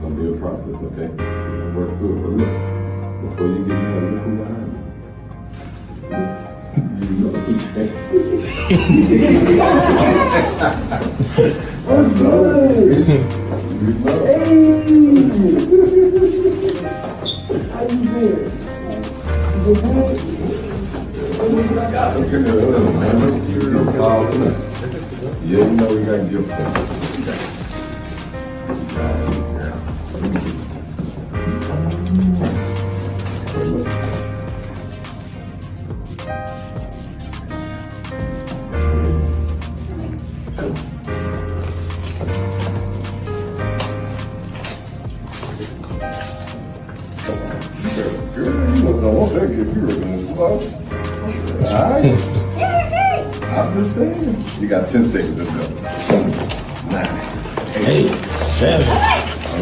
gonna be a process, okay? We're gonna work through it, but look, before you get mad, look who behind you. You know who That's good. You know. Hey! How you been? You good? Yeah, you know we got gifts. I'm just saying. You got 10 seconds to go. 10, 9, 8, 7.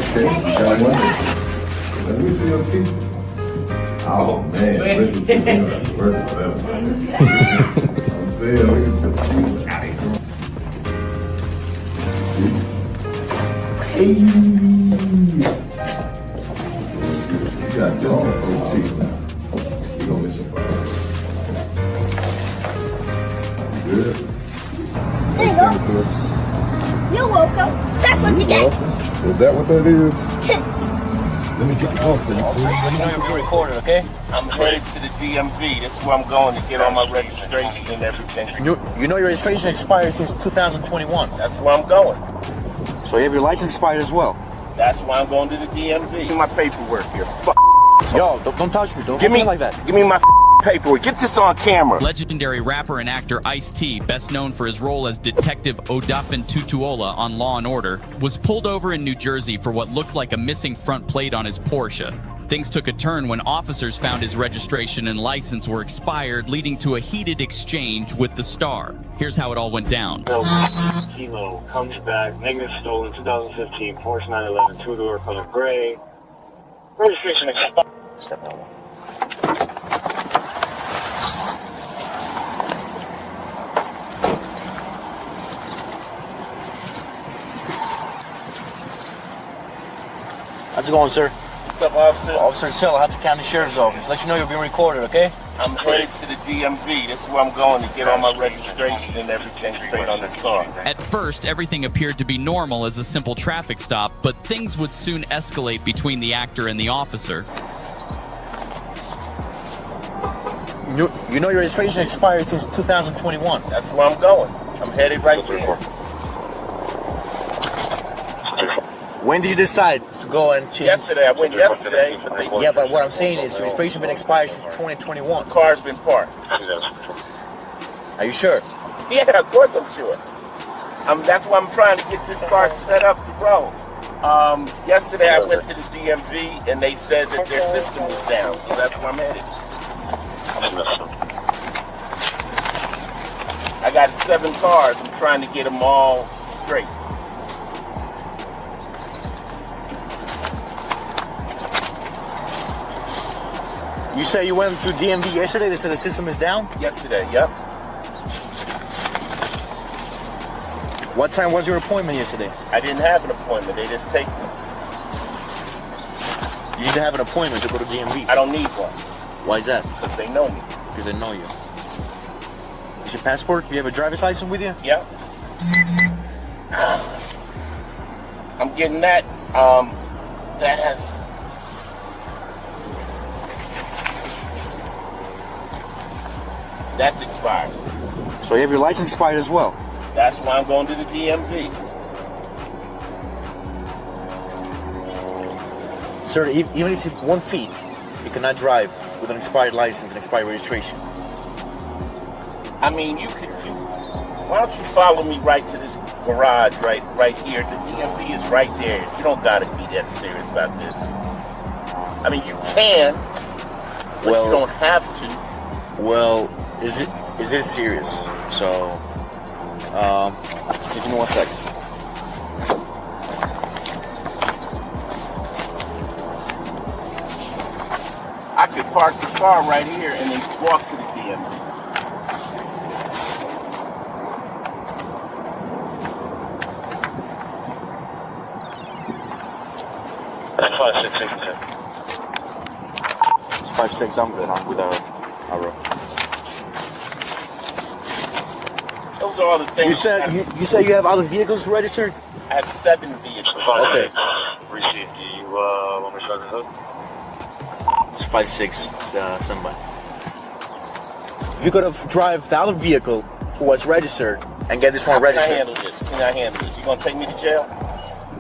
Okay, you got one. Let me see your teeth. Oh man, look at you. Working for them. I'm saying, look at your teeth. Hey. You got your teeth now. You gonna miss your father. Good. There you go. You're welcome. That's what you get. Is that what that is? Let me get the phone for you. Let me know you're being recorded, okay? I'm headed to the DMV. That's where I'm going to get all my registration and everything. You know your registration expired since 2021. That's where I'm going. So you have your license expired as well. That's why I'm going to the DMV. Give me my paperwork here. Yo, don't touch me. Don't give me like that. Give me my paperwork. Get this on camera. Legendary rapper and actor Ice-T, best known for his role as Detective Odafin Tutuola on Law & Order, was pulled over in New Jersey for what looked like a missing front plate on his Porsche. Things took a turn when officers found his registration and license were expired, leading to a heated exchange with the star. Here's how it all went down. Kilo comes back, negative stolen, 2015, Porsche 911, two-door color gray. Registration expired. Step out. How's it going, sir? What's up, officer? Officer Celeb, Hudson County Sheriff's Office. Let you know you're being recorded, okay? I'm headed to the DMV. That's where I'm going to get all my registration and everything straight on this car. At first, everything appeared to be normal as a simple traffic stop, but things would soon escalate between the actor and the officer. You know your registration expired since 2021. That's where I'm going. I'm headed right there. When did you decide to go and change? Yesterday. I went yesterday, but they... Yeah, but what I'm saying is your registration been expired since 2021. The car's been parked. Are you sure? Yeah, of course I'm sure. That's why I'm trying to get this car set up to roll. Yesterday I went to the DMV and they said that their system was down, so that's where I'm headed. I got 7 cars. I'm trying to get them all straight. You say you went to DMV yesterday? They said the system is down? Yesterday, yep. What time was your appointment yesterday? I didn't have an appointment. They just take me. You need to have an appointment to go to DMV. I don't need one. Why is that? Because they know me. Because they know you. Is your passport? Do you have a driver's license with you? Yeah. I'm getting that. That has... That's expired. So you have your license expired as well? That's why I'm going to the DMV. Sir, even if it's 1 feet, you cannot drive with an expired license and expired registration. I mean, why don't you follow me right to this garage right here? The DMV is right there. You don't gotta be that serious about this. I mean, you can, but you don't have to. Well, is it serious? So, give me 1 second. I could park the car right here and then walk to the DMV. That's 566. It's 5-6. I'm good. I'm with our Those are all the things. You said you have other vehicles registered? I have 7 vehicles. Okay. Receive. Do you want me to start the hook? It's 5-6. Somebody. You could have drive the other vehicle who was registered and get this one registered. Can I handle this? Can I handle this? You gonna take me to jail?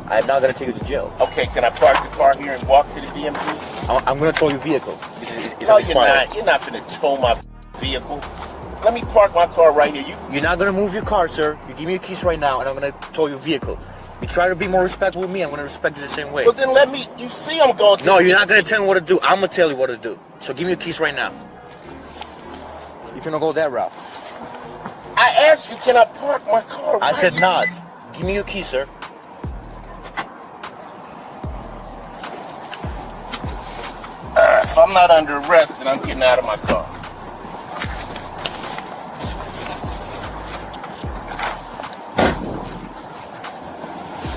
I'm not gonna take you to jail. Okay, can I park the car here and walk to the DMV? I'm gonna tow your vehicle. It's No, you're not. You're not gonna tow my vehicle. Let me park my car right here. You're not gonna move your car, sir. You give me your keys right now, and I'm gonna tow your vehicle. You try to be more respectful with me, I'm gonna respect you the same way. Well, then let me. You see, I'm going to. No, you're not gonna tell me what to do. I'm gonna tell you what to do. So give me your keys right now. If you're gonna go that route. I asked you, can I park my car? I said not. Give me your keys, sir. If I'm not under arrest, then I'm getting out of my car.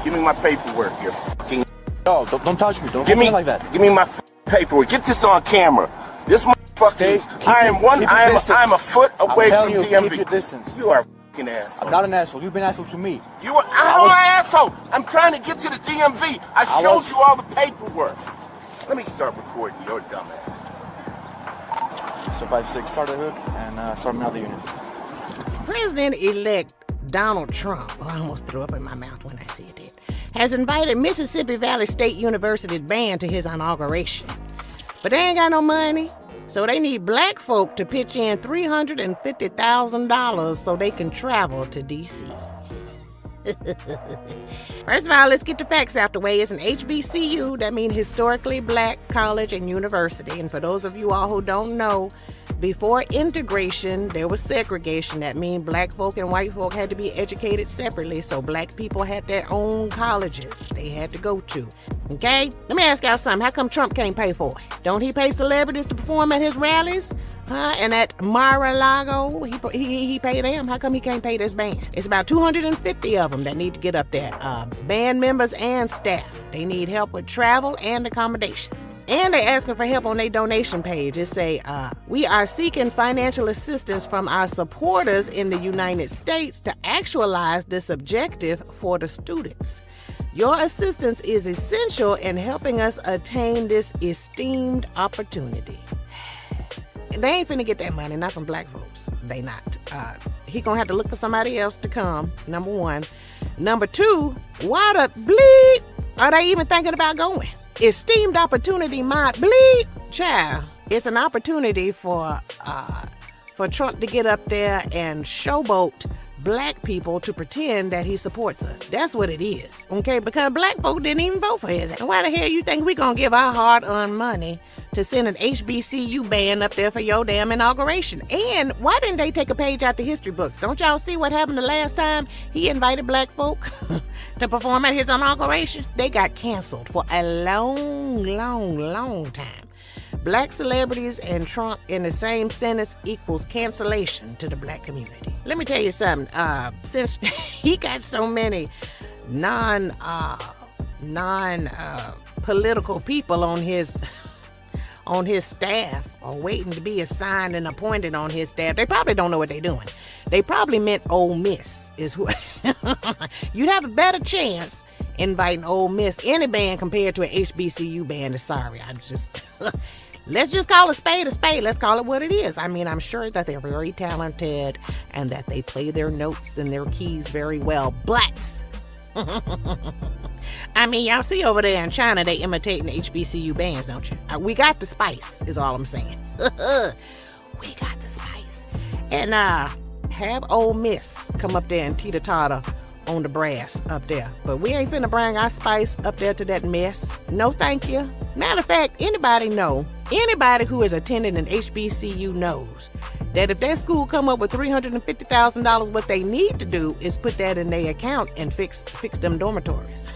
Give me my paperwork, you fucking. No, don't touch me. Don't Give me like that. Give me my paperwork. Get this on camera. This motherfucker. I'm a foot away from DMV. Keep your distance. You are a fucking asshole. I'm not an asshole. You've been an asshole to me. I'm an asshole. I'm trying to get to the DMV. I showed you all the paperwork. Let me start recording your dumb ass. So 5-6, start the hook and start me out the unit. President-elect Donald Trump, I almost threw up in my mouth when I said it, has invited Mississippi Valley State University's band to his inauguration. But they ain't got no money, so they need black folk to pitch in $350,000 so they can travel to D.C. First of all, let's get the facts out the way. It's an HBCU, that means historically black college and university. And for those of you all who don't know, before integration, there was segregation. That means black folk and white folk had to be educated separately, so black people had their own colleges they had to go to. Okay? Let me ask y'all something. How come Trump can't pay for it? Don't he pay celebrities to perform at his rallies? And at Mar-a-Lago, he paid them. How come he can't pay this band? It's about 250 of them that need to get up there. Band members and staff. They need help with travel and accommodations. And they're asking for help on their donation page. It say, we are seeking financial assistance from our supporters in the United States to actualize this objective for the students. Your assistance is essential in helping us attain this esteemed opportunity. They ain't finna get that money, not from black folks. They not. He gonna have to look for somebody else to come, number one. Number two, why the bleep are they even thinking about going? Esteemed opportunity, my bleep, child. It's an opportunity for Trump to get up there and showboat black people to pretend that he supports us. That's what it is, okay? Because black folk didn't even vote for his ass. Why the hell you think we gonna give our hard-earned money to send an HBCU band up there for your damn inauguration? And why didn't they take a page out the history books? Don't y'all see what happened the last time he invited black folk to perform at his inauguration? They got canceled for a long time. Black celebrities and Trump in the same sentence equals cancellation to the black community. Let me tell you something. Since he got so many non-political people on his staff or waiting to be assigned and appointed on his staff, they probably don't know what they're doing. They probably meant Ole Miss is who. You'd have a better chance inviting Ole Miss, any band compared to an HBCU band. Sorry, I'm just. Let's just call a spade a spade. Let's call it what it is. I mean, I'm sure that they're very talented and that they play their notes and their keys very well. But, I mean, y'all see over there in China, they imitating HBCU bands, don't you? We got the spice, is all I'm saying. We got the spice. And have Ole Miss come up there and teeter-totter on the brass up there. But we ain't finna bring our spice up there to that mess. No, thank you. Matter of fact, anybody who is attending an HBCU knows that if that school come up with $350,000, what they need to do is put that in their account and fix them dormitories.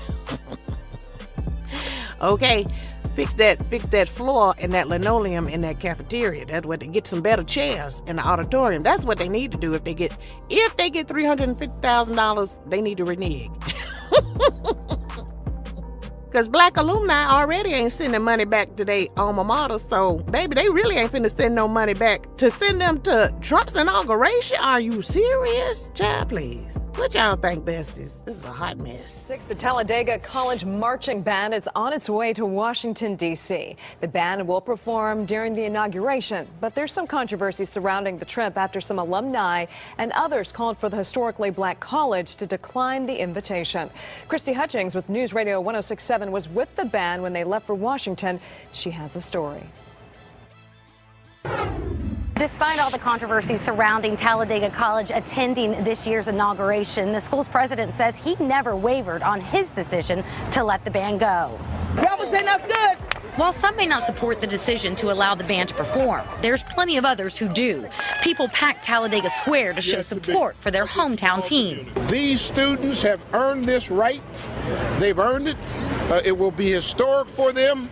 Okay, fix that floor and that linoleum in that cafeteria. That's what they get, some better chairs in the auditorium. That's what they need to do. If they get $350,000, they need to renege. Because black alumni already ain't sending money back to their alma mater, so, baby, they really ain't finna send no money back to send them to Trump's inauguration. Are you serious? Child, please. What y'all think, besties? This is a hot mess. The Talladega College Marching Band is on its way to Washington, D.C. The band will perform during the inauguration, but there's some controversy surrounding the trip after some alumni and others called for the historically black college to decline the invitation. Christy Hutchings with News Radio 106.7 was with the band when they left for Washington. She has the story. Despite all the controversy surrounding Talladega College attending this year's inauguration, the school's president says he never wavered on his decision to let the band go. Represent us good. While some may not support the decision to allow the band to perform, there's plenty of others who do. People packed Talladega Square to show support for their hometown team. These students have earned this right. They've earned it. It will be historic for them.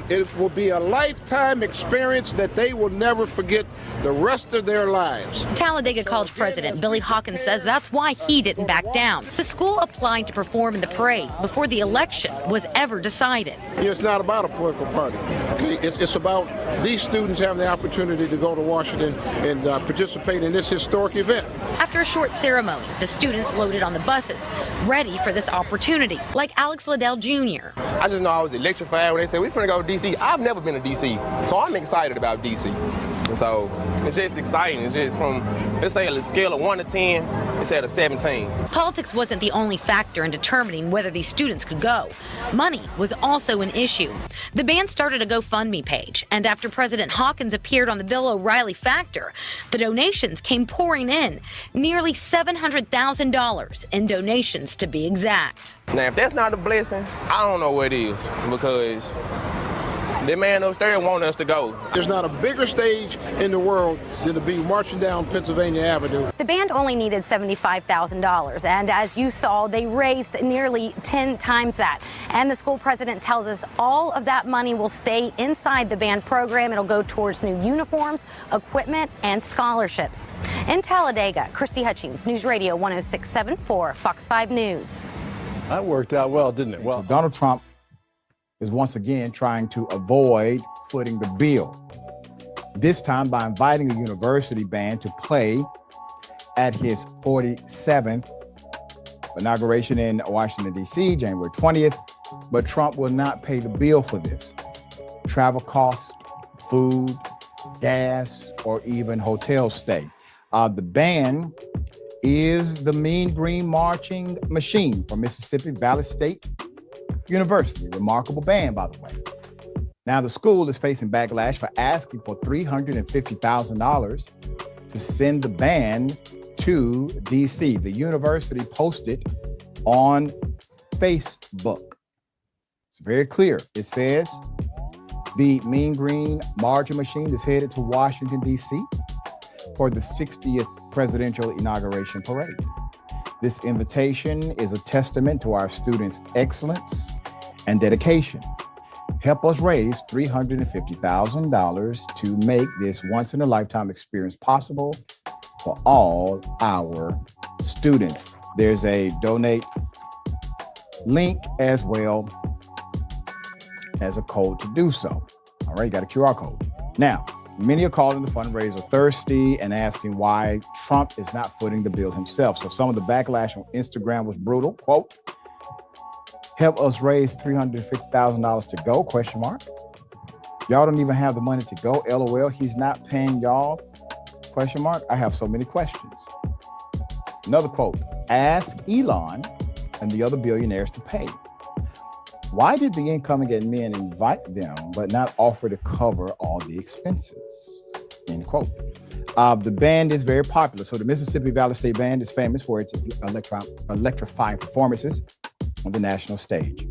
It will be a lifetime experience that they will never forget the rest of their lives. Talladega College President Billy Hawkins says that's why he didn't back down. The school applied to perform in the parade before the election was ever decided. It's not about a political party. Okay? It's about these students having the opportunity to go to Washington and participate in this historic event. After a short ceremony, the students loaded on the buses, ready for this opportunity, like Alex Liddell Jr. I just know I was electrified when they said, we're going to go to D.C. I've never been to D.C., so I'm excited about D.C. And so it's just exciting. It's just from, let's say, a scale of 1 to 10, it's at a 17. Politics wasn't the only factor in determining whether these students could go. Money was also an issue. The band started a GoFundMe page, and after President Hawkins appeared on the Bill O'Reilly Factor, the donations came pouring in, nearly $700,000 in donations to be exact. Now, if that's not a blessing, I don't know what it is, because that man upstairs want us to go. There's not a bigger stage in the world than to be marching down Pennsylvania Avenue. The band only needed $75,000, and as you saw, they raised nearly 10 times that. And the school president tells us all of that money will stay inside the band program. It'll go towards new uniforms, equipment, and scholarships. In Talladega, Christy Hutchings, News Radio 106.7 for Fox 5 News. That worked out well, didn't it? Well, so Donald Trump is once again trying to avoid footing the bill, this time by inviting the university band to play at his 47th inauguration in Washington, D.C., January 20th, but Trump will not pay the bill for this. Travel costs, food, gas, or even hotel stay. The band is the Mean Green Marching Machine from Mississippi Valley State University. Remarkable band, by the way. Now, the school is facing backlash for asking for $350,000 to send the band to D.C. The university posted on Facebook. It's very clear. It says the Mean Green Marching Machine is headed to Washington, D.C. for the 60th presidential inauguration parade. This invitation is a testament to our students' excellence and dedication. Help us raise $350,000 to make this once-in-a-lifetime experience possible for all our students. There's a donate link as well as a code to do so. All right, you got a QR code. Now, many are calling the fundraiser thirsty and asking why Trump is not footing the bill himself. So some of the backlash on Instagram was brutal. Quote, help us raise $350,000 to go, question mark. Y'all don't even have the money to go, LOL. He's not paying y'all, question mark. I have so many questions. Another quote, ask Elon and the other billionaires to pay. Why did the incoming admin invite them but not offer to cover all the expenses? End quote. The band is very popular. So the Mississippi Valley State Band is famous for its electrifying performances on the national stage,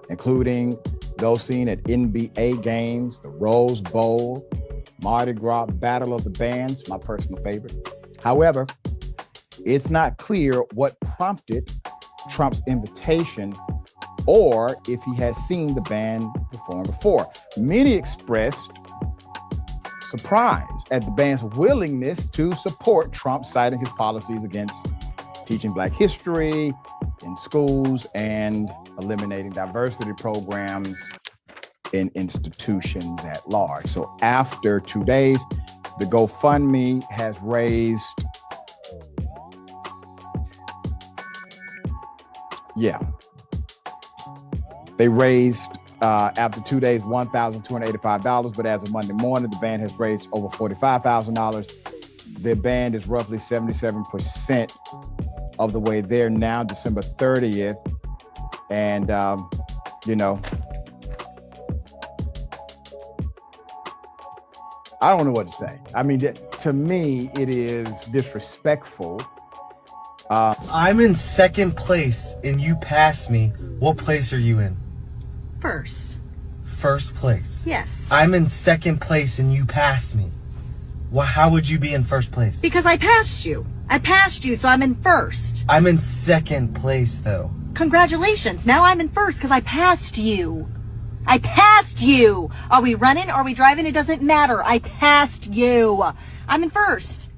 including those seen at NBA games, the Rose Bowl, Mardi Gras, Battle of the Bands, my personal favorite. However, it's not clear what prompted Trump's invitation or if he has seen the band performed before. Many expressed surprise at the band's willingness to support Trump, citing his policies against teaching Black history in schools and eliminating diversity programs in institutions at large. So after 2 days, the GoFundMe has raised, they raised after 2 days, $1,285, but as of Monday morning, the band has raised over $45,000. The band is roughly 77% of the way there now, December 30th. And, you know, I don't know what to say. I mean, to me, it is disrespectful. I'm in second place and you passed me. What place are you in? First. First place. Yes. I'm in second place and you passed me. Well, how would you be in first place? Because I passed you. I passed you, so I'm in first. I'm in second place, though. Congratulations. Now I'm in first because I passed you. I passed you. Are we running? Are we driving? It doesn't matter. I passed you. I'm in first.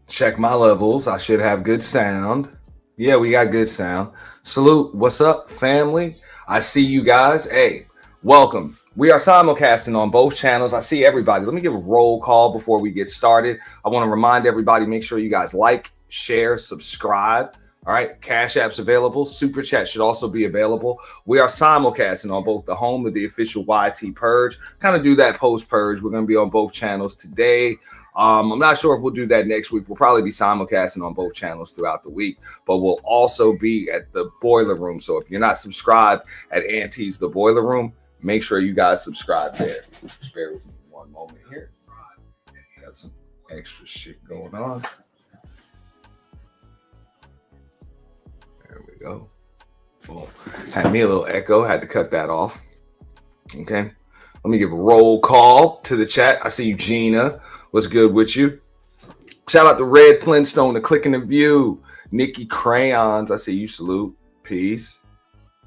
Check my levels. I should have good sound. Yeah, we got good sound. Salute. What's up, family? I see you guys. Hey, welcome. We are simulcasting on both channels. I see everybody. Let me give a roll call before we get started. I want to remind everybody, make sure you guys like, share, subscribe. All right, Cash App's available. Super Chat should also be available. We are simulcasting on both the home of the official YT Purge. Kind of do that post-Purge. We're going to be on both channels today. I'm not sure if we'll do that next week. We'll probably be simulcasting on both channels throughout the week, but we'll also be at the Boiler Room. So if you're not subscribed at Auntie's The Boiler Room, make sure you guys subscribe there. Just bear with me one moment here. Got some extra shit going on. There we go. Boom. Had me a little echo. Had to cut that off. Okay. Let me give a roll call to the chat. I see you, Gina. What's good with you? Shout out to Red Flintstone, the Click in the View. Nikki Crayons. I see you. Salute. Peace.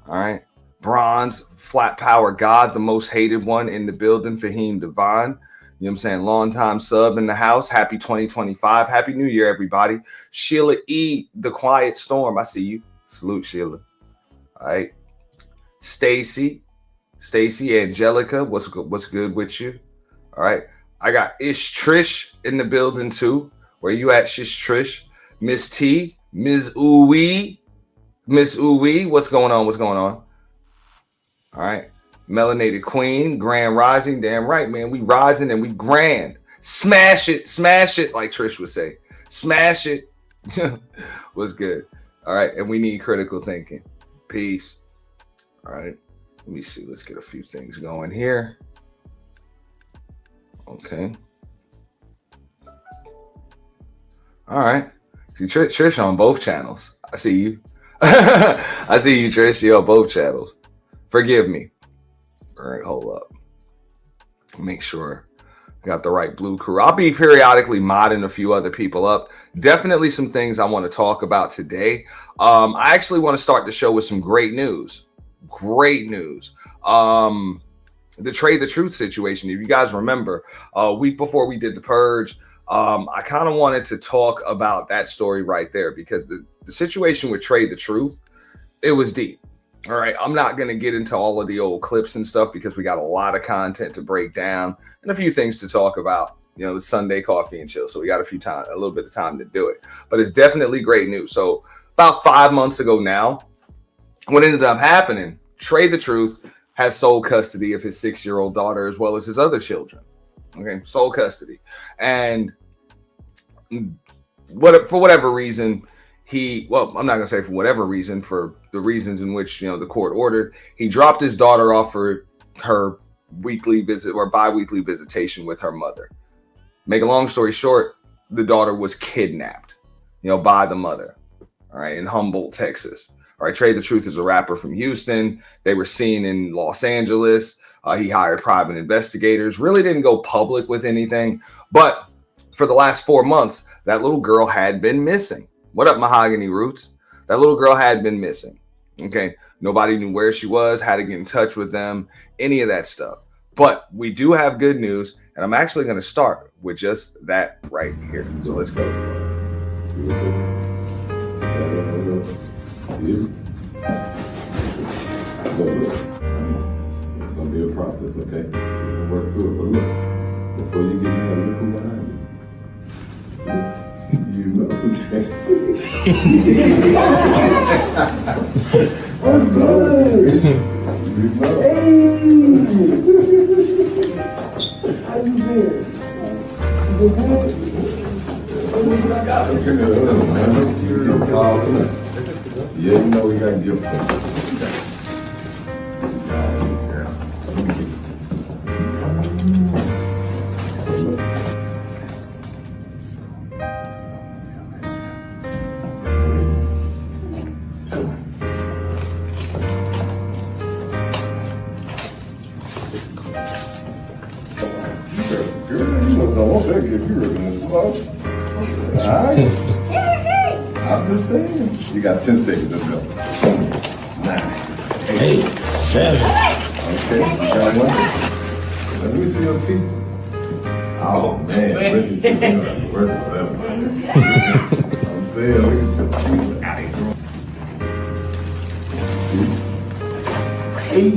All right. Bronze, Flat Power God, the most hated one in the building. Fahim Divine. You know what I'm saying? Long time sub in the house. Happy 2025. Happy New Year, everybody. Sheila E, The Quiet Storm. I see you. Salute, Sheila. All right. Stacy Angelica. What's good with you? All right. I got Ish Trish in the building too. Where you at, Shish Trish? Miss T, Ms. Ooey. What's going on? All right. Melanated Queen, Grand Rising. Damn right, man. We rising and we grand. Smash it, like Trish would say. Smash it. What's good? All right. And we need critical thinking. Peace. All right. Let me see. Let's get a few things going here. Okay. All right. See, Trish on both channels. I see you. I see you, Trish. You're on both channels. Forgive me. All right, hold up. Make sure I got the right blue crew. I'll be periodically modding a few other people up. Definitely some things I want to talk about today. I actually want to start the show with some great news. Great news. The Trae the Truth situation. If you guys remember, a week before we did the Purge, I kind of wanted to talk about that story right there because the situation with Trae the Truth, it was deep. All right, I'm not going to get into all of the old clips and stuff because we got a lot of content to break down and a few things to talk about. You know, it's Sunday coffee and chill, so we got a little bit of time to do it. But it's definitely great news. So about 5 months ago now, what ended up happening, Trae the Truth has sole custody of his 6-year-old daughter as well as his other children. Okay, sole custody. And for whatever reason, I'm not going to say for whatever reason, for the reasons in which, the court ordered, he dropped his daughter off for her weekly visit or bi-weekly visitation with her mother. Make a long story short, the daughter was kidnapped, by the mother, all right, in Humboldt, Texas. All right, Trae the Truth is a rapper from Houston. They were seen in Los Angeles. He hired private investigators, really didn't go public with anything. But for the last 4 months, that little girl had been missing. What up, Mahogany Roots? That little girl had been missing. Okay. Nobody knew where she was, how to get in touch with them, any of that stuff. But we do have good news, and I'm actually going to start with just that right here. So let's go. It's gonna be a process, okay? We'll work through it, but look, before you get there, look who behind you. You know who How you been? You good? Yeah, you know we got gifts. I'm just saying. You got 10 seconds to go. 10, 9, 8, 7. Okay, you got one. Let me see your teeth. Oh man, look at you. Whatever. I'm saying, look at your teeth. Hey.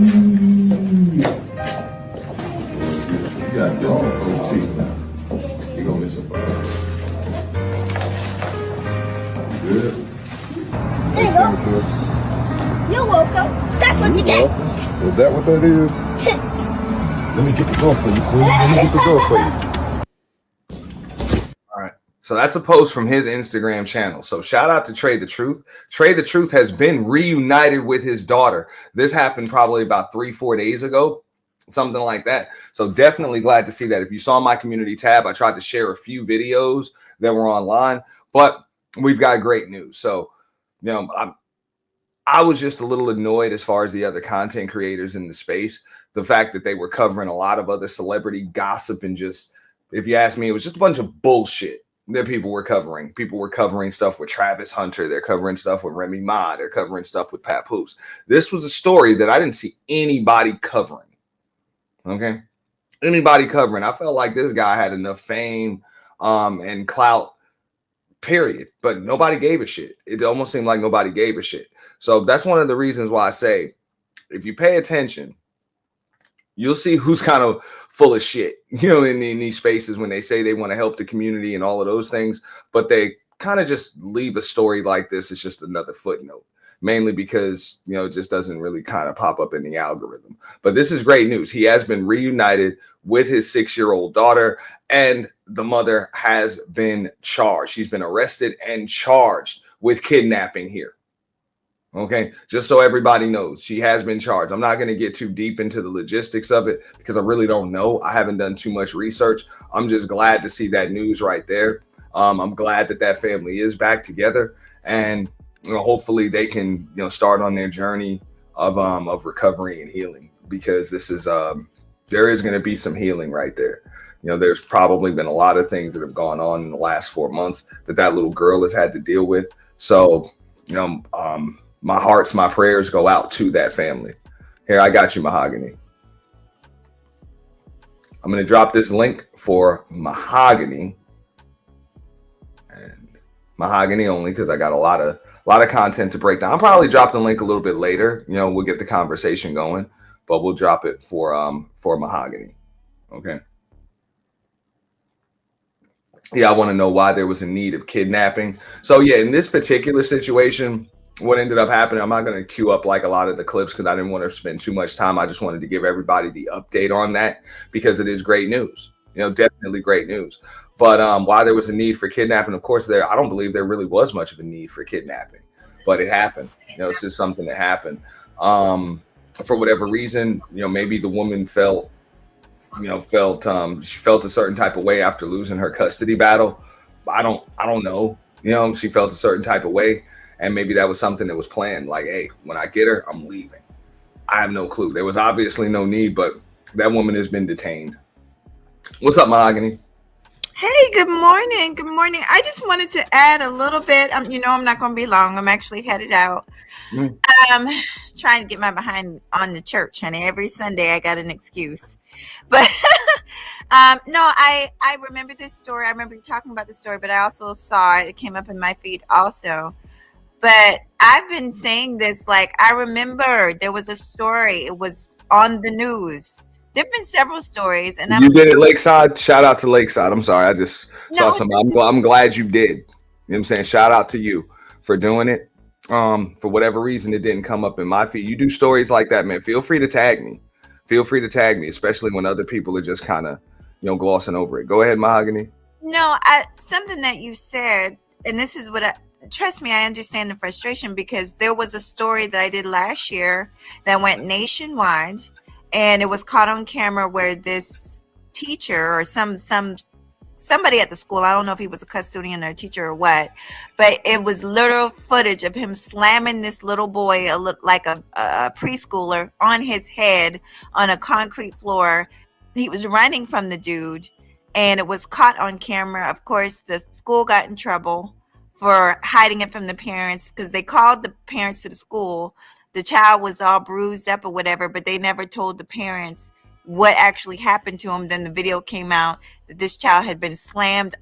You got those teeth now. You're gonna miss your father. Good. send it to her. You're welcome. That's what you get. Is that what that is? Let me get the door for you, Queen. Let me get the door for you. All right. So that's a post from his Instagram channel. So shout out to Trae the Truth. Trae the Truth has been reunited with his daughter. This happened probably about 3-4 days ago, something like that. So definitely glad to see that. If you saw my community tab, I tried to share a few videos that were online, but we've got great news. So, you know, I was just a little annoyed as far as the other content creators in the space. The fact that they were covering a lot of other celebrity gossip and just, if you ask me, it was just a bunch of bullshit that people were covering. People were covering stuff with Travis Hunter. They're covering stuff with Remy Ma. They're covering stuff with Papoose. This was a story that I didn't see anybody covering. Okay? Anybody covering. I felt like this guy had enough fame and clout, period. But nobody gave a shit. It almost seemed like nobody gave a shit. So that's one of the reasons why I say, if you pay attention, you'll see who's kind of full of shit, you know, in these spaces when they say they want to help the community and all of those things, but they kind of just leave a story like this. It's just another footnote, mainly because, you know, it just doesn't really kind of pop up in the algorithm. But this is great news. He has been reunited with his 6-year-old daughter, and the mother has been charged. She's been arrested and charged with kidnapping here. Okay, just so everybody knows, she has been charged. I'm not going to get too deep into the logistics of it because I really don't know. I haven't done too much research. I'm just glad to see that news right there. I'm glad that that family is back together, and you know, hopefully they can, you know, start on their journey of recovery and healing, because this is there is going to be some healing right there. You know, there's probably been a lot of things that have gone on in the last 4 months that little girl has had to deal with. So, you know, my hearts, my prayers go out to that family. Here, I got you, Mahogany. I'm going to drop this link for Mahogany, and Mahogany only because I got a lot of content to break down. I'll probably drop the link a little bit later. You know, we'll get the conversation going, but we'll drop it for Mahogany. Okay. Yeah, I want to know why there was a need of kidnapping. So yeah, in this particular situation, what ended up happening, I'm not going to queue up like a lot of the clips because I didn't want to spend too much time. I just wanted to give everybody the update on that because it is great news. You know, definitely great news. But why there was a need for kidnapping, of course, I don't believe there really was much of a need for kidnapping, but it happened. You know, it's just something that happened. For whatever reason, you know, maybe the woman felt she felt a certain type of way after losing her custody battle. I don't know. You know, she felt a certain type of way. And maybe that was something that was planned. Like, hey, when I get her, I'm leaving. I have no clue. There was obviously no need, but that woman has been detained. What's up, Mahogany? Hey, good morning. Good morning. I just wanted to add a little bit. You know, I'm not going to be long. I'm actually headed out. Trying to get my behind on the church, honey. Every Sunday I got an excuse. But no, I remember this story. I remember you talking about the story, but I also saw it. It came up in my feed also. But I've been saying this, like, I remember there was a story. It was on the news. There have been several stories. And you did it Lakeside. Shout out to Lakeside. I'm sorry. I just saw something. I'm glad you did. You know what I'm saying? Shout out to you for doing it. For whatever reason, it didn't come up in my feed. You do stories like that, man. Feel free to tag me. Feel free to tag me, especially when other people are just kind of, you know, glossing over it. Go ahead, Mahogany. No, something that you said, and this is what trust me, I understand the frustration, because there was a story that I did last year that went nationwide, and it was caught on camera where this teacher or somebody at the school, I don't know if he was a custodian or a teacher or what, but it was literal footage of him slamming this little boy, like a preschooler, on his head on a concrete floor. He was running from the dude, and it was caught on camera. Of course, the school got in trouble for hiding it from the parents because they called the parents to the school. The child was all bruised up or whatever, but they never told the parents what actually happened to him. Then the video came out that this child had been slammed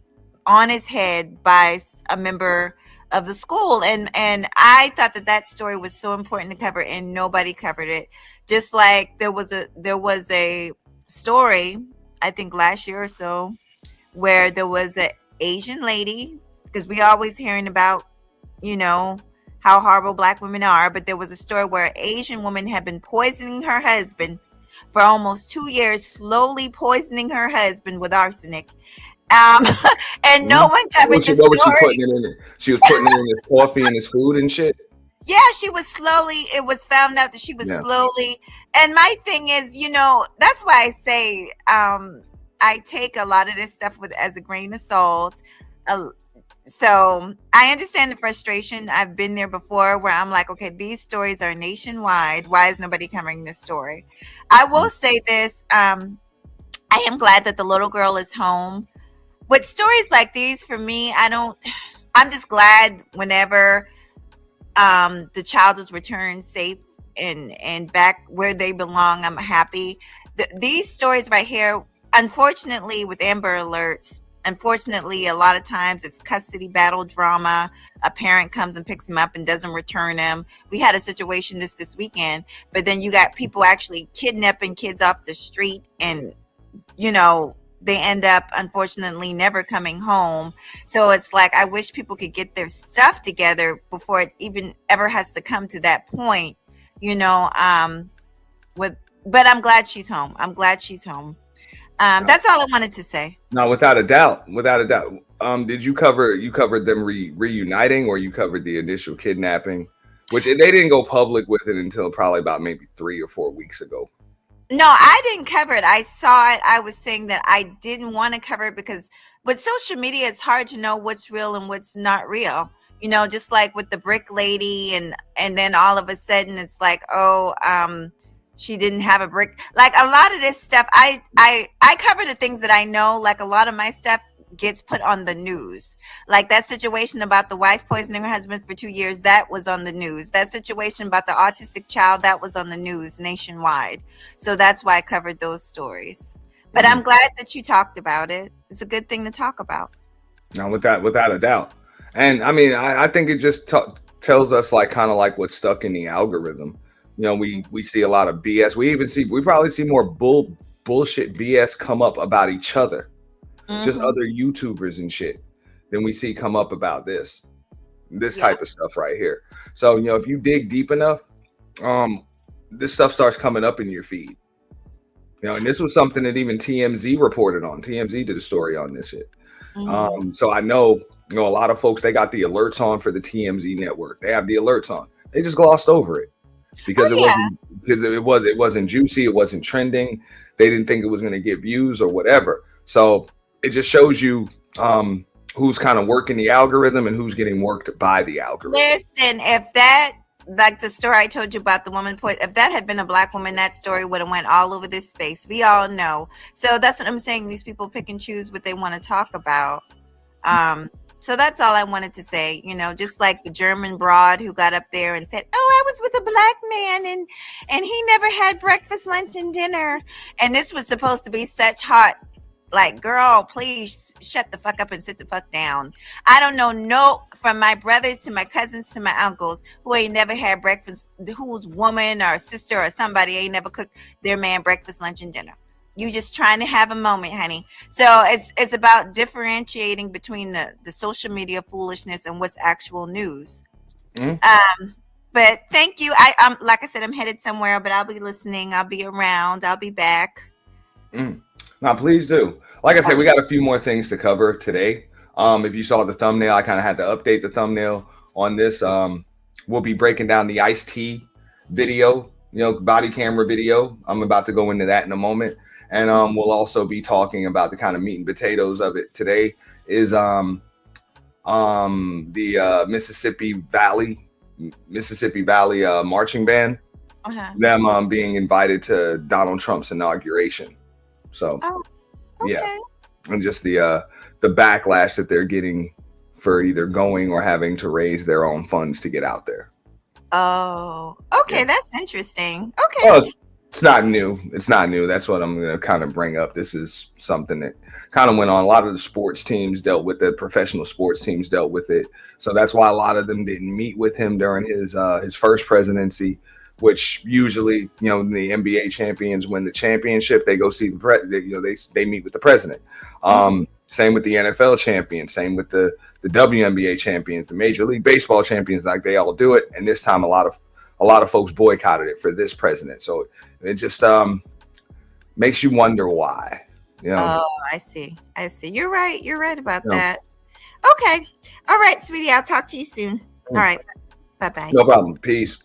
on his head by a member of the school. And I thought that story was so important to cover, and nobody covered it. Just like there was a story, I think last year or so, where there was an Asian lady, because we always hearing about, you know, how horrible black women are, but there was a story where an Asian woman had been poisoning her husband for almost 2 years, slowly poisoning her husband with arsenic. And no one covered the What was she story. putting it in it? She was putting it in his coffee and his food and shit. Yeah, she was slowly, it was found out that she was slowly. And my thing is, that's why I say I take a lot of this stuff with as a grain of salt. So I understand the frustration. I've been there before where I'm like, okay, these stories are nationwide. Why is nobody covering this story? I will say this. I am glad that the little girl is home. With stories like these, for me, I'm just glad whenever the child is returned safe and back where they belong. I'm happy. These stories right here, unfortunately, with Amber Alerts, unfortunately, a lot of times it's custody battle drama. A parent comes and picks him up and doesn't return him. We had a situation this weekend, but then you got people actually kidnapping kids off the street, and they end up unfortunately never coming home. So it's like, I wish people could get their stuff together before it even ever has to come to that point, but I'm glad she's home. That's all I wanted to say. No, without a doubt. Did you cover them reuniting, or you covered the initial kidnapping, which they didn't go public with it until probably about maybe 3 or 4 weeks ago? No, I didn't cover it. I saw it. I was saying that I didn't want to cover it because with social media, it's hard to know what's real and what's not real. Just like with the brick lady, and then all of a sudden it's like, she didn't have a brick. Like a lot of this stuff, I cover the things that I know. Like a lot of my stuff gets put on the news. Like that situation about the wife poisoning her husband for 2 years, that was on the news. That situation about the autistic child, that was on the news nationwide. So that's why I covered those stories. But I'm glad that you talked about it. It's a good thing to talk about. No, without a doubt. And I mean, I think it just tells us like kind of like what's stuck in the algorithm. We see a lot of BS. We probably see more bullshit BS come up about each other. Just other YouTubers and shit than we see come up about this type of stuff right here. So, if you dig deep enough, this stuff starts coming up in your feed. And this was something that even TMZ reported on. TMZ did a story on this shit. So I know, a lot of folks, they got the alerts on for the TMZ network. They have the alerts on. They just glossed over it because it wasn't juicy. It wasn't trending. They didn't think it was going to get views or whatever. So it just shows you who's kind of working the algorithm and who's getting worked by the algorithm. Listen, if that, like the story I told you about the woman, if that had been a black woman, that story would have went all over this space. We all know. So that's what I'm saying. These people pick and choose what they want to talk about. So that's all I wanted to say. Just like the German broad who got up there and said, I was with a black man and he never had breakfast, lunch, and dinner. And this was supposed to be such hot. Like, girl, please shut the fuck up and sit the fuck down. I don't know from my brothers to my cousins to my uncles who ain't never had breakfast, whose woman or sister or somebody ain't never cooked their man breakfast, lunch, and dinner. You just trying to have a moment, honey. So it's about differentiating between the social media foolishness and what's actual news. But thank you. I'm like I said, I'm headed somewhere, but I'll be listening. I'll be around. I'll be back. Now, please do. Like I said, we got a few more things to cover today. If you saw the thumbnail, I kind of had to update the thumbnail on this. We'll be breaking down the Ice-T video, body camera video. I'm about to go into that in a moment. And we'll also be talking about the kind of meat and potatoes of it today is the Mississippi Valley marching band, them being invited to Donald Trump's inauguration. So, yeah, and just the backlash that they're getting for either going or having to raise their own funds to get out there. Oh, okay, yeah. That's interesting. Okay. Well, it's not new. That's what I'm going to kind of bring up. This is something that kind of went on. A lot of the sports teams dealt with it. Professional sports teams dealt with it. So that's why a lot of them didn't meet with him during his first presidency, which usually, the NBA champions win the championship. They go see the president. They meet with the president. Same with the NFL champions. Same with the WNBA champions, the Major League Baseball champions. Like, they all do it. And this time, a lot of folks boycotted it for this president. So it just makes you wonder why. Oh, I see. You're right about that. Okay. All right, sweetie. I'll talk to you soon. All right. Bye-bye. No problem. Peace.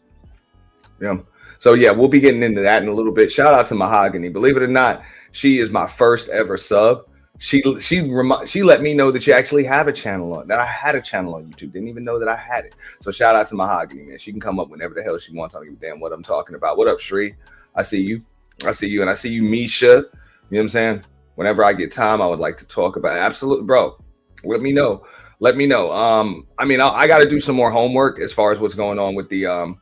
Yeah. So yeah, we'll be getting into that in a little bit. Shout out to Mahogany. Believe it or not, she is my first ever sub. She let me know that you actually have a channel on, that I had a channel on YouTube. Didn't even know that I had it. So shout out to Mahogany, man. She can come up whenever the hell she wants. I don't give a damn what I'm talking about. What up, Shree? I see you. And I see you, Misha. You know what I'm saying? Whenever I get time, I would like to talk about it. Absolutely, bro. Let me know. I mean, I got to do some more homework as far as what's going on with the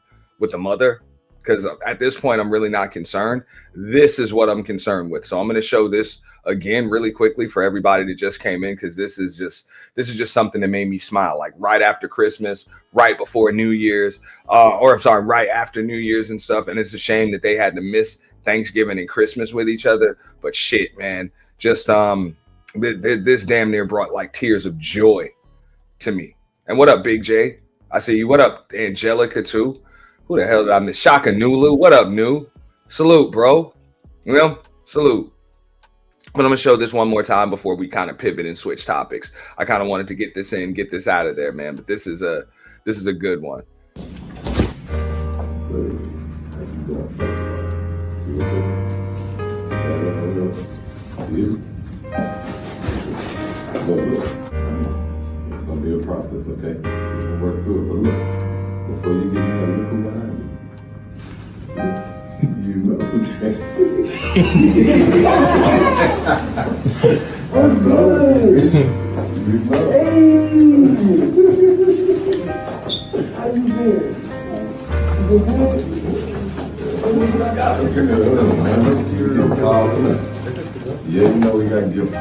mother, because at this point, I'm really not concerned. This is what I'm concerned with. So I'm going to show this again really quickly for everybody that just came in, because this is just something that made me smile. Like right after Christmas, right before New Year's, right after New Year's and stuff. And it's a shame that they had to miss Thanksgiving and Christmas with each other. But shit, man, just this damn near brought like tears of joy to me. And what up, Big J? I see you. What up, Angelica too? Who the hell did I miss? Shaka Nulu. What up, New? Salute, bro. Salute. But I'm gonna show this one more time before we kind of pivot and switch topics. I kind of wanted to get this out of there, man. But this is a good one. It's gonna be a process, okay? We'll work through it. But look, before you get in there, look who behind you. You know who How you been? Yeah, you know we got gifts.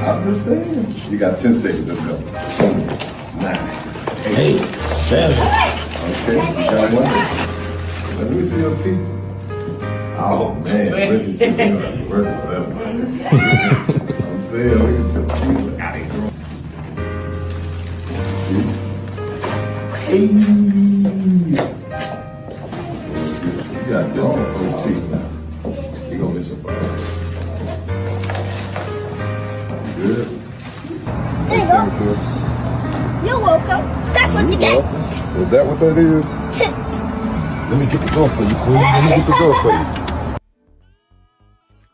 I'm just saying. You got 10 seconds. Let's go. 10, 9, 8, 7. Okay, you got one. Let me see your teeth. Oh man, look at you. Working on that one. I'm saying, look at your teeth. Out of here. Hey. You got those teeth now. You're gonna miss your body. Good. There you go. You're welcome. That's what you get. Is that what that is? Let me get the door for you, Queen. Let me get the door for you.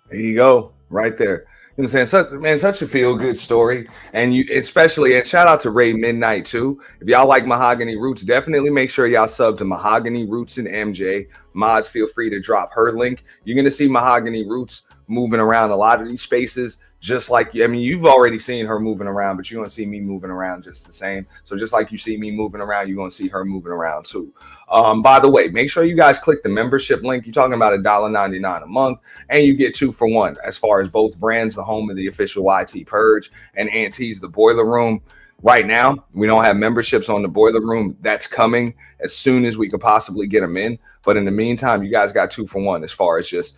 There you go, right there. You know what I'm saying? Such a feel-good story. And shout out to Ray Midnight too. If y'all like Mahogany Roots, definitely make sure y'all sub to Mahogany Roots and MJ. Mods, feel free to drop her link. You're gonna see Mahogany Roots moving around a lot of these spaces. Just like, I mean, you've already seen her moving around, but you're going to see me moving around just the same. So just like you see me moving around, you're going to see her moving around too. By the way, make sure you guys click the membership link. You're talking about $1.99 a month, and you get 2 for 1 as far as both brands, the home of the official YT Purge and Auntie's The Boiler Room. Right now, we don't have memberships on the Boiler Room. That's coming as soon as we could possibly get them in. But in the meantime, you guys got 2 for 1 as far as just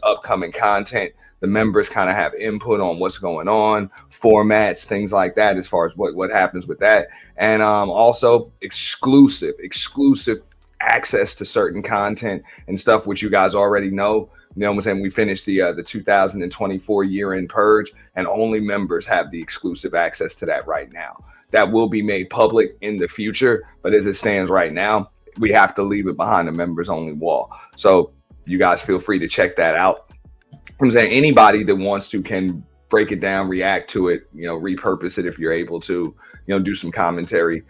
upcoming content. The members kind of have input on what's going on, formats, things like that, as far as what happens with that. And also exclusive access to certain content and stuff, which you guys already know. You know what I'm saying? We finished the 2024 year-end purge, and only members have the exclusive access to that right now. That will be made public in the future, but as it stands right now, we have to leave it behind the members only wall. So you guys feel free to check that out. I'm saying anybody that wants to can break it down, react to it, repurpose it if you're able to, do some commentary.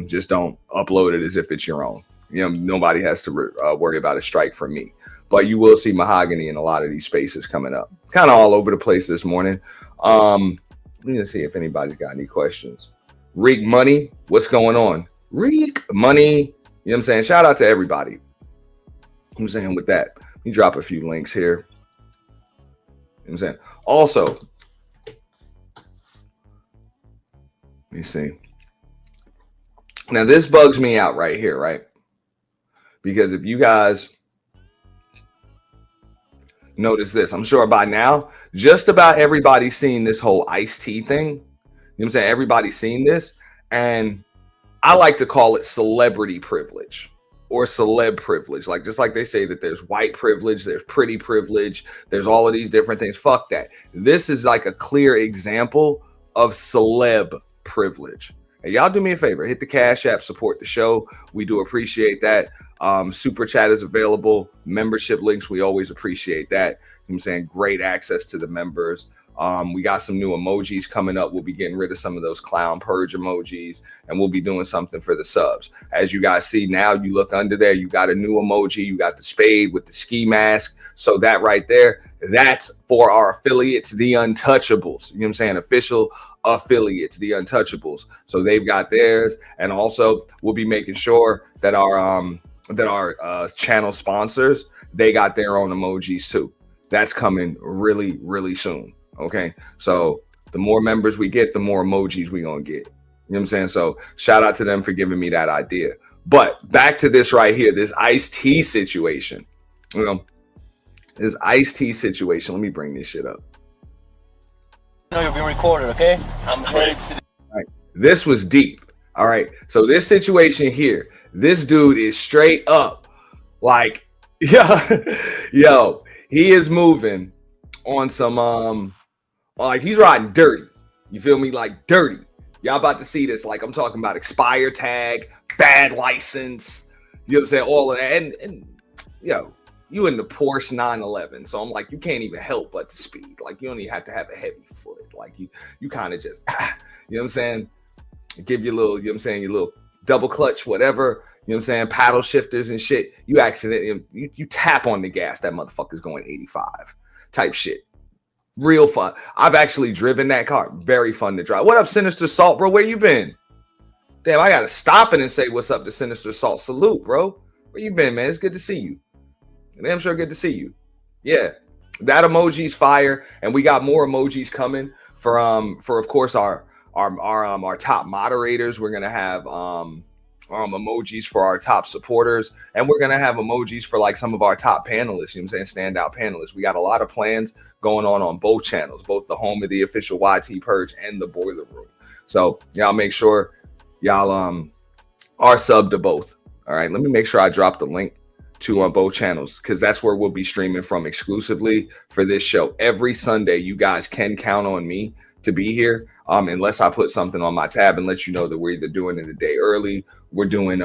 Just don't upload it as if it's your own. Nobody has to worry about a strike from me. But you will see Mahogany in a lot of these spaces coming up. Kind of all over the place this morning. Let me see if anybody's got any questions. Reek Money, what's going on? Reek Money, you know what I'm saying? Shout out to everybody. I'm saying with that, let me drop a few links here. You know what I'm saying? Also, let me see. Now, this bugs me out right here, right? Because if you guys notice this, I'm sure by now, just about everybody's seen this whole iced tea thing. You know what I'm saying? Everybody's seen this. And I like to call it celebrity privilege or celeb privilege. Like, just like they say that there's white privilege, there's pretty privilege, there's all of these different things. Fuck that. This is like a clear example of celeb privilege. Hey, y'all do me a favor, hit the Cash App, support the show. We do appreciate that. Super chat is available. Membership links, we always appreciate that. You know what I'm saying? Great access to the members. We got some new emojis coming up. We'll be getting rid of some of those clown purge emojis, and we'll be doing something for the subs. As you guys see now, you look under there, you got a new emoji. You got the spade with the ski mask. So that right there, that's for our affiliates, the Untouchables. You know what I'm saying? Official affiliates, the Untouchables. So they've got theirs, and also we'll be making sure that our channel sponsors, they got their own emojis too. That's coming really, really soon. Okay, so the more members we get, the more emojis we gonna get. You know what I'm saying? So shout out to them for giving me that idea. But back to this right here, this iced tea situation. You know, this iced tea situation. Let me bring this shit up. I know you're being recorded, okay? I'm ready to. All right. This was deep. All right. So this situation here, this dude is straight up like, yo, he is moving on some like he's riding dirty. You feel me? Like dirty. Y'all about to see this. Like I'm talking about expire tag, bad license. You know what I'm saying? All of that. And yo, you in the Porsche 911. So I'm like, you can't even help but to speed. Like you don't even have to have a heavy foot. Like you kind of just, you know what I'm saying? Give you a little, you know what I'm saying? Your little double clutch, whatever. You know what I'm saying? Paddle shifters and shit. You accidentally, you tap on the gas. That motherfucker's going 85 type shit. Real fun. I've actually driven that car. Very fun to drive. What up, Sinister Salt, bro? Where you been? Damn, I gotta stop it and say what's up to Sinister Salt. Salute, bro. Where you been, man? It's good to see you. Damn sure good to see you. Yeah, that emoji's fire, and we got more emojis coming for of course our top moderators. We're gonna have emojis for our top supporters, and we're gonna have emojis for like some of our top panelists. You know what I'm saying? Standout panelists. We got a lot of plans going on both channels, both the home of the official YT Purge and the Boiler Room. So y'all make sure y'all are subbed to both. All right, let me make sure I drop the link to on both channels, because that's where we'll be streaming from exclusively for this show. Every Sunday, you guys can count on me to be here, unless I put something on my tab and let you know that we're either doing it a day early, we're doing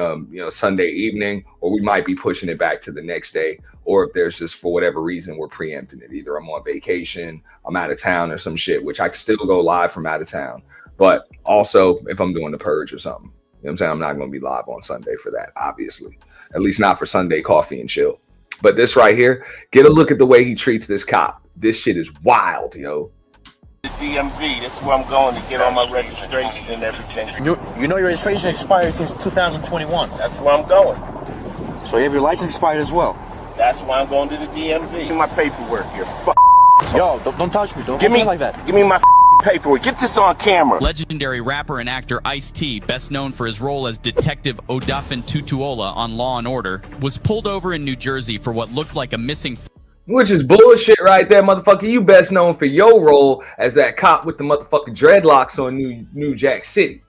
Sunday evening, or we might be pushing it back to the next day, or if there's just for whatever reason we're preempting it. Either I'm on vacation, I'm out of town or some shit, which I can still go live from out of town. But also if I'm doing the purge or something, you know what I'm saying? I'm not going to be live on Sunday for that, obviously. At least not for Sunday coffee and chill. But this right here, get a look at the way he treats this cop. This shit is wild, yo. The DMV, that's where I'm going to get all my registration and everything. You know your registration expired since 2021. That's where I'm going. So you have your license expired as well. That's why I'm going to the DMV. My paperwork here. Yo, don't touch me. Don't give me like that. Give me my paperwork. Get this on camera. Legendary rapper and actor Ice-T, best known for his role as Detective Odafen Tutuola on Law & Order, was pulled over in New Jersey for what looked like a missing... Which is bullshit right there, motherfucker. You best known for your role as that cop with the motherfucking dreadlocks on New Jack City.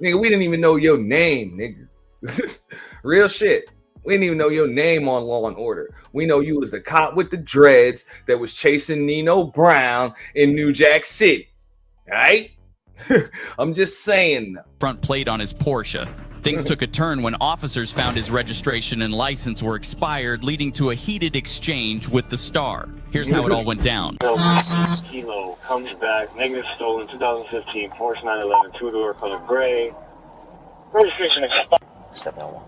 Nigga, we didn't even know your name, nigga. Real shit. We didn't even know your name on Law & Order. We know you was the cop with the dreads that was chasing Nino Brown in New Jack City. All right? I'm just saying. Front plate on his Porsche. Things took a turn when officers found his registration and license were expired, leading to a heated exchange with the star. Here's how it all went down. Kilo comes back, negative stolen, 2015 Porsche 911, two-door, color gray. Registration expired. Step out one.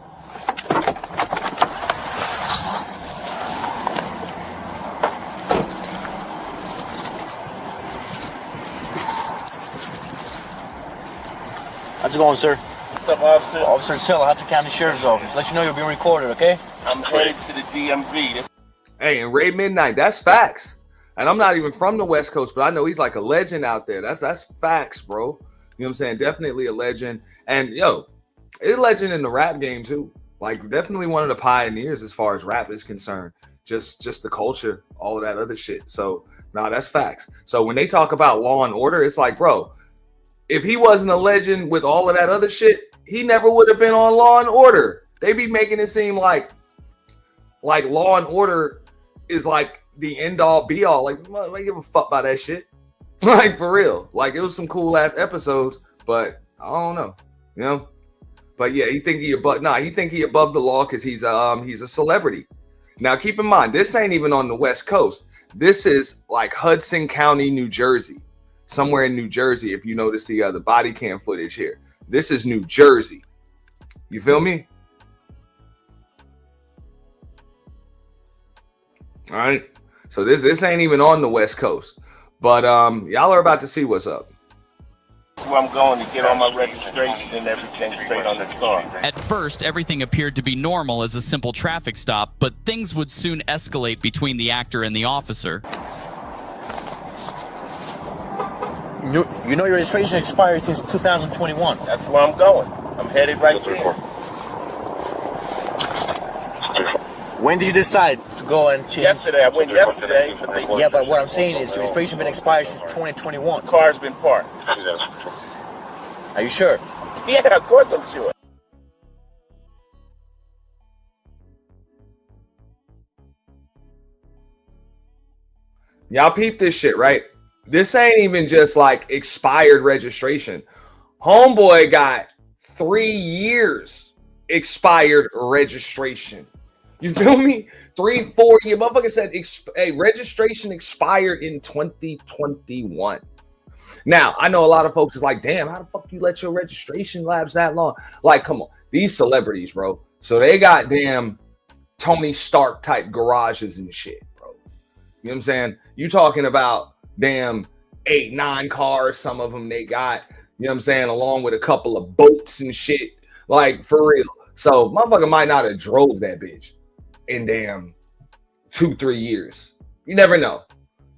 How's it going, sir? What's up, officer? Officer Celeb, Hudson County Sheriff's Office. Let you know you're being recorded, okay? I'm headed to the DMV. Hey, and Ray Midnight, that's facts. And I'm not even from the West Coast, but I know he's like a legend out there. That's facts, bro. You know what I'm saying? Definitely a legend. And yo, he's a legend in the rap game too. Like definitely one of the pioneers as far as rap is concerned. Just the culture, all of that other shit. So nah, that's facts. So when they talk about Law and Order, it's like, bro, if he wasn't a legend with all of that other shit, he never would have been on Law and Order. They be making it seem like Law and Order is like the end all be all. Like, I give a fuck about that shit. Like for real. Like it was some cool ass episodes, but I don't know, you know. But yeah, he think he above the law because he's a celebrity. Now keep in mind, this ain't even on the West Coast. This is like Hudson County, New Jersey, somewhere in New Jersey. If you notice the body cam footage here, this is New Jersey. You feel me? All right. So this ain't even on the West Coast, but y'all are about to see what's up. Where I'm going to get all my registration and everything straight on this car. At first, everything appeared to be normal as a simple traffic stop, but things would soon escalate between the actor and the officer. You know your registration expired since 2021. That's where I'm going. I'm headed right there. When did you decide to go and change? Yesterday. I went yesterday. Yeah, but what I'm saying is your registration been expired since 2021. The car's been parked. Are you sure? Yeah, of course I'm sure. Y'all peep this shit, right? This ain't even just like expired registration. Homeboy got 3 years expired registration. You feel me? 3, 4 year motherfucker said registration expired in 2021. Now I know a lot of folks is like, damn, how the fuck you let your registration lapse that long? Like, come on, these celebrities, bro. So they got damn Tony Stark type garages and shit, bro. You know what I'm saying? You talking about damn 8, 9 cars, some of them they got, you know what I'm saying, along with a couple of boats and shit. Like for real. So motherfucker might not have drove that bitch in damn 2-3 years. You never know.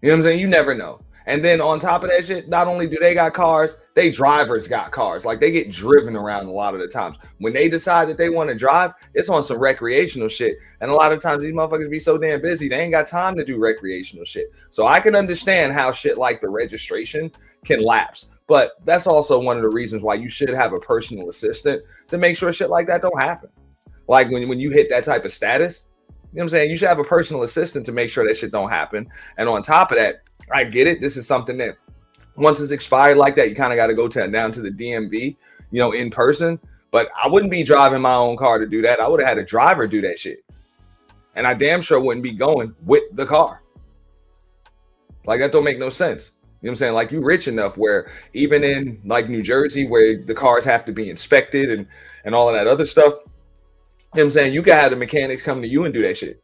You know what I'm saying? You never know. And then on top of that shit, not only do they got cars, they drivers got cars. Like they get driven around a lot of the times. When they decide that they want to drive, it's on some recreational shit. And a lot of times these motherfuckers be so damn busy, they ain't got time to do recreational shit. So I can understand how shit like the registration can lapse. But that's also one of the reasons why you should have a personal assistant to make sure shit like that don't happen. Like when you hit that type of status, you know what I'm saying? You should have a personal assistant to make sure that shit don't happen. And on top of that, I get it. This is something that once it's expired like that, you kind of got to go down to the DMV, you know, in person. But I wouldn't be driving my own car to do that. I would have had a driver do that shit. And I damn sure wouldn't be going with the car. Like that don't make no sense. You know what I'm saying? Like you rich enough where even in like New Jersey where the cars have to be inspected and all of that other stuff, you know what I'm saying? You can have the mechanics come to you and do that shit.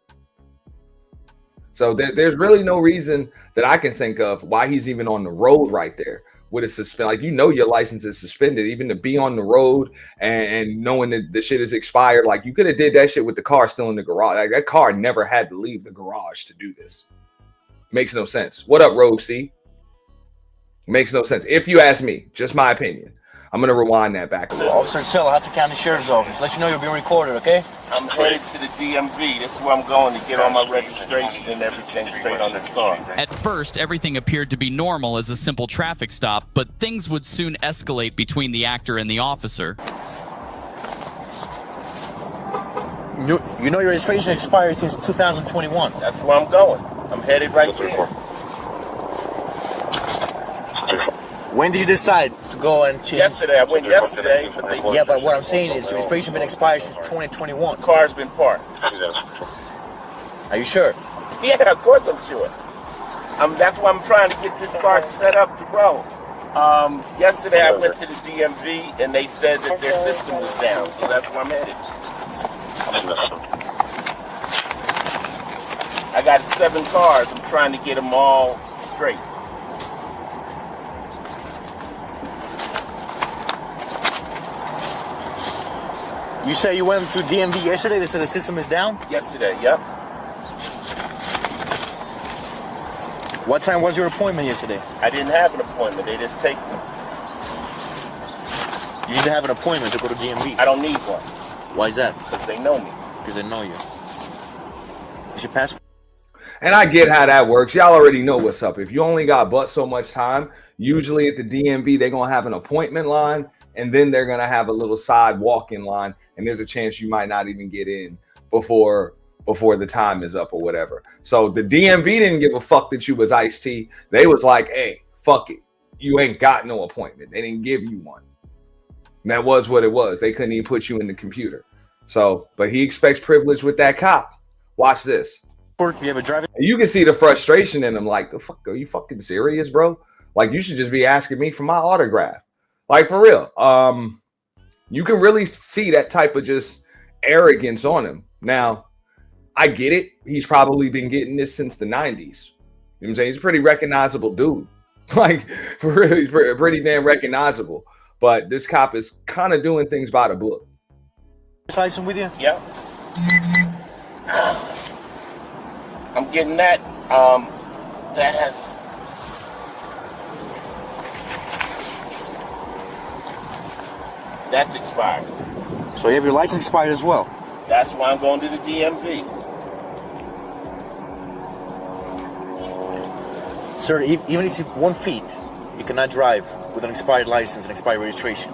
So there's really no reason that I can think of why he's even on the road right there with a suspend. Like, you know, your license is suspended, even to be on the road and knowing that the shit is expired. Like you could have did that shit with the car still in the garage. Like that car never had to leave the garage to do this. Makes no sense. What up, Rogue C? Makes no sense. If you ask me, just my opinion. I'm going to rewind that back a little. Officer Celeb, Hudson County Sheriff's Office. Let you know you're being recorded, okay? I'm headed to the DMV. This is where I'm going to get all my registration and everything straight on this car. At first, everything appeared to be normal as a simple traffic stop, but things would soon escalate between the actor and the officer. You know your registration expired since 2021. That's where I'm going. I'm headed right there. When did you decide to go and change? Yesterday. I went yesterday. Yeah, but what I'm saying is your registration been expired since 2021. The car's been parked. Are you sure? Yeah, of course I'm sure. That's why I'm trying to get this car set up to roll. Yesterday I went to the DMV and they said that their system was down, so that's where I'm headed. I got 7 cars. I'm trying to get them all straight. You say you went to DMV yesterday? They said the system is down? Yesterday, yep. What time was your appointment yesterday? I didn't have an appointment. They just take me. You need to have an appointment to go to DMV. I don't need one. Why is that? Because they know me. Because they know you. Is your passport? And I get how that works. Y'all already know what's up. If you only got but so much time, usually at the DMV, they're going to have an appointment line, and then they're going to have a little side walk-in line, and there's a chance you might not even get in before the time is up or whatever. So the DMV didn't give a fuck that you was Ice-T. They was like, hey, fuck it. You ain't got no appointment. They didn't give you one. And that was what it was. They couldn't even put you in the computer. So, but he expects privilege with that cop. Watch this. You have a driving. You can see the frustration in him. Like, the fuck, are you fucking serious, bro? Like, you should just be asking me for my autograph. Like, for real. You can really see that type of just arrogance on him. Now, I get it. He's probably been getting this since the 90s. You know what I'm saying? He's a pretty recognizable dude. Like, for real, he's pretty damn recognizable. But this cop is kind of doing things by the book. License with you? Yep. I'm getting that. That has. That's expired. So you have your license expired as well? That's why I'm going to the DMV. Sir, even if it's 1 feet, you cannot drive with an expired license and expired registration.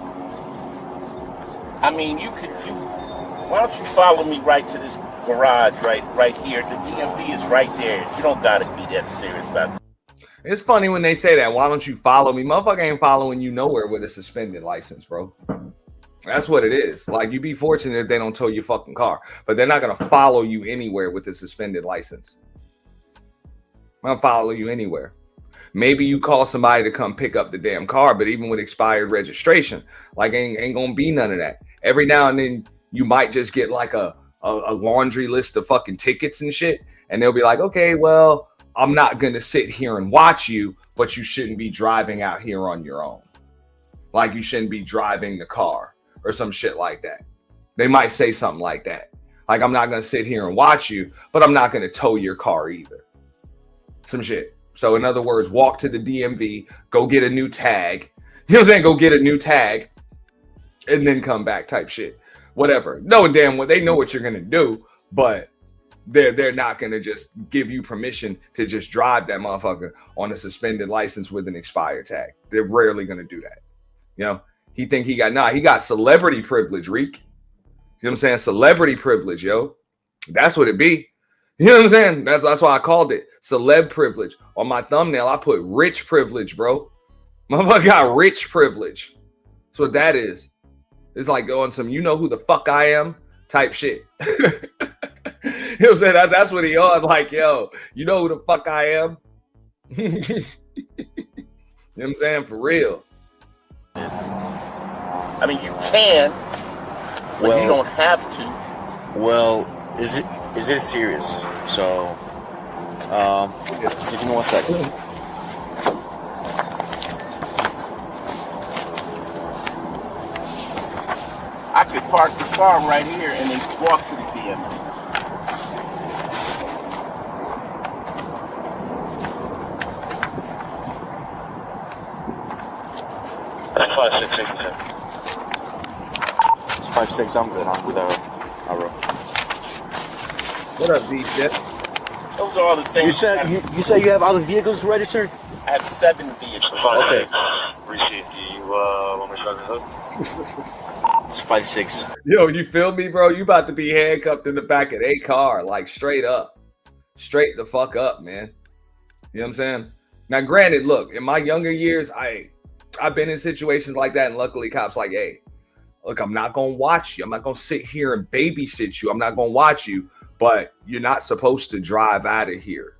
I mean, why don't you follow me right to this garage right here? The DMV is right there. You don't gotta be that serious about it. It's funny when they say that. Why don't you follow me? Motherfucker ain't following you nowhere with a suspended license, bro. That's what it is. Like, you be fortunate if they don't tow your fucking car, but they're not gonna follow you anywhere with a suspended license. I'm gonna follow you anywhere. Maybe you call somebody to come pick up the damn car, but even with expired registration, like ain't gonna be none of that. Every now and then you might just get like a laundry list of fucking tickets and shit, and they'll be like, okay, well, I'm not gonna sit here and watch you, but you shouldn't be driving out here on your own. Like, you shouldn't be driving the car or some shit like that. They might say something like that. Like, I'm not gonna sit here and watch you, but I'm not gonna tow your car either. Some shit. So in other words, walk to the DMV, go get a new tag. You know what I'm saying? Go get a new tag and then come back type shit. Whatever. Knowing damn well they know what you're going to do, but they're not going to just give you permission to just drive that motherfucker on a suspended license with an expired tag. They're rarely going to do that. You know, he got celebrity privilege, Reek. You know what I'm saying? Celebrity privilege, yo. That's what it be. You know what I'm saying? That's why I called it celeb privilege. On my thumbnail, I put rich privilege, bro. Motherfucker got rich privilege. That's what that is. It's like going some you know who the fuck I am type shit. You know what I'm saying? That's what he on. Like, yo, you know who the fuck I am? You know what I'm saying? For real. I mean, you can, but you don't have to. Well, is it serious? So, give me 1 second. I could park the car right here and then walk to the DMV. That's 566. It's 5-6. I'm good. I'm with our. What up, D shit? Those are all the things. You say you have other vehicles registered? I have 7 vehicles. Okay. Appreciate you. Want me to start the hook? It's 5-6. Yo, you feel me, bro? You about to be handcuffed in the back of a car, like straight up. Straight the fuck up, man. You know what I'm saying? Now, granted, look, in my younger years, I've been in situations like that, and luckily cops like, hey, look, I'm not going to watch you. I'm not going to sit here and babysit you. I'm not going to watch you, but you're not supposed to drive out of here,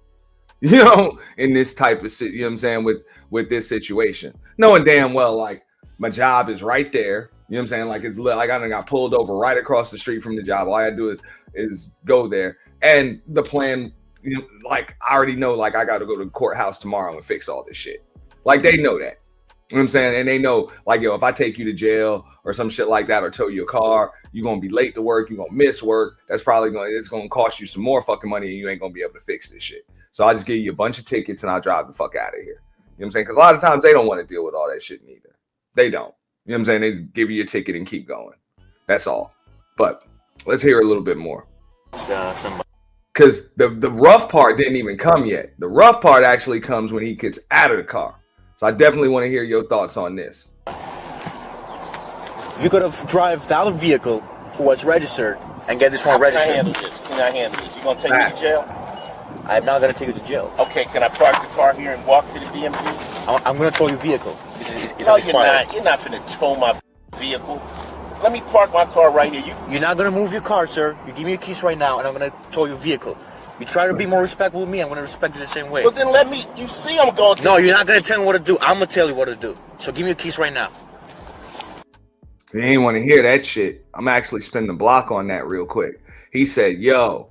you know, in this type of, you know what I'm saying, with this situation. Knowing damn well, like, my job is right there. You know what I'm saying? Like, it's like I got pulled over right across the street from the job. All I gotta do is go there. And the plan, you know, like, I already know, like, I got to go to the courthouse tomorrow and fix all this shit. Like, they know that. You know what I'm saying? And they know, like, yo, if I take you to jail or some shit like that or tow your car, you're going to be late to work. You're going to miss work. That's probably it's going to cost you some more fucking money and you ain't going to be able to fix this shit. So I just give you a bunch of tickets and I'll drive the fuck out of here. You know what I'm saying? Because a lot of times they don't want to deal with all that shit neither. They don't. You know what I'm saying? They give you a ticket and keep going. That's all. But let's hear a little bit more. Because the rough part didn't even come yet. The rough part actually comes when he gets out of the car. So I definitely want to hear your thoughts on this. You could have drive without a vehicle who was registered and get this one registered. Can I handle this? Can I handle this? You going to take me to jail? I'm not going to take you to jail. Okay, can I park the car here and walk to the DMV? I'm going to tow your vehicle. It's no, you're not. You're not going to tow my vehicle. Let me park my car right here. You're not going to move your car, sir. You give me your keys right now, and I'm going to tow your vehicle. You try to be more respectful with me, I'm going to respect you the same way. Well, then let me... You see I'm going to... No, you're not going to tell me what to do. I'm going to tell you what to do. So give me your keys right now. They ain't want to hear that shit. I'm actually spinning the block on that real quick. He said, yo,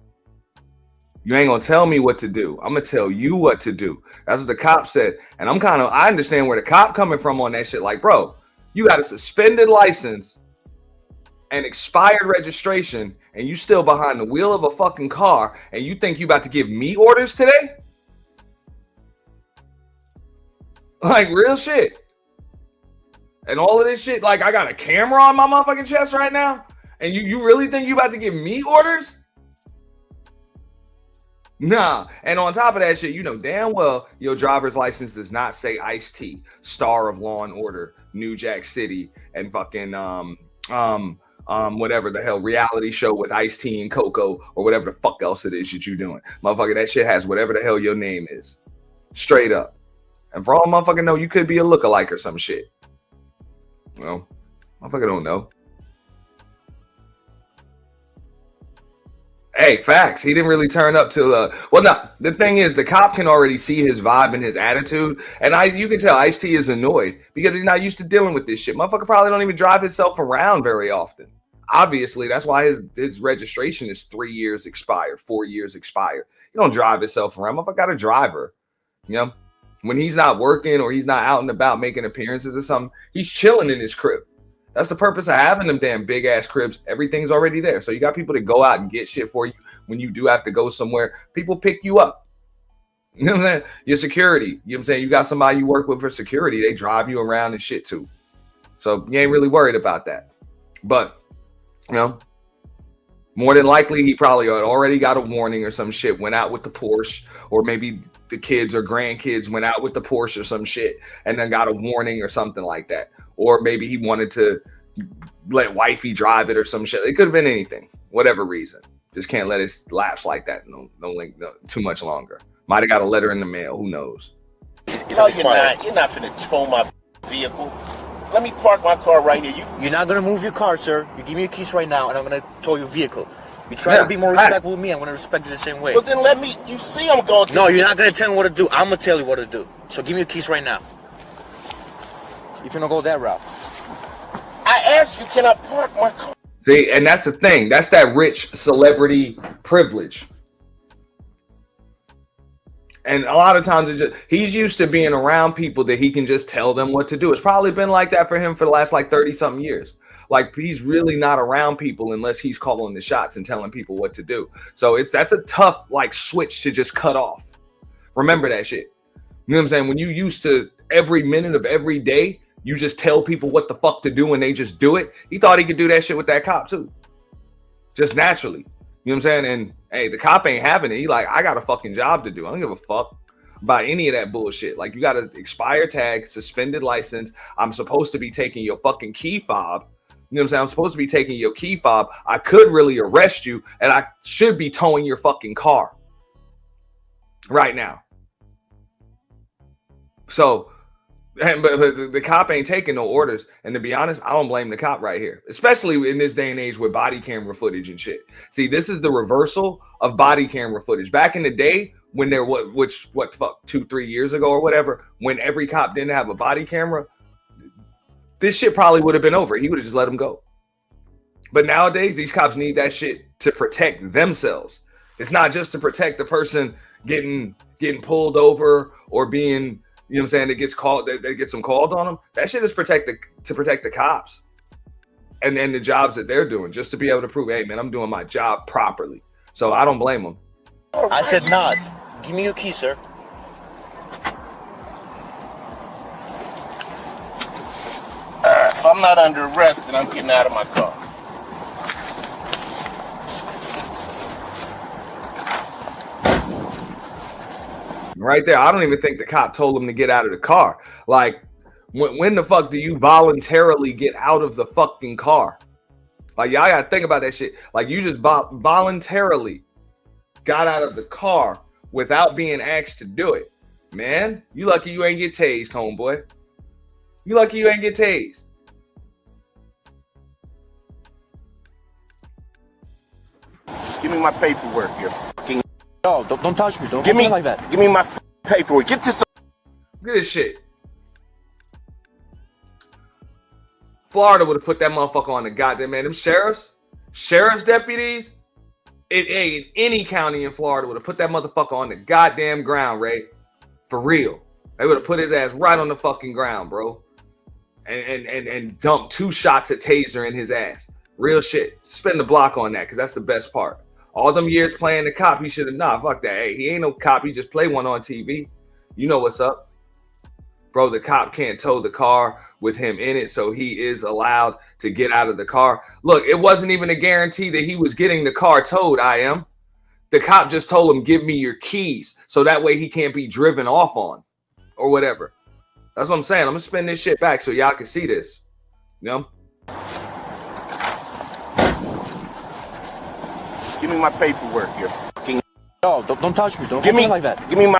you ain't going to tell me what to do. I'm going to tell you what to do. That's what the cop said. And I understand where the cop coming from on that shit. Like, bro, you got a suspended license and expired registration, and you still behind the wheel of a fucking car, and you think you about to give me orders today? Like, real shit. And all of this shit, like, I got a camera on my motherfucking chest right now, and you really think you about to give me orders? Nah. And on top of that shit, you know damn well your driver's license does not say Ice-T, star of Law and Order, New Jack City, and fucking whatever the hell reality show with Ice-T and Coco or whatever the fuck else it is that you doing. Motherfucker, that shit has whatever the hell your name is. Straight up. And for all motherfucker know, you could be a lookalike or some shit. Well, motherfucker don't know. Hey, facts. He didn't really turn up till well, no, the thing is, the cop can already see his vibe and his attitude, and you can tell Ice-T is annoyed because he's not used to dealing with this shit. Motherfucker probably don't even drive himself around very often. Obviously, that's why his registration is 3 years expired, 4 years expired. He don't drive himself around. Motherfucker got a driver. You know, when he's not working or he's not out and about making appearances or something, he's chilling in his crib. That's the purpose of having them damn big ass cribs. Everything's already there. So you got people to go out and get shit for you when you do have to go somewhere. People pick you up. You know what I'm saying? Your security. You know what I'm saying? You got somebody you work with for security. They drive you around and shit too. So you ain't really worried about that. But, you know, more than likely he probably had already got a warning or some shit, went out with the Porsche, or maybe the kids or grandkids went out with the Porsche or some shit and then got a warning or something like that. Or maybe he wanted to let wifey drive it or some shit. It could have been anything, whatever reason. Just can't let it lapse like that. No, too much longer. Might have got a letter in the mail. Who knows? No, you're not. You're not finna tow my vehicle. Let me park my car right here. You're not gonna move your car, sir. You give me your keys right now, and I'm gonna tow your vehicle. You try to be more respectful with me, I'm gonna respect you the same way. Well, then let me. You see, I'm going to. No, you're not gonna tell me what to do. I'm gonna tell you what to do. So give me your keys right now. If you're gonna go that route. I asked you, can I park my car? See, and that's the thing. That's that rich celebrity privilege. And a lot of times he's used to being around people that he can just tell them what to do. It's probably been like that for him for the last like 30 something years. Like he's really not around people unless he's calling the shots and telling people what to do. So that's a tough like switch to just cut off. Remember that shit. You know what I'm saying? When you used to every minute of every day, you just tell people what the fuck to do and they just do it. He thought he could do that shit with that cop too. Just naturally. You know what I'm saying? And hey, the cop ain't having it. He like, I got a fucking job to do. I don't give a fuck about any of that bullshit. Like you got an expired tag, suspended license. I'm supposed to be taking your fucking key fob. You know what I'm saying? I'm supposed to be taking your key fob. I could really arrest you and I should be towing your fucking car right now. So, but the cop ain't taking no orders. And to be honest, I don't blame the cop right here, especially in this day and age with body camera footage and shit. See, this is the reversal of body camera footage. Back in the day when there was, what the fuck, 2-3 years ago or whatever, when every cop didn't have a body camera, this shit probably would have been over. He would have just let him go. But nowadays, these cops need that shit to protect themselves. It's not just to protect the person getting pulled over or being You know what I'm saying? That gets called, that gets them called on them. That shit is to protect the cops and the jobs that they're doing, just to be able to prove, hey man, I'm doing my job properly. So I don't blame them. I said not. Give me your key, sir. If I'm not under arrest, then I'm getting out of my car. Right there. I don't even think the cop told him to get out of the car. Like, when the fuck do you voluntarily get out of the fucking car? Like, y'all gotta think about that shit. Like, you just voluntarily got out of the car without being asked to do it. Man, you lucky you ain't get tased, homeboy. You lucky you ain't get tased. Give me my paperwork, you fucking. No, don't touch me. Don't give me like that. Give me my paperwork. Get this. Look at this shit. Florida would have put that motherfucker on the goddamn man. Them sheriffs deputies, in any county in Florida would have put that motherfucker on the goddamn ground, Ray. For real. They would have put his ass right on the fucking ground, bro. And dumped 2 shots of taser in his ass. Real shit. Spin the block on that, because that's the best part. All them years playing the cop, he should have not. Fuck that. Hey, he ain't no cop. He just play one on TV. You know what's up. Bro, the cop can't tow the car with him in it, so he is allowed to get out of the car. Look, it wasn't even a guarantee that he was getting the car towed, The cop just told him, give me your keys, so that way he can't be driven off on or whatever. That's what I'm saying. I'm going to spin this shit back so y'all can see this. You know? Give me my paperwork, you fucking. No, don't touch me. Don't give me like that. Give me my.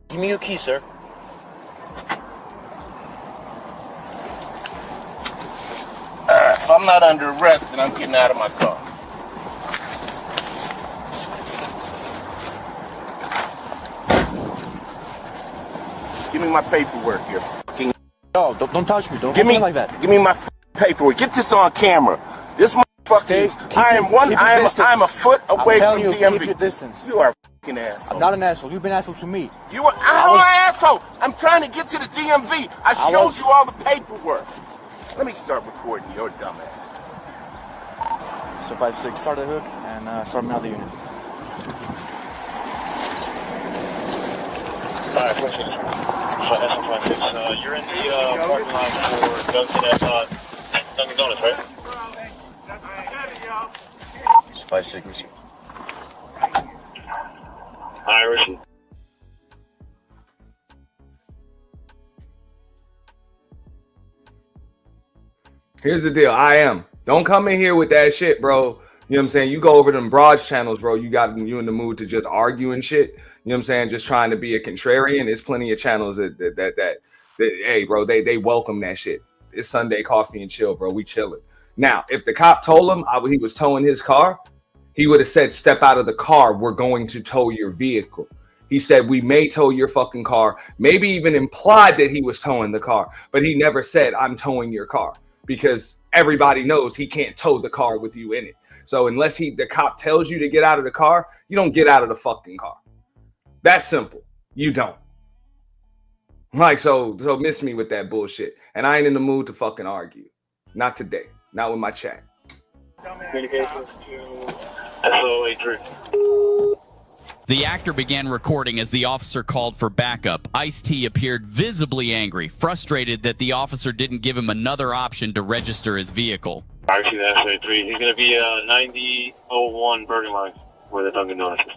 Give me your key, sir. If I'm not under arrest, then I'm getting out of my car. Give me my paperwork, you fucking. No, don't touch me. Don't give me like that. Give me my paperwork. Get this on camera. This motherfucker. I am a foot away from DMV. Keep your distance. You are a fucking asshole. I'm not an asshole. You've been an asshole to me. I'm an asshole. I'm trying to get to the DMV. I showed you all the paperwork. Let me start recording your dumb ass. So 5-6, start the hook and start me out the unit. Alright, question. 5-6, you're in the parking lot for Dunkin' Donuts, right? So 5-6, receive. Alright, receive. Here's the deal. Don't come in here with that shit, bro. You know what I'm saying? You go over them broad channels, bro. You in the mood to just argue and shit. You know what I'm saying? Just trying to be a contrarian. There's plenty of channels that hey, bro, they welcome that shit. It's Sunday coffee and chill, bro. We chilling. Now, if the cop told him he was towing his car, he would have said, step out of the car. We're going to tow your vehicle. He said, we may tow your fucking car. Maybe even implied that he was towing the car, but he never said, I'm towing your car. Because everybody knows he can't tow the car with you in it. So unless the cop tells you to get out of the car, you don't get out of the fucking car. That's simple. You don't. Like, so miss me with that bullshit. And I ain't in the mood to fucking argue. Not today. Not with my chat. Communications to SO83. The actor began recording as the officer called for backup. Ice-T appeared visibly angry, frustrated that the officer didn't give him another option to register his vehicle. I see that SO83. He's going to be 9001 Burger Line where the Dunkin' Donuts is.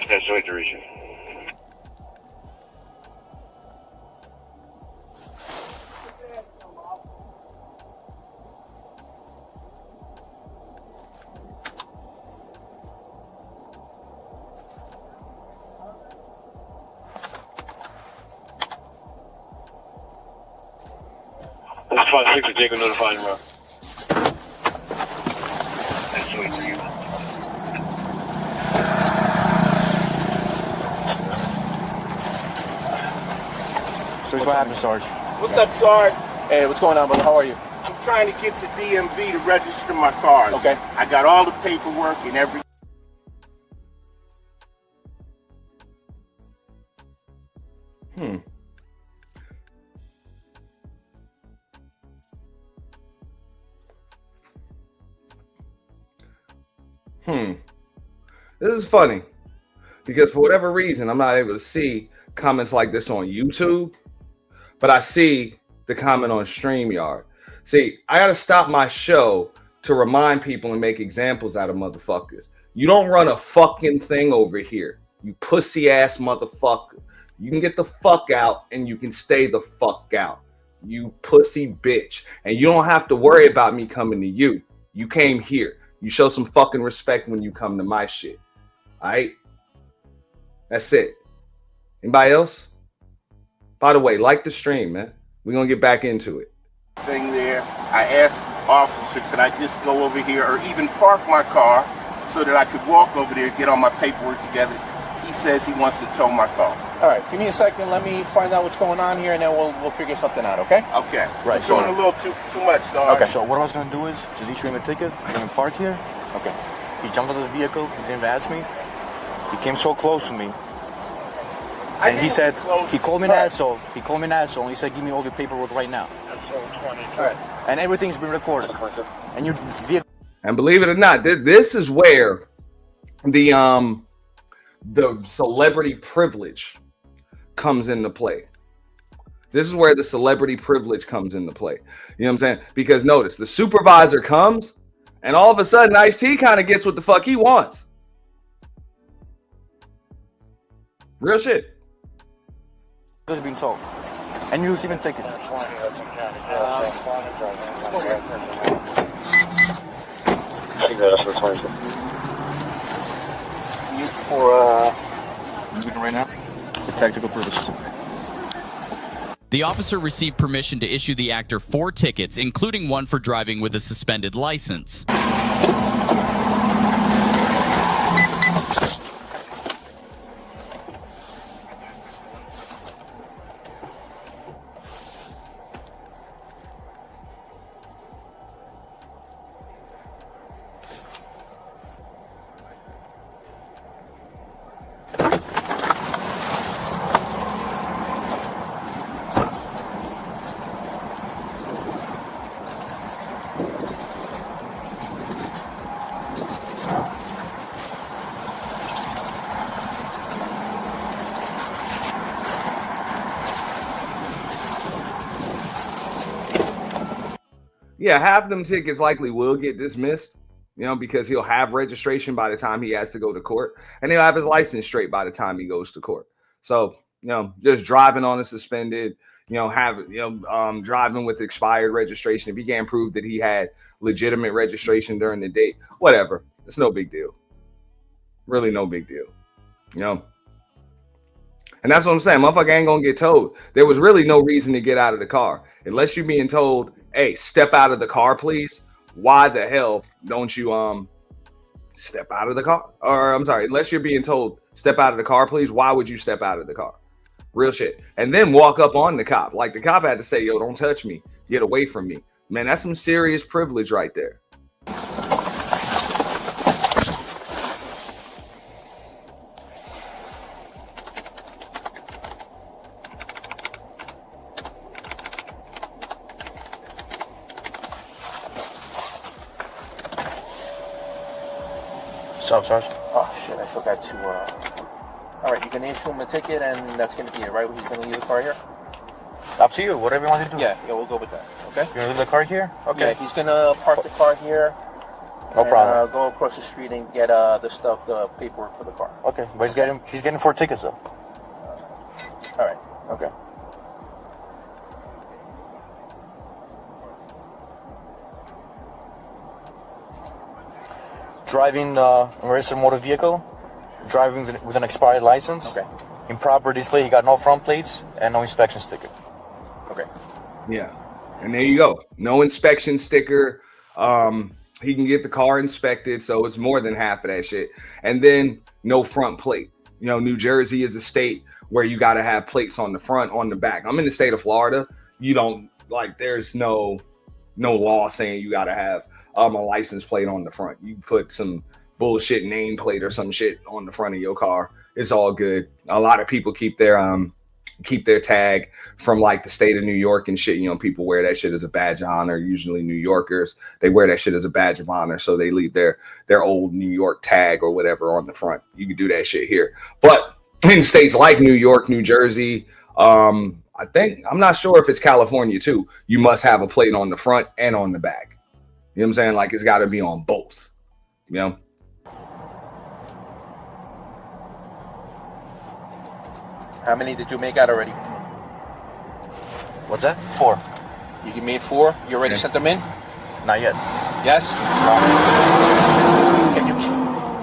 SO83 reaching. That's 5-6, Jacob notified him, bro. So what happened, Sarge? What's up, Sarge? Hey, what's going on, brother? How are you? I'm trying to get to DMV to register my cars. Okay. I got all the paperwork and everything. This is funny because for whatever reason, I'm not able to see comments like this on YouTube, but I see the comment on StreamYard. See, I got to stop my show to remind people and make examples out of motherfuckers. You don't run a fucking thing over here, you pussy ass motherfucker. You can get the fuck out and you can stay the fuck out, you pussy bitch. And you don't have to worry about me coming to you. You came here. You show some fucking respect when you come to my shit. All right? That's it. Anybody else? By the way, like the stream, man. We're going to get back into it. Thing there. I asked the officer, could I just go over here or even park my car so that I could walk over there and get all my paperwork together? He says he wants to tow my car. All right, give me a second. Let me find out what's going on here, and then we'll figure something out, okay? Okay. Right. It's doing a little too much, dog. Okay. So what I was going to do is just issue him a ticket. I'm going to park here. Okay. He jumped out of the vehicle. He didn't even ask me. He came so close to me. And he said, he called me an asshole. He called me an asshole, and he said, give me all your paperwork right now. All right. And everything's been recorded. And your vehicle. And believe it or not, this is where the celebrity privilege comes into play. This is where the celebrity privilege comes into play. You know what I'm saying? Because notice, the supervisor comes, and all of a sudden, Ice-T kind of gets what the fuck he wants. Real shit. This is being sold. And you're receiving tickets. Right now, for tactical purposes. The officer received permission to issue the actor 4 tickets, including one for driving with a suspended license. Yeah, half of them tickets likely will get dismissed, you know, because he'll have registration by the time he has to go to court, and he'll have his license straight by the time he goes to court. So, you know, just driving on a suspended, driving with expired registration. If he can't prove that he had legitimate registration during the date, whatever. It's no big deal. Really no big deal, you know. And that's what I'm saying. Motherfucker ain't gonna get towed. There was really no reason to get out of the car. Unless you're being told, hey, step out of the car, please. Why the hell don't you step out of the car? Or I'm sorry, unless you're being told, step out of the car, please. Why would you step out of the car? Real shit. And then walk up on the cop. Like the cop had to say, yo, don't touch me. Get away from me. Man, that's some serious privilege right there. What's up, Sarge? Oh, shit, I forgot to, All right, you can issue him a ticket, and that's going to be it, right? He's going to leave the car here? Up to you, whatever you want to do. Yeah, we'll go with that, okay? You're going to leave the car here? Okay. Yeah, he's going to park the car here. No problem. Go across the street and get the stuff, the paperwork for the car. Okay, but he's getting 4 tickets, though. All right, okay. Driving a registered motor vehicle, driving with an expired license. Okay. Improper display, he got no front plates and no inspection sticker. Okay. Yeah. And there you go. No inspection sticker. He can get the car inspected, so it's more than half of that shit. And then no front plate. You know, New Jersey is a state where you got to have plates on the front, on the back. I'm in the state of Florida. You don't, like, there's no no law saying you got to have a license plate on the front. You put some bullshit nameplate or some shit on the front of your car. It's all good. A lot of people keep their tag from like the state of New York and shit. You know, people wear that shit as a badge of honor. Usually New Yorkers, they wear that shit as a badge of honor. So they leave their old New York tag or whatever on the front. You can do that shit here. But in states like New York, New Jersey, I'm not sure if it's California too, you must have a plate on the front and on the back. You know what I'm saying? Like it's got to be on both, you know? How many did you make out already? What's that? 4. You made 4? You already sent them in? Not yet. Yes?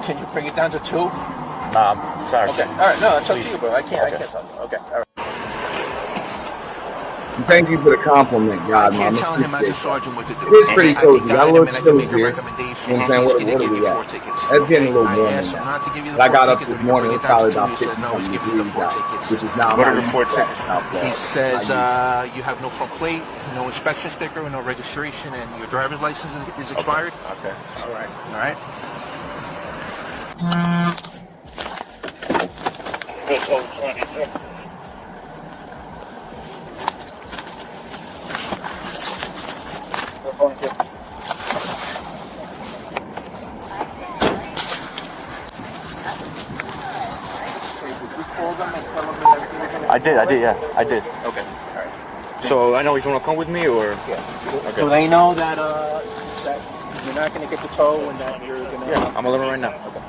Can you bring it down to 2? Nah, I'm sorry. Okay. All right. No, it's up to you, bro. I can't tell you. Okay. All right. Thank you for the compliment, God. I can't tell him as a sergeant what to do. It is pretty cozy. Got a little chilly here. You know recommendation. what I'm saying? What are we at? That's getting a little warm now. I got up this morning. It's probably about 50 degrees out, which is now. What are the 4 tickets? He says you have no front plate, no inspection sticker, no registration, and your driver's license is expired. Okay. All right. All right. I did. Okay. All right. So I know if you want to come with me or... Yeah. Okay. Do they know that you're not going to get the tow and that you're going to... Yeah, I'm a little right now. Okay.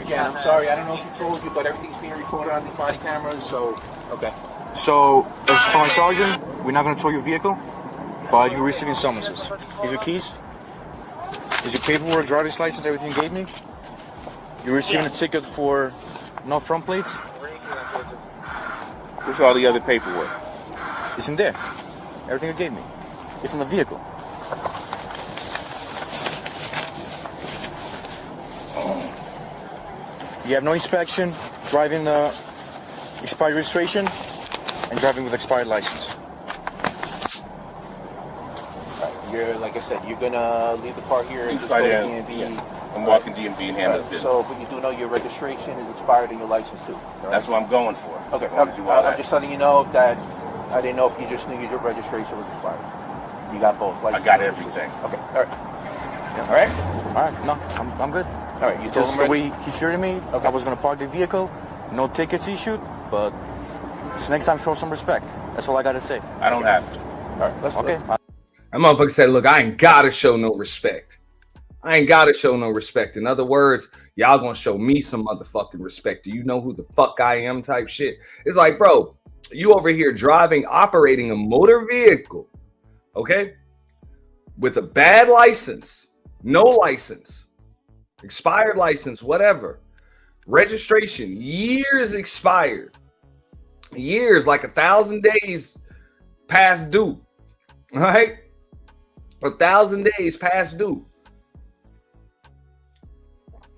Yeah, I'm sorry. I don't know if he told you, but everything's being recorded on these body cameras, so... Okay. So, as my sergeant, we're not going to tow your vehicle, but you're receiving summonses. Here's your keys. Here's your paperwork, driver's license, everything you gave me. You're receiving a ticket for no front plates. Where's all the other paperwork? It's in there. Everything you gave me. It's in the vehicle. You have no inspection, driving expired registration, and driving with expired license. You're, like I said, you're going to leave the car here and just go to DMV. I'm walking DMV and handle the business. So, but you do know your registration is expired and your license too. Right? That's what I'm going for. Okay. I'm just letting you know that I didn't know if you just knew your registration was expired. You got both. I got everything. Okay. All right. Yeah. All right. All right. No, I'm good. All right. You told just him the way he treated me. Okay. I was gonna park the vehicle. No tickets issued, but just next time show some respect. That's all I gotta say. I don't have to. All right. Let's okay. That motherfucker said, "Look, I ain't gotta show no respect. I ain't gotta show no respect." In other words, y'all gonna show me some motherfucking respect. Do you know who the fuck I am? Type shit. It's like, bro, you over here operating a motor vehicle, okay, with a bad license, no license, expired license, whatever, registration, years expired, years, like 1,000 days past due, all right, 1,000 days past due.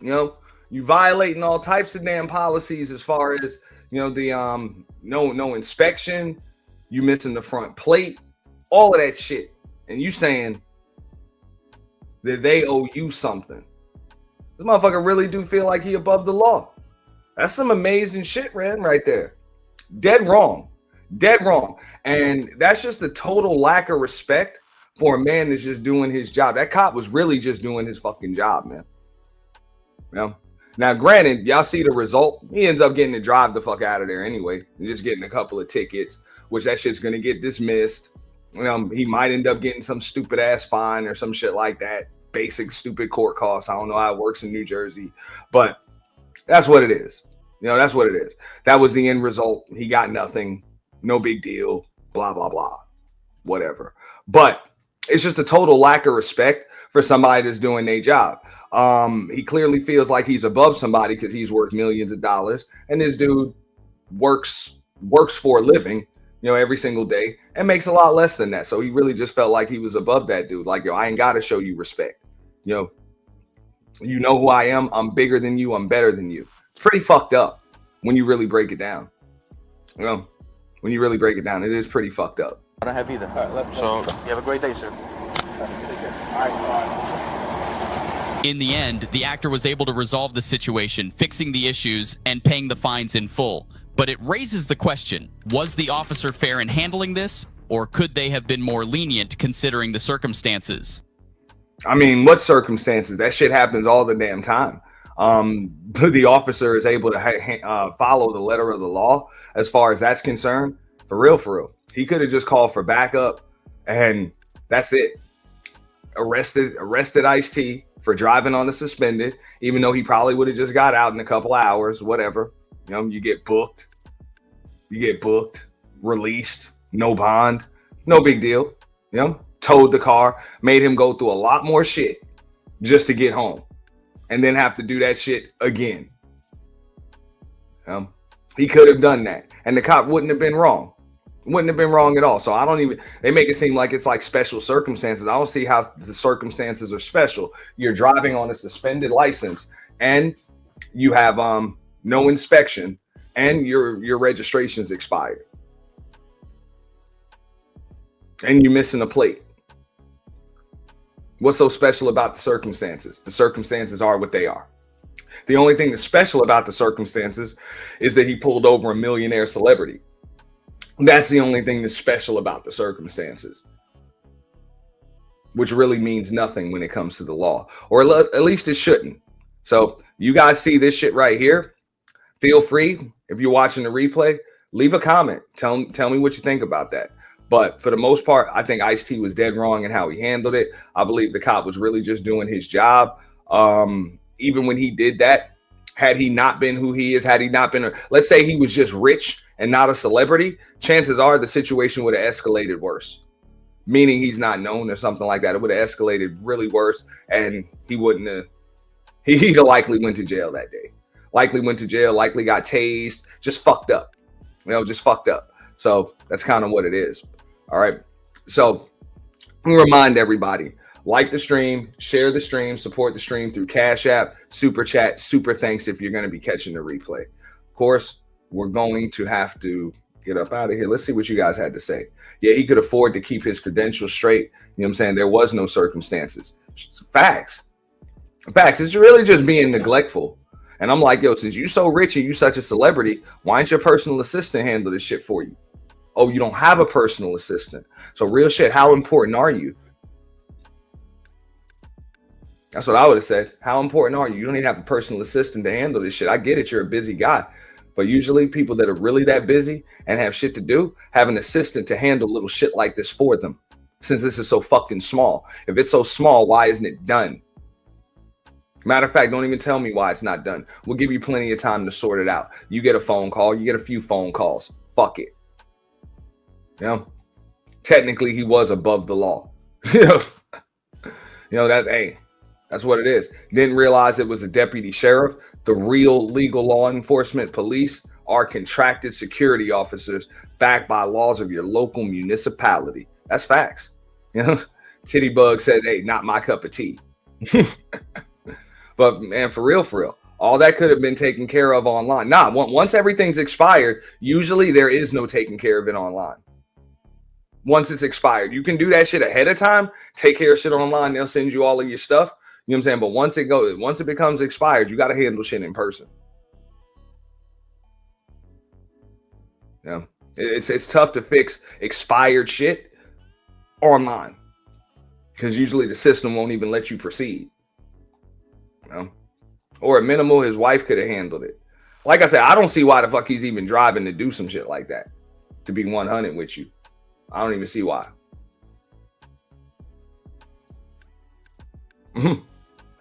You know, you violating all types of damn policies as far as, you know, the no inspection, you missing the front plate, all of that shit. And you saying that they owe you something. This motherfucker really do feel like he above the law. That's some amazing shit, man, right there. Dead wrong. Dead wrong. And that's just a total lack of respect for a man that's just doing his job. That cop was really just doing his fucking job, man. You know? Now, granted, y'all see the result. He ends up getting to drive the fuck out of there anyway. And just getting a couple of tickets, which that shit's going to get dismissed. He might end up getting some stupid ass fine or some shit like that. Basic stupid court costs. I don't know how it works in New Jersey, but that's what it is. You know, that's what it is. That was the end result. He got nothing. No big deal. Blah, blah, blah. Whatever. But it's just a total lack of respect for somebody that's doing their job. He clearly feels like he's above somebody because he's worth millions of dollars. And this dude works for a living, you know, every single day and makes a lot less than that. So he really just felt like he was above that dude. Like, yo, I ain't got to show you respect. You know who I am. I'm bigger than you. I'm better than you. It's pretty fucked up when you really break it down. You know, when you really break it down, it is pretty fucked up. I don't have either. So you have a great day, sir. In the end, the actor was able to resolve the situation, fixing the issues and paying the fines in full. But it raises the question, was the officer fair in handling this, or could they have been more lenient considering the circumstances? I mean, what circumstances? That shit happens all the damn time. The officer is able to follow the letter of the law as far as that's concerned. For real. He could have just called for backup and that's it. Arrested Ice-T for driving on the suspended, even though he probably would have just got out in a couple of hours, whatever. You know, you get booked, released, no bond, no big deal. You know, towed the car, made him go through a lot more shit just to get home and then have to do that shit again. He could have done that and the cop wouldn't have been wrong. Wouldn't have been wrong at all. So they make it seem like it's like special circumstances. I don't see how the circumstances are special. You're driving on a suspended license and you have no inspection and your registration's expired. And you're missing a plate. What's so special about the circumstances? The circumstances are what they are. The only thing that's special about the circumstances is that he pulled over a millionaire celebrity. That's the only thing that's special about the circumstances, which really means nothing when it comes to the law, or at least it shouldn't. So you guys see this shit right here. Feel free, if you're watching the replay, leave a comment. Tell me what you think about that. But for the most part, I think Ice-T was dead wrong in how he handled it. I believe the cop was really just doing his job. Even when he did that, had he not been who he is, had he not been, let's say he was just rich and not a celebrity, chances are the situation would have escalated worse. Meaning he's not known or something like that. It would have escalated really worse and he wouldn't have, he'd have likely went to jail that day. Likely went to jail, likely got tased, just fucked up. Just fucked up. So that's kind of what it is. All right. So let me remind everybody, like the stream, share the stream, support the stream through Cash App, Super Chat, Super Thanks if you're going to be catching the replay. Of course, we're going to have to get up out of here. Let's see what you guys had to say. Yeah, he could afford to keep his credentials straight. You know what I'm saying? There was no circumstances. Facts. It's really just being neglectful. And I'm like, yo, since you so rich and you such a celebrity, why ain't your personal assistant handle this shit for you? Oh, you don't have a personal assistant. So real shit, how important are you? That's what I would have said. How important are you? You don't even have a personal assistant to handle this shit. I get it. You're a busy guy. But usually people that are really that busy and have shit to do have an assistant to handle little shit like this for them. Since this is so fucking small. If it's so small, why isn't it done? Matter of fact, don't even tell me why it's not done. We'll give you plenty of time to sort it out. You get a phone call. You get a few phone calls. Fuck it. Technically, he was above the law. That's what it is. Didn't realize it was a deputy sheriff. The real legal law enforcement police are contracted security officers backed by laws of your local municipality. That's facts. Titty Bug says, hey, not my cup of tea. But man, for real, all that could have been taken care of online. Once everything's expired, usually there is no taking care of it online. Once it's expired, you can do that shit ahead of time, take care of shit online. They'll send you all of your stuff. You know what I'm saying? But once it becomes expired, you got to handle shit in person. It's tough to fix expired shit online because usually the system won't even let you proceed. Or at minimal, his wife could have handled it. Like I said, I don't see why the fuck he's even driving to do some shit like that. To be 100 with you, I don't even see why.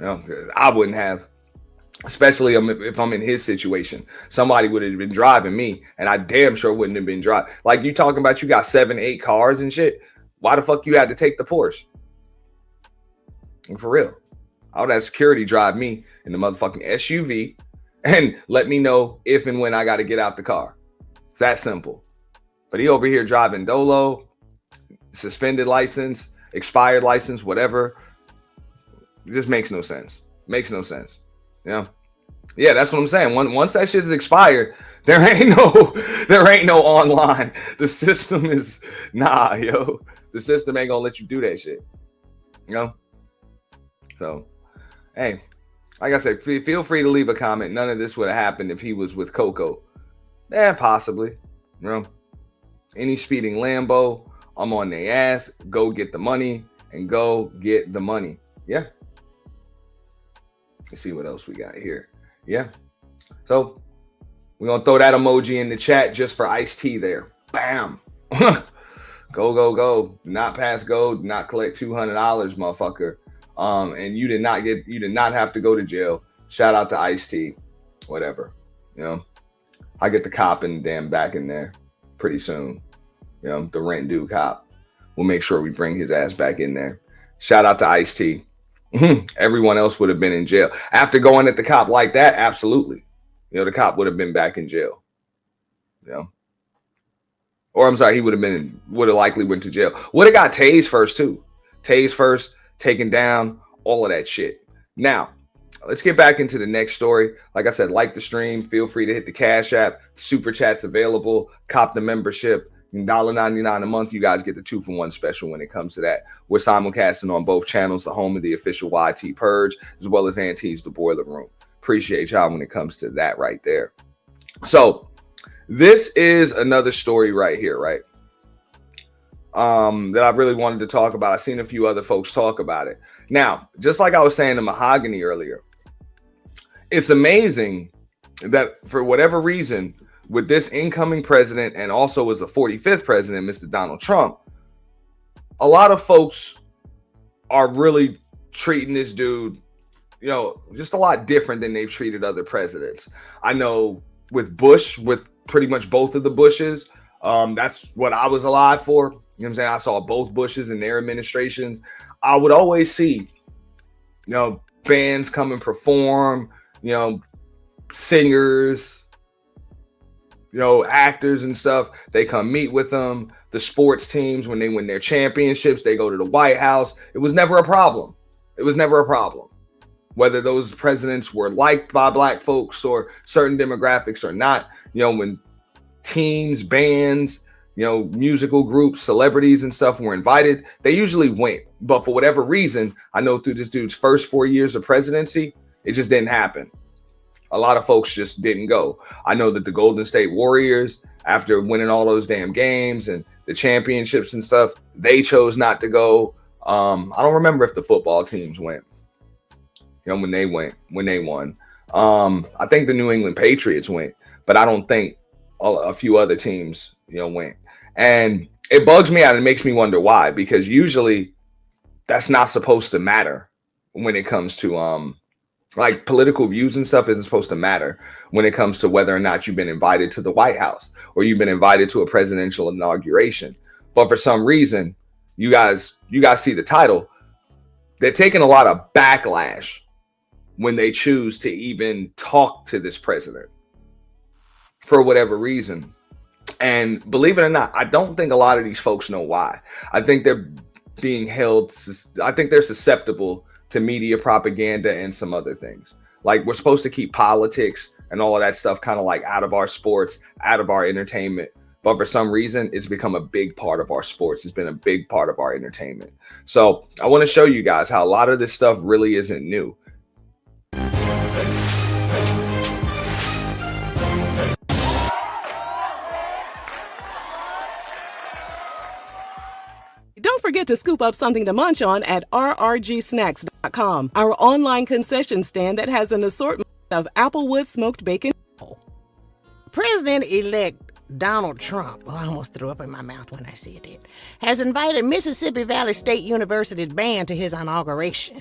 I wouldn't have, especially if I'm in his situation. Somebody would have been driving me, and I damn sure wouldn't have been driving. Like you talking about, you got 7-8 cars and shit. Why the fuck you had to take the Porsche? And for real, I would have security drive me in the motherfucking SUV and let me know if and when I got to get out the car. It's that simple. But he over here driving dolo, suspended license, expired license, whatever. It just makes no sense. Yeah, that's what I'm saying. Once that shit is expired, There ain't no online. The system is yo. The system ain't gonna let you do that shit. You know? So, hey, like I said, feel free to leave a comment. None of this would have happened if he was with Coco. Possibly. You know? Any speeding Lambo, I'm on their ass. Go get the money and go get the money. Yeah. Let's see what else we got here. Yeah. So we're gonna throw that emoji in the chat just for Ice-T there. Bam. Go. Do not pass go. Do not collect $200, motherfucker. And you did not have to go to jail. Shout out to Ice-T. Whatever. You know. I get the cop and damn back in there pretty soon. You know, the rent due cop. We'll make sure we bring his ass back in there. Shout out to Ice-T. Everyone else would have been in jail. After going at the cop like that, absolutely. You know, the cop would have been back in jail. You know? Or I'm sorry, he would have likely went to jail. Would have got tased first, too. Tased first, taken down, all of that shit. Now, let's get back into the next story. Like I said, like the stream. Feel free to hit the Cash App. Super Chat's available. Cop the membership. $1.99 a month. You guys get the 2-for-1 special when it comes to that. We're simulcasting on both channels, the home of the official YT Purge, as well as Auntie's The Boiler Room. Appreciate y'all when it comes to that right there. So this is another story right here, right? That I really wanted to talk about. I've seen a few other folks talk about it. Now, just like I was saying to Mahogany earlier, it's amazing that for whatever reason, with this incoming president and also as the 45th president, Mr. Donald Trump, a lot of folks are really treating this dude, you know, just a lot different than they've treated other presidents. I know with Bush, with pretty much both of the Bushes, that's what I was alive for. You know what I'm saying? I saw both Bushes in their administrations. I would always see, you know, bands come and perform, you know, singers, you know, actors and stuff. They come meet with them. The sports teams, when they win their championships, they go to the White House. It was never a problem. It was never a problem. Whether those presidents were liked by black folks or certain demographics or not, you know, when teams, bands, you know, musical groups, celebrities and stuff were invited, they usually went. But for whatever reason, I know through this dude's first 4 years of presidency, it just didn't happen. A lot of folks just didn't go. I know that the Golden State Warriors, after winning all those damn games and the championships and stuff, they chose not to go. I don't remember if the football teams went, you know, when they won. I think the New England Patriots went, but I don't think a few other teams, you know, went. And it bugs me out and makes me wonder why, because usually that's not supposed to matter when it comes to like political views and stuff isn't supposed to matter when it comes to whether or not you've been invited to the White House or you've been invited to a presidential inauguration. But for some reason, you guys see the title. They're taking a lot of backlash when they choose to even talk to this president for whatever reason. And believe it or not, I don't think a lot of these folks know why. I think they're being held. I think they're susceptible to media propaganda and some other things. Like, we're supposed to keep politics and all of that stuff kind of like out of our sports, out of our entertainment. But for some reason, it's become a big part of our sports. It's been a big part of our entertainment. So I want to show you guys how a lot of this stuff really isn't new. Don't forget to scoop up something to munch on at rrgsnacks.com, our online concession stand that has an assortment of Applewood smoked bacon. President-elect Donald Trump, I almost threw up in my mouth when I said it, has invited Mississippi Valley State University's band to his inauguration.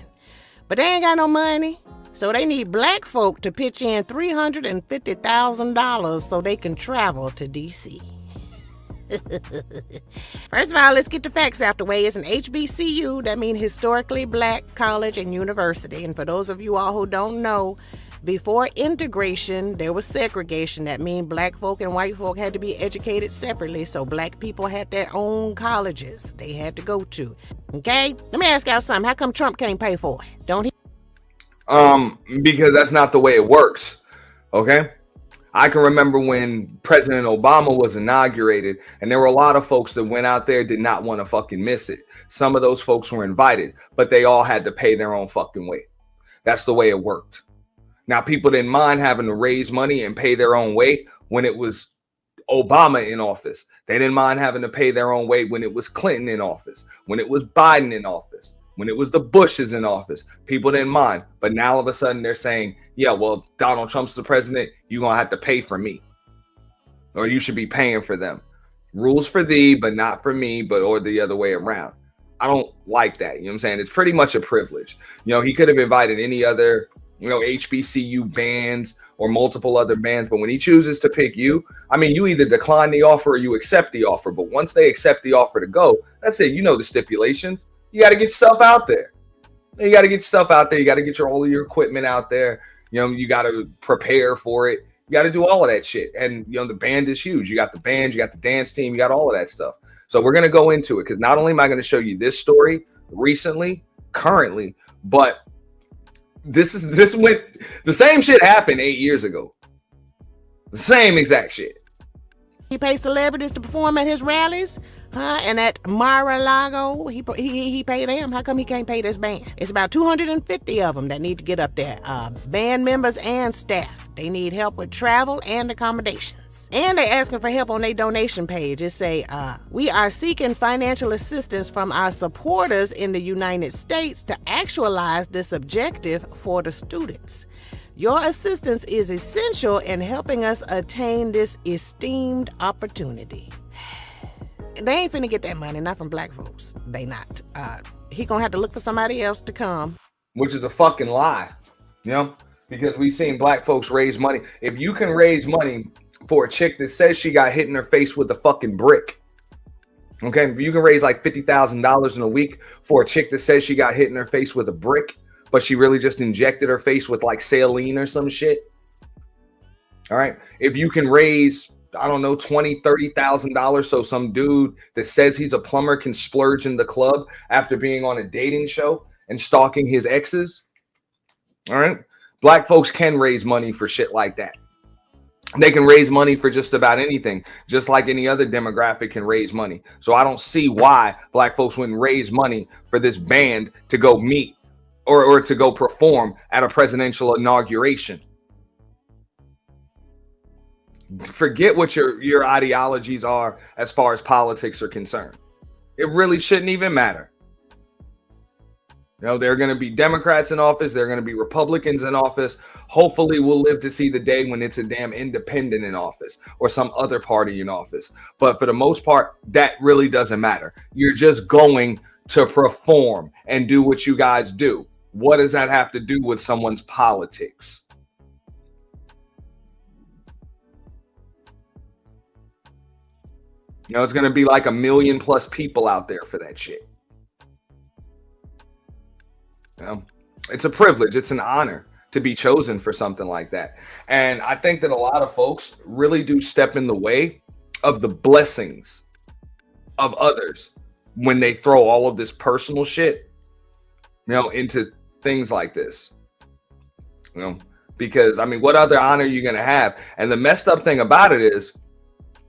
But they ain't got no money, so they need black folk to pitch in $350,000 so they can travel to D.C. First of all, let's get the facts out the way. It's an HBCU, that means historically black college and university. And for those of you all who don't know, before integration, there was segregation. That means black folk and white folk had to be educated separately, so black people had their own colleges they had to go to. Okay? Let me ask y'all something. How come Trump can't pay for it? Don't he? Because that's not the way it works. Okay? I can remember when President Obama was inaugurated, and there were a lot of folks that went out there, did not want to fucking miss it. Some of those folks were invited, but they all had to pay their own fucking way. That's the way it worked. Now, people didn't mind having to raise money and pay their own way when it was Obama in office. They didn't mind having to pay their own way when it was Clinton in office, when it was Biden in office, when it was the Bushes in office. People didn't mind. But now all of a sudden they're saying, yeah, well, Donald Trump's the president. You're going to have to pay for me. Or you should be paying for them. Rules for thee, but not for me, or the other way around. I don't like that. You know what I'm saying? It's pretty much a privilege. You know, he could have invited any other, HBCU bands or multiple other bands. But when he chooses to pick you, I mean, you either decline the offer or you accept the offer. But once they accept the offer to go, that's it. You know the stipulations. You got to get yourself out there. You got to get yourself out there. You got to get all of your equipment out there. You got to prepare for it. You got to do all of that shit. And, the band is huge. You got the band, you got the dance team, you got all of that stuff. So we're going to go into it because not only am I going to show you this story currently, but this went, the same shit happened 8 years ago. The same exact shit. He pays celebrities to perform at his rallies, and at Mar-a-Lago, he paid them. How come he can't pay this band? It's about 250 of them that need to get up there. Band members and staff. They need help with travel and accommodations. And they're asking for help on their donation page. It say, we are seeking financial assistance from our supporters in the United States to actualize this objective for the students. Your assistance is essential in helping us attain this esteemed opportunity. They ain't finna get that money, not from black folks. They not. He gonna have to look for somebody else to come. Which is a fucking lie, because we've seen black folks raise money. If you can raise money for a chick that says she got hit in her face with a fucking brick, okay? If you can raise like $50,000 in a week for a chick that says she got hit in her face with a brick, but she really just injected her face with like saline or some shit. All right. If you can raise, I don't know, $20,000, $30,000 so some dude that says he's a plumber can splurge in the club after being on a dating show and stalking his exes. All right. Black folks can raise money for shit like that. They can raise money for just about anything, just like any other demographic can raise money. So I don't see why black folks wouldn't raise money for this band to go meet or to go perform at a presidential inauguration. Forget what your ideologies are as far as politics are concerned. It really shouldn't even matter. There are going to be Democrats in office. There are going to be Republicans in office. Hopefully we'll live to see the day when it's a damn independent in office or some other party in office. But for the most part, that really doesn't matter. You're just going to perform and do what you guys do. What does that have to do with someone's politics? It's going to be like 1 million plus people out there for that shit. It's a privilege. It's an honor to be chosen for something like that. And I think that a lot of folks really do step in the way of the blessings of others when they throw all of this personal shit, into things like this, because I mean, what other honor are you going to have? And the messed up thing about it is,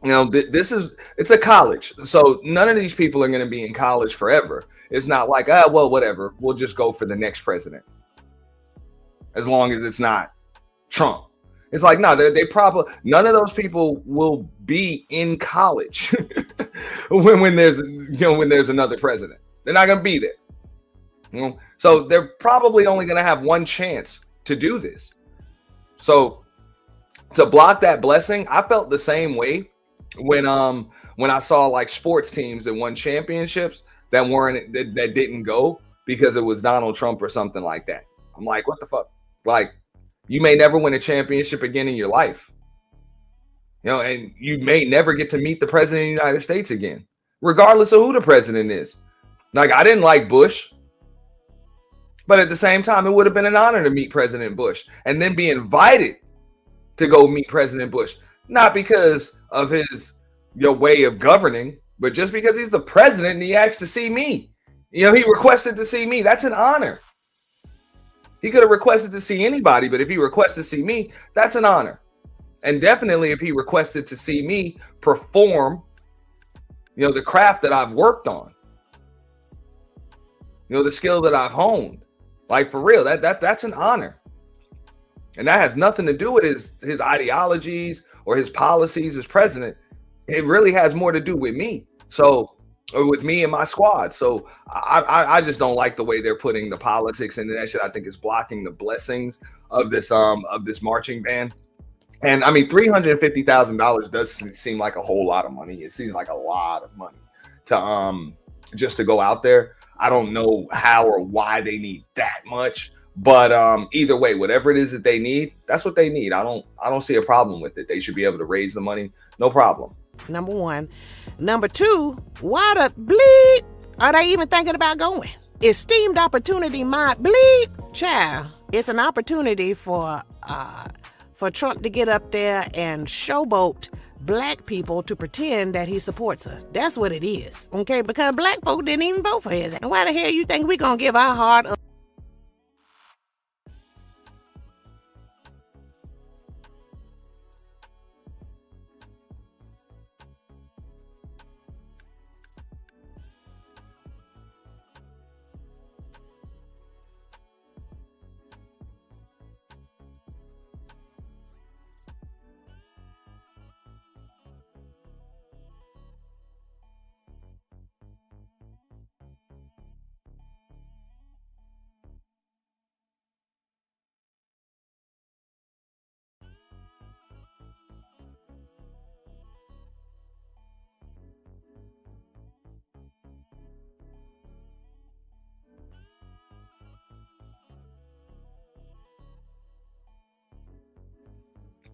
it's a college. So none of these people are going to be in college forever. It's not like, well, whatever. We'll just go for the next president. As long as it's not Trump. It's like, no, they probably, none of those people will be in college when there's another president. They're not going to be there. So they're probably only going to have one chance to do this. So to block that blessing, I felt the same way when I saw like sports teams that won championships that didn't go because it was Donald Trump or something like that. I'm like, what the fuck? Like, you may never win a championship again in your life. And you may never get to meet the president of the United States again, regardless of who the president is. Like, I didn't like Bush. But at the same time, it would have been an honor to meet President Bush and then be invited to go meet President Bush. Not because of his way of governing, but just because he's the president and he asked to see me. He requested to see me. That's an honor. He could have requested to see anybody, but if he requests to see me, that's an honor. And definitely if he requested to see me perform, you know, the craft that I've worked on, you know, the skill that I've honed, like for real, that's an honor. And that has nothing to do with his ideologies or his policies as president. It really has more to do with me. So, or with me and my squad. So I just don't like the way they're putting the politics into that shit. I think it's blocking the blessings of this marching band. And I mean, $350,000 does seem like a whole lot of money. It seems like a lot of money to just to go out there. I don't know how or why they need that much, but either way, whatever it is that they need, that's what they need. I don't see a problem with it. They should be able to raise the money, no problem. Number one. Number two, why the bleep are they even thinking about going? Esteemed opportunity might bleep, child. It's an opportunity for Trump to get up there and showboat black people to pretend that he supports us. That's what it is, okay? Because black folk didn't even vote for his. And why the hell you think we gonna give our hard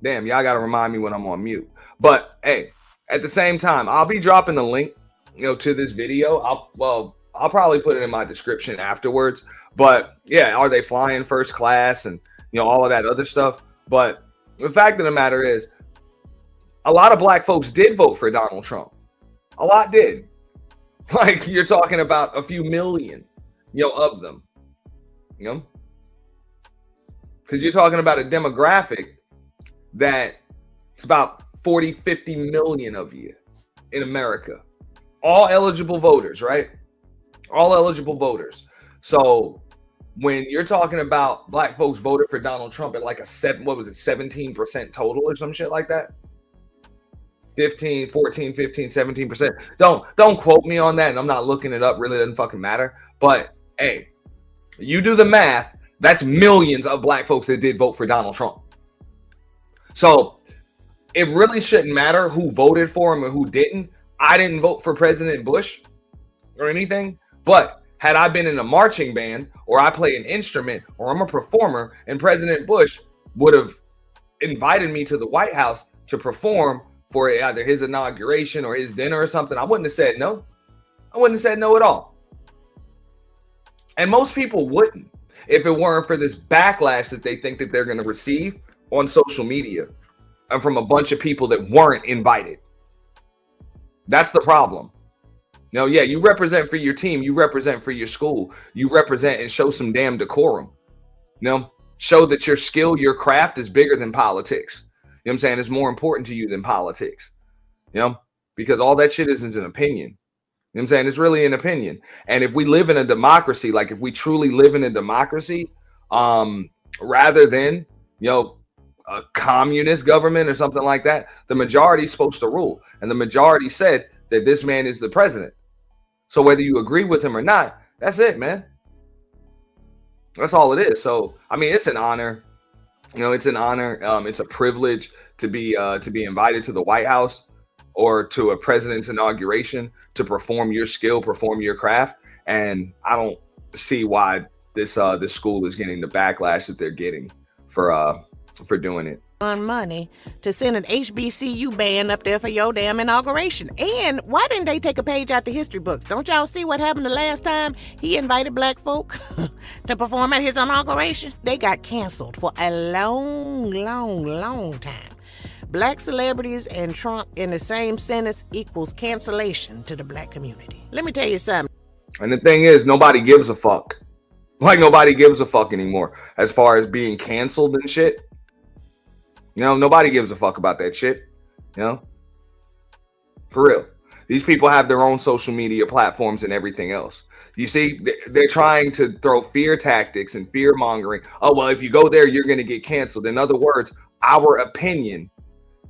Damn, y'all got to remind me when I'm on mute. But hey, at the same time, I'll be dropping the link, you know, to this video. I'll probably put it in my description afterwards. But yeah, are they flying first class and, you know, all of that other stuff? But the fact of the matter is, a lot of black folks did vote for Donald Trump. A lot did. Like, you're talking about a few million, you know, of them, you know, because you're talking about a demographic that it's about 40, 50 million of you in America. All eligible voters, right? All eligible voters. So when you're talking about black folks voted for Donald Trump at like a 17% total or some shit like that? 15, 14, 15, 17%. Don't quote me on that, and I'm not looking it up. Really doesn't fucking matter. But hey, you do the math. That's millions of black folks that did vote for Donald Trump. So it really shouldn't matter who voted for him or who didn't. I didn't vote for President Bush or anything, but had I been in a marching band or I play an instrument or I'm a performer and President Bush would have invited me to the White House to perform for either his inauguration or his dinner or something, I wouldn't have said no. I wouldn't have said no at all. And most people wouldn't if it weren't for this backlash that they think that they're going to receive on social media and from a bunch of people that weren't invited. That's the problem. You know, yeah, you represent for your team, you represent for your school, you represent and show some damn decorum. You know, show that your skill, your craft is bigger than politics. You know what I'm saying? It's more important to you than politics. You know, because all that shit is an opinion. You know what I'm saying? It's really an opinion. And if we live in a democracy, like if we truly live in a democracy, rather than, you know, a communist government or something like that, the majority is supposed to rule. And the majority said that this man is the president. So whether you agree with him or not, that's it, man. That's all it is. So, I mean, it's an honor. You know, it's an honor. It's a privilege to be invited to the White House or to a president's inauguration to perform your skill, perform your craft. And I don't see why this school is getting the backlash that they're getting for doing it. On money to send an HBCU band up there for your damn inauguration. And why didn't they take a page out the history books? Don't y'all see what happened the last time he invited black folk to perform at his inauguration? They got canceled for a long time. Black celebrities and Trump in the same sentence equals cancellation to the black community. Let me tell you something. And the thing is, nobody gives a fuck. Like, nobody gives a fuck anymore as far as being canceled and shit. You know, nobody gives a fuck about that shit. You know, for real. These people have their own social media platforms and everything else. You see, they're trying to throw fear tactics and fear mongering. Oh, well, if you go there, you're going to get canceled. In other words, our opinion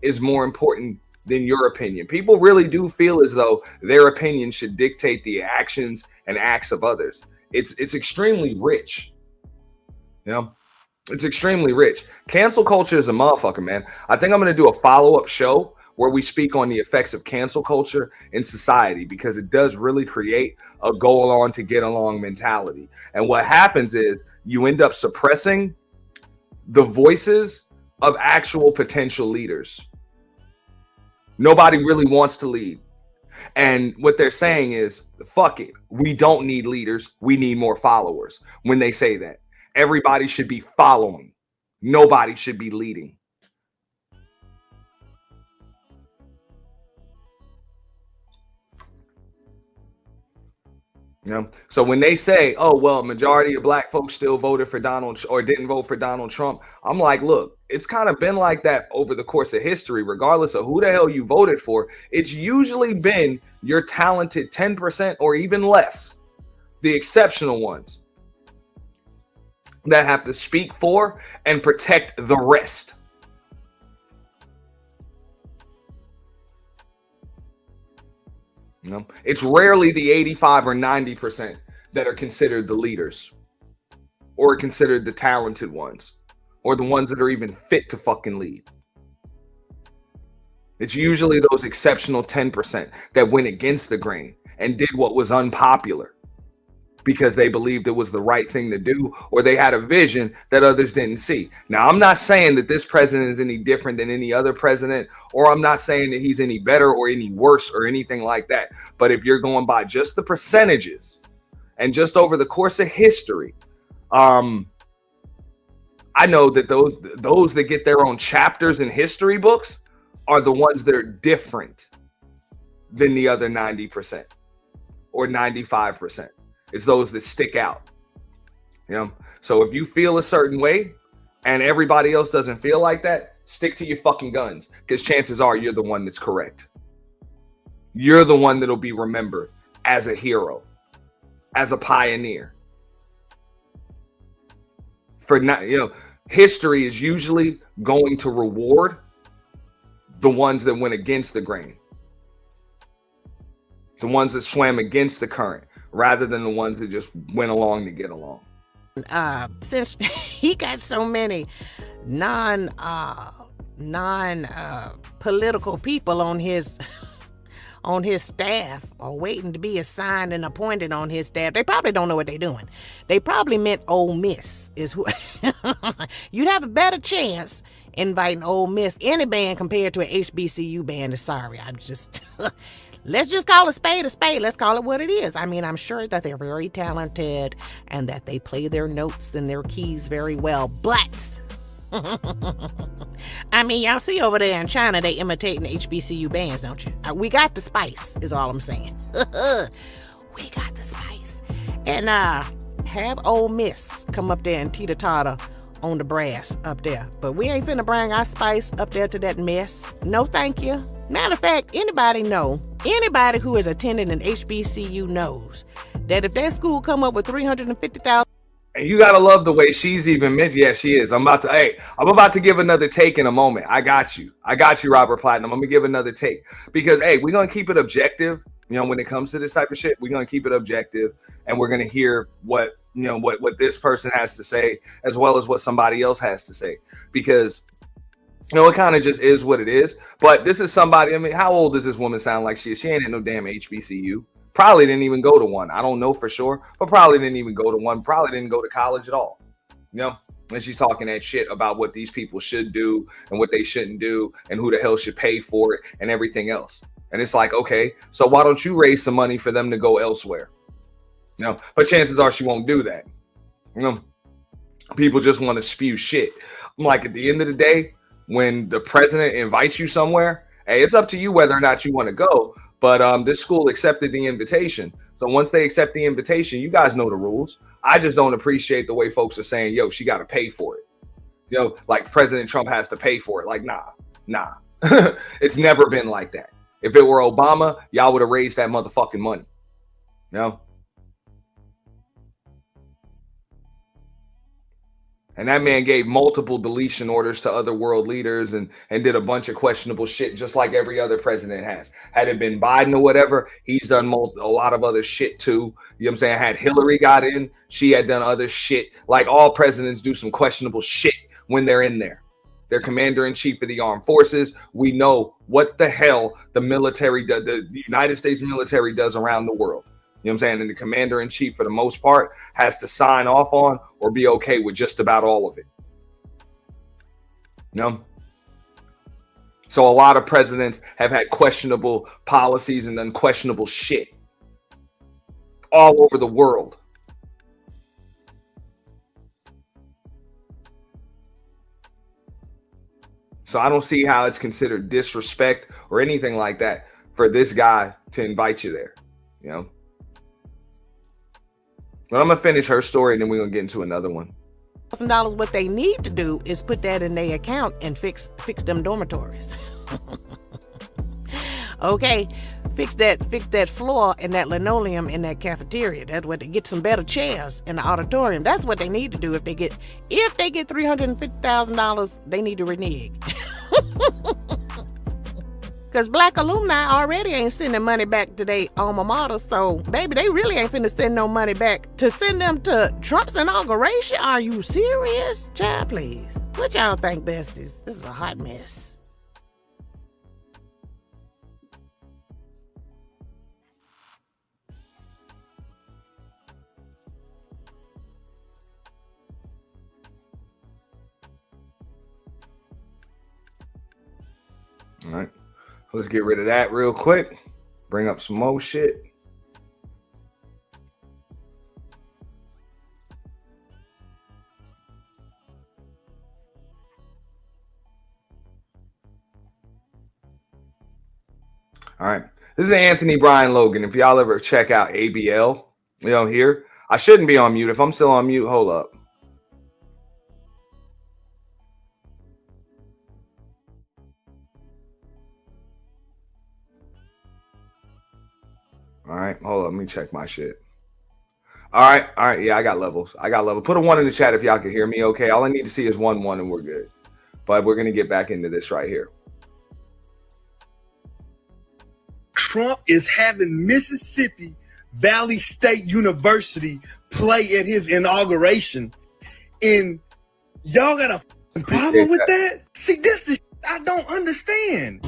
is more important than your opinion. People really do feel as though their opinion should dictate the actions and acts of others. It's extremely rich. You know, it's extremely rich. Cancel culture is a motherfucker, man. I think I'm going to do a follow-up show where we speak on the effects of cancel culture in society, because it does really create a go along to get along mentality. And what happens is you end up suppressing the voices of actual potential leaders. Nobody really wants to lead. And what they're saying is, fuck it. We don't need leaders. We need more followers. When they say that, everybody should be following. Nobody should be leading. You know? So when they say, oh, well, majority of black folks still voted for Donald or didn't vote for Donald Trump, I'm like, look, it's kind of been like that over the course of history, regardless of who the hell you voted for. It's usually been your talented 10% or even less, the exceptional ones, that have to speak for and protect the rest. You know, it's rarely the 85 or 90% that are considered the leaders or considered the talented ones or the ones that are even fit to fucking lead. It's usually those exceptional 10% that went against the grain and did what was unpopular because they believed it was the right thing to do, or they had a vision that others didn't see. Now, I'm not saying that this president is any different than any other president, or I'm not saying that he's any better or any worse or anything like that. But if you're going by just the percentages and just over the course of history, I know that those that get their own chapters in history books are the ones that are different than the other 90% or 95%. It's those that stick out. You know, so if you feel a certain way and everybody else doesn't feel like that, stick to your fucking guns, because chances are you're the one that's correct. You're the one that'll be remembered as a hero, as a pioneer. For not, you know, history is usually going to reward the ones that went against the grain, the ones that swam against the current, rather than the ones that just went along to get along. Since he got so many non-political people on his staff, or waiting to be assigned and appointed on his staff, they probably don't know what they're doing. They probably meant Ole Miss is who. You'd have a better chance inviting Ole Miss, any band compared to an HBCU band. Sorry, I'm just. Let's just call a spade a spade. Let's call it what it is. I mean, I'm sure that they're very talented and that they play their notes and their keys very well. But, I mean, y'all see over there in China, they imitating HBCU bands, don't you? We got the spice, is all I'm saying. We got the spice. And have Ole Miss come up there and teeter-totter on the brass up there. But we ain't finna bring our spice up there to that mess. No, thank you. Matter of fact, anybody who is attending an HBCU knows that if that school come up with $350,000. And you gotta love the way she's even mentioned. Yeah, she is. I'm about to give another take in a moment. I got you, Robert Platinum. I'm gonna give another take because we're gonna keep it objective. You know, when it comes to this type of shit, we're gonna keep it objective, and we're gonna hear what this person has to say as well as what somebody else has to say, because it kind of just is what it is. But this is somebody. I mean, how old does this woman sound like she is? She ain't in no damn HBCU. Probably didn't even go to one. I don't know for sure, but probably didn't even go to one. Probably didn't go to college at all. You know, and she's talking that shit about what these people should do and what they shouldn't do and who the hell should pay for it and everything else. And it's like, okay, so why don't you raise some money for them to go elsewhere? You know, but chances are she won't do that. You know, people just want to spew shit. I'm like, at the end of the day, when the president invites you somewhere, hey, it's up to you whether or not you want to go. But this school accepted the invitation. So once they accept the invitation, you guys know the rules. I just don't appreciate the way folks are saying, yo, she got to pay for it. You know, like President Trump has to pay for it. Like, nah. It's never been like that. If it were Obama, y'all would have raised that motherfucking money. You know? And that man gave multiple deletion orders to other world leaders and did a bunch of questionable shit, just like every other president has. Had it been Biden or whatever, he's done a lot of other shit too. You know what I'm saying? Had Hillary got in, she had done other shit. Like all presidents do some questionable shit when they're in there. They're commander-in-chief of the armed forces. We know what the hell the military does, the United States military does around the world. You know what I'm saying? And the commander-in-chief, for the most part, has to sign off on or be okay with just about all of it. You know? So a lot of presidents have had questionable policies and done questionable shit all over the world. So I don't see how it's considered disrespect or anything like that for this guy to invite you there, you know? But I'm going to finish her story and then we're going to get into another one. $1,000, what they need to do is put that in their account and fix them dormitories. Okay, fix that floor and that linoleum in that cafeteria. That's what they get, some better chairs in the auditorium. That's what they need to do. If they get $350,000, they need to renege. Because black alumni already ain't sending money back to their alma mater, so baby, they really ain't finna send no money back to send them to Trump's inauguration. Are you serious? Child, please. What y'all think, besties? This is a hot mess. All right. Let's get rid of that real quick. Bring up some more shit. All right. This is Anthony Brian Logan. If y'all ever check out ABL, you know, here, I shouldn't be on mute. If I'm still on mute, hold up. All right, hold on. Let me check my shit. All right. Yeah, I got levels. Put a 1 in the chat if y'all can hear me. Okay, all I need to see is 1-1 and we're good. But we're gonna get back into this right here. Trump is having Mississippi Valley State University play at his inauguration, and y'all got a problem with that? See, this is I don't understand.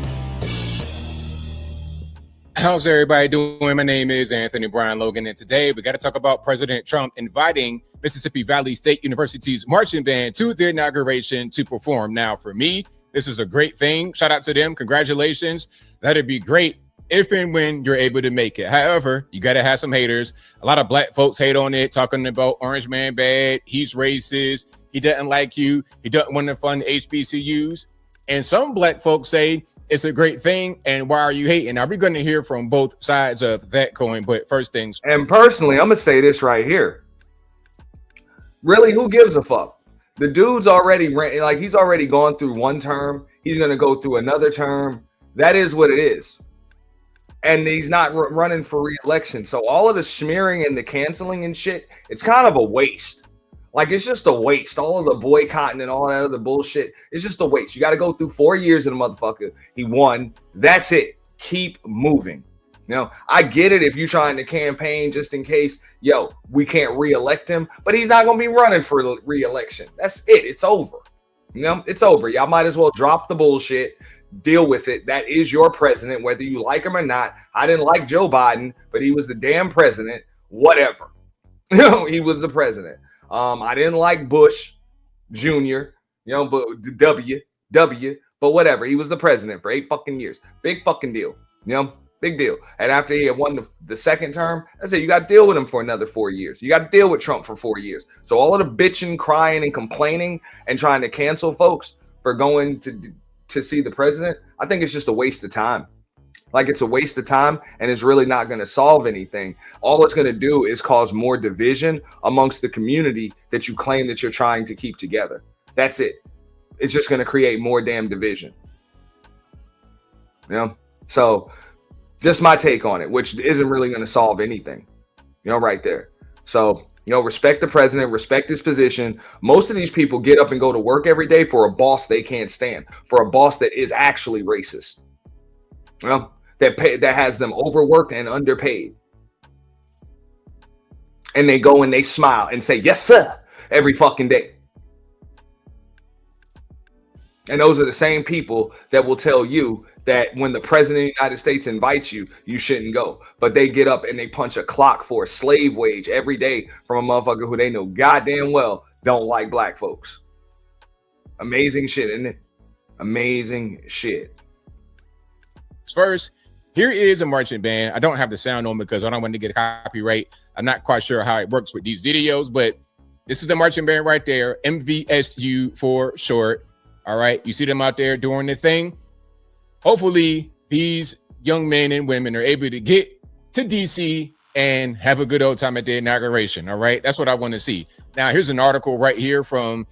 How's everybody doing? My name is Anthony Brian Logan, and today we got to talk about President Trump inviting Mississippi Valley State University's marching band to their inauguration to perform. Now, for me, this is a great thing. Shout out to them. Congratulations. That'd be great if and when you're able to make it. However, you got to have some haters. A lot of black folks hate on it, talking about Orange Man bad. He's racist. He doesn't like you. He doesn't want to fund HBCUs. And some black folks say it's a great thing, and why are you hating? Now, we're going to hear from both sides of that coin, but first things. And personally, I'm going to say this right here. Really, who gives a fuck? The dude's already, like, he's already gone through one term. He's going to go through another term. That is what it is. And he's not running for re-election. So all of the smearing and the canceling and shit, it's kind of a waste. Like, it's just a waste. All of the boycotting and all that other bullshit, it's just a waste. You got to go through 4 years of the motherfucker. He won. That's it. Keep moving. You know, I get it if you're trying to campaign just in case, yo, we can't re-elect him, but he's not going to be running for re-election. That's it. It's over. You know, it's over. Y'all might as well drop the bullshit, deal with it. That is your president, whether you like him or not. I didn't like Joe Biden, but he was the damn president. Whatever. You know, he was the president. I didn't like Bush Jr., you know, but W, but whatever. He was the president for 8 fucking years. Big fucking deal, you know, big deal. And after he had won the second term, I said, you got to deal with him for another 4 years. You got to deal with Trump for 4 years. So all of the bitching, crying, and complaining and trying to cancel folks for going to see the president, I think it's just a waste of time. Like, it's a waste of time, and it's really not going to solve anything. All it's going to do is cause more division amongst the community that you claim that you're trying to keep together. That's it. it's just going to create more damn division. You know, so just my take on it, which isn't really going to solve anything, you know, right there. So, you know, respect the president, respect his position. Most of these people get up and go to work every day for a boss they can't stand, for a boss that is actually racist, you know, that has them overworked and underpaid. And they go and they smile and say, yes, sir, every fucking day. And those are the same people that will tell you that when the president of the United States invites you, you shouldn't go. But they get up and they punch a clock for a slave wage every day from a motherfucker who they know goddamn well don't like black folks. Amazing shit, isn't it? Amazing shit. First, here is a marching band. I don't have the sound on because I don't want to get a copyright. I'm not quite sure how it works with these videos, but this is the marching band right there. MVSU for short. All right. You see them out there doing their thing. Hopefully these young men and women are able to get to DC and have a good old time at the inauguration. All right. That's what I want to see. Now, here's an article right here from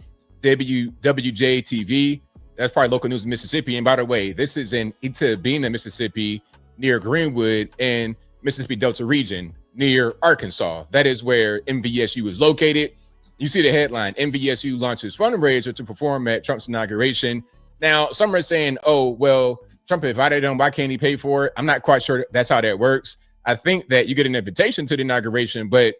WJTV. That's probably local news in Mississippi. And by the way, this is in Itabena, Mississippi, near Greenwood and Mississippi Delta region near Arkansas. That is where MVSU is located. You see the headline, MVSU launches fundraiser to perform at Trump's inauguration. Now, some are saying, oh, well, Trump invited him. Why can't he pay for it? I'm not quite sure that's how that works. I think that you get an invitation to the inauguration, but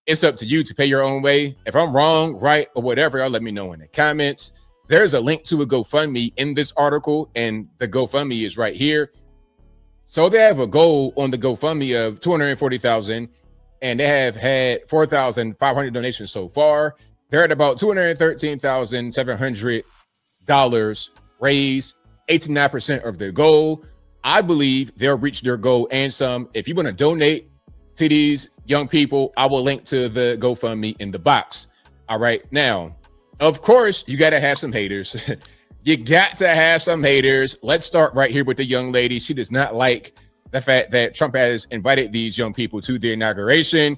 it's up to you to pay your own way. If I'm wrong, right, or whatever, y'all let me know in the comments. There's a link to a GoFundMe in this article, and the GoFundMe is right here. So they have a goal on the GoFundMe of $240,000, and they have had 4,500 donations so far. They're at about $213,700 raised, 89% of their goal. I believe they'll reach their goal and some. If you want to donate to these young people, I will link to the GoFundMe in the box. All right. Now, of course, you got to have some haters. You got to have some haters. Let's start right here with the young lady. She does not like the fact that Trump has invited these young people to the inauguration.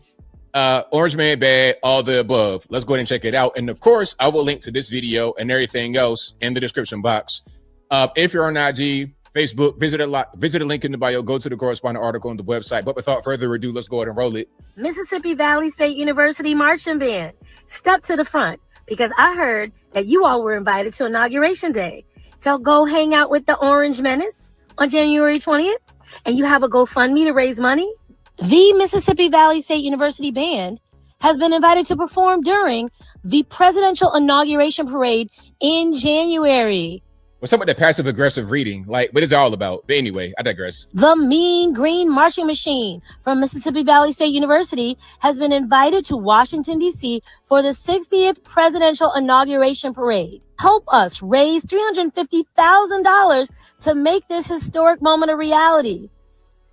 Orange man bad, all the above. Let's go ahead and check it out. And of course, I will link to this video and everything else in the description box. If you're on IG, Facebook, visit a link in the bio, go to the corresponding article on the website. But without further ado, let's go ahead and roll it. Mississippi Valley State University Marching Band, step to the front, because I heard that you all were invited to Inauguration Day. So go hang out with the Orange Menace on January 20th, and you have a GoFundMe to raise money. The Mississippi Valley State University Band has been invited to perform during the presidential inauguration parade in January. What's up with the passive aggressive reading? Like, what is it all about? But anyway, I digress. The Mean Green Marching Machine from Mississippi Valley State University has been invited to Washington, D.C. for the 60th presidential inauguration parade. Help us raise $350,000 to make this historic moment a reality.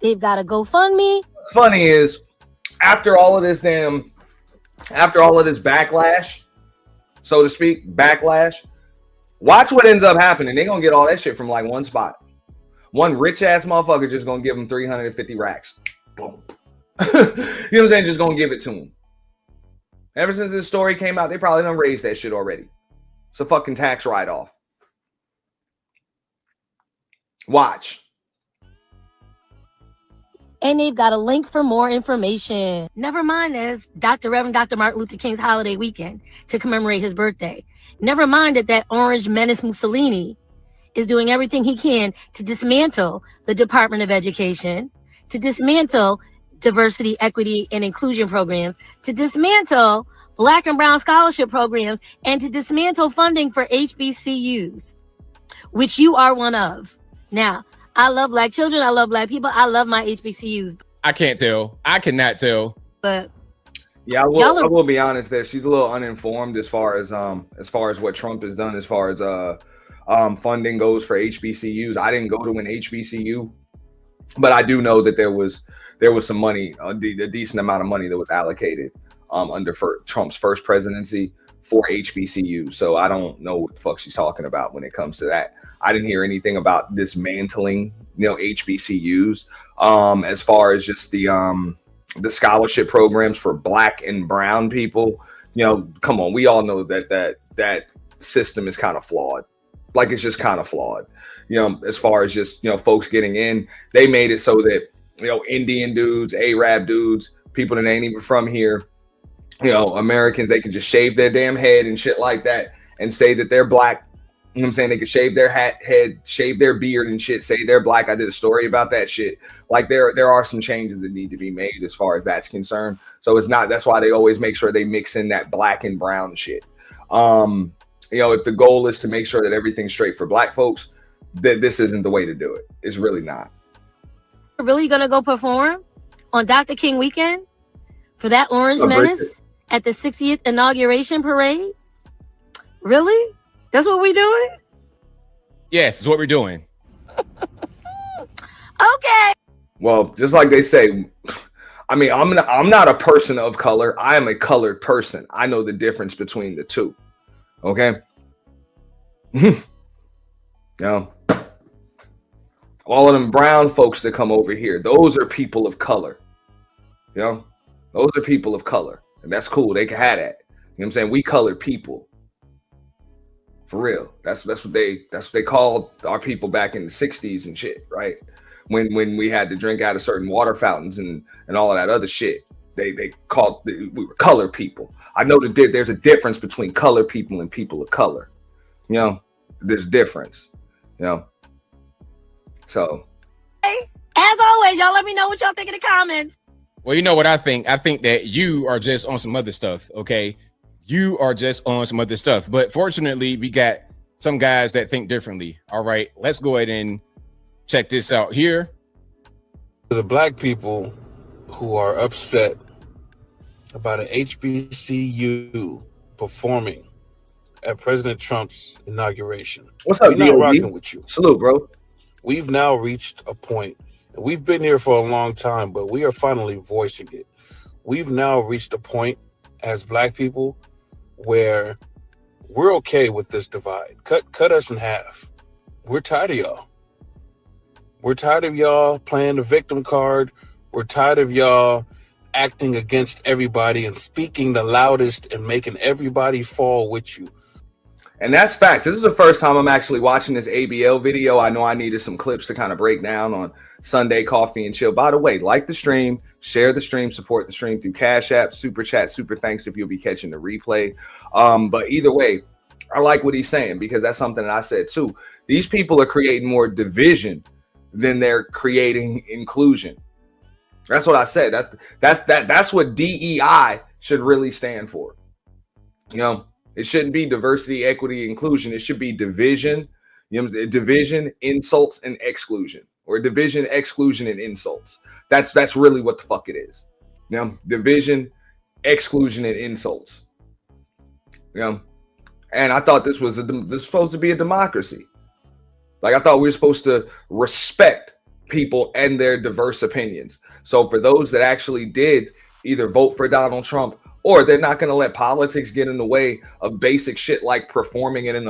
They've got a GoFundMe. What's funny is after all of this backlash, so to speak, watch what ends up happening. They're going to get all that shit from like one spot. One rich ass motherfucker just going to give them 350 racks. Boom. You know what I'm saying? Just going to give it to them. Ever since this story came out, they probably done raised that shit already. It's a fucking tax write-off. Watch. And they've got a link for more information. Never mind this, Reverend Dr. Martin Luther King's holiday weekend to commemorate his birthday. Never mind that Orange Menace Mussolini is doing everything he can to dismantle the Department of Education, to dismantle diversity, equity, and inclusion programs, to dismantle Black and Brown scholarship programs, and to dismantle funding for HBCUs, which you are one of. Now, I love Black children. I love Black people. I love my HBCUs. I can't tell. I cannot tell. But yeah, I will be honest there. She's a little uninformed as far as what Trump has done as far as funding goes for HBCUs. I didn't go to an HBCU, but I do know that there was some money, a decent amount of money that was allocated under Trump's first presidency for HBCUs. So I don't know what the fuck she's talking about when it comes to that. I didn't hear anything about dismantling, HBCUs. As far as just the scholarship programs for Black and Brown people, come on, we all know that system is kind of flawed. like it's just kind of flawed. You know, as far as just, you know, folks getting in, they made it so that, you know, Indian dudes, Arab dudes, people that ain't even from here, you know, Americans, they can just shave their damn head and shit like that and say that they're black. You know what I'm saying? They can shave their head, shave their beard and shit, say they're black. I did a story about that shit. Like there are some changes that need to be made as far as that's concerned. So it's not, that's why they always make sure they mix in that black and brown shit. You know, if the goal is to make sure that everything's straight for black folks, that this isn't the way to do it. It's really not. Really gonna go perform on Dr. King weekend for that Orange Menace at the 60th inauguration parade? Really? That's what we doing? Yes, it's what we're doing. Okay. Well, just like they say, I mean, I'm not a person of color. I am a colored person. I know the difference between the two. Okay. You know, all of them brown folks that come over here, those are people of color. You know, those are people of color, and that's cool. They can have that. You know what I'm saying? We colored people. For real. That's what they called our people back in the 60s and shit, right? When we had to drink out of certain water fountains and all of that other shit. They called, we were colored people. I know that there's a difference between colored people and people of color. You know, there's difference. You know. So, hey, as always, y'all let me know what y'all think in the comments. Well, you know what I think? I think that you are just on some other stuff, okay? You are just on some other stuff. But fortunately, we got some guys that think differently. All right, let's go ahead and check this out here. The black people who are upset about an HBCU performing at President Trump's inauguration. What's up, We're not rocking with you. Salute, bro. We've now reached a point, and we've been here for a long time, but we are finally voicing it. We've now reached a point as black people where we're okay with this divide. Cut us in half. We're tired of y'all. We're tired of y'all playing the victim card. We're tired of y'all acting against everybody and speaking the loudest and making everybody fall with you. And that's facts. This is the first time I'm actually watching this ABL video. I know I needed some clips to kind of break down on Sunday Coffee and Chill. By the way, like the stream, share the stream, support the stream through Cash App, Super Chat, Super Thanks if you'll be catching the replay. But either way, I like what he's saying because that's something that I said too. These people are creating more division than they're creating inclusion. That's what I said. That's what DEI should really stand for. You know, it shouldn't be diversity, equity, inclusion. It should be division. You know what I'm saying? Division, insults, and exclusion, or division, exclusion, and insults. That's really what the fuck it is. You know, division, exclusion, and insults. You know, and I thought this was supposed to be a democracy. Like I thought we were supposed to respect people and their diverse opinions. So for those that actually did either vote for Donald Trump or they're not going to let politics get in the way of basic shit like performing at an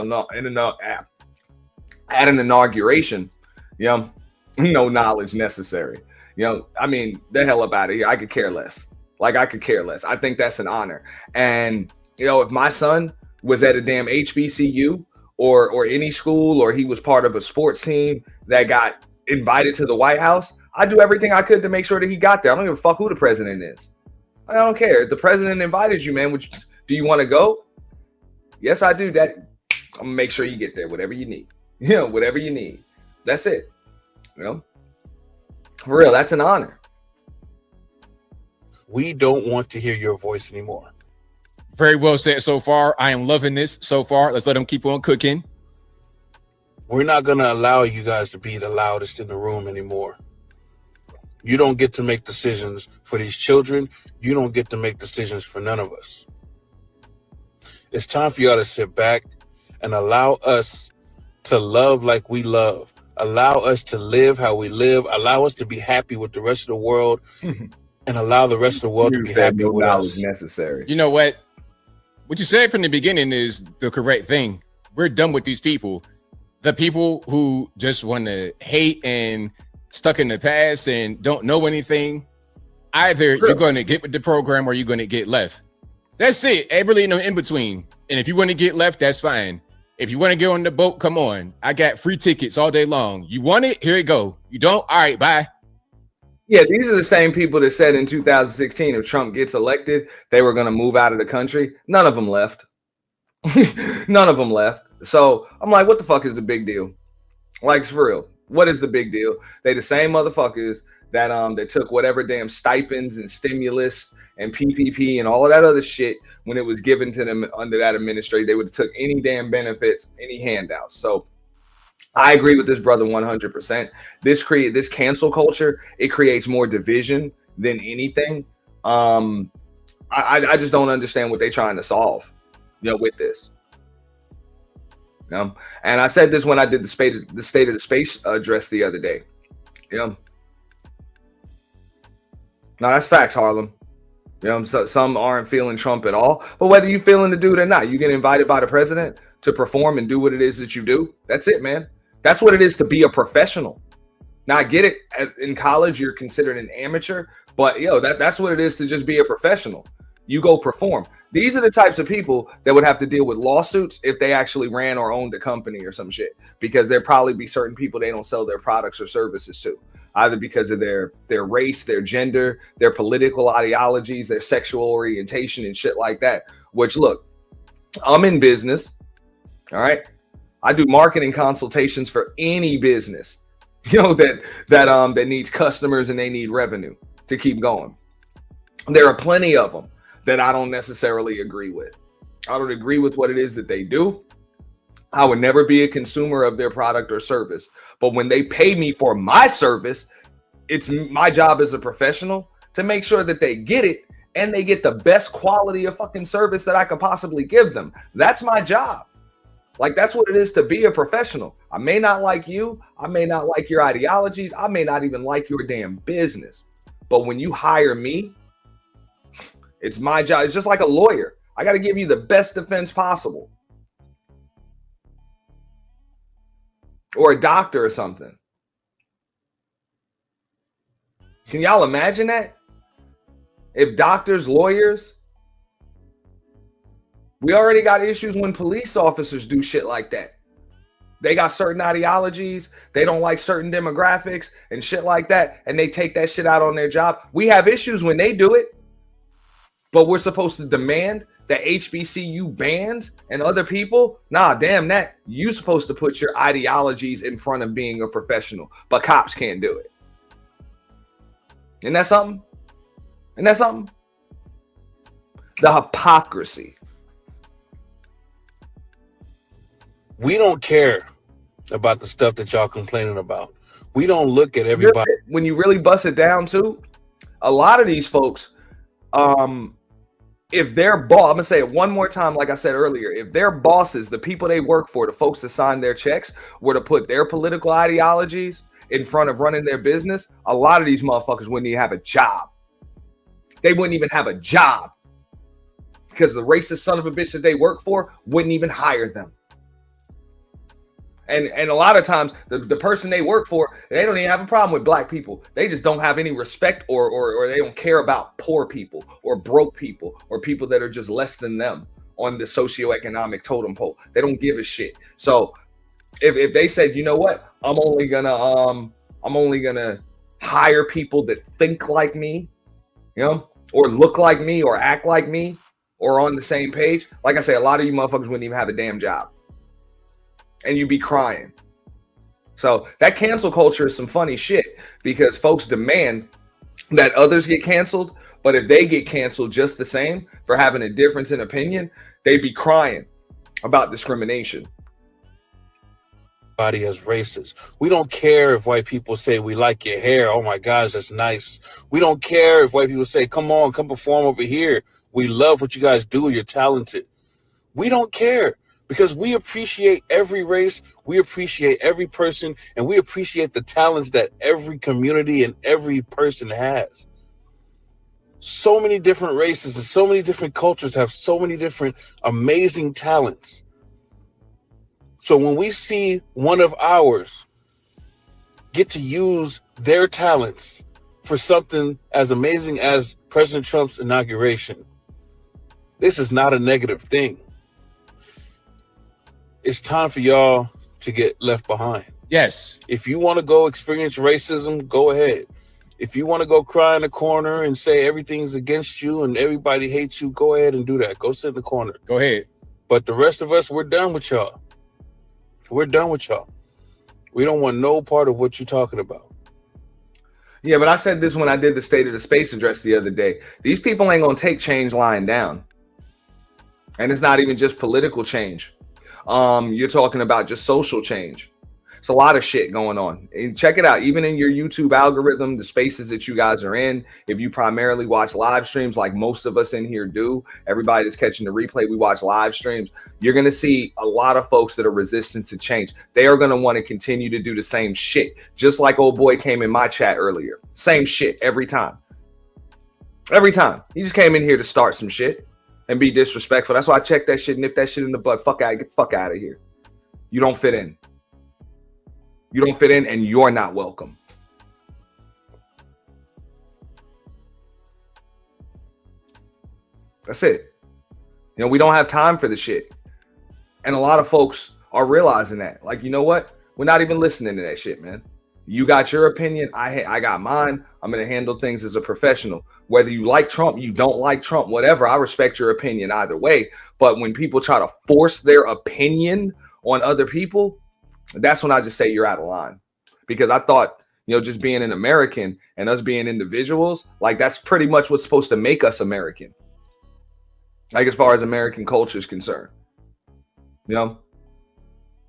inauguration, you know, no knowledge necessary. You know, I mean, the hell up out of here. I could care less. Like I could care less. I think that's an honor. And, you know, if my son was at a damn HBCU or any school, or he was part of a sports team that got invited to the White House, I'd do everything I could to make sure that he got there. I don't give a fuck who the president is. I don't care. If the president invited you, man, do you want to go? Yes, I do. That I'm gonna make sure you get there, whatever you need. You know, whatever you need. That's it. You know, for real, that's an honor. We don't want to hear your voice anymore. Very well said so far. I am loving this so far. Let's let them keep on cooking. We're not going to allow you guys to be the loudest in the room anymore. You don't get to make decisions for these children. You don't get to make decisions for none of us. It's time for y'all to sit back and allow us to love like we love. Allow us to live how we live. Allow us to be happy with the rest of the world and allow the rest of the world to be happy with us. Necessary. You know what? What you said from the beginning is the correct thing. We're done with these people. The people who just want to hate and stuck in the past and don't know anything. Either you're going to get with the program or you're going to get left. That's it. Really no in between. And if you want to get left, that's fine. If you want to get on the boat, come on. I got free tickets all day long. You want it? Here you go. You don't? All right, bye. Yeah, these are the same people that said in 2016, if Trump gets elected, they were going to move out of the country. None of them left. None of them left. So I'm like, what the fuck is the big deal? Like, for real, what is the big deal? They the same motherfuckers that that took whatever damn stipends and stimulus and PPP and all of that other shit when it was given to them under that administration. They would have took any damn benefits, any handouts. So I agree with this brother 100%. This cancel culture, it creates more division than anything. I just don't understand what they're trying to solve, with this. And I said this when I did the State of the Space address the other day. No, that's facts, Harlem. So some aren't feeling Trump at all. But whether you feeling the dude or not, you get invited by the president to perform and do what it is that you do. That's it, man. That's what it is to be a professional. Now, I get it. In college, you're considered an amateur. But, that's what it is to just be a professional. You go perform. These are the types of people that would have to deal with lawsuits if they actually ran or owned a company or some shit. Because there'd probably be certain people they don't sell their products or services to. Either because of their race, their gender, their political ideologies, their sexual orientation and shit like that. Which, look, I'm in business. All right. I do marketing consultations for any business, that needs customers and they need revenue to keep going. There are plenty of them that I don't necessarily agree with. I don't agree with what it is that they do. I would never be a consumer of their product or service. But when they pay me for my service, it's my job as a professional to make sure that they get it and they get the best quality of fucking service that I could possibly give them. That's my job. Like, that's what it is to be a professional. I may not like you. I may not like your ideologies. I may not even like your damn business. But when you hire me, it's my job. It's just like a lawyer. I got to give you the best defense possible. Or a doctor or something. Can y'all imagine that? If doctors, lawyers, we already got issues when police officers do shit like that. They got certain ideologies. They don't like certain demographics and shit like that. And they take that shit out on their job. We have issues when they do it. But we're supposed to demand that HBCU bans and other people? Nah, damn that. You're supposed to put your ideologies in front of being a professional. But cops can't do it. Isn't that something? Isn't that something? The hypocrisy. We don't care about the stuff that y'all complaining about. We don't look at everybody. When you really bust it down too, a lot of these folks, if their boss, I'm gonna say it one more time, like I said earlier, if their bosses, the people they work for, the folks that sign their checks, were to put their political ideologies in front of running their business, a lot of these motherfuckers wouldn't even have a job. They wouldn't even have a job because the racist son of a bitch that they work for wouldn't even hire them. And a lot of times the person they work for, they don't even have a problem with black people. They just don't have any respect or they don't care about poor people or broke people or people that are just less than them on the socioeconomic totem pole. They don't give a shit. So if they said, you know what, I'm only gonna hire people that think like me, or look like me or act like me or on the same page. Like I say, a lot of you motherfuckers wouldn't even have a damn job. And you'd be crying. So that cancel culture is some funny shit because folks demand that others get canceled. But if they get canceled just the same for having a difference in opinion, they'd be crying about discrimination. Body as racist. We don't care if white people say we like your hair. Oh my gosh, that's nice. We don't care if white people say, come on, come perform over here. We love what you guys do. You're talented. We don't care. Because we appreciate every race, we appreciate every person, and we appreciate the talents that every community and every person has. So many different races and so many different cultures have so many different amazing talents. So when we see one of ours get to use their talents for something as amazing as President Trump's inauguration, this is not a negative thing. it's time for y'all to get left behind. Yes. If you want to go experience racism, go ahead. If you want to go cry in the corner and say everything's against you and everybody hates you, go ahead and do that. Go sit in the corner. Go ahead. But the rest of us, we're done with y'all. We're done with y'all. We don't want no part of what you're talking about. Yeah, but I said this when I did the State of the Space address the other day. These people ain't going to take change lying down. And it's not even just political change. You're talking about just social change. It's a lot of shit going on. And check it out. Even in your YouTube algorithm, the spaces that you guys are in, if you primarily watch live streams like most of us in here do, everybody that's catching the replay, we watch live streams, you're going to see a lot of folks that are resistant to change. They are going to want to continue to do the same shit. Just like old boy came in my chat earlier. Same shit every time. Every time. He just came in here to start some shit and be disrespectful. That's why I check that shit, nip that shit in the butt. Fuck out, get the fuck out of here. You don't fit in. You don't fit in and you're not welcome. That's it. You know, we don't have time for the shit. And a lot of folks are realizing that. Like, you know what? We're not even listening to that shit, man. You got your opinion. I got mine. I'm going to handle things as a professional. Whether you like Trump, you don't like Trump, whatever, I respect your opinion either way. But when people try to force their opinion on other people, that's when I just say you're out of line. Because I thought, you know, just being an American and us being individuals, like that's pretty much what's supposed to make us American. Like as far as American culture is concerned, you know,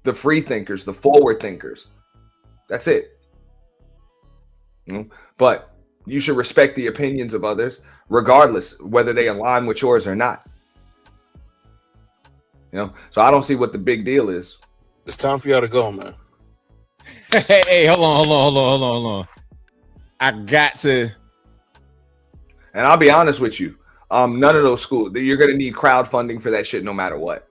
the free thinkers, the forward thinkers, that's it. You know? But you should respect the opinions of others, regardless whether they align with yours or not. You know, so I don't see what the big deal is. It's time for y'all to go, man. Hey, hold on. I got to. And I'll be honest with you. None of those schools, you're going to need crowdfunding for that shit no matter what.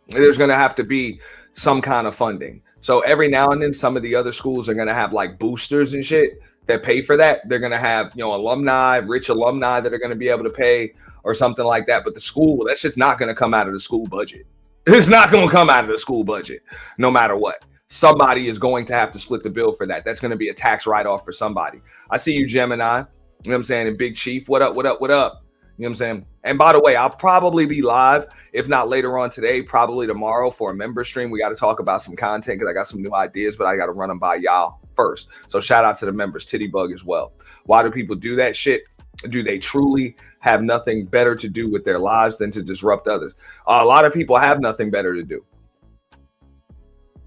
There's going to have to be some kind of funding. So every now and then, some of the other schools are going to have like boosters and shit that pay for that. They're going to have, you know, alumni, rich alumni that are going to be able to pay or something like that. But the school, that shit's not going to come out of the school budget. It's not going to come out of the school budget, no matter what. Somebody is going to have to split the bill for that. That's going to be a tax write-off for somebody. I see you, Gemini. You know what I'm saying? And Big Chief, what up? You know what I'm saying? And by the way, I'll probably be live, if not later on today, probably tomorrow for a member stream. We got to talk about some content because I got some new ideas, but I got to run them by y'all first. So shout out to the members, Titty Bug as well. Why do people do that shit? Do they truly have nothing better to do with their lives than to disrupt others? A lot of people have nothing better to do.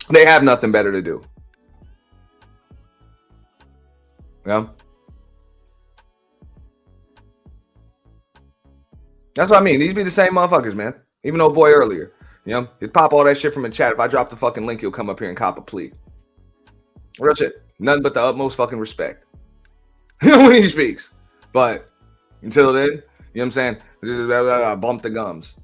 They have nothing better to do. Yeah. That's what I mean. These be the same motherfuckers, man. Even old boy earlier. You know, you pop all that shit from the chat. If I drop the fucking link, you'll come up here and cop a plea. Real shit. Nothing but the utmost fucking respect. When he speaks. But until then, you know what I'm saying? Bump the gums.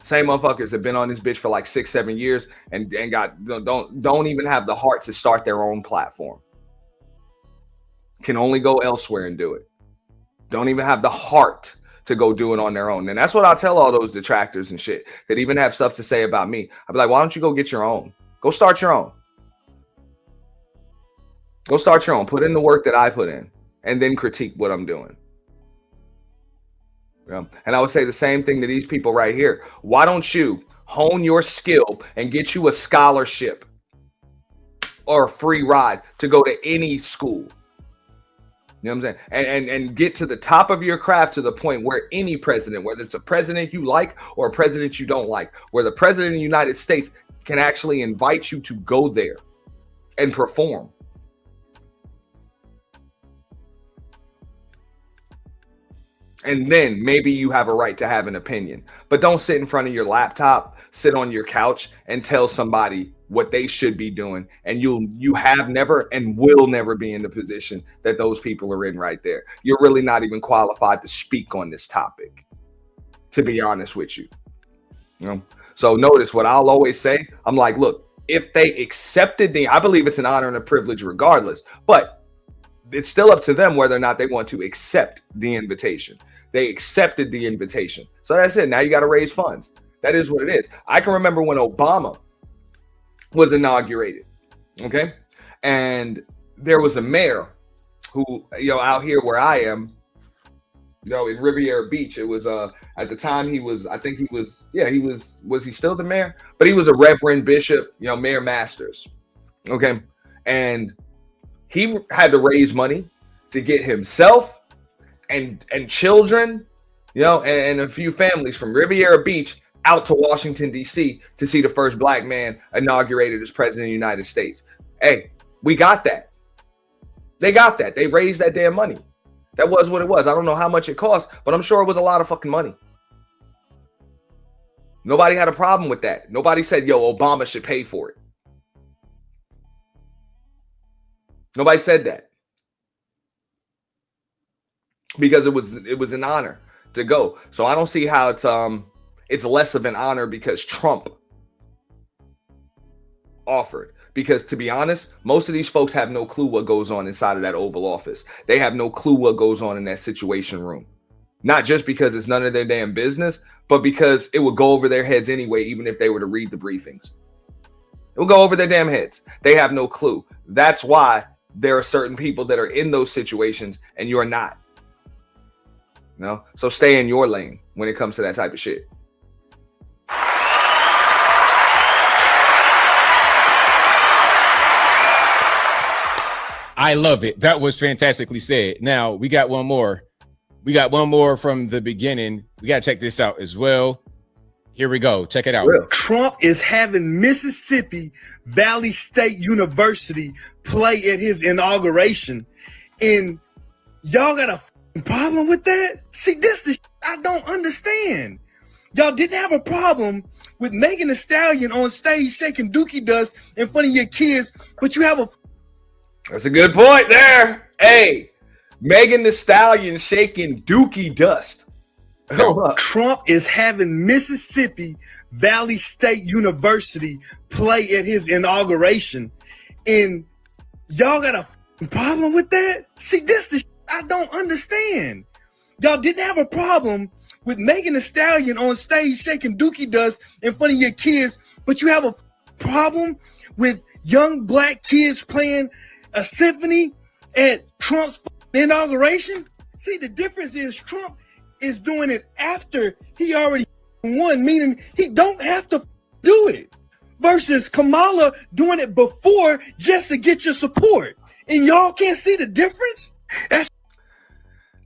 Same motherfuckers have been on this bitch for like 6-7 years and got don't even have the heart to start their own platform. Can only go elsewhere and do it. Don't even have the heart to go do it on their own. And that's what I tell all those detractors and shit that even have stuff to say about me. I'd be like, why don't you go get your own? Go start your own. Go start your own. Put in the work that I put in and then critique what I'm doing. Yeah. And I would say the same thing to these people right here. Why don't you hone your skill and get you a scholarship or a free ride to go to any school? You know what I'm saying? And get to the top of your craft to the point where any president, whether it's a president you like or a president you don't like, where the president of the United States can actually invite you to go there and perform. And then maybe you have a right to have an opinion. But don't sit in front of your laptop, sit on your couch and tell somebody what they should be doing. And you have never and will never be in the position that those people are in right there. You're really not even qualified to speak on this topic, to be honest with you. You know? So notice what I'll always say. I'm like, look, if they accepted I believe it's an honor and a privilege regardless, but it's still up to them whether or not they want to accept the invitation. They accepted the invitation. So that's it. Now you got to raise funds. That is what it is. I can remember when Obama was inaugurated. Okay. And there was a mayor who, out here where I am, in Riviera Beach, it was at the time he was he still the mayor? But he was a Reverend Bishop, Mayor Masters. Okay. And he had to raise money to get himself and children, and a few families from Riviera Beach out to Washington, D.C. to see the first black man inaugurated as president of the United States. Hey, we got that. They got that. They raised that damn money. That was what it was. I don't know how much it cost, but I'm sure it was a lot of fucking money. Nobody had a problem with that. Nobody said, Obama should pay for it. Nobody said that. Because it was an honor to go. So I don't see how it's less of an honor because Trump offered. Because to be honest, most of these folks have no clue what goes on inside of that Oval Office. They have no clue what goes on in that Situation Room. Not just because it's none of their damn business, but because it would go over their heads anyway, even if they were to read the briefings. It will go over their damn heads. They have no clue. That's why there are certain people that are in those situations and you're not. So stay in your lane when it comes to that type of shit. I love it. That was fantastically said. Now we got one more. We got one more from the beginning. We got to check this out as well. Here we go. Check it out. Trump is having Mississippi Valley State University play at his inauguration. And y'all got a problem with that? See, this is I don't understand. Y'all didn't have a problem with Megan Thee Stallion on stage shaking dookie dust in front of your kids, but you have a... That's a good point there. Hey, Megan Thee Stallion shaking dookie dust. Trump is having Mississippi Valley State University play at his inauguration. And y'all got a problem with that? See, this is I don't understand. Y'all didn't have a problem with Megan Thee Stallion on stage shaking dookie dust in front of your kids, but you have a problem with young black kids playing a symphony at Trump's inauguration? See, the difference is Trump is doing it after he already won, meaning he don't have to do it. Versus Kamala doing it before just to get your support. And y'all can't see the difference?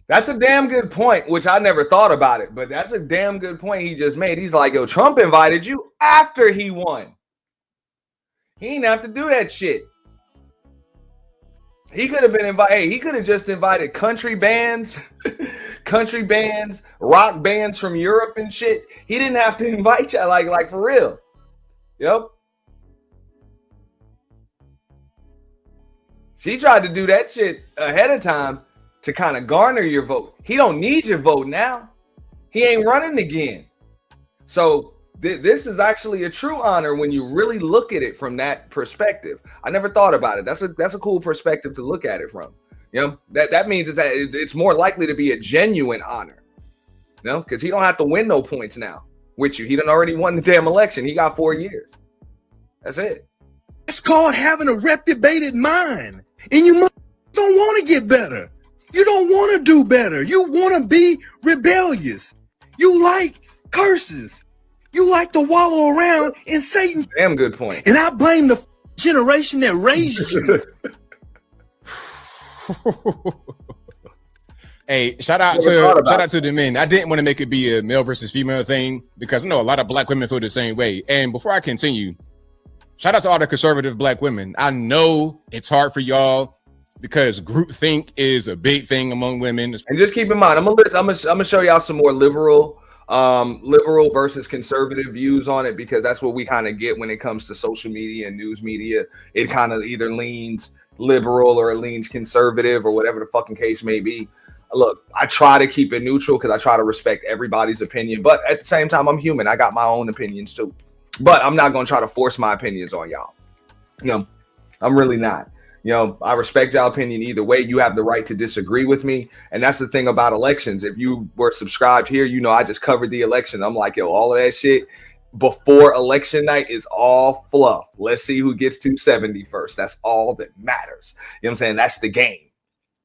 That's a damn good point, which I never thought about it, but that's a damn good point he just made. He's like, Trump invited you after he won. He didn't have to do that shit. He could have been invited. Hey, he could have just invited country bands, rock bands from Europe and shit. He didn't have to invite you, like for real. Yep. She tried to do that shit ahead of time to kind of garner your vote. He don't need your vote now. He ain't running again. So this is actually a true honor when you really look at it from that perspective. I never thought about it. That's a cool perspective to look at it from. That means it's more likely to be a genuine honor. Because he don't have to win no points now with you. He done already won the damn election. He got 4 years. That's it. It's called having a reprobated mind. And you don't want to get better. You don't want to do better. You want to be rebellious. You like curses. You like to wallow around in Satan. Damn good point. And I blame the generation that raised you. Hey, shout out to the men. I didn't want to make it be a male versus female thing because I know a lot of black women feel the same way. And before I continue, shout out to all the conservative black women. I know it's hard for y'all because groupthink is a big thing among women. And just keep in mind, I'm gonna show y'all some more liberal versus conservative views on it, because that's what we kind of get when it comes to social media and news media. It kind of either leans liberal or it leans conservative or whatever the fucking case may be. Look, I try to keep it neutral because I try to respect everybody's opinion, but at the same time, I'm human. I got my own opinions too, but I'm not going to try to force my opinions on y'all. I'm really not. I respect y'all opinion either way. You have the right to disagree with me. And that's the thing about elections. If you were subscribed here, I just covered the election. I'm like, all of that shit. before election night is all fluff. Let's see who gets 270 first. That's all that matters. You know what I'm saying? That's the game.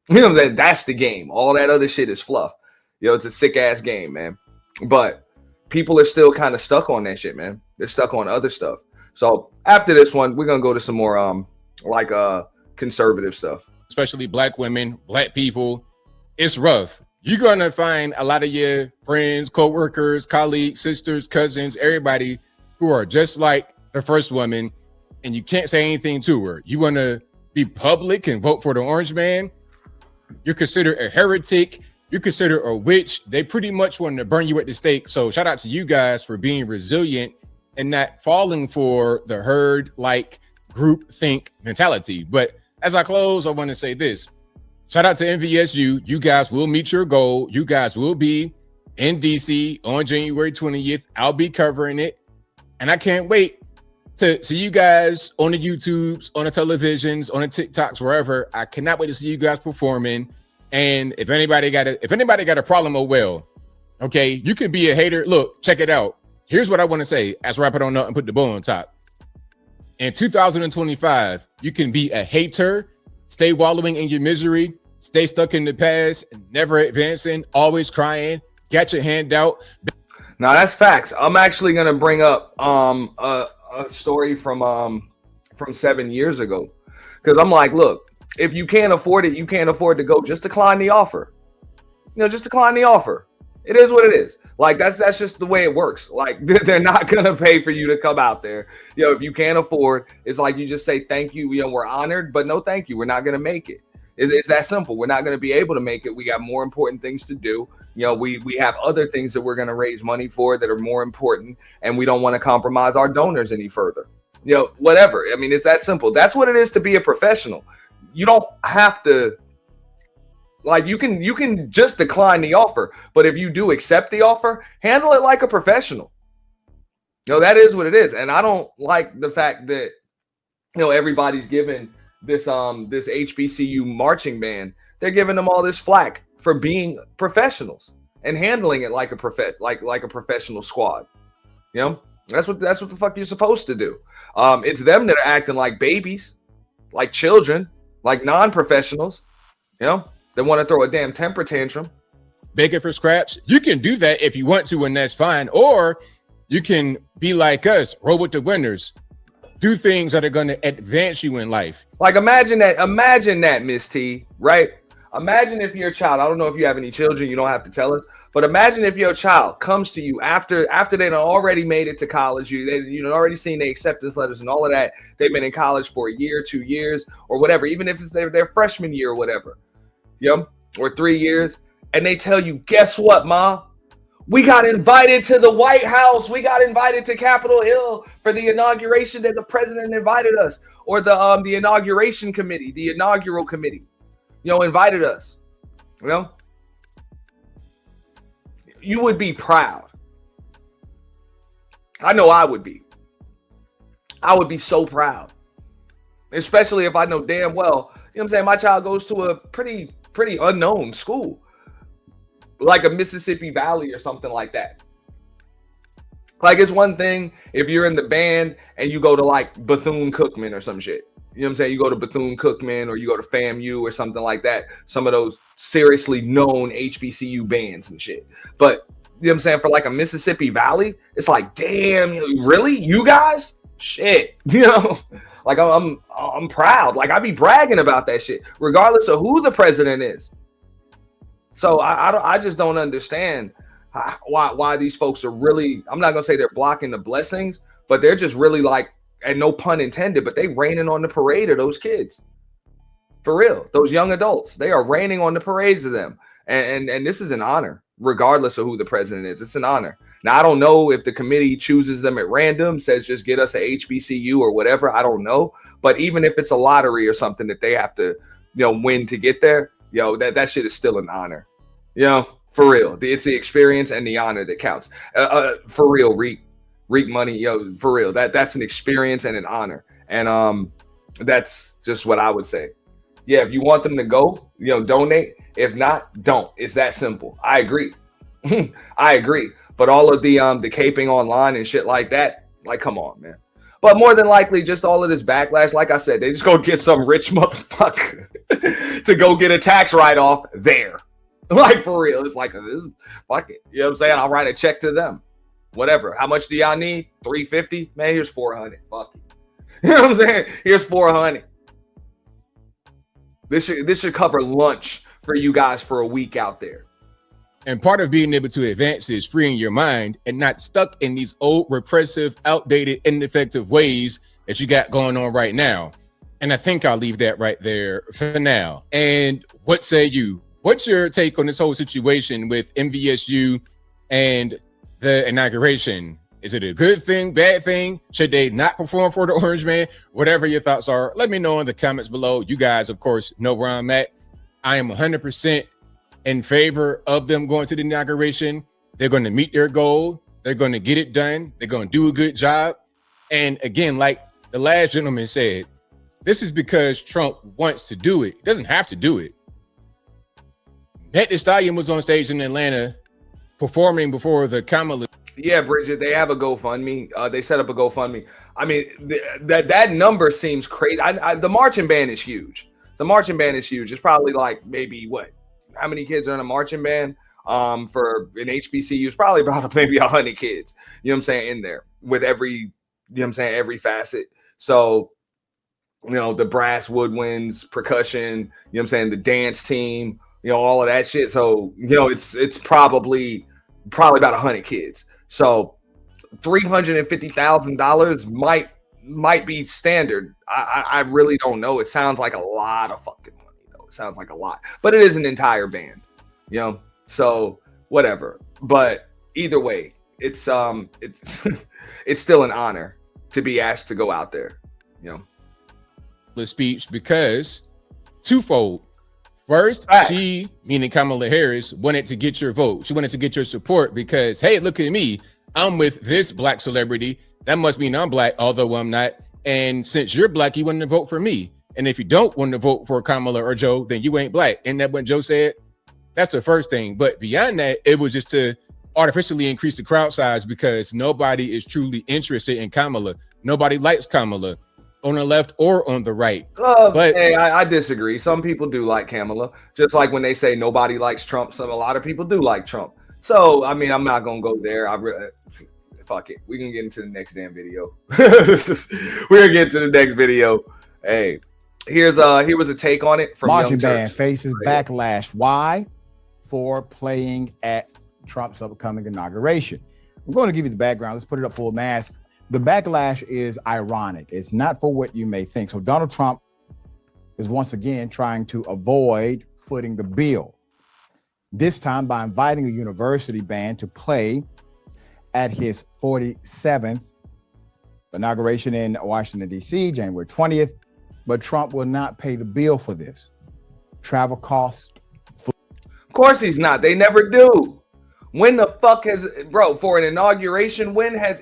You know what I'm saying? That's the game. All that other shit is fluff. It's a sick ass game, man. But people are still kind of stuck on that shit, man. They're stuck on other stuff. So after this one, we're gonna go to some more conservative stuff. Especially black women, black people. It's rough. You're gonna find a lot of your friends, co-workers, colleagues, sisters, cousins, everybody who are just like the first woman, and you can't say anything to her. You want to be public and vote for the orange man. You're considered a heretic. You're considered a witch. They pretty much want to burn you at the stake. So shout out to you guys for being resilient and not falling for the herd like group think mentality. But as I close, I want to say this. Shout out to NVSU. You guys will meet your goal. You guys will be in DC on January 20th. I'll be covering it. And I can't wait to see you guys on the YouTubes, on the televisions, on the TikToks, wherever. I cannot wait to see you guys performing. And if anybody got a problem, oh well. Okay, you can be a hater. Look, check it out. Here's what I want to say as wrap it on up and put the bow on top. In 2025, you can be a hater, stay wallowing in your misery, stay stuck in the past, never advancing, always crying, got your hand out. Now that's facts. I'm actually gonna bring up a story from 7 years ago, because I'm like, look, if you can't afford it, you can't afford to go. Just decline the offer. Just decline the offer. It is what it is. Like that's just the way it works. Like they're not gonna pay for you to come out there. If you can't afford, it's like you just say thank you. We're honored, but no thank you. We're not gonna make it. It's that simple. We're not gonna be able to make it. We got more important things to do. We have other things that we're gonna raise money for that are more important, and we don't want to compromise our donors any further. Whatever. I mean, it's that simple. That's what it is to be a professional. You don't have to. Like you can just decline the offer, but if you do accept the offer, handle it like a professional. That is what it is. And I don't like the fact that everybody's given this HBCU marching band, they're giving them all this flack for being professionals and handling it like a professional squad. That's what the fuck you're supposed to do. It's them that are acting like babies, like children, like non-professionals. They want to throw a damn temper tantrum. Begging for scraps. You can do that if you want to, and that's fine. Or you can be like us, roll with the winners. Do things that are going to advance you in life. Like imagine that, Miss T, right? Imagine if your child, I don't know if you have any children, you don't have to tell us, but imagine if your child comes to you after they've already made it to college, you've already seen the acceptance letters and all of that. They've been in college for a year, 2 years, or whatever, even if it's their freshman year or whatever. Or 3 years, and they tell you, guess what, Ma? We got invited to the White House. We got invited to Capitol Hill for the inauguration that the president invited us, or the inauguration committee, the inaugural committee, invited us. You would be proud. I know I would be. I would be so proud, especially if I know damn well, my child goes to a pretty unknown school, like a Mississippi Valley or something like that. Like it's one thing if you're in the band and you go to like Bethune-Cookman or some shit. You go to Bethune-Cookman or you go to FAMU or something like that. Some of those seriously known HBCU bands and shit. But for like a Mississippi Valley, it's like, damn, really? You guys? Shit. Like I'm proud. Like I be bragging about that shit, regardless of who the president is. So I just don't understand why these folks are really. I'm not gonna say they're blocking the blessings, but they're just really like, and no pun intended, but they raining on the parade of those kids. For real, those young adults, they are raining on the parades of them, and this is an honor, regardless of who the president is. It's an honor. Now, I don't know if the committee chooses them at random, says just get us a HBCU or whatever. I don't know. But even if it's a lottery or something that they have to, win to get there, that shit is still an honor. For real. It's the experience and the honor that counts. For real, Reek money, for real. That's an experience and an honor. And that's just what I would say. Yeah, if you want them to go, donate. If not, don't. It's that simple. I agree. I agree. But all of the caping online and shit like that, like, come on, man. But more than likely, just all of this backlash, like I said, they just go get some rich motherfucker to go get a tax write-off there. Like, for real. It's like, this, fuck it. You know what I'm saying? I'll write a check to them. Whatever. How much do y'all need? $350? Man, here's $400. Fuck it. You know what I'm saying? Here's $400. This should cover lunch for you guys for a week out there. And part of being able to advance is freeing your mind and not stuck in these old, repressive, outdated, ineffective ways that you got going on right now. And I think I'll leave that right there for now. And what say you? What's your take on this whole situation with MVSU and the inauguration? Is it a good thing, bad thing? Should they not perform for the Orange Man? Whatever your thoughts are, let me know in the comments below. You guys, of course, know where I'm at. I am 100% in favor of them going to the inauguration. They're going to meet their goal. They're going to get it done. They're going to do a good job. And again, like the last gentleman said, this is because Trump wants to do it. He doesn't have to do it. Met the Stallion was on stage in Atlanta performing before the Kamala. Yeah, Bridget, they have a GoFundMe. They set up a GoFundMe. I mean, that number seems crazy. The marching band is huge. The marching band is huge. It's probably like maybe what? How many kids are in a marching band? For an HBCU, it's probably about maybe 100 kids. You know what I'm saying? In there with every, you know what I'm saying, every facet. So, you know, the brass, woodwinds, percussion. You know what I'm saying? The dance team. You know, all of that shit. So, you know, it's probably about 100 kids. So $350,000 might be standard. I really don't know. It sounds like a lot of fucking money, though. It sounds like a lot, but it is an entire band, you know. So whatever. But either way, it's it's still an honor to be asked to go out there, you know. The speech because twofold. First, she, meaning Kamala Harris, wanted to get your vote. She wanted to get your support because, hey, look at me. I'm with this black celebrity. That must mean I'm black, although I'm not. And since you're black, you want to vote for me. And if you don't want to vote for Kamala or Joe, then you ain't black. Isn't that what Joe said? That's the first thing. But beyond that, it was just to artificially increase the crowd size because nobody is truly interested in Kamala. Nobody likes Kamala on the left or on the right. But hey, I disagree. Some people do like Kamala. Just like when they say nobody likes Trump, a lot of people do like Trump. So, I mean, I'm not going to go there. Fuck it. We can get into the next damn video. We're going to get to the next video. Hey, here was a take on it from Marching band faces backlash. Why? For playing at Trump's upcoming inauguration. I'm going to give you the background. Let's put it up full mass. The backlash is ironic. It's not for what you may think. So Donald Trump is once again trying to avoid footing the bill, this time by inviting a university band to play at his 47th inauguration in Washington, D.C., January 20th. But Trump will not pay the bill for this. Travel costs. Of course he's not. They never do. When the fuck has, bro, for an inauguration, when has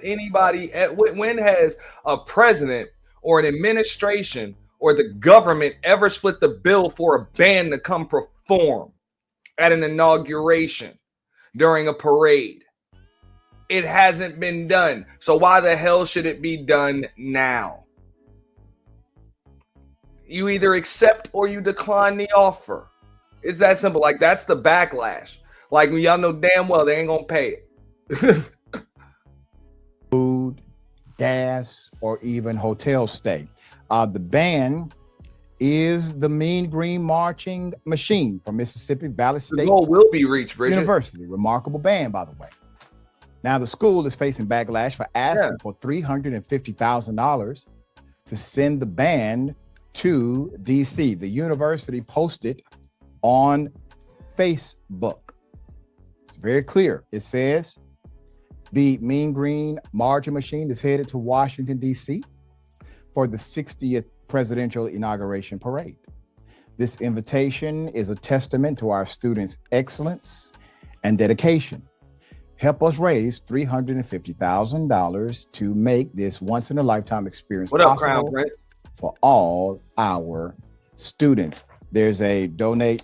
a president or an administration or the government ever split the bill for a band to come perform at an inauguration during a parade? It hasn't been done. So why the hell should it be done now? You either accept or you decline the offer. It's that simple. Like, that's the backlash. Like, y'all know damn well they ain't gonna pay it. Food, gas, or even hotel stay. The band is the Mean Green Marching Machine from Mississippi Valley State. The goal will be reached, Bridget. University. Remarkable band, by the way. Now, the school is facing backlash for asking for $350,000 to send the band to D.C. The university posted on Facebook. It's very clear. It says the Mean Green Marching Machine is headed to Washington, D.C. for the 60th presidential inauguration parade. This invitation is a testament to our students' excellence and dedication. Help us raise $350,000 to make this once-in-a-lifetime experience possible for all our students. There's a donate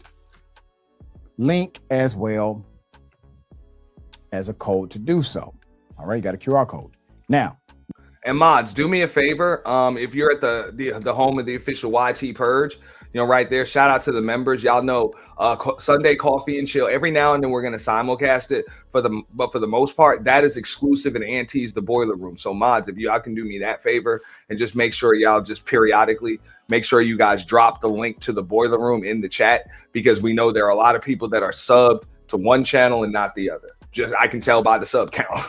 link as well as a code to do so. All right, you got a QR code. Now, and mods, do me a favor. If you're at the home of the official YT Purge, you know, right there, shout out to the members. Y'all know Sunday Coffee and Chill. Every now and then we're going to simulcast it but for the most part, that is exclusive and Auntie's the Boiler Room. So mods, if y'all can do me that favor and just make sure y'all just periodically make sure you guys drop the link to the Boiler Room in the chat, because we know there are a lot of people that are subbed to one channel and not the other. Just I can tell by the sub count.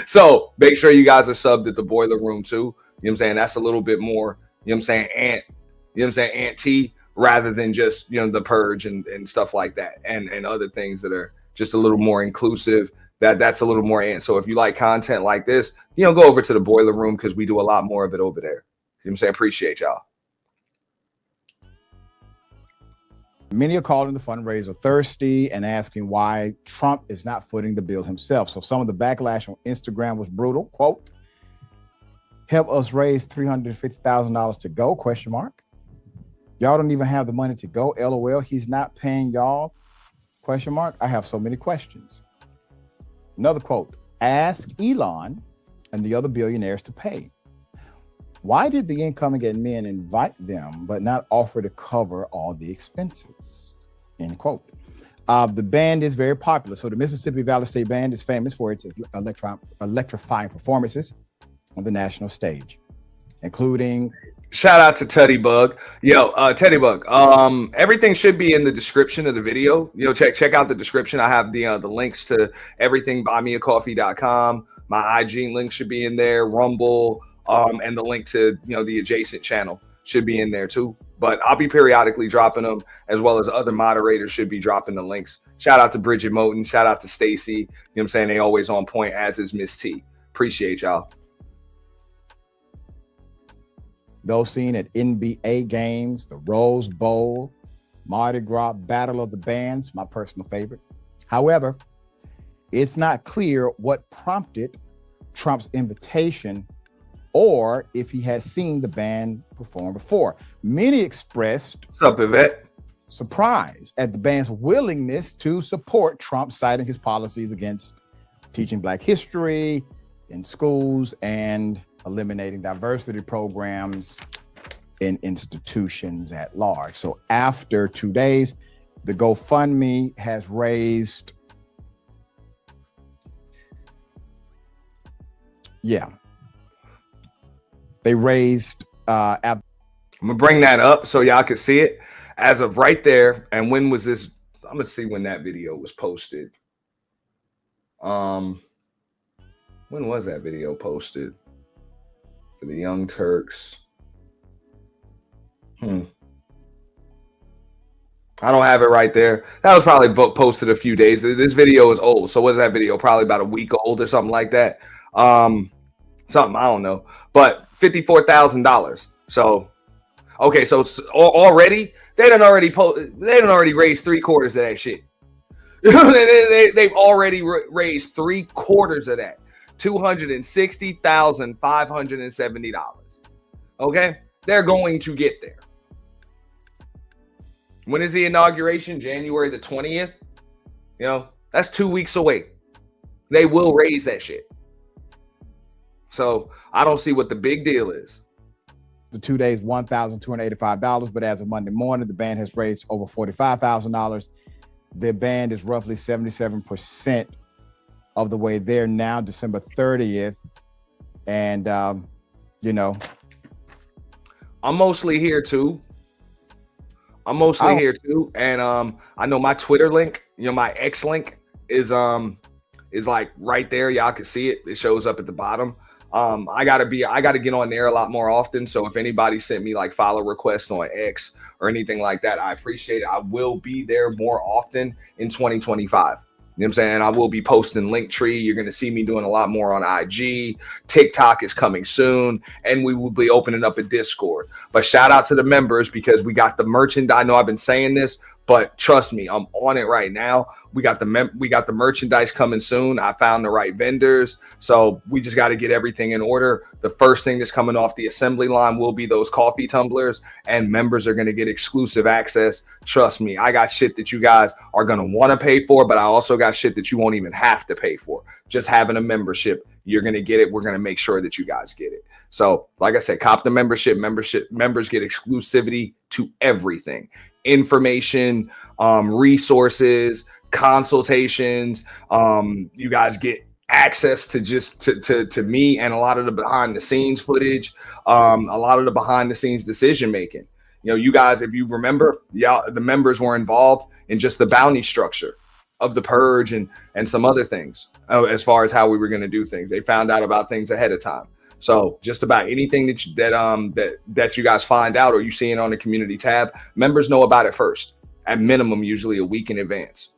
So make sure you guys are subbed at the Boiler Room too. You know what I'm saying? That's a little bit more, you know what I'm saying, Aunt T, rather than just, you know, the Purge and stuff like that, and other things that are just a little more inclusive. That's a little more Aunt. So if you like content like this, you know, go over to the Boiler Room, because we do a lot more of it over there. You know what I'm saying? Appreciate y'all. many are calling the fundraiser thirsty and asking why Trump is not footing the bill himself. So some of the backlash on Instagram was brutal. Quote, help us raise $350,000 to go, question mark. Y'all don't even have the money to go, LOL. He's not paying y'all, question mark. I have so many questions. Another quote, ask Elon and the other billionaires to pay. Why did the incoming admin invite them but not offer to cover all the expenses? End quote. The band is very popular. So the Mississippi Valley State Band is famous for its electrifying performances on the national stage, including... Shout out to Teddy Bug. Yo, Teddy Bug. Everything should be in the description of the video. You know, check out the description. I have the links to everything, buymeacoffee.com. My IG link should be in there, Rumble, and the link to, you know, the adjacent channel should be in there too. But I'll be periodically dropping them, as well as other moderators should be dropping the links. Shout out to Bridget Moten. Shout out to Stacy. You know what I'm saying? They always on point, as is Miss T. Appreciate y'all. Those seen at NBA games, the Rose Bowl, Mardi Gras, Battle of the Bands, my personal favorite. However, it's not clear what prompted Trump's invitation or if he has seen the band perform before. Many expressed surprise at the band's willingness to support Trump, citing his policies against teaching Black history in schools and eliminating diversity programs in institutions at large. So after 2 days, the GoFundMe has raised, they raised, I'm gonna bring that up so y'all can see it as of right there. And when was this? I'm gonna see when that video was posted. When was that video posted? For the Young Turks. I don't have it right there. That was probably posted a few days. This video is old. So what is that video? Probably about a week old or something like that. Something, I don't know. But $54,000. So, okay. So already, they done already raised 3/4 of that shit. They've already raised 3/4 of that. $260,570. Okay, they're going to get there. When is the inauguration? January the 20th. You know, that's 2 weeks away. They will raise that shit. So I don't see what the big deal is. The 2 days, $1,285. But as of Monday morning, the band has raised over $45,000. The band is roughly 77% of the way there now, December 30th. And, you know, I'm mostly here too. And I know my Twitter link, you know, my X link is like right there. Y'all can see it. It shows up at the bottom. I gotta get on there a lot more often. So if anybody sent me like follow requests on X or anything like that, I appreciate it. I will be there more often in 2025. You know what I'm saying? I will be posting Linktree. You're going to see me doing a lot more on IG. TikTok is coming soon. And we will be opening up a Discord. But shout out to the members, because we got the merchandise. I know I've been saying this, but trust me, I'm on it right now. We got the merchandise coming soon. I found the right vendors, so we just got to get everything in order. The first thing that's coming off the assembly line will be those coffee tumblers, and members are going to get exclusive access. Trust me, I got shit that you guys are going to want to pay for, but I also got shit that you won't even have to pay for. Just having a membership, you're going to get it. We're going to make sure that you guys get it. So like I said, cop the membership. Members get exclusivity to everything, information, resources, consultations. You guys get access to just to me and a lot of the behind the scenes footage, a lot of the behind the scenes decision making. You know, you guys, if you remember, the members were involved in just the bounty structure of the purge and some other things as far as how we were going to do things. They found out about things ahead of time. So just about anything that you guys find out or you see it on the community tab, members know about it first, at minimum, usually a week in advance.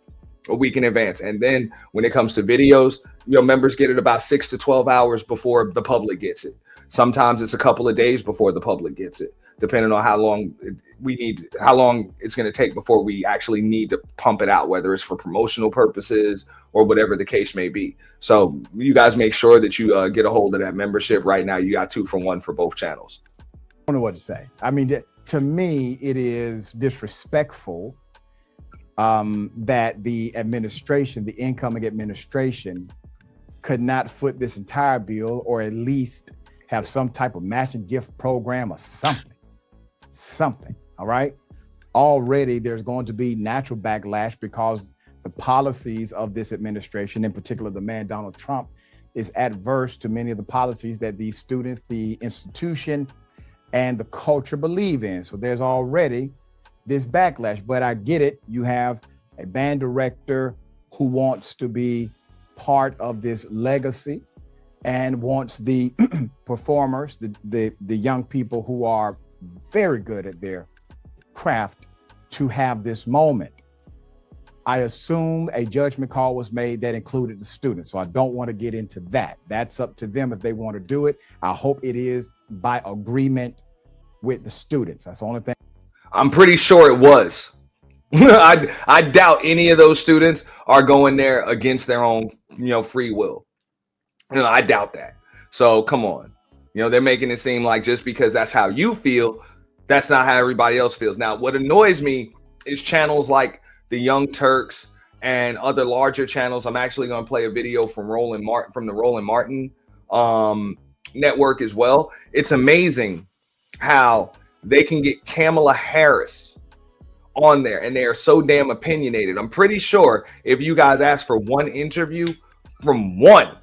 And then when it comes to videos, members get it about 6 to 12 hours before the public gets it. Sometimes it's a couple of days before the public gets it, depending on how long it's going to take before we actually need to pump it out, whether it's for promotional purposes or whatever the case may be. So you guys make sure that you get a hold of that membership. Right now, you got 2 for 1 for both channels. I don't know what to say. I mean, to me, it is disrespectful that the administration, the incoming administration, could not foot this entire bill, or at least have some type of matching gift program or something. All right. Already there's going to be natural backlash because the policies of this administration, in particular the man Donald Trump, is adverse to many of the policies that these students, the institution, and the culture believe in. So there's already this backlash, but I get it. You have a band director who wants to be part of this legacy and wants the performers, the young people who are very good at their craft, to have this moment. I assume a judgment call was made that included the students, so I don't want to get into that. That's up to them if they want to do it. I hope it is by agreement with the students. That's the only thing. I'm pretty sure it was. I doubt any of those students are going there against their own, free will. I doubt that. So come on. They're making it seem like just because that's how you feel, that's not how everybody else feels. Now, what annoys me is channels like the Young Turks and other larger channels. I'm actually going to play a video from the Roland Martin network as well. It's amazing how they can get Kamala Harris on there, and they are so damn opinionated. I'm pretty sure if you guys ask for one interview from one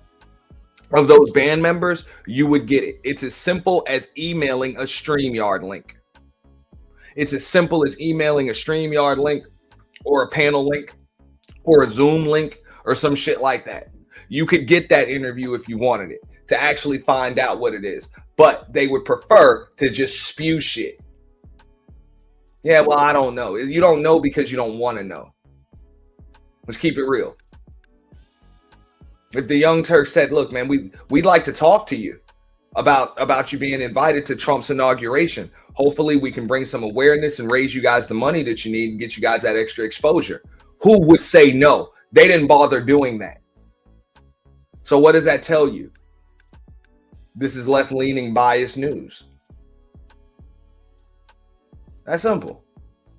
of those band members, you would get it. It's as simple as emailing a StreamYard link. It's as simple as emailing a StreamYard link or a panel link or a Zoom link or some shit like that. You could get that interview if you wanted it, to actually find out what it is. But they would prefer to just spew shit. Yeah, well, I don't know. You don't know because you don't want to know. Let's keep it real. If the Young Turks said, look, man, we'd like to talk to you about you being invited to Trump's inauguration. Hopefully we can bring some awareness and raise you guys the money that you need and get you guys that extra exposure. Who would say no? They didn't bother doing that. So what does that tell you? This is left-leaning biased news. That's simple.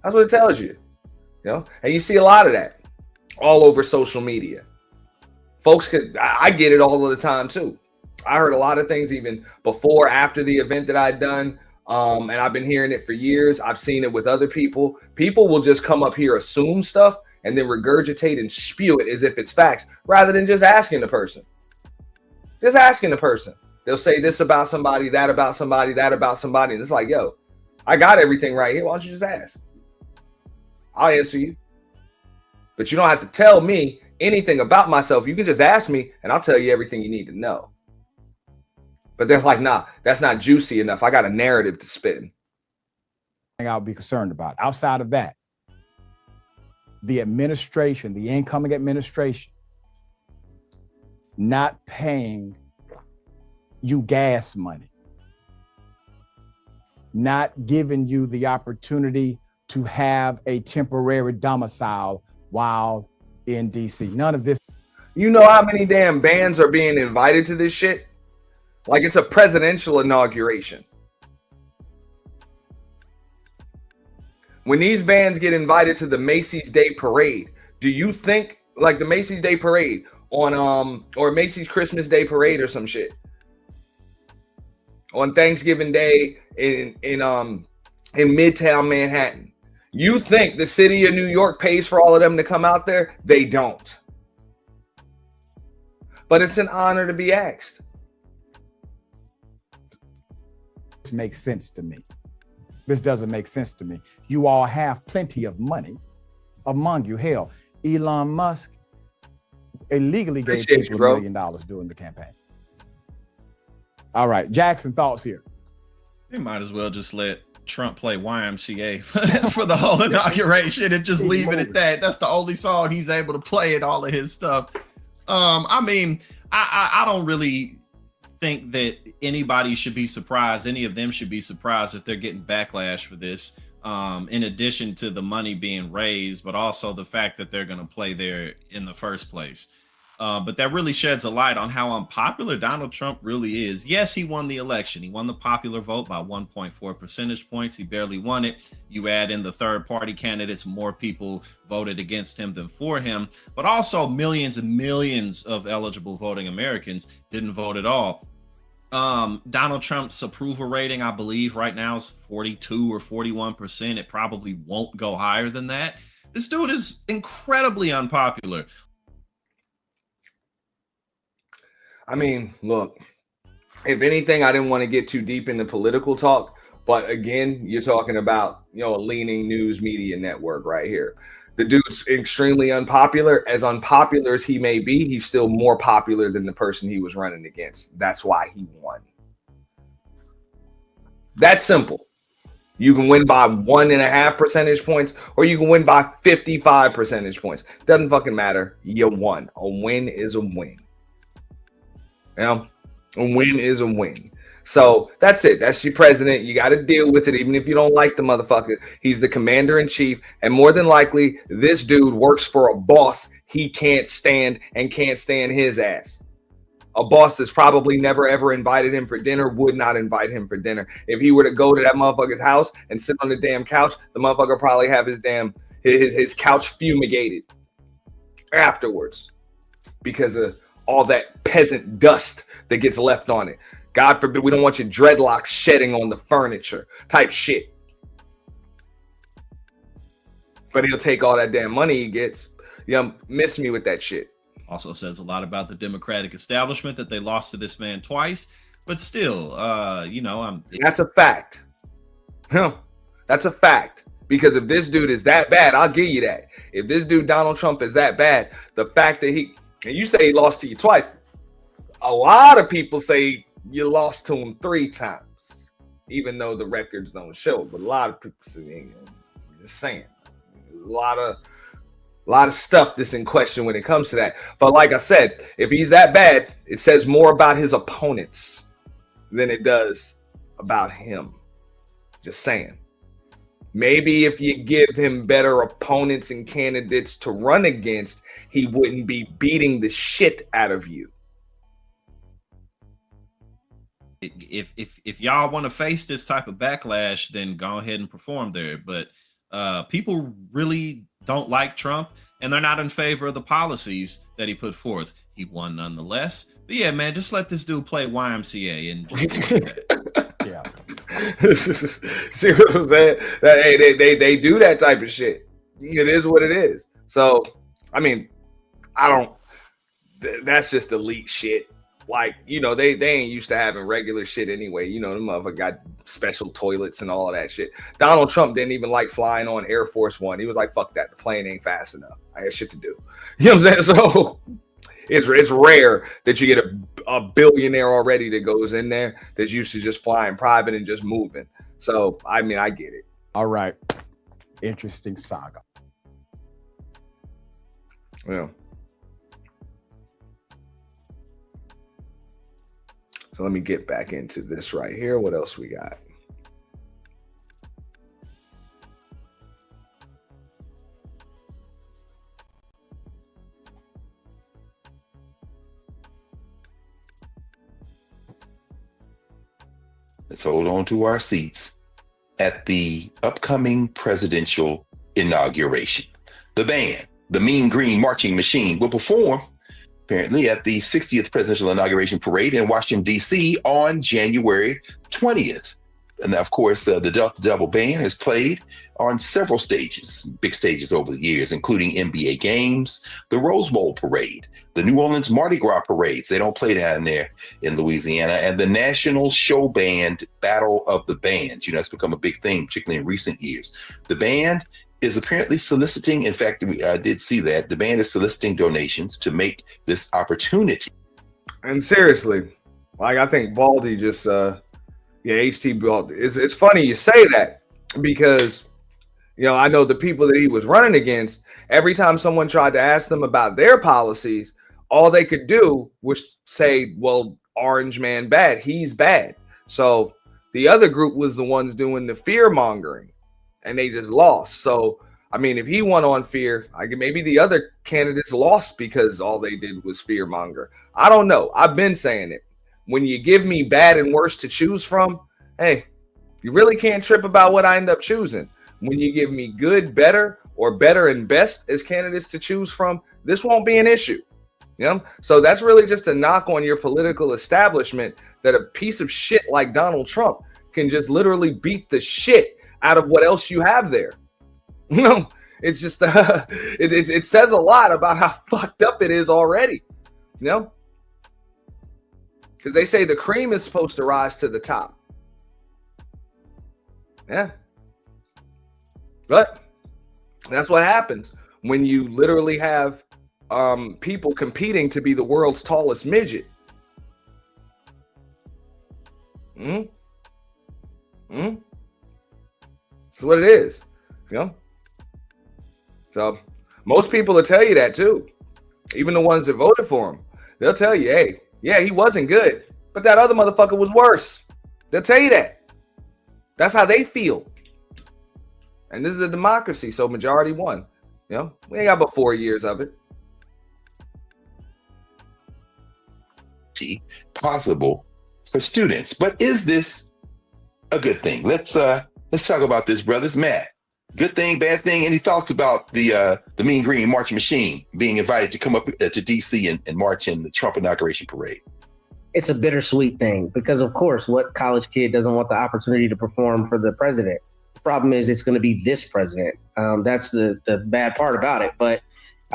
That's what it tells you. And you see a lot of that all over social media. Folks I get it all of the time too. I heard a lot of things even before, after the event that I'd done. And I've been hearing it for years. I've seen it with other people. People will just come up here, assume stuff, and then regurgitate and spew it as if it's facts, rather than just asking the person. Just asking the person. They'll say this about somebody, that about somebody, that about somebody. And it's like, yo, I got everything right here. Why don't you just ask? I'll answer you. But you don't have to tell me anything about myself. You can just ask me and I'll tell you everything you need to know. But they're like, nah, that's not juicy enough. I got a narrative to spin. I'll be concerned about. Outside of that, the administration, the incoming administration, not paying you gas money, not giving you the opportunity to have a temporary domicile while in DC. None of this. You know how many damn bands are being invited to this shit? Like it's a presidential inauguration. When these bands get invited to the Macy's Day Parade, do you think like the Macy's Day Parade on or Macy's Christmas Day Parade or some shit on Thanksgiving Day in Midtown Manhattan? You think the city of New York pays for all of them to come out there? They don't. But it's an honor to be asked. This makes sense to me. This doesn't make sense to me. You all have plenty of money among you. Hell, Elon Musk illegally gave people $1 million during the campaign. All right, Jackson, thoughts here. They might as well just let Trump play YMCA for the whole inauguration and just leave it at that. That's the only song he's able to play in all of his stuff. I mean, I don't really think that anybody should be surprised. Any of them should be surprised if they're getting backlash for this. In addition to the money being raised, but also the fact that they're going to play there in the first place. But that really sheds a light on how unpopular Donald Trump really is. Yes, he won the election. He won the popular vote by 1.4 percentage points. He barely won it. You add in the third party candidates, more people voted against him than for him. But also millions and millions of eligible voting Americans didn't vote at all. Donald Trump's approval rating, I believe right now is 42 or 41%. It probably won't go higher than that. This dude is incredibly unpopular. I mean, look, if anything, I didn't want to get too deep into political talk, but again, you're talking about, a leaning news media network right here. The dude's extremely unpopular. As unpopular as he may be, he's still more popular than the person he was running against. That's why he won. That's simple. You can win by 1.5 percentage points, or you can win by 55 percentage points. Doesn't fucking matter. You won. A win is a win. A win is a win. So that's it. That's your president. You got to deal with it, even if you don't like the motherfucker. He's the commander in chief, and more than likely, this dude works for a boss he can't stand and can't stand his ass. A boss that's probably never ever invited him for dinner, would not invite him for dinner. If he were to go to that motherfucker's house and sit on the damn couch, the motherfucker probably have his couch fumigated afterwards because of all that peasant dust that gets left on it. God forbid we don't want your dreadlocks shedding on the furniture type shit. But he'll take all that damn money he gets. Miss me with that shit. Also says a lot about the Democratic establishment that they lost to this man twice. But still, that's a fact. That's a fact. Because if this dude is that bad, I'll give you that. If this dude, Donald Trump, is that bad, the fact that and you say he lost to you twice. A lot of people say you lost to him 3 times, even though the records don't show. But a lot of people say, just saying, there's a lot of stuff that's in question when it comes to that. But like I said, if he's that bad, it says more about his opponents than it does about him. Just saying. Maybe if you give him better opponents and candidates to run against, he wouldn't be beating the shit out of you. If y'all want to face this type of backlash, then go ahead and perform there. But people really don't like Trump, and they're not in favor of the policies that he put forth. He won nonetheless. But yeah, man, just let this dude play YMCA and yeah. See what I'm saying? They do that type of shit. It is what it is. So, I mean, that's just elite shit. Like, they ain't used to having regular shit anyway. The motherfucker got special toilets and all of that shit. Donald Trump didn't even like flying on Air Force One. He was like, fuck that. The plane ain't fast enough. I got shit to do. You know what I'm saying? So it's rare that you get a billionaire already that goes in there that's used to just flying private and just moving. So, I mean, I get it. All right. Interesting saga. Yeah. So let me get back into this right here. What else we got? Let's hold on to our seats at the upcoming presidential inauguration. The band, the Mean Green Marching Machine, will perform apparently at the 60th presidential inauguration parade in Washington, D.C. on January 20th. And of course, the Delta Double Band has played on several stages, big stages over the years, including NBA games, the Rose Bowl parade, the New Orleans Mardi Gras parades. They don't play down there in Louisiana, and the National Show Band Battle of the Bands. You know, it's become a big thing, particularly in recent years. The band is apparently soliciting, in fact, I did see that, the band is soliciting donations to make this opportunity. And seriously, like I think Baldy just, HT Baldy, it's funny you say that because, you know, I know the people that he was running against, every time someone tried to ask them about their policies, all they could do was say, well, Orange Man bad, he's bad. So the other group was the ones doing the fear mongering. And they just lost. So, I mean, if he won on fear, maybe the other candidates lost because all they did was fear monger. I don't know. I've been saying it. When you give me bad and worse to choose from, hey, you really can't trip about what I end up choosing. When you give me good, better, or better and best as candidates to choose from, this won't be an issue. You know? So that's really just a knock on your political establishment that a piece of shit like Donald Trump can just literally beat the shit out of what else you have there. You know, it's just it says a lot about how fucked up it is already. You know, because they say the cream is supposed to rise to the top. Yeah, but that's what happens when you literally have people competing to be the world's tallest midget. That's what it is, you know. So most people will tell you that too. Even the ones that voted for him, they'll tell you, hey, yeah, he wasn't good, but that other motherfucker was worse. They'll tell you that. That's how they feel. And this is a democracy, so majority won. You know, we ain't got but 4 years of it. Possible for students, but is this a good thing? Let's talk about this, brothers. Matt, good thing, bad thing? Any thoughts about the Mean Green Marching Machine being invited to come up to DC and march in the Trump inauguration parade? It's a bittersweet thing because, of course, what college kid doesn't want the opportunity to perform for the president? The problem is it's going to be this president. That's the bad part about it. But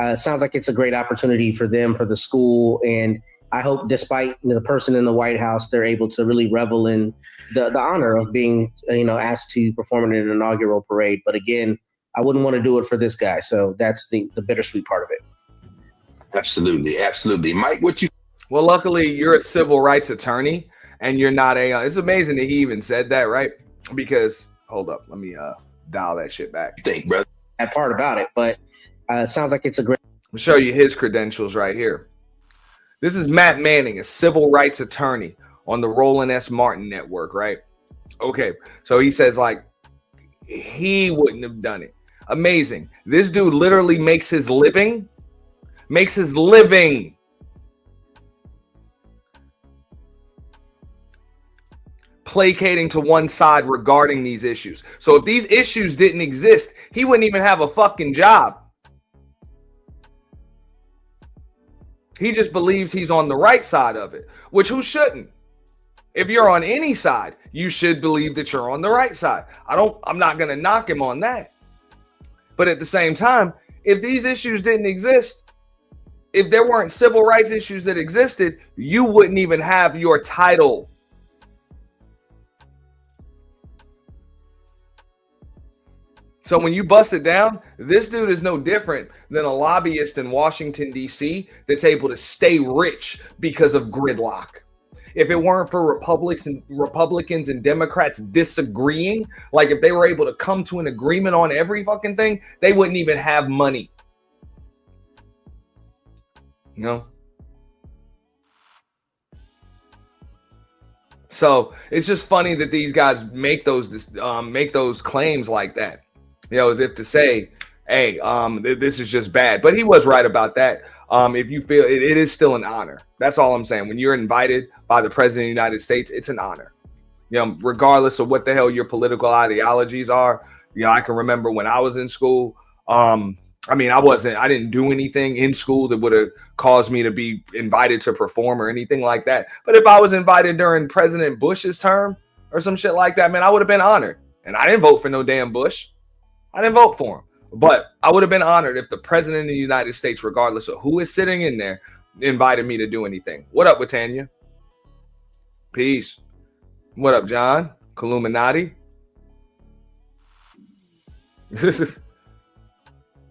it sounds like it's a great opportunity for them, for the school. And I hope despite the person in the White House, they're able to really revel in the honor of being, asked to perform in an inaugural parade. But again, I wouldn't want to do it for this guy. So that's the bittersweet part of it. Absolutely. Absolutely. Mike, what you? Well, luckily you're a civil rights attorney and you're not it's amazing that he even said that, right? Because hold up, let me dial that shit back. Think, brother. That part about it, but it sounds like it's a great. I'll show you his credentials right here. This is Matt Manning, a civil rights attorney on the Roland S. Martin network, right? Okay, so he says like he wouldn't have done it. Amazing. This dude literally makes his living placating to one side regarding these issues. So if these issues didn't exist, he wouldn't even have a fucking job. He just believes he's on the right side of it, which who shouldn't? If you're on any side, you should believe that you're on the right side. I'm not going to knock him on that. But at the same time, if these issues didn't exist, if there weren't civil rights issues that existed, you wouldn't even have your title. So when you bust it down, this dude is no different than a lobbyist in Washington, D.C. that's able to stay rich because of gridlock. If it weren't for Republicans and Democrats disagreeing, like if they were able to come to an agreement on every fucking thing, they wouldn't even have money. No. So it's just funny that these guys make those claims like that. As if to say, hey, this is just bad. But he was right about that. If you feel it is still an honor. That's all I'm saying. When you're invited by the president of the United States, it's an honor. You know, regardless of what the hell your political ideologies are. You know, I can remember when I was in school. I mean, I didn't do anything in school that would have caused me to be invited to perform or anything like that. But if I was invited during President Bush's term or some shit like that, man, I would have been honored. And I didn't vote for no damn Bush. I didn't vote for him. But I would have been honored if the president of the United States, regardless of who is sitting in there, invited me to do anything. What up, Watanya? Peace. What up, John? Illuminati.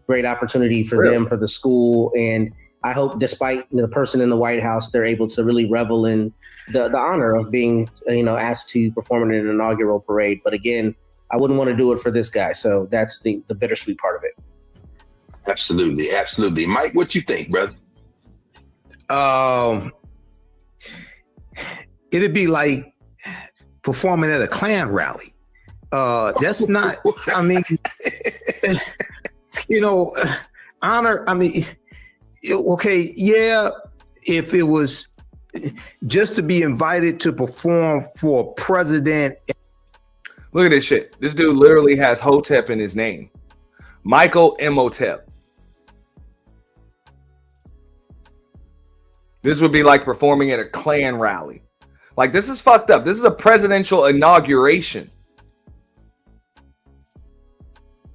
Great opportunity for them, for the school, and I hope, despite the person in the White House, they're able to really revel in the honor of being, asked to perform in an inaugural parade. But again, I wouldn't want to do it for this guy, so that's the bittersweet part of it. Absolutely, absolutely. Mike, what you think, brother? It'd be like performing at a Klan rally. That's not. I mean. Honor, I mean, okay, yeah, if it was just to be invited to perform for a president. Look at this shit. This dude literally has Hotep in his name. Michael Imhotep. This would be like performing at a Klan rally. Like, this is fucked up. This is a presidential inauguration.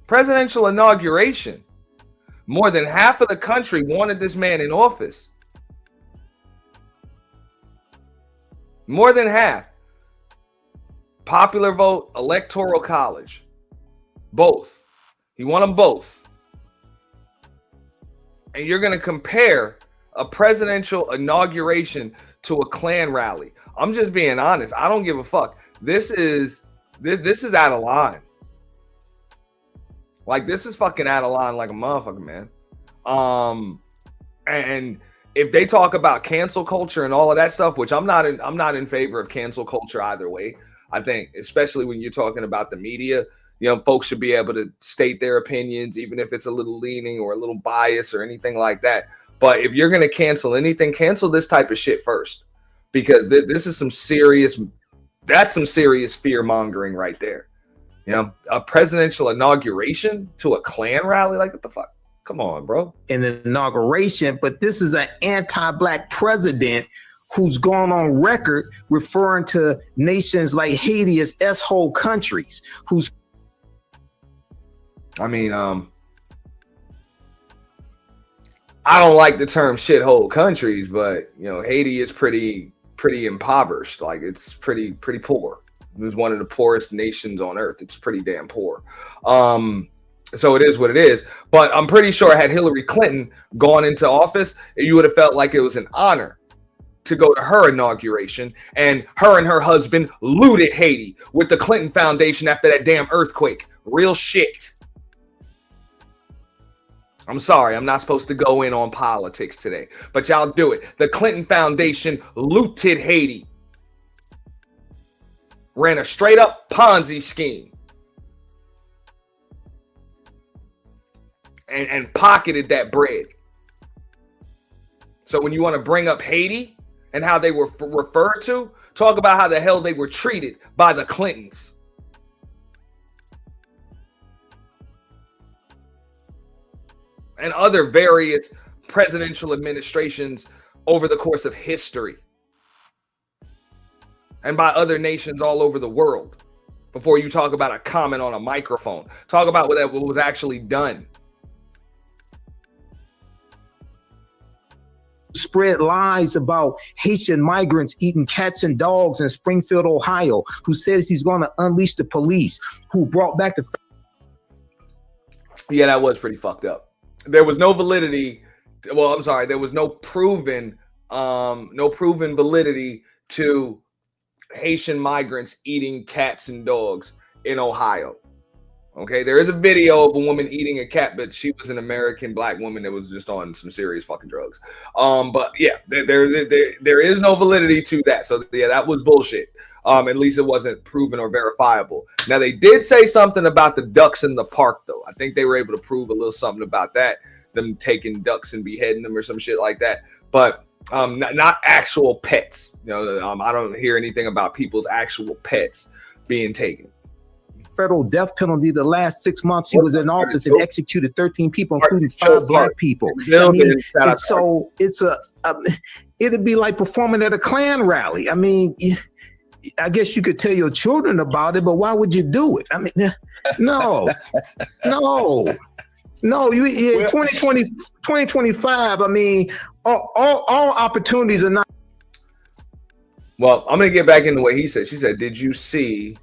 Presidential inauguration. More than half of the country wanted this man in office. More than half. Popular vote, electoral college. Both. He won them both. And you're going to compare a presidential inauguration to a Klan rally. I'm just being honest. I don't give a fuck. This is out of line. Like, this is fucking out of line like a motherfucker, man. And if they talk about cancel culture and all of that stuff, which I'm not in favor of cancel culture either way. I think, especially when you're talking about the media, folks should be able to state their opinions, even if it's a little leaning or a little bias or anything like that. But if you're going to cancel anything, cancel this type of shit first, because this is some serious fear mongering right there. A presidential inauguration to a Klan rally? Like, what the fuck? Come on, bro. In the inauguration, but this is an anti-black president who's gone on record referring to nations like Haiti as S-hole countries. I don't like the term shithole countries, but Haiti is pretty impoverished. Like, it's pretty poor. It was one of the poorest nations on earth. It's pretty damn poor. So it is what it is. But I'm pretty sure had Hillary Clinton gone into office, you would have felt like it was an honor to go to her inauguration. And her husband looted Haiti with the Clinton Foundation after that damn earthquake. Real shit. I'm sorry, I'm not supposed to go in on politics today, but y'all do it. The Clinton Foundation looted Haiti. Ran a straight up Ponzi scheme. And pocketed that bread. So when you want to bring up Haiti and how they were referred to, talk about how the hell they were treated by the Clintons. And other various presidential administrations over the course of history. And by other nations all over the world. Before you talk about a comment on a microphone. Talk about what was actually done. Spread lies about Haitian migrants eating cats and dogs in Springfield, Ohio, who says he's going to unleash the police, who brought back the... Yeah, that was pretty fucked up. There was no validity. Well, I'm sorry. There was no proven validity to Haitian migrants eating cats and dogs in Ohio. Okay, there is a video of a woman eating a cat, but she was an American black woman that was just on some serious fucking drugs. But yeah, there is no validity to that. So yeah, that was bullshit. At least it wasn't proven or verifiable. Now they did say something about the ducks in the park, though. I think they were able to prove a little something about that, them taking ducks and beheading them or some shit like that. But Not actual pets. I don't hear anything about people's actual pets being taken. Federal death penalty the last 6 months he was in office and executed 13 people, including 5 black people. I mean, it'd be like performing at a Klan rally. I mean, I guess you could tell your children about it, but why would you do it? I mean, no. 2025, I mean, all opportunities are not. Well, I'm going to get back into what he said. She said, did you see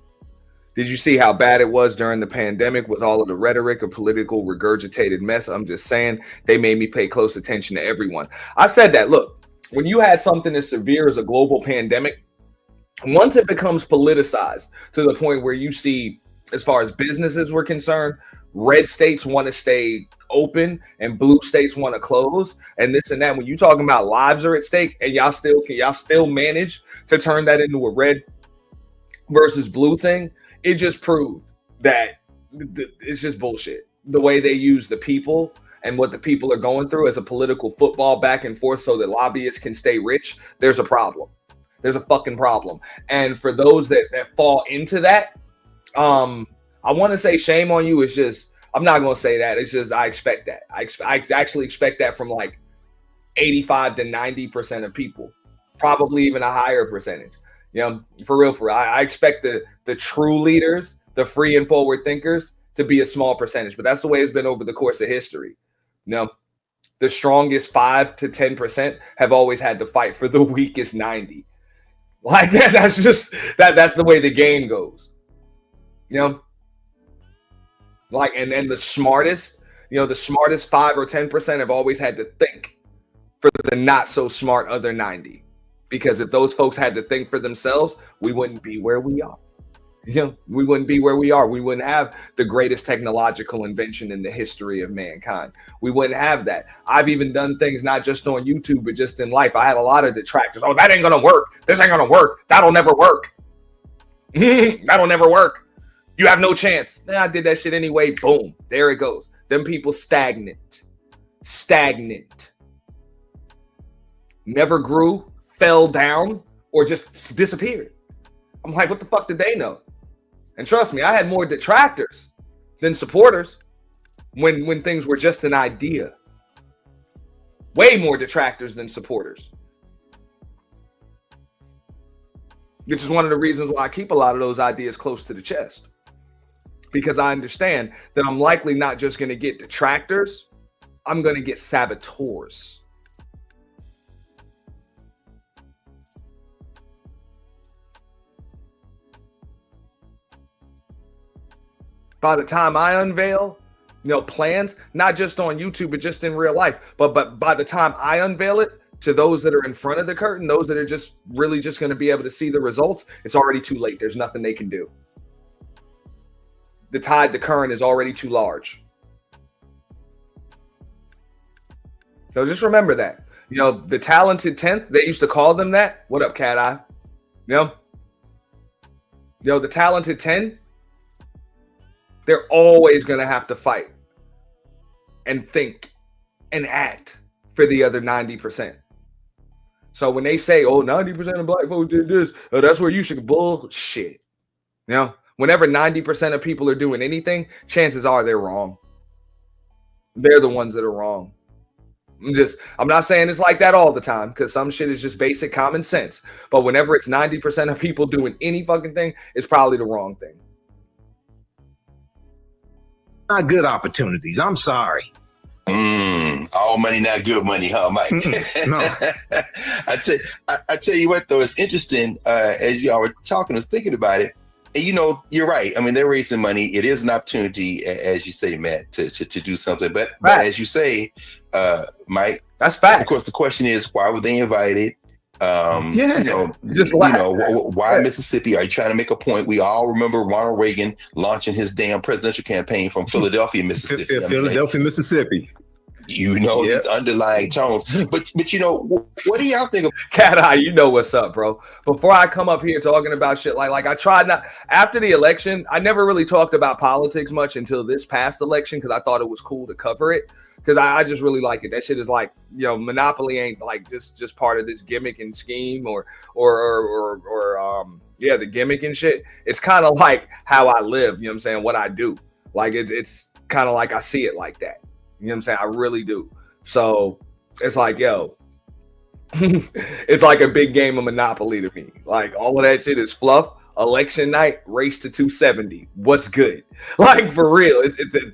how bad it was during the pandemic with all of the rhetoric of political regurgitated mess? I'm just saying they made me pay close attention to everyone. I said that, look, when you had something as severe as a global pandemic, once it becomes politicized to the point where you see, as far as businesses were concerned, red states want to stay open and blue states want to close and this and that. When you're talking about lives are at stake and y'all still manage to turn that into a red versus blue thing, it just proved that it's just bullshit. The way they use the people and what the people are going through as a political football back and forth so that lobbyists can stay rich, there's a problem. There's a fucking problem. And for those that fall into that, I want to say shame on you. It's just, I'm not going to say that. It's just, I expect that. I actually expect that from like 85 to 90% of people, probably even a higher percentage. For real. I expect the true leaders, the free and forward thinkers, to be a small percentage, but that's the way it's been over the course of history. The strongest 5 to 10% have always had to fight for the weakest 90. Like that's just that's the way the game goes. Like, and then the smartest 5 or 10% have always had to think for the not so smart other 90. Because if those folks had to think for themselves, we wouldn't be where we are. We wouldn't be where we are. We wouldn't have the greatest technological invention in the history of mankind. We wouldn't have that. I've even done things not just on YouTube, but just in life. I had a lot of detractors. Oh, that ain't going to work. This ain't going to work. That'll never work. That'll never work. You have no chance. I did that shit anyway. Boom. There it goes. Them people stagnant. Never grew, fell down, or just disappeared. I'm like, what the fuck did they know? And trust me, I had more detractors than supporters when things were just an idea. Way more detractors than supporters. Which is one of the reasons why I keep a lot of those ideas close to the chest. Because I understand that I'm likely not just going to get detractors, I'm going to get saboteurs. By the time I unveil, plans, not just on YouTube, but just in real life, but by the time I unveil it to those that are in front of the curtain, those that are just really just going to be able to see the results, it's already too late. There's nothing they can do. The current is already too large. So just remember that. The talented 10th, they used to call them that. What up, Cat Eye? The talented 10, they're always going to have to fight and think and act for the other 90%. So when they say, 90% of black folks did this, that's where you should bullshit. Whenever 90% of people are doing anything, chances are they're wrong. They're the ones that are wrong. I'm not saying it's like that all the time, because some shit is just basic common sense. But whenever it's 90% of people doing any fucking thing, it's probably the wrong thing. Not good opportunities. I'm sorry. All money, not good money, huh, Mike? No. I tell you what, though, it's interesting. As y'all were talking, I was thinking about it. And, you're right. I mean, they're raising money. It is an opportunity, as you say, Matt, to do something. But as you say, Mike, that's fact. Of course, the question is, why were they invited? Why Mississippi? Are you trying to make a point? We all remember Ronald Reagan launching his damn presidential campaign from Philadelphia, Mississippi. Mississippi. These underlying tones. But what do y'all think of Cat Eye? You know what's up, bro. Before I come up here talking about shit like I tried not after the election, I never really talked about politics much until this past election because I thought it was cool to cover it. because I just really like it. That shit is like, you know, Monopoly ain't like just part of this gimmick and scheme or yeah, the gimmick and shit. It's kind of like how I live, you know what I'm saying, what I do. Like it's kind of like I see it like that. You know what I'm saying? I really do. So it's like, yo, it's like a big game of Monopoly to me. Like all of that shit is fluff. Election night, race to 270. What's good? Like for real,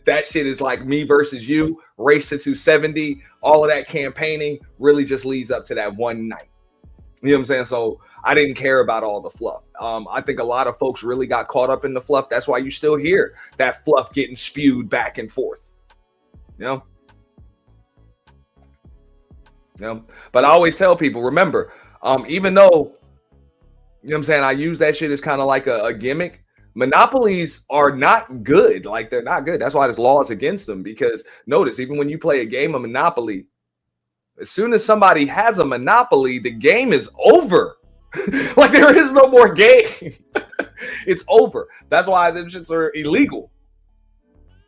that shit is like me versus you, race to 270. All of that campaigning really just leads up to that one night. You know what I'm saying? So I didn't care about all the fluff. I think a lot of folks really got caught up in the fluff. That's why you still hear that fluff getting spewed back and forth. You know? You know? But I always tell people, remember, even though, you know what I'm saying, I use that shit as kind of like a gimmick, monopolies are not good. Like they're not good. That's why there's laws against them, because notice, even when you play a game of Monopoly, as soon as somebody has a monopoly, the game is over. Like there is no more game. It's over. That's why them shits are illegal.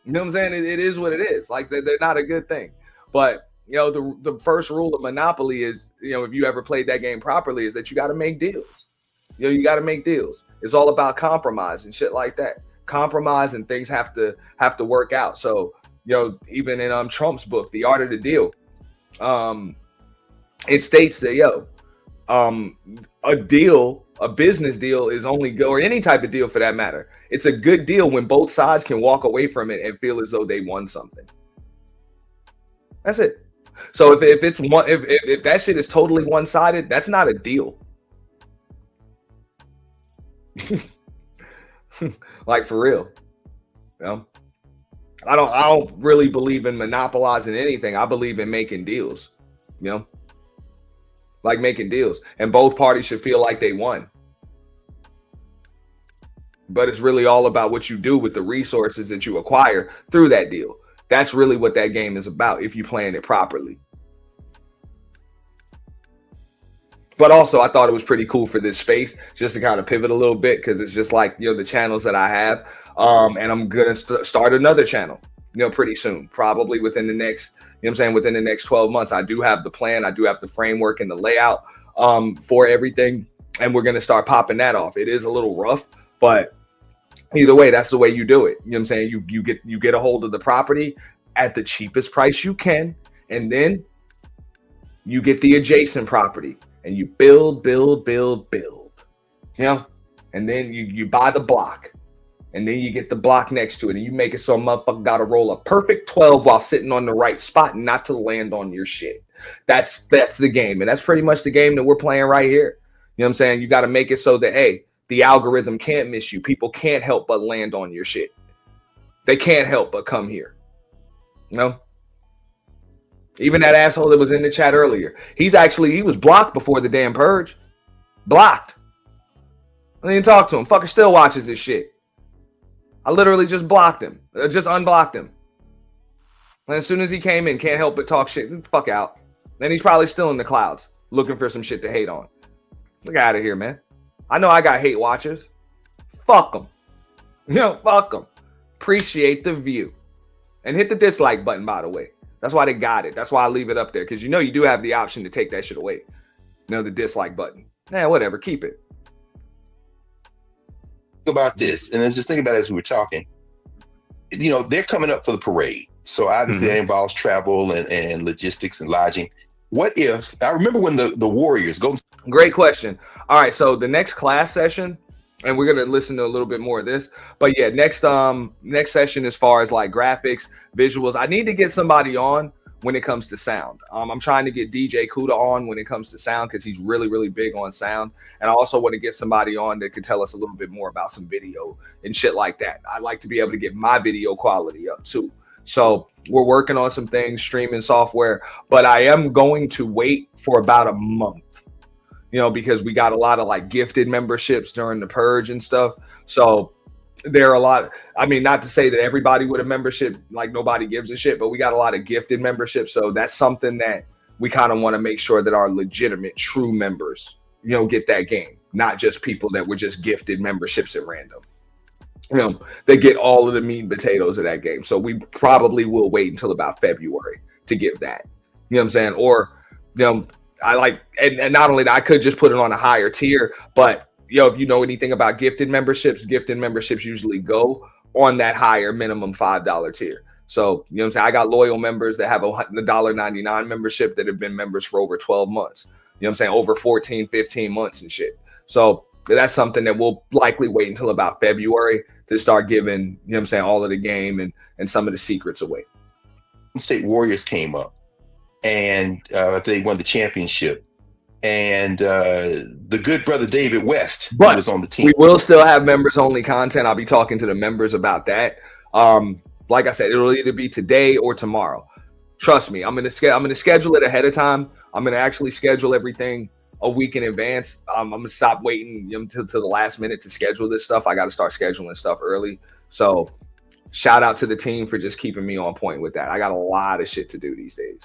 You know what I'm saying? It is what it is. Like they're not a good thing. But you know, the first rule of Monopoly is, you know, if you ever played that game properly, is that you got to make deals. You know, you got to make deals. It's all about compromise and shit like that. Compromise and things have to work out. So, you know, even in Trump's book, The Art of the Deal, it states that, yo, a business deal is only good, or any type of deal for that matter. It's a good deal when both sides can walk away from it and feel as though they won something. That's it. So if it's one, if that shit is totally one-sided, that's not a deal. Like for real. You know? I don't really believe in monopolizing anything. I believe in making deals. You know? Like making deals. And both parties should feel like they won. But it's really all about what you do with the resources that you acquire through that deal. That's really what that game is about if you plan it properly. But also, I thought it was pretty cool for this space just to kind of pivot a little bit, because it's just like, you know, the channels that I have. And I'm going to start another channel, you know, pretty soon, probably within the next, you know what I'm saying, within the next 12 months. I do have the plan. I do have the framework and the layout for everything. And we're going to start popping that off. It is a little rough, but either way, that's the way you do it. You know what I'm saying? You get a hold of the property at the cheapest price you can. And then you get the adjacent property. And you build, you know, and then you buy the block, and then you get the block next to it, and you make it so a motherfucker got to roll a perfect 12 while sitting on the right spot and not to land on your shit. That's the game, and that's pretty much the game that we're playing right here. You know what I'm saying? You got to make it so that, hey, the algorithm can't miss you. People can't help but land on your shit. They can't help but come here. You know? Even that asshole that was in the chat earlier, he was blocked before the damn purge. Blocked. I didn't talk to him. Fucker still watches this shit. I literally just blocked him. Just unblocked him. And as soon as he came in, can't help but talk shit. Get the fuck out. Then he's probably still in the clouds looking for some shit to hate on. Look out of here, man. I know I got hate watchers. Fuck them. You know, fuck them. Appreciate the view. And hit the dislike button, by the way. That's why they got it. That's why I leave it up there, because you know you do have the option to take that shit away. You know, the dislike button. Whatever, keep it. Think about this, and then just think about it as we were talking. You know, they're coming up for the parade. So obviously that involves travel and logistics and lodging. What if, I remember when the Warriors go. Great question. All right, so the next class session, and we're going to listen to a little bit more of this. But yeah, next session, as far as like graphics, visuals, I need to get somebody on when it comes to sound. I'm trying to get DJ Kuda on when it comes to sound, because he's really, really big on sound. And I also want to get somebody on that could tell us a little bit more about some video and shit like that. I'd like to be able to get my video quality up too. So we're working on some things, streaming software, but I am going to wait for about a month. You know, because we got a lot of like gifted memberships during the purge and stuff. So there are a lot. I mean, not to say that everybody with a membership, like nobody gives a shit, but we got a lot of gifted memberships. So that's something that we kind of want to make sure that our legitimate, true members, you know, get that game, not just people that were just gifted memberships at random. You know, they get all of the meat and potatoes of that game. So we probably will wait until about February to give that. You know what I'm saying? Or, you know, I like, and not only that, I could just put it on a higher tier, but if you know anything about gifted memberships usually go on that higher minimum $5 tier. So, you know what I'm saying? I got loyal members that have a $1.99 membership that have been members for over 12 months. You know what I'm saying? Over 14, 15 months and shit. So that's something that we'll likely wait until about February to start giving, you know what I'm saying, all of the game and some of the secrets away. State Warriors came up and they won the championship. And the good brother David West was on the team. We will still have members only content. I'll be talking to the members about that. Like I said, it'll either be today or tomorrow. Trust me, I'm gonna schedule it ahead of time. I'm gonna actually schedule everything a week in advance. I'm gonna stop waiting till the last minute to schedule this stuff. I got to start scheduling stuff early. So shout out to the team for just keeping me on point with that. I got a lot of shit to do these days.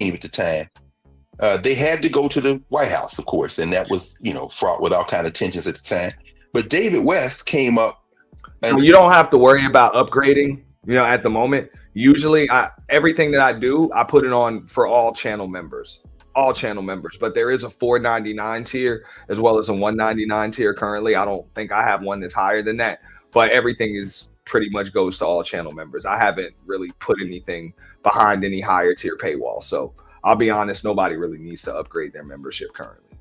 At the time, they had to go to the White House, of course, and that was fraught with all kind of tensions at the time. But David West came up. You don't have to worry about upgrading, at the moment. Usually everything that I do, I put it on for all channel members, but there is a $4.99 tier as well as a $1.99 tier currently. I don't think I have one that's higher than that, but everything is pretty much goes to all channel members. I haven't really put anything behind any higher tier paywall. So I'll be honest, nobody really needs to upgrade their membership currently.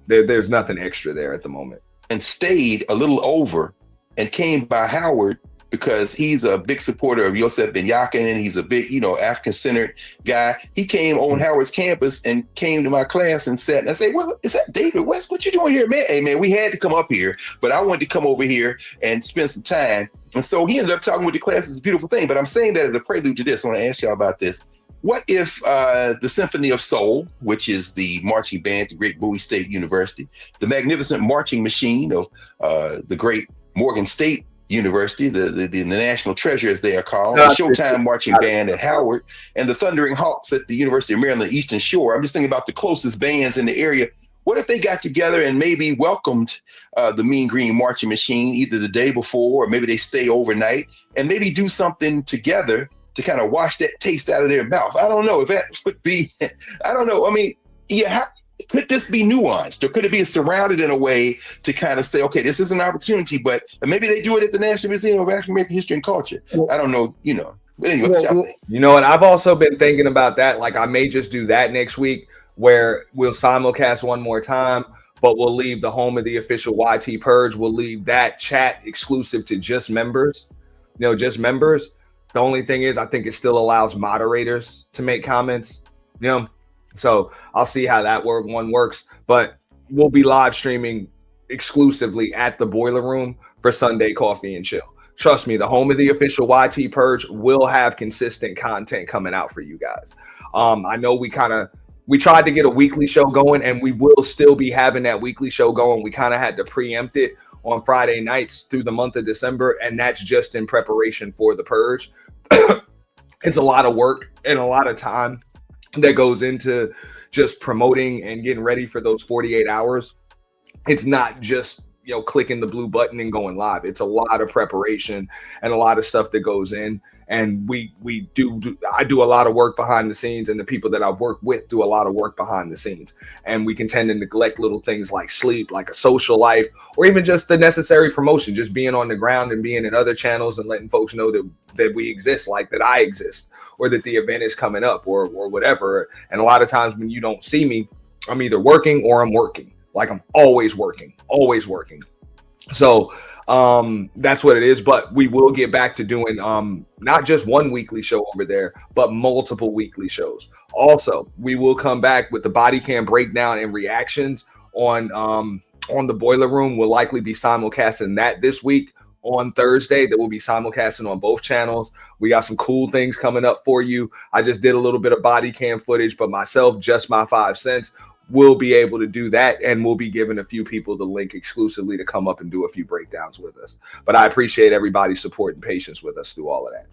There's nothing extra there at the moment. And stayed a little over and came by Howard because he's a big supporter of Yosef Ben Yakin, and he's a big, African-centered guy. He came on Howard's campus and came to my class and sat, and I said, well, is that David West? What you doing here, man? Hey, man, we had to come up here, but I wanted to come over here and spend some time. And so he ended up talking with the class. It's a beautiful thing, but I'm saying that as a prelude to this. I want to ask y'all about this. What if the Symphony of Soul, which is the marching band at Great Bowie State University, the magnificent marching machine of the great Morgan State University, the national treasure as they are called, the Showtime marching band at Howard, and the Thundering Hawks at the University of Maryland Eastern Shore. I'm just thinking about the closest bands in the area. What if they got together and maybe welcomed the Mean Green Marching Machine either the day before, or maybe they stay overnight and maybe do something together to kind of wash that taste out of their mouth? I don't know if that would be, I don't know. I mean, could this be nuanced, or could it be surrounded in a way to kind of say, okay, this is an opportunity, but maybe they do it at the National Museum of African American History and Culture? I don't know, But anyway, what y'all think? You know what? I've also been thinking about that. Like, I may just do that next week, where we'll simulcast one more time, but we'll leave the home of the official YT Purge. We'll leave that chat exclusive to just members, just members. The only thing is, I think it still allows moderators to make comments, So I'll see how that one works, but we'll be live streaming exclusively at the Boiler Room for Sunday Coffee and Chill. Trust me, the home of the official YT Purge will have consistent content coming out for you guys. I know we tried to get a weekly show going, and we will still be having that weekly show going. We kind of had to preempt it on Friday nights through the month of December, and that's just in preparation for the Purge. It's a lot of work and a lot of time that goes into just promoting and getting ready for those 48 hours. It's not just, clicking the blue button and going live. It's a lot of preparation and a lot of stuff that goes in. And I do a lot of work behind the scenes, and the people that I work with do a lot of work behind the scenes. And we can tend to neglect little things like sleep, like a social life, or even just the necessary promotion, just being on the ground and being in other channels and letting folks know that we exist, like that I exist, or that the event is coming up, or whatever. And a lot of times when you don't see me, I'm either working or I'm working. Like, I'm always working. So that's what it is. But we will get back to doing not just one weekly show over there, but multiple weekly shows. Also, we will come back with the body cam breakdown and reactions on the Boiler Room. We'll likely be simulcasting that this week on Thursday. That will be simulcasting on both channels. We got some cool things coming up for you. I just did a little bit of body cam footage, but myself, just my 5 cents, will be able to do that, and we'll be giving a few people the link exclusively to come up and do a few breakdowns with us. But I appreciate everybody's support and patience with us through all of that.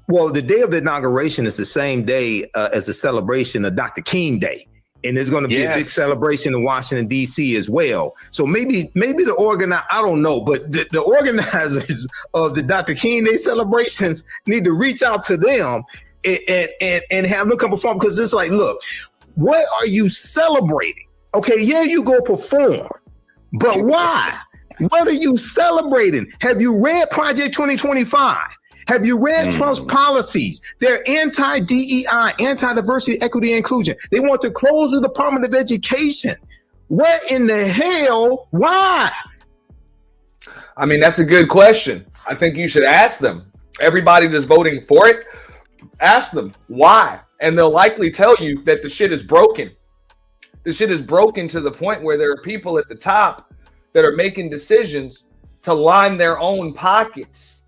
Well, the day of the inauguration is the same day as the celebration of Dr. King Day. And there's going to be a big celebration in Washington, D.C. as well. So maybe the I don't know, but the organizers of the Dr. King Day celebrations need to reach out to them and have them come perform, because it's like, look, what are you celebrating? Okay, yeah, you go perform, but why? What are you celebrating? Have you read Project 2025? Have you read Trump's policies? They're anti-DEI, anti-diversity, equity, and inclusion. They want to close the Department of Education. What in the hell? Why? I mean, that's a good question. I think you should ask them. Everybody that's voting for it, ask them why. And they'll likely tell you that the shit is broken. The shit is broken to the point where there are people at the top that are making decisions to line their own pockets,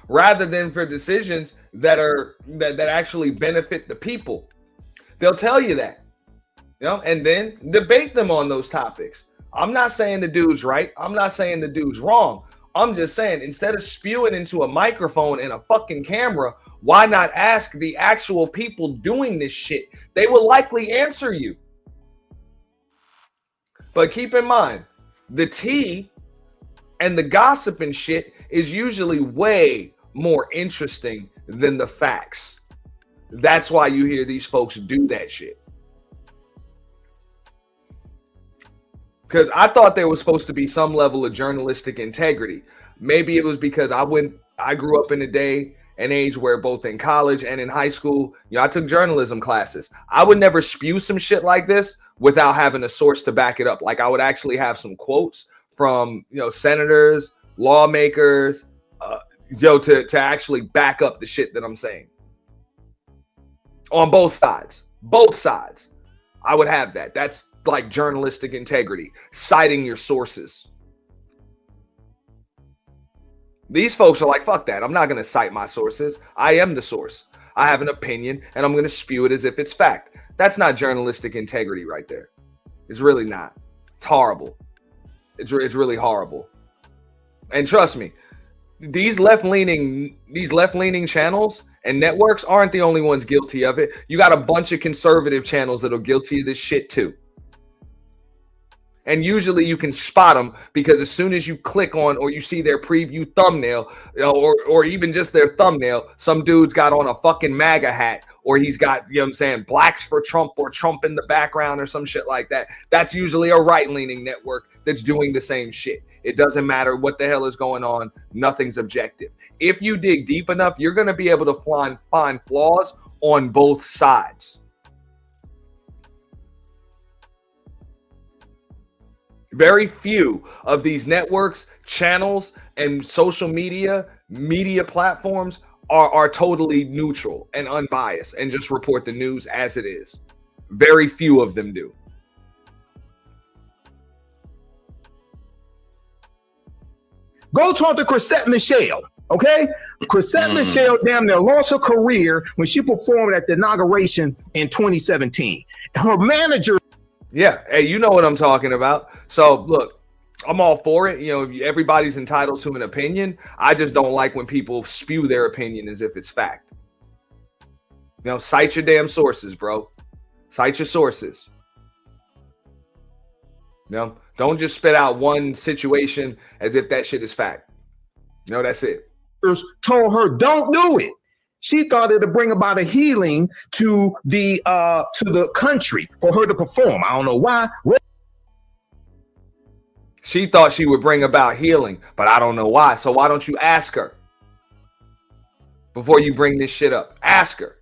rather than for decisions that actually benefit the people. They'll tell you that, and then debate them on those topics. I'm not saying the dude's right. I'm not saying the dude's wrong. I'm just saying, instead of spewing into a microphone and a fucking camera, why not ask the actual people doing this shit? They will likely answer you. But keep in mind, the tea and the gossip and shit is usually way more interesting than the facts. That's why you hear these folks do that shit. Because I thought there was supposed to be some level of journalistic integrity. Maybe it was because I grew up in a day and age where both in college and in high school, I took journalism classes. I would never spew some shit like this without having a source to back it up. Like, I would actually have some quotes from, senators, lawmakers, to actually back up the shit that I'm saying. On both sides. I would have that. That's like journalistic integrity, citing your sources. These folks are like, fuck that. I'm not going to cite my sources. I am the source. I have an opinion, and I'm going to spew it as if it's fact. That's not journalistic integrity right there. It's really not. It's horrible. It's really horrible. And trust me, these left-leaning channels and networks aren't the only ones guilty of it. You got a bunch of conservative channels that are guilty of this shit too. And usually you can spot them because as soon as you click on or you see their preview thumbnail, or even just their thumbnail, some dude's got on a fucking MAGA hat, or he's got, blacks for Trump or Trump in the background or some shit like that. That's usually a right-leaning network that's doing the same shit. It doesn't matter what the hell is going on. Nothing's objective. If you dig deep enough, you're going to be able to find flaws on both sides. Very few of these networks, channels, and social media platforms are totally neutral and unbiased and just report the news as it is. Very few of them do. Go talk to Chrisette Michele, okay? Chrisette Michele damn near lost her career when she performed at the inauguration in 2017. Her manager... Yeah, hey, you know what I'm talking about. So, look, I'm all for it. Everybody's entitled to an opinion. I just don't like when people spew their opinion as if it's fact. Cite your damn sources, bro. Cite your sources. Don't just spit out one situation as if that shit is fact. That's it. Told her, don't do it. She thought it'd bring about a healing to the country for her to perform. I don't know why. She thought she would bring about healing, but I don't know why. So why don't you ask her before you bring this shit up? Ask her.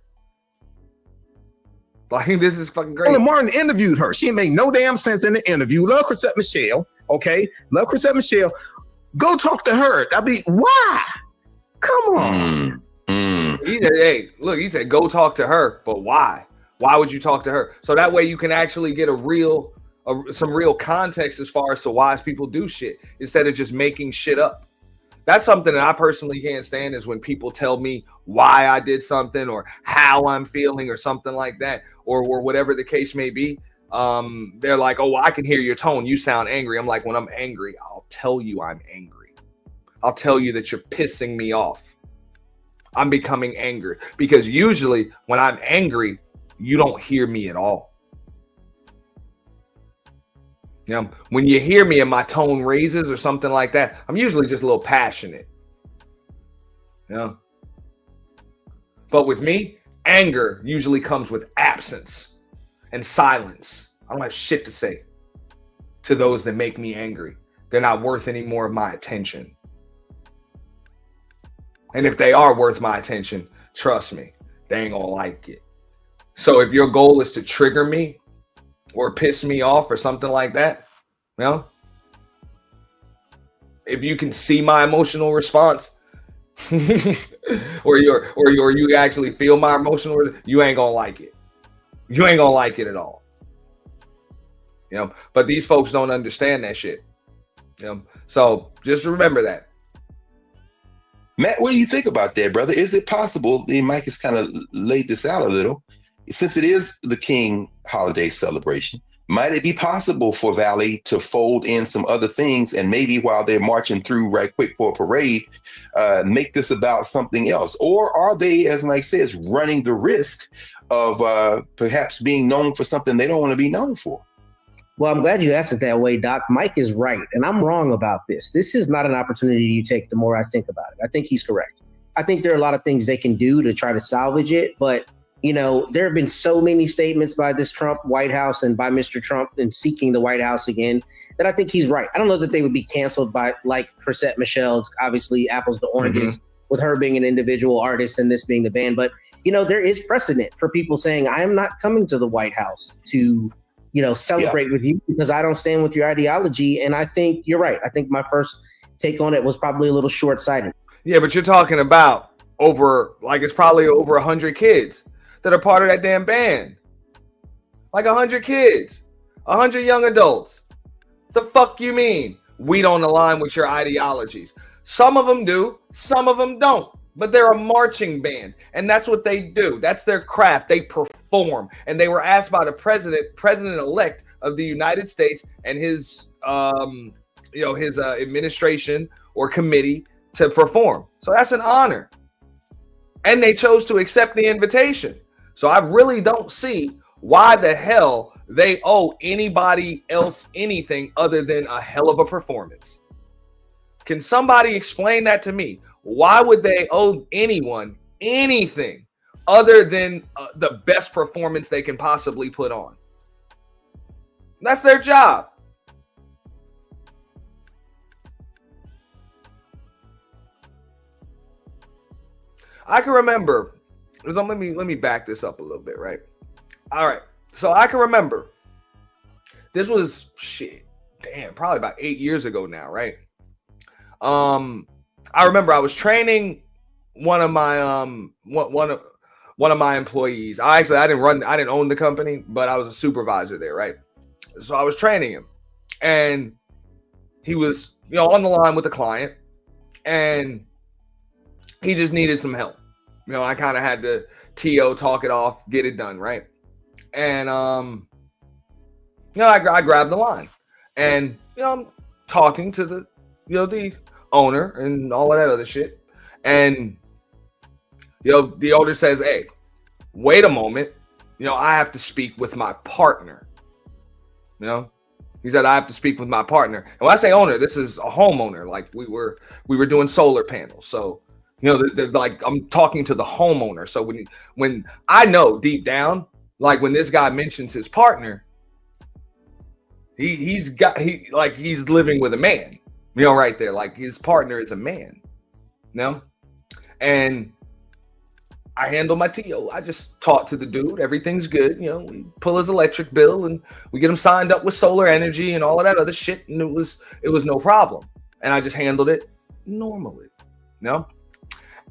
Like, this is fucking great. Martin interviewed her. She made no damn sense in the interview. Love Chrisette Michele, okay? Love Chrisette Michele. Go talk to her. Why? Come on. He said, he said, go talk to her, but why? Why would you talk to her? So that way you can actually get some real context as far as to why people do shit instead of just making shit up. That's something that I personally can't stand, is when people tell me why I did something or how I'm feeling or something like that, or whatever the case may be. They're like, oh, I can hear your tone. You sound angry. I'm like, when I'm angry, I'll tell you I'm angry. I'll tell you that you're pissing me off. I'm becoming angry, because usually when I'm angry, you don't hear me at all. You know, when you hear me and my tone raises or something like that, I'm usually just a little passionate. You know? But with me, anger usually comes with absence and silence. I don't have shit to say to those that make me angry. They're not worth any more of my attention. And if they are worth my attention, trust me, they ain't gonna like it. So if your goal is to trigger me or piss me off or something like that, you know, if you can see my emotional response or you actually feel my emotional, you ain't gonna like it. You ain't gonna like it at all. You know, but these folks don't understand that shit. You know, so just remember that. Matt, what do you think about that, brother? Is it possible, and Mike has kind of laid this out a little, since it is the King holiday celebration, might it be possible for Valley to fold in some other things and maybe while they're marching through right quick for a parade, make this about something else? Or are they, as Mike says, running the risk of perhaps being known for something they don't want to be known for? Well, I'm glad you asked it that way, Doc. Mike is right, and I'm wrong about this. This is not an opportunity you take the more I think about it. I think he's correct. I think there are a lot of things they can do to try to salvage it, but you know, there have been so many statements by this Trump White House and by Mr. Trump in seeking the White House again that I think he's right. I don't know that they would be canceled by like Chrisette Michelle's, obviously apples to oranges, with her being an individual artist and this being the band. But, you know, there is precedent for people saying, I am not coming to the White House to, you know, celebrate with you because I don't stand with your ideology. And I think you're right. I think my first take on it was probably a little short-sighted. Yeah, but you're talking about it's probably over 100 kids that are part of that damn band. Like 100 kids, 100 young adults. The fuck you mean we don't align with your ideologies? Some of them do, some of them don't. But they're a marching band, and that's what they do. That's their craft. They perform. And they were asked by the president-elect of the United States and his administration or committee to perform. So that's an honor. And they chose to accept the invitation. So I really don't see why the hell they owe anybody else anything other than a hell of a performance. Can somebody explain that to me? Why would they owe anyone anything other than the best performance they can possibly put on? That's their job. I can remember. Let me back this up a little bit, right? All right. So I can remember. This was probably about 8 years ago now, right? I remember I was training one of my employees. I didn't own the company, but I was a supervisor there, right? So I was training him, and he was, on the line with a client, and he just needed some help. I kind of had to talk it off, get it done, right? And I grabbed the line, and I'm talking to the owner and all of that other shit, and the owner says, "Hey, wait a moment, I have to speak with my partner." He said, "I have to speak with my partner." And when I say owner, this is a homeowner. Like we were doing solar panels, so like I'm talking to the homeowner. So when I know deep down, like when this guy mentions his partner, he's living with a man. Right there, like his partner is a man, and I handle my TO. I just talk to the dude. Everything's good. We pull his electric bill and we get him signed up with solar energy and all of that other shit. And it was no problem. And I just handled it normally,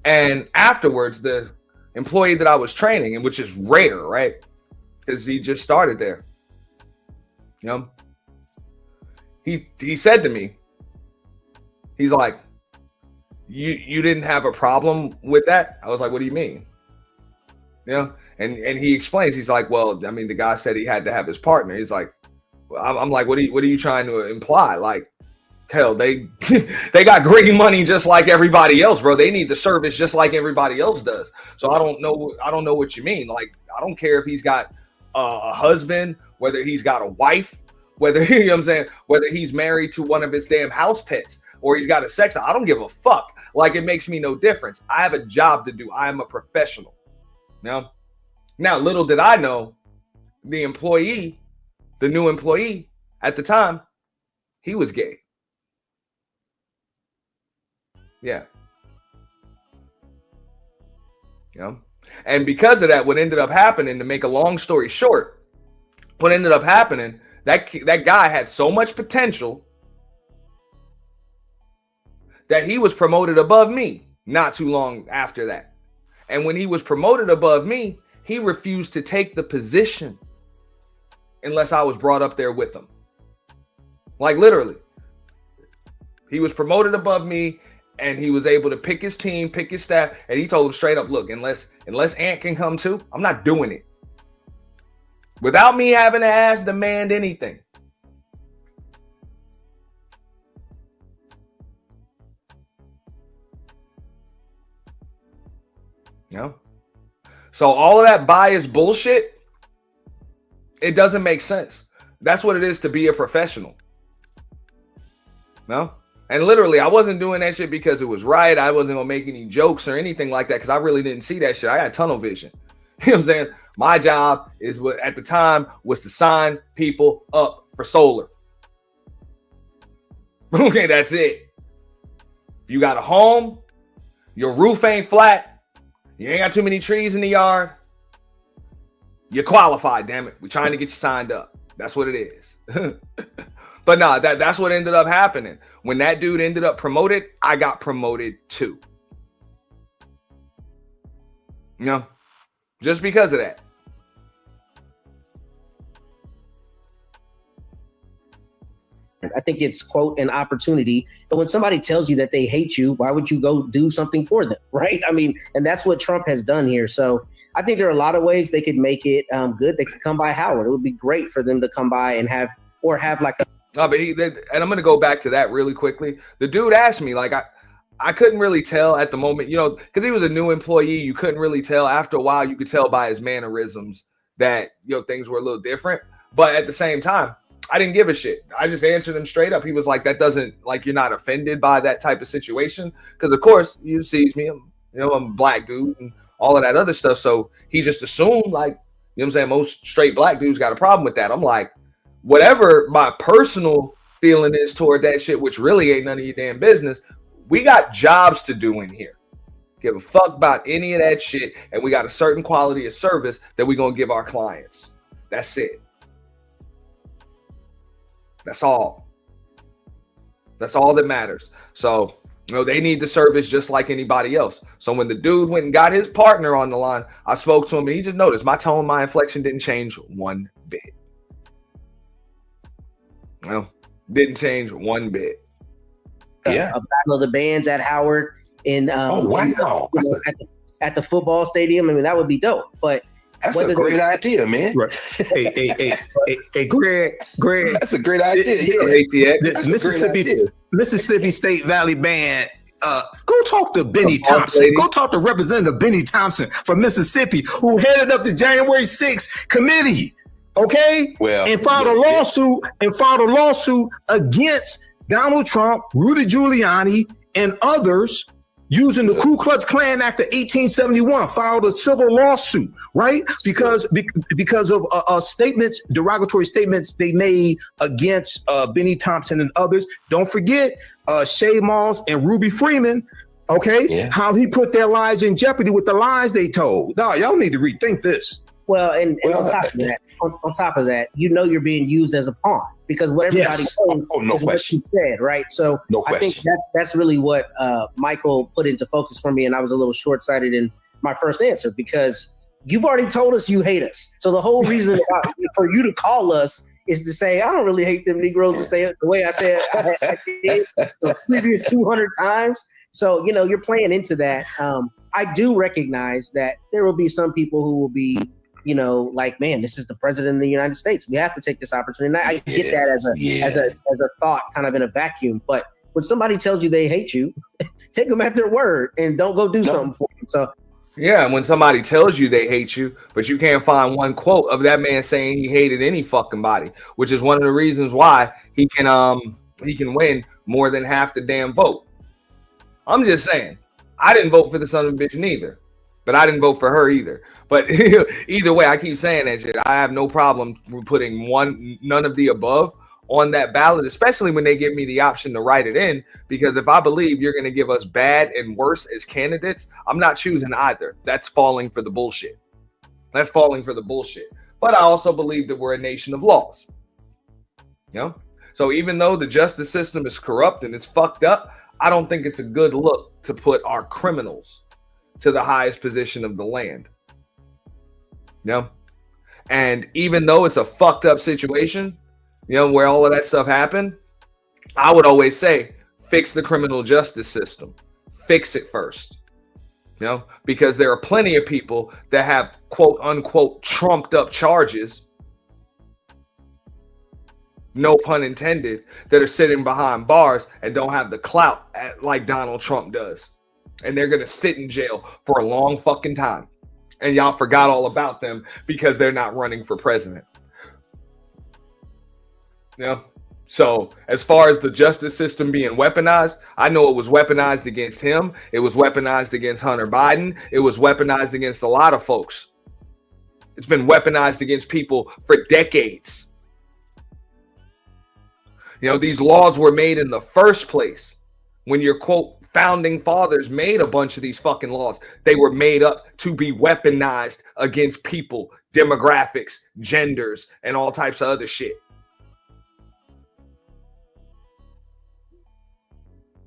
And afterwards, the employee that I was training, and which is rare, right? Because he just started there. He said to me, he's like, you didn't have a problem with that? I was like, what do you mean? And he explains, he's like, well, I mean, the guy said he had to have his partner. He's like, I'm like, what are you trying to imply? Like, hell, they got green money just like everybody else, bro. They need the service just like everybody else does. So I don't know what you mean. Like, I don't care if he's got a husband, whether he's got a wife, whether you know what I'm saying, whether he's married to one of his damn house pets or he's got a sex. I don't give a fuck. Like, it makes me no difference. I have a job to do. I am a professional. Now, little did I know, the new employee at the time, he was gay. Yeah. You know? And because of that, what ended up happening, to make a long story short, what ended up happening, that guy had so much potential that he was promoted above me not too long after that. And when he was promoted above me, he refused to take the position unless I was brought up there with him. Like, literally. He was promoted above me, and he was able to pick his team, pick his staff, and he told him straight up, look, unless Ant can come too, I'm not doing it. Without me having to ask, demand anything. You know? So all of that bias bullshit, it doesn't make sense. That's what it is to be a professional. No? And literally, I wasn't doing that shit because it was right. I wasn't going to make any jokes or anything like that because I really didn't see that shit. I got tunnel vision. You know what I'm saying? My job is what at the time was to sign people up for solar. Okay, that's it. If you got a home, your roof ain't flat, you ain't got too many trees in the yard, you're qualified, damn it. We're trying to get you signed up. That's what it is. But nah, that's what ended up happening. When that dude ended up promoted, I got promoted too. You know, just because of that. I think it's, quote, an opportunity. But when somebody tells you that they hate you, why would you go do something for them, right? I mean, and that's what Trump has done here. So I think there are a lot of ways they could make it good. They could come by Howard. It would be great for them to come by and have like a... No, but and I'm going to go back to that really quickly. The dude asked me, like, I couldn't really tell at the moment, you know, because he was a new employee. You couldn't really tell. After a while, you could tell by his mannerisms that, you know, things were a little different. But at the same time, I didn't give a shit. I just answered him straight up. He was like, that doesn't, like, you're not offended by that type of situation. Because, of course, you sees me, I'm a black dude and all of that other stuff. So he just assumed, like, you know what I'm saying, most straight black dudes got a problem with that. I'm like, whatever my personal feeling is toward that shit, which really ain't none of your damn business, we got jobs to do in here. Give a fuck about any of that shit. And we got a certain quality of service that we're going to give our clients. That's it. That's all. That's all that matters. So, you know, they need the service just like anybody else. So when the dude went and got his partner on the line, I spoke to him and he just noticed my tone, my inflection didn't change one bit. Well, didn't change one bit. Yeah. A battle of the bands at Howard in oh wow. At the football stadium. I mean, that would be dope. But that's a great idea, man. Right. Hey, Greg. That's a great idea. Yeah. Mississippi State Valley Band. Go talk to Benny Thompson. Go talk to Representative Benny Thompson from Mississippi, who headed up the January 6th committee. Okay, well, and filed a lawsuit against Donald Trump, Rudy Giuliani, and others using the Ku Klux Klan Act of 1871. Filed a civil lawsuit, right? Because of statements, derogatory statements they made against Benny Thompson and others. Don't forget Shay Moss and Ruby Freeman. Okay, how he put their lives in jeopardy with the lies they told. No, y'all need to rethink this. Well, and on top of that, you know you're being used as a pawn because what everybody knows is what you said, right? So I think that's really what Michael put into focus for me, and I was a little short-sighted in my first answer because you've already told us you hate us. So the whole reason for you to call us is to say, I don't really hate them Negroes to say it the way I said I did the previous 200 times. So, you know, you're playing into that. I do recognize that there will be some people who will be, you know, like, man, this is the president of the United States. We have to take this opportunity. And I get that as a thought kind of in a vacuum. But when somebody tells you they hate you, take them at their word and don't go do something for them. So Yeah, and when somebody tells you they hate you, but you can't find one quote of that man saying he hated any fucking body, which is one of the reasons why he can win more than half the damn vote. I'm just saying, I didn't vote for the son of a bitch neither, but I didn't vote for her either. But either way, I keep saying that shit. I have no problem putting none of the above on that ballot, especially when they give me the option to write it in, because if I believe you're going to give us bad and worse as candidates, I'm not choosing either. That's falling for the bullshit. That's falling for the bullshit. But I also believe that we're a nation of laws. You know? So even though the justice system is corrupt and it's fucked up, I don't think it's a good look to put our criminals to the highest position of the land. You know? And even though it's a fucked up situation, you know, where all of that stuff happened, I would always say, fix the criminal justice system. Fix it first. You know, because there are plenty of people that have quote unquote trumped up charges, no pun intended, that are sitting behind bars and don't have the clout like Donald Trump does. And they're going to sit in jail for a long fucking time. And y'all forgot all about them because they're not running for president. Yeah. So as far as the justice system being weaponized, I know it was weaponized against him. It was weaponized against Hunter Biden. It was weaponized against a lot of folks. It's been weaponized against people for decades. You know, these laws were made in the first place when your quote founding fathers made a bunch of these fucking laws. They were made up to be weaponized against people, demographics, genders, and all types of other shit.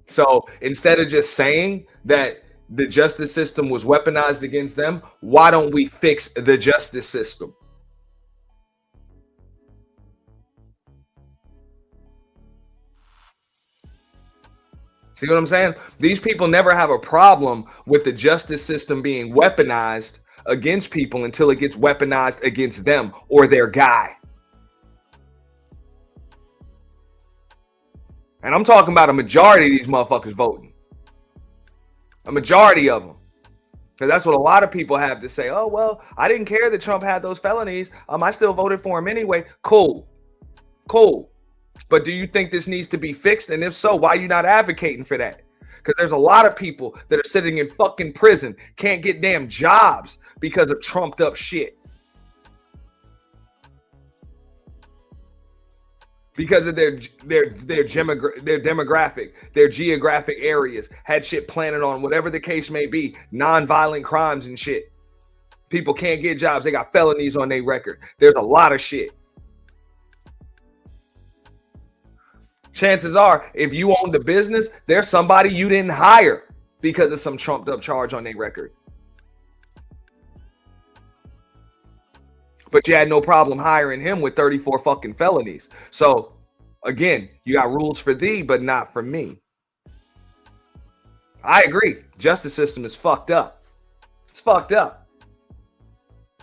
So instead of just saying that the justice system was weaponized against them, why don't we fix the justice system? See what I'm saying? These people never have a problem with the justice system being weaponized against people until it gets weaponized against them or their guy. And I'm talking about a majority of these motherfuckers voting. A majority of them. Because that's what a lot of people have to say. Oh, well, I didn't care that Trump had those felonies. I still voted for him anyway. Cool. Cool. But do you think this needs to be fixed? And if so, why are you not advocating for that? Because there's a lot of people that are sitting in fucking prison, can't get damn jobs because of trumped up shit. Because of their demographic, their geographic areas, had shit planted on whatever the case may be, non-violent crimes and shit. People can't get jobs. They got felonies on their record. There's a lot of shit. Chances are, if you owned a business, there's somebody you didn't hire because of some trumped up charge on their record. But you had no problem hiring him with 34 fucking felonies. So, again, you got rules for thee, but not for me. I agree. Justice system is fucked up. It's fucked up.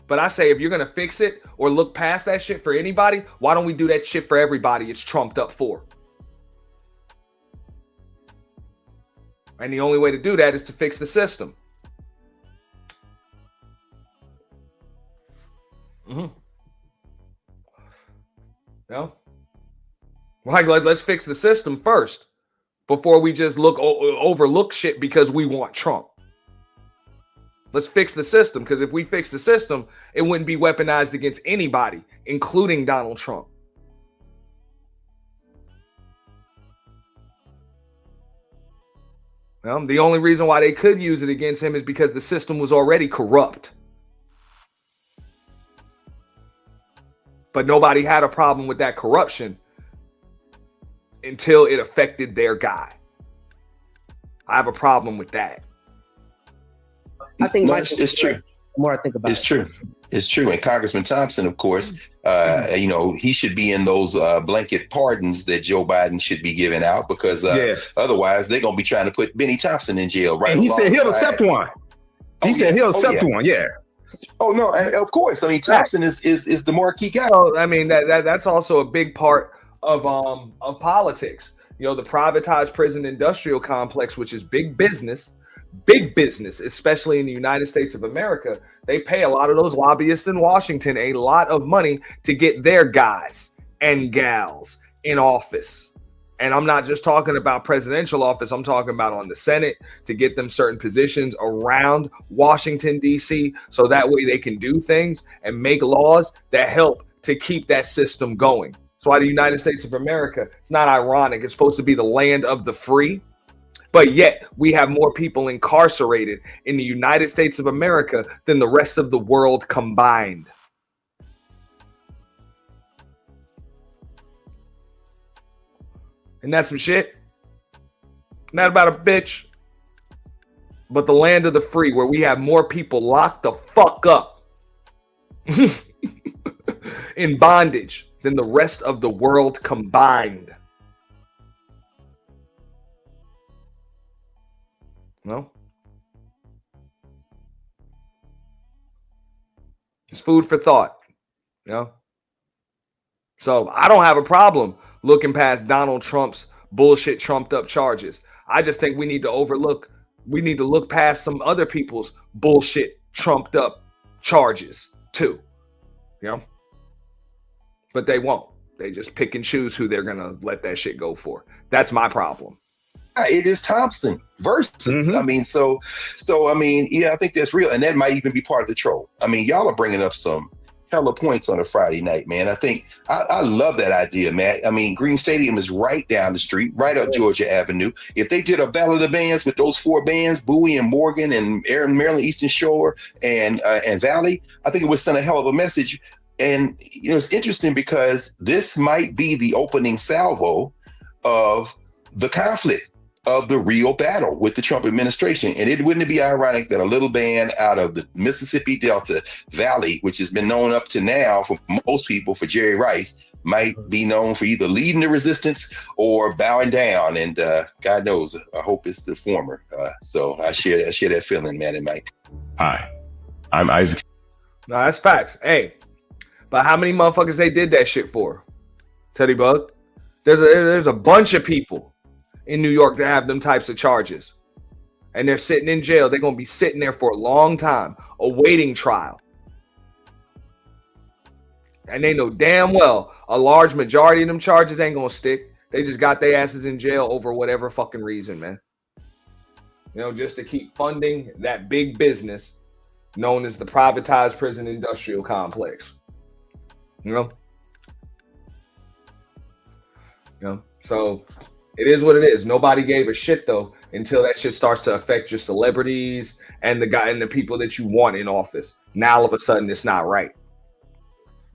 But I say if you're going to fix it or look past that shit for anybody, why don't we do that shit for everybody it's trumped up for? And the only way to do that is to fix the system. Mm-hmm. No? Like, let's fix the system first before we just overlook shit because we want Trump. Let's fix the system, because if we fix the system, it wouldn't be weaponized against anybody, including Donald Trump. Well, the only reason why they could use it against him is because the system was already corrupt. But nobody had a problem with that corruption until it affected their guy. I have a problem with that. I think it's true. The more I think about it. It's true. It's true. And Congressman Thompson, of course, you know, he should be in those blanket pardons that Joe Biden should be giving out, because otherwise they're going to be trying to put Benny Thompson in jail. Right? And he said he'll accept one. He said he'll accept one. Yeah. Oh, no, of course. I mean, Thompson is the marquee guy. Well, I mean, that's also a big part of politics. You know, the privatized prison industrial complex, which is big business, big business, especially in the United States of America, they pay a lot of those lobbyists in Washington a lot of money to get their guys and gals in office. And I'm not just talking about presidential office. I'm talking about on the Senate to get them certain positions around Washington, D.C. so that way they can do things and make laws that help to keep that system going. That's why the United States of America, it's not ironic. It's supposed to be the land of the free. But yet we have more people incarcerated in the United States of America than the rest of the world combined. And that's some shit. Not about a bitch, but the land of the free, where we have more people locked the fuck up in bondage than the rest of the world combined. No. It's food for thought. You know? So I don't have a problem looking past Donald Trump's bullshit trumped up charges. I just think we need to look past some other people's bullshit trumped up charges too. You know? But they won't. They just pick and choose who they're gonna let that shit go for. That's my problem. It is Thompson versus. I mean, so I mean, yeah, I think that's real, and that might even be part of the troll. I mean, y'all are bringing up some hella points on a Friday night, man. I think I love that idea, Matt. I mean, Green Stadium is right down the street, right up Georgia Avenue. If they did a battle of the bands with those four bands, Bowie and Morgan and Maryland Eastern Shore and Valley, I think it would send a hell of a message. And you know, it's interesting because this might be the opening salvo of the conflict, of the real battle with the Trump administration. And wouldn't it be ironic that a little band out of the Mississippi Delta Valley, which has been known up to now for most people for Jerry Rice, might be known for either leading the resistance or bowing down. And God knows, I hope it's the former. So I share that feeling, Matt and Mike. Hi, I'm Isaac. No, that's facts. Hey, but how many motherfuckers they did that shit for? Teddy Bug? There's a bunch of people in New York that have them types of charges. And they're sitting in jail. They're going to be sitting there for a long time, awaiting trial. And they know damn well a large majority of them charges ain't going to stick. They just got their asses in jail over whatever fucking reason, man. You know, just to keep funding that big business known as the privatized prison industrial complex. You know? So it is what it is. Nobody gave a shit though until that shit starts to affect your celebrities and the people that you want in office. Now all of a sudden it's not right.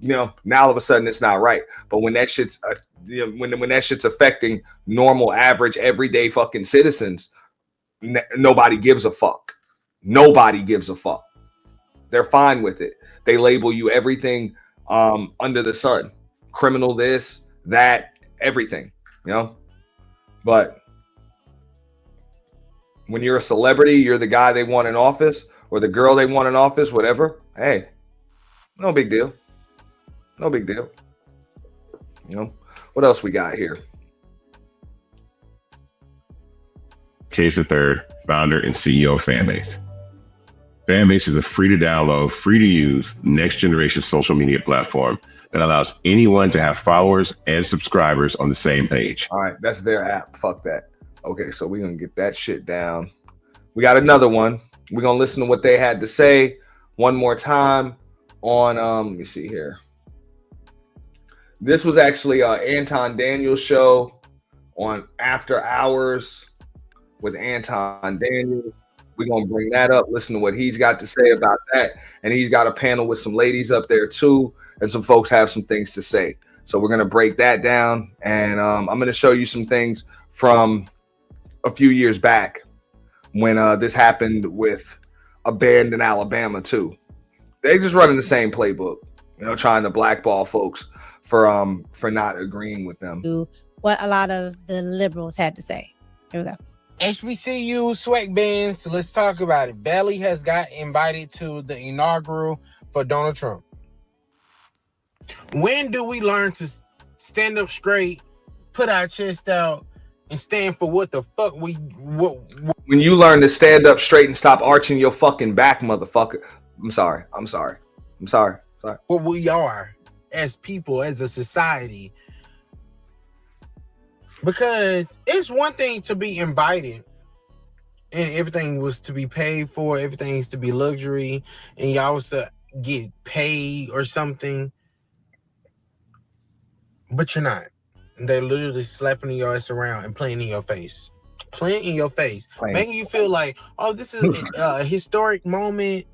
You know, now all of a sudden it's not right. But when that shit's when that shit's affecting normal, average, everyday fucking citizens, nobody gives a fuck. Nobody gives a fuck. They're fine with it. They label you everything under the sun. Criminal, this, that, everything. You know. But when you're a celebrity, you're the guy they want in office or the girl they want in office, whatever. Hey, no big deal. No big deal. You know, what else we got here? Case III, founder and CEO of Fanbase. Fanbase is a free to download, free to use, next generation social media platform that allows anyone to have followers and subscribers on the same page. All right, that's their app. Fuck that. Okay, so we're going to get that shit down. We got another one. We're going to listen to what they had to say one more time on, let me see here. This was actually Anton Daniels' show on After Hours with Anton Daniels. We're going to bring that up, listen to what he's got to say about that. And he's got a panel with some ladies up there too. And some folks have some things to say. So we're going to break that down. And I'm going to show you some things from a few years back when this happened with a band in Alabama too. They just running the same playbook, you know, trying to blackball folks for not agreeing with them. What a lot of the liberals had to say. Here we go. HBCU swag bands. So let's talk about it. Belly has got invited to the inaugural for Donald Trump. When do we learn to stand up straight, put our chest out, and stand for what the fuck what When you learn to stand up straight and stop arching your fucking back, motherfucker. I'm sorry. what we are as people, as a society. Because it's one thing to be invited and everything was to be paid for, everything's to be luxury, and y'all was to get paid or something. But you're not. They're literally slapping your ass around and playing in your face. Making you feel like, oh, this is a historic moment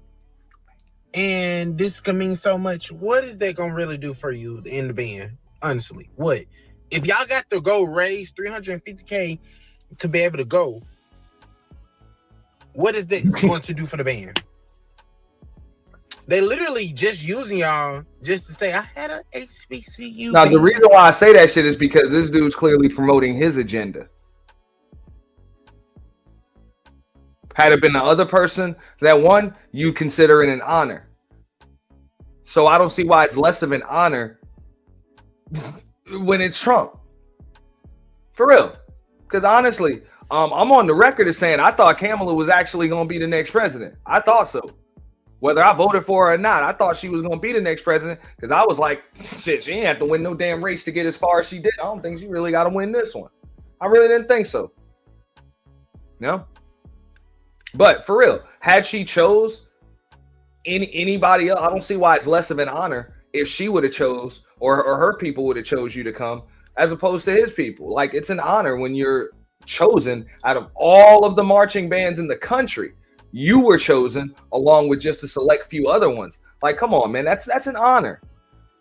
and this can mean so much. What is that gonna really do for you in the band? Honestly, what? If y'all got to go raise $350K to be able to go, what is that going to do for the band? They literally just using y'all just to say, I had a HBCU. Now, the reason why I say that shit is because this dude's clearly promoting his agenda. Had it been the other person that won, you consider it an honor. So I don't see why it's less of an honor when it's Trump. For real. Because honestly, I'm on the record as saying I thought Kamala was actually going to be the next president. I thought so. Whether I voted for her or not, I thought she was going to be the next president because I was like, shit, she ain't have to win no damn race to get as far as she did. I don't think she really got to win this one. I really didn't think so. No. But for real, had she chose anybody else, I don't see why it's less of an honor if she would have chose or her people would have chose you to come as opposed to his people. Like, it's an honor when you're chosen out of all of the marching bands in the country. You were chosen along with just a select few other ones. Like, come on, man, that's an honor,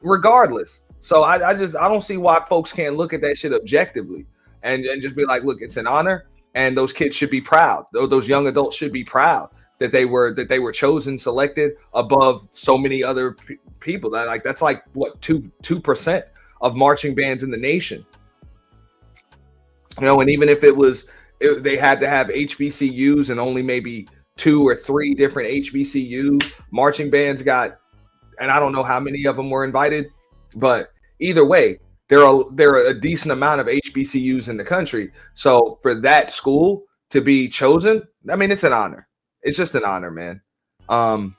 regardless. So I don't see why folks can't look at that shit objectively and just be like, look, it's an honor, and those kids should be proud. Those young adults should be proud that they were chosen, selected above so many other people. That's like what 2% of marching bands in the nation. You know, and even if they had to have HBCUs and only maybe 2 or 3 different HBCU marching bands got, and I don't know how many of them were invited, but either way, there are a decent amount of HBCUs in the country. So for that school to be chosen, I mean, it's an honor. It's just an honor, man. I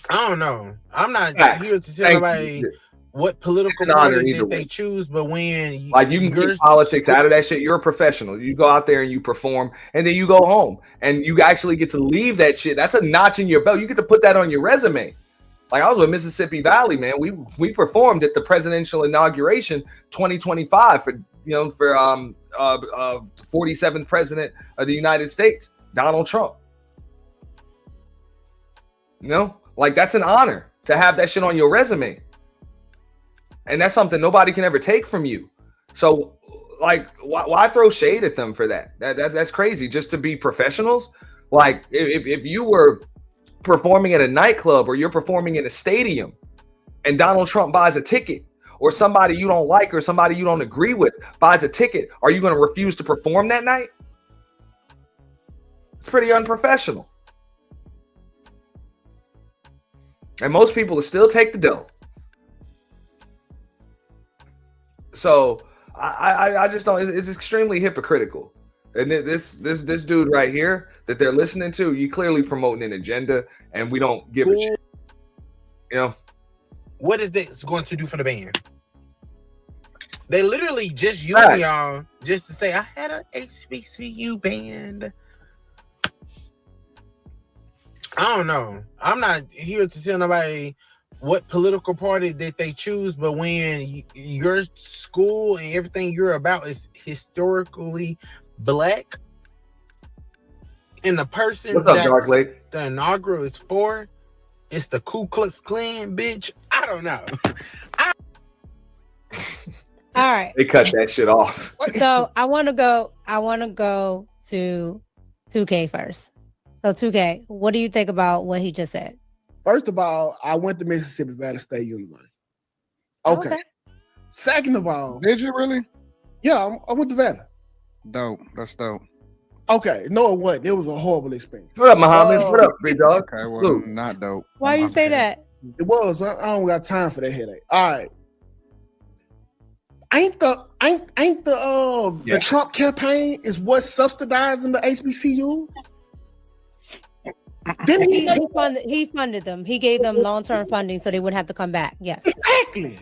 don't know. I'm not here to tell anybody what political party that they choose, but when you can get politics out of that shit, you're a professional. You go out there and you perform, and then you go home, and you actually get to leave that shit. That's a notch in your belt. You get to put that on your resume. Like, I was with Mississippi Valley, man. We performed at the presidential inauguration 2025 for 47th president of the United States, Donald Trump. You know, like, that's an honor to have that shit on your resume. And that's something nobody can ever take from you. So, like, why throw shade at them for that? That's crazy. Just to be professionals. Like, if you were performing at a nightclub or you're performing in a stadium and Donald Trump buys a ticket, or somebody you don't like or somebody you don't agree with buys a ticket, are you going to refuse to perform that night? It's pretty unprofessional. And most people will still take the dough. So I just don't. It's extremely hypocritical. And this dude right here that they're listening to, you clearly promoting an agenda, and we don't give a shit. You know, what is this going to do for the band? They literally just using y'all just to say, I had a HBCU band. I don't know. I'm not here to tell nobody what political party that they choose, but when your school and everything you're about is historically black, and the person the inaugural is for, it's the Ku Klux Klan, bitch. I don't know. All right. They cut that shit off. So I want to go to 2K first. So 2K, what do you think about what he just said? First of all, I went to Mississippi Valley State University. Okay. Second of all, did you really? Yeah, I went to Valley. Dope. That's dope. Okay, no, it wasn't. It was a horrible experience. What up, Muhammad? What up, big dog? Okay, well, not dope. Why you say that? It was. I don't got time for that headache. All right. ain't the Trump campaign is what's subsidizing the HBCU? Then he funded them. He gave them long-term funding so they wouldn't have to come back. Yes, exactly.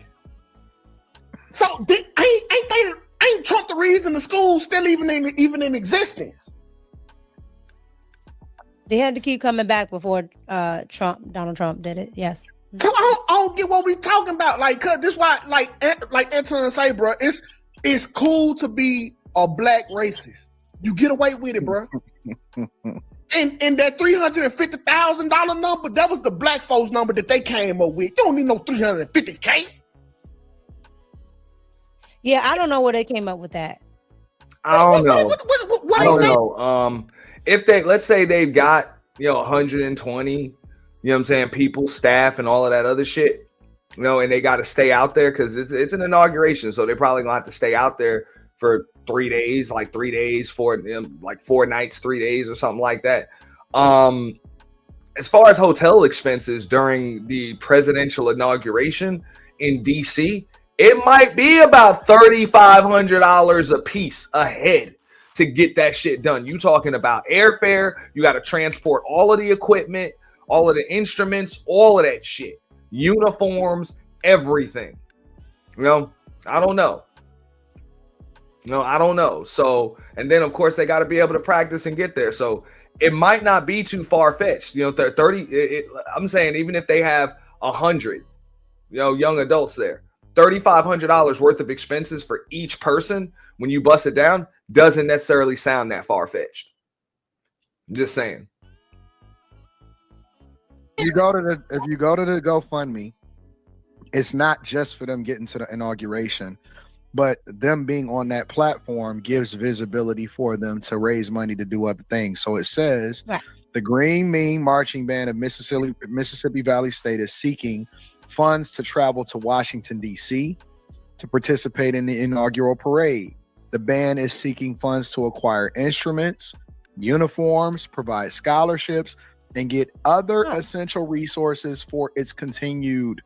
So ain't Trump the reason the school's still even in existence? They had to keep coming back before Donald Trump did it. Yes. So I don't get what we talking about. Like, cause this why, like Anton say, bro, it's cool to be a black racist. You get away with it, bro. And that $350,000 number, that was the black folks number that they came up with. You don't need no $350K. Yeah, I don't know where they came up with that. I don't know. What I don't know. If let's say they've got 120, you know what I'm saying, people, staff, and all of that other shit, and they got to stay out there because it's an inauguration, so they're probably gonna have to stay out there for 3 days, like 3 days, 4 nights, 3 days, or something like that. As far as hotel expenses during the presidential inauguration in DC, it might be about $3,500 a piece a head to get that shit done. You talking about airfare, you got to transport all of the equipment, all of the instruments, all of that shit, uniforms, everything. I don't know. I don't know. So, and then of course they got to be able to practice and get there. So it might not be too far fetched. 30. I'm saying even if they have 100, young adults there, $3,500 worth of expenses for each person when you bust it down doesn't necessarily sound that far fetched. Just saying. If you go to the GoFundMe, it's not just for them getting to the inauguration, but them being on that platform gives visibility for them to raise money to do other things. So it says the Green Mean Marching Band of Mississippi Valley State is seeking funds to travel to Washington, D.C. to participate in the inaugural parade. The band is seeking funds to acquire instruments, uniforms, provide scholarships, and get other essential resources for its continued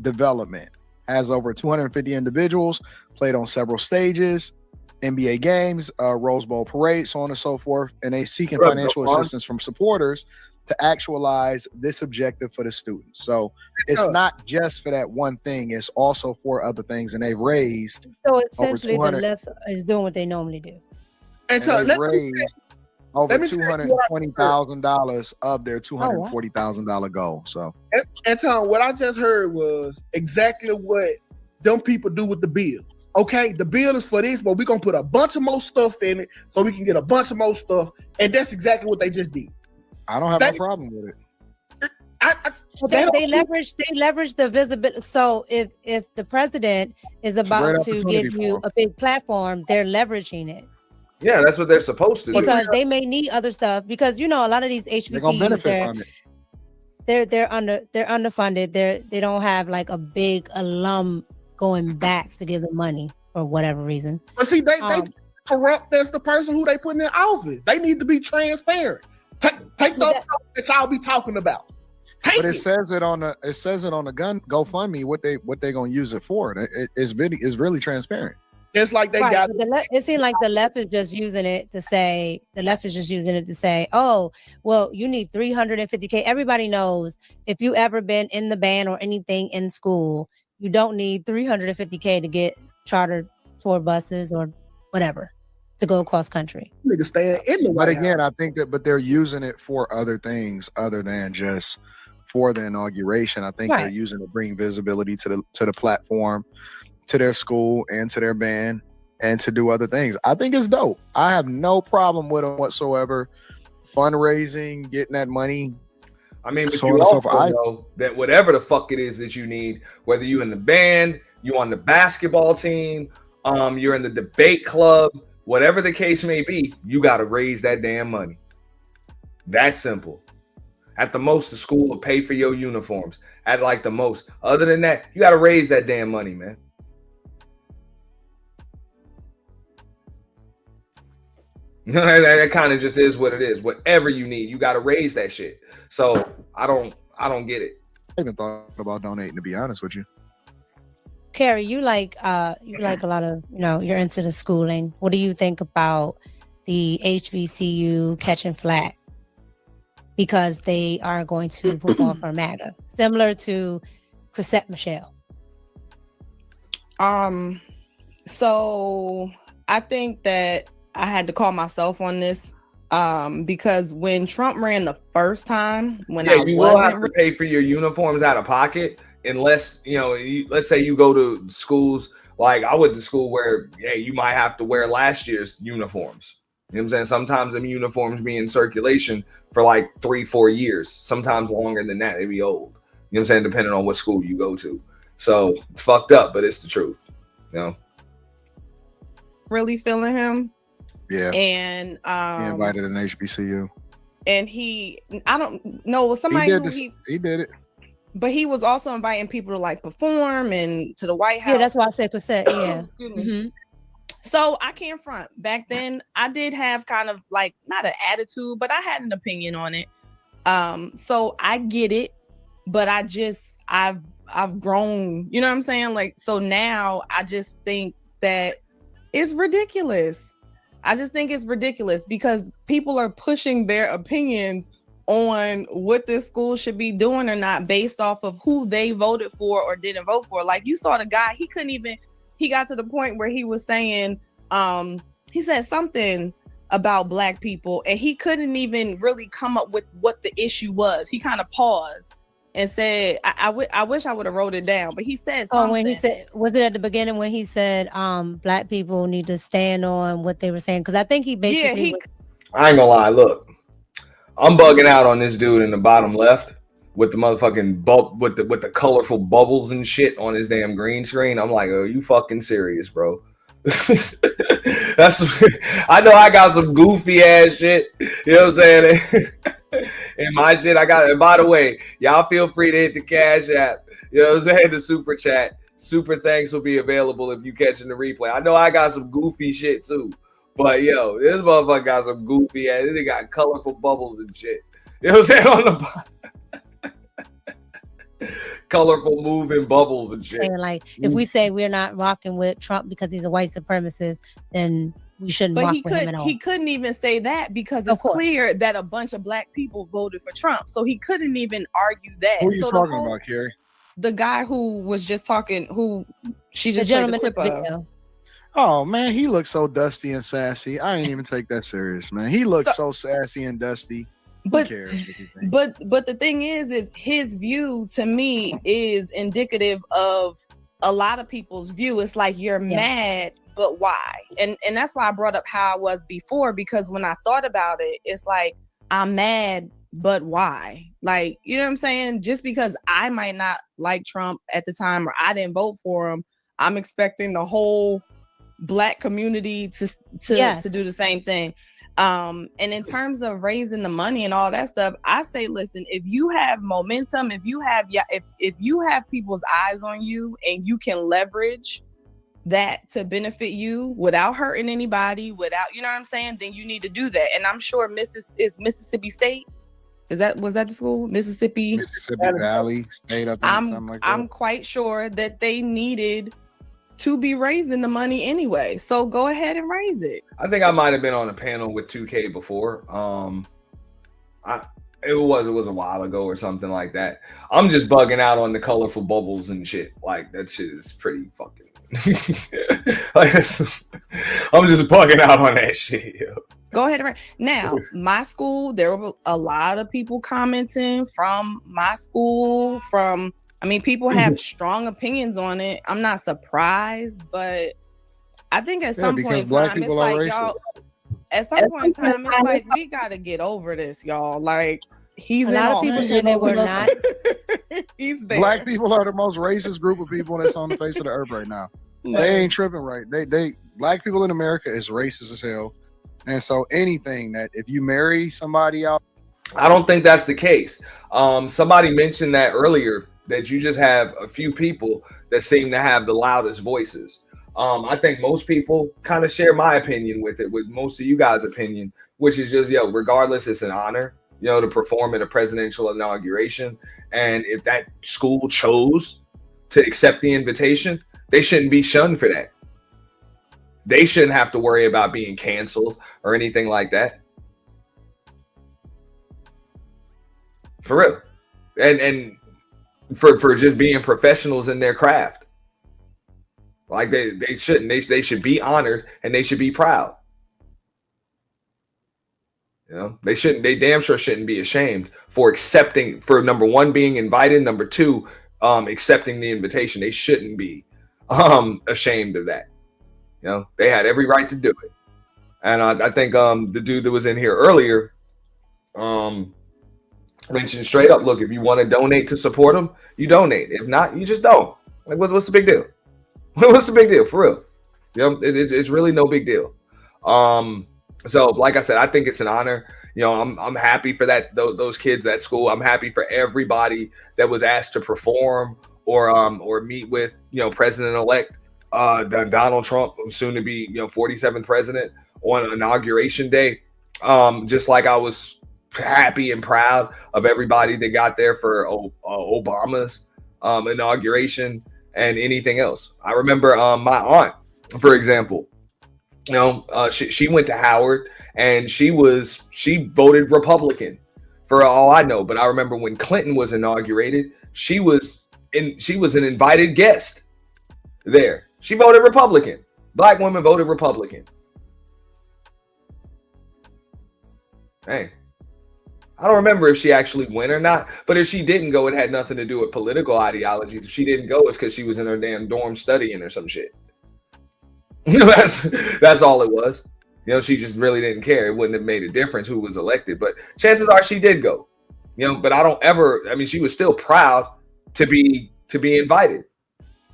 development. Has over 250 individuals, played on several stages, NBA games, Rose Bowl parade, so on and so forth, and they seeking financial assistance from supporters to actualize this objective for the students. So it's not just for that one thing, it's also for other things, and they've raised so essentially the left is doing what they normally do. And so they've raised over $220,000 of their $240,000 goal. So, and Tom, what I just heard was exactly what them people do with the bill. Okay, the bill is for this, but we're gonna put a bunch of more stuff in it so we can get a bunch of more stuff, and that's exactly what they just did. I don't have no problem with it. They leverage the visibility. So if the president is about to give you a big platform, they're leveraging it. Yeah, that's what they're supposed to do. Because they may need other stuff. Because a lot of these HBCUs, they're underfunded. They don't have like a big alum going back to give them money for whatever reason. But see, they corrupt as the person who they put in their office. They need to be transparent. Take those that y'all be talking about. It says it on the GoFundMe what they gonna use it for. It's really transparent. It's like they got it seems like the left is just using it to say oh, well, you need $350K. Everybody knows if you ever been in the band or anything in school, you don't need $350K to get chartered tour buses or whatever to go across country. Nigga stay in the But again, I think that they're using it for other things other than just for the inauguration. I think they're using it to bring visibility to the platform, to their school and to their band, and to do other things. I think it's dope. I have no problem with them whatsoever. Fundraising, getting that money. I mean, but you also know that whatever the fuck it is that you need, whether you in the band, you on the basketball team, you're in the debate club, whatever the case may be, you got to raise that damn money. That's simple. At the most, the school will pay for your uniforms. At like the most. Other than that, you got to raise that damn money, man. That kind of just is what it is. Whatever you need, you got to raise that shit. So I don't get it. I even thought about donating, to be honest with you. Carrie, you like a lot of, you're into the schooling. What do you think about the HBCU catching flack because they are going to perform for MAGA, similar to Chrisette Michelle? So I think that I had to call myself on this because when Trump ran the first time, when I you will have to pay for your uniforms out of pocket, unless let's say you go to schools like I went to school where you might have to wear last year's uniforms. You know what I'm saying? Sometimes them uniforms be in circulation for like 3-4 years, sometimes longer than that. They be old. You know what I'm saying? Depending on what school you go to. So it's fucked up, but it's the truth. Really feeling him. Yeah. And he invited an HBCU. And I don't know, somebody he did it. But he was also inviting people to like perform and to the White House. Yeah, that's why I said Chrisette. Yeah. Excuse me. So I can't front. Back then, I did have kind of like not an attitude, but I had an opinion on it. So I get it, but I've grown. You know what I'm saying? Like, so now I just think that it's ridiculous. I just think it's ridiculous because people are pushing their opinions on what this school should be doing or not based off of who they voted for or didn't vote for. Like you saw the guy, he got to the point where he was saying, he said something about Black people and he couldn't even really come up with what the issue was. He kind of paused and said, I wish I would have wrote it down, but he said something. Oh, when he said, was it at the beginning when he said, Black people need to stand on what they were saying? Because I think he basically I ain't gonna lie, look, I'm bugging out on this dude in the bottom left with the motherfucking with the colorful bubbles and shit on his damn green screen. I'm like, oh, you fucking serious, bro? I know I got some goofy ass shit. You know what I'm saying? And my shit, and by the way, y'all feel free to hit the Cash App. You know what I'm saying? The super chat. Super thanks will be available if you catching the replay. I know I got some goofy shit too. But yo, this motherfucker got some goofy ass. They got colorful bubbles and shit. You know what I'm saying? On the bottom. Colorful moving bubbles and shit. saying, like, if we say we're not rocking with Trump because he's a white supremacist, then we shouldn't rock with him at all. He couldn't even say that because it's clear that a bunch of Black people voted for Trump. So he couldn't even argue that. Who are you talking about, Carrie? The guy who was just talking, who she just played the clip of. Oh man, he looks so dusty and sassy. I ain't even take that serious, man. He looks so sassy and dusty. But the thing is his view to me is indicative of a lot of people's view. It's like you're mad, but why? And that's why I brought up how I was before, because when I thought about it, it's like I'm mad, but why? Like, you know what I'm saying? Just because I might not like Trump at the time or I didn't vote for him, I'm expecting the whole Black community to do the same thing. And in terms of raising the money and all that stuff, I say, listen, if you have momentum, if you have people's eyes on you and you can leverage that to benefit you without hurting anybody, without, you know what I'm saying, then you need to do that. And I'm sure Mississippi State. Was that the school? Mississippi Valley State, I think, something like that. I'm quite sure that they needed to be raising the money anyway. So go ahead and raise it. I think I might have been on a panel with 2K before. It was a while ago or something like that. I'm just bugging out on the colorful bubbles and shit. Like that shit is pretty fucking like, I'm just bugging out on that shit. Yo. Go ahead and now my school, there were a lot of people commenting from my school, people have strong opinions on it. I'm not surprised, but I think at some point in time, it's like, y'all, at some point in time, it's like, we got to get over this, y'all. Like, he's a lot of people say they were not. He's there. Black people are the most racist group of people that's on the face of the earth right now. They ain't tripping right. They Black people in America is racist as hell. And so anything that if you marry somebody out, I don't think that's the case. Somebody mentioned that earlier, that you just have a few people that seem to have the loudest voices. I think most people kind of share my opinion with most of you guys' opinion, which is just, regardless, it's an honor, to perform at a presidential inauguration. And if that school chose to accept the invitation, They shouldn't be shunned for that. They shouldn't have to worry about being canceled or anything like that. For real. And for just being professionals in their craft. Like they shouldn't. They should be honored and they should be proud. You know, they damn sure shouldn't be ashamed for accepting, for number one, being invited, number two, accepting the invitation. They shouldn't be ashamed of that. You know, they had every right to do it. And I think the dude that was in here earlier mentioned straight up, look, if you want to donate to support them, you donate. If not, you just don't. Like, what's the big deal? What's the big deal, for real? You know, it's really no big deal. So like I said, I think it's an honor. You know, I'm happy for that, those kids at school. I'm happy for everybody that was asked to perform or meet with, you know, President-elect Donald Trump, who's soon to be, you know, 47th president, on Inauguration Day. Just like I was happy and proud of everybody that got there for Obama's inauguration and anything else. I remember my aunt, for example, you know, she went to Howard and she voted Republican for all I know. But I remember when Clinton was inaugurated, she was an invited guest there. She voted Republican. Black women voted Republican. Hey, I don't remember if she actually went or not, but if she didn't go, it had nothing to do with political ideologies. If she didn't go, it's because she was in her damn dorm studying or some shit. You know, that's all it was. You know, she just really didn't care. It wouldn't have made a difference who was elected, but chances are she did go. You know, but I mean, she was still proud to be invited,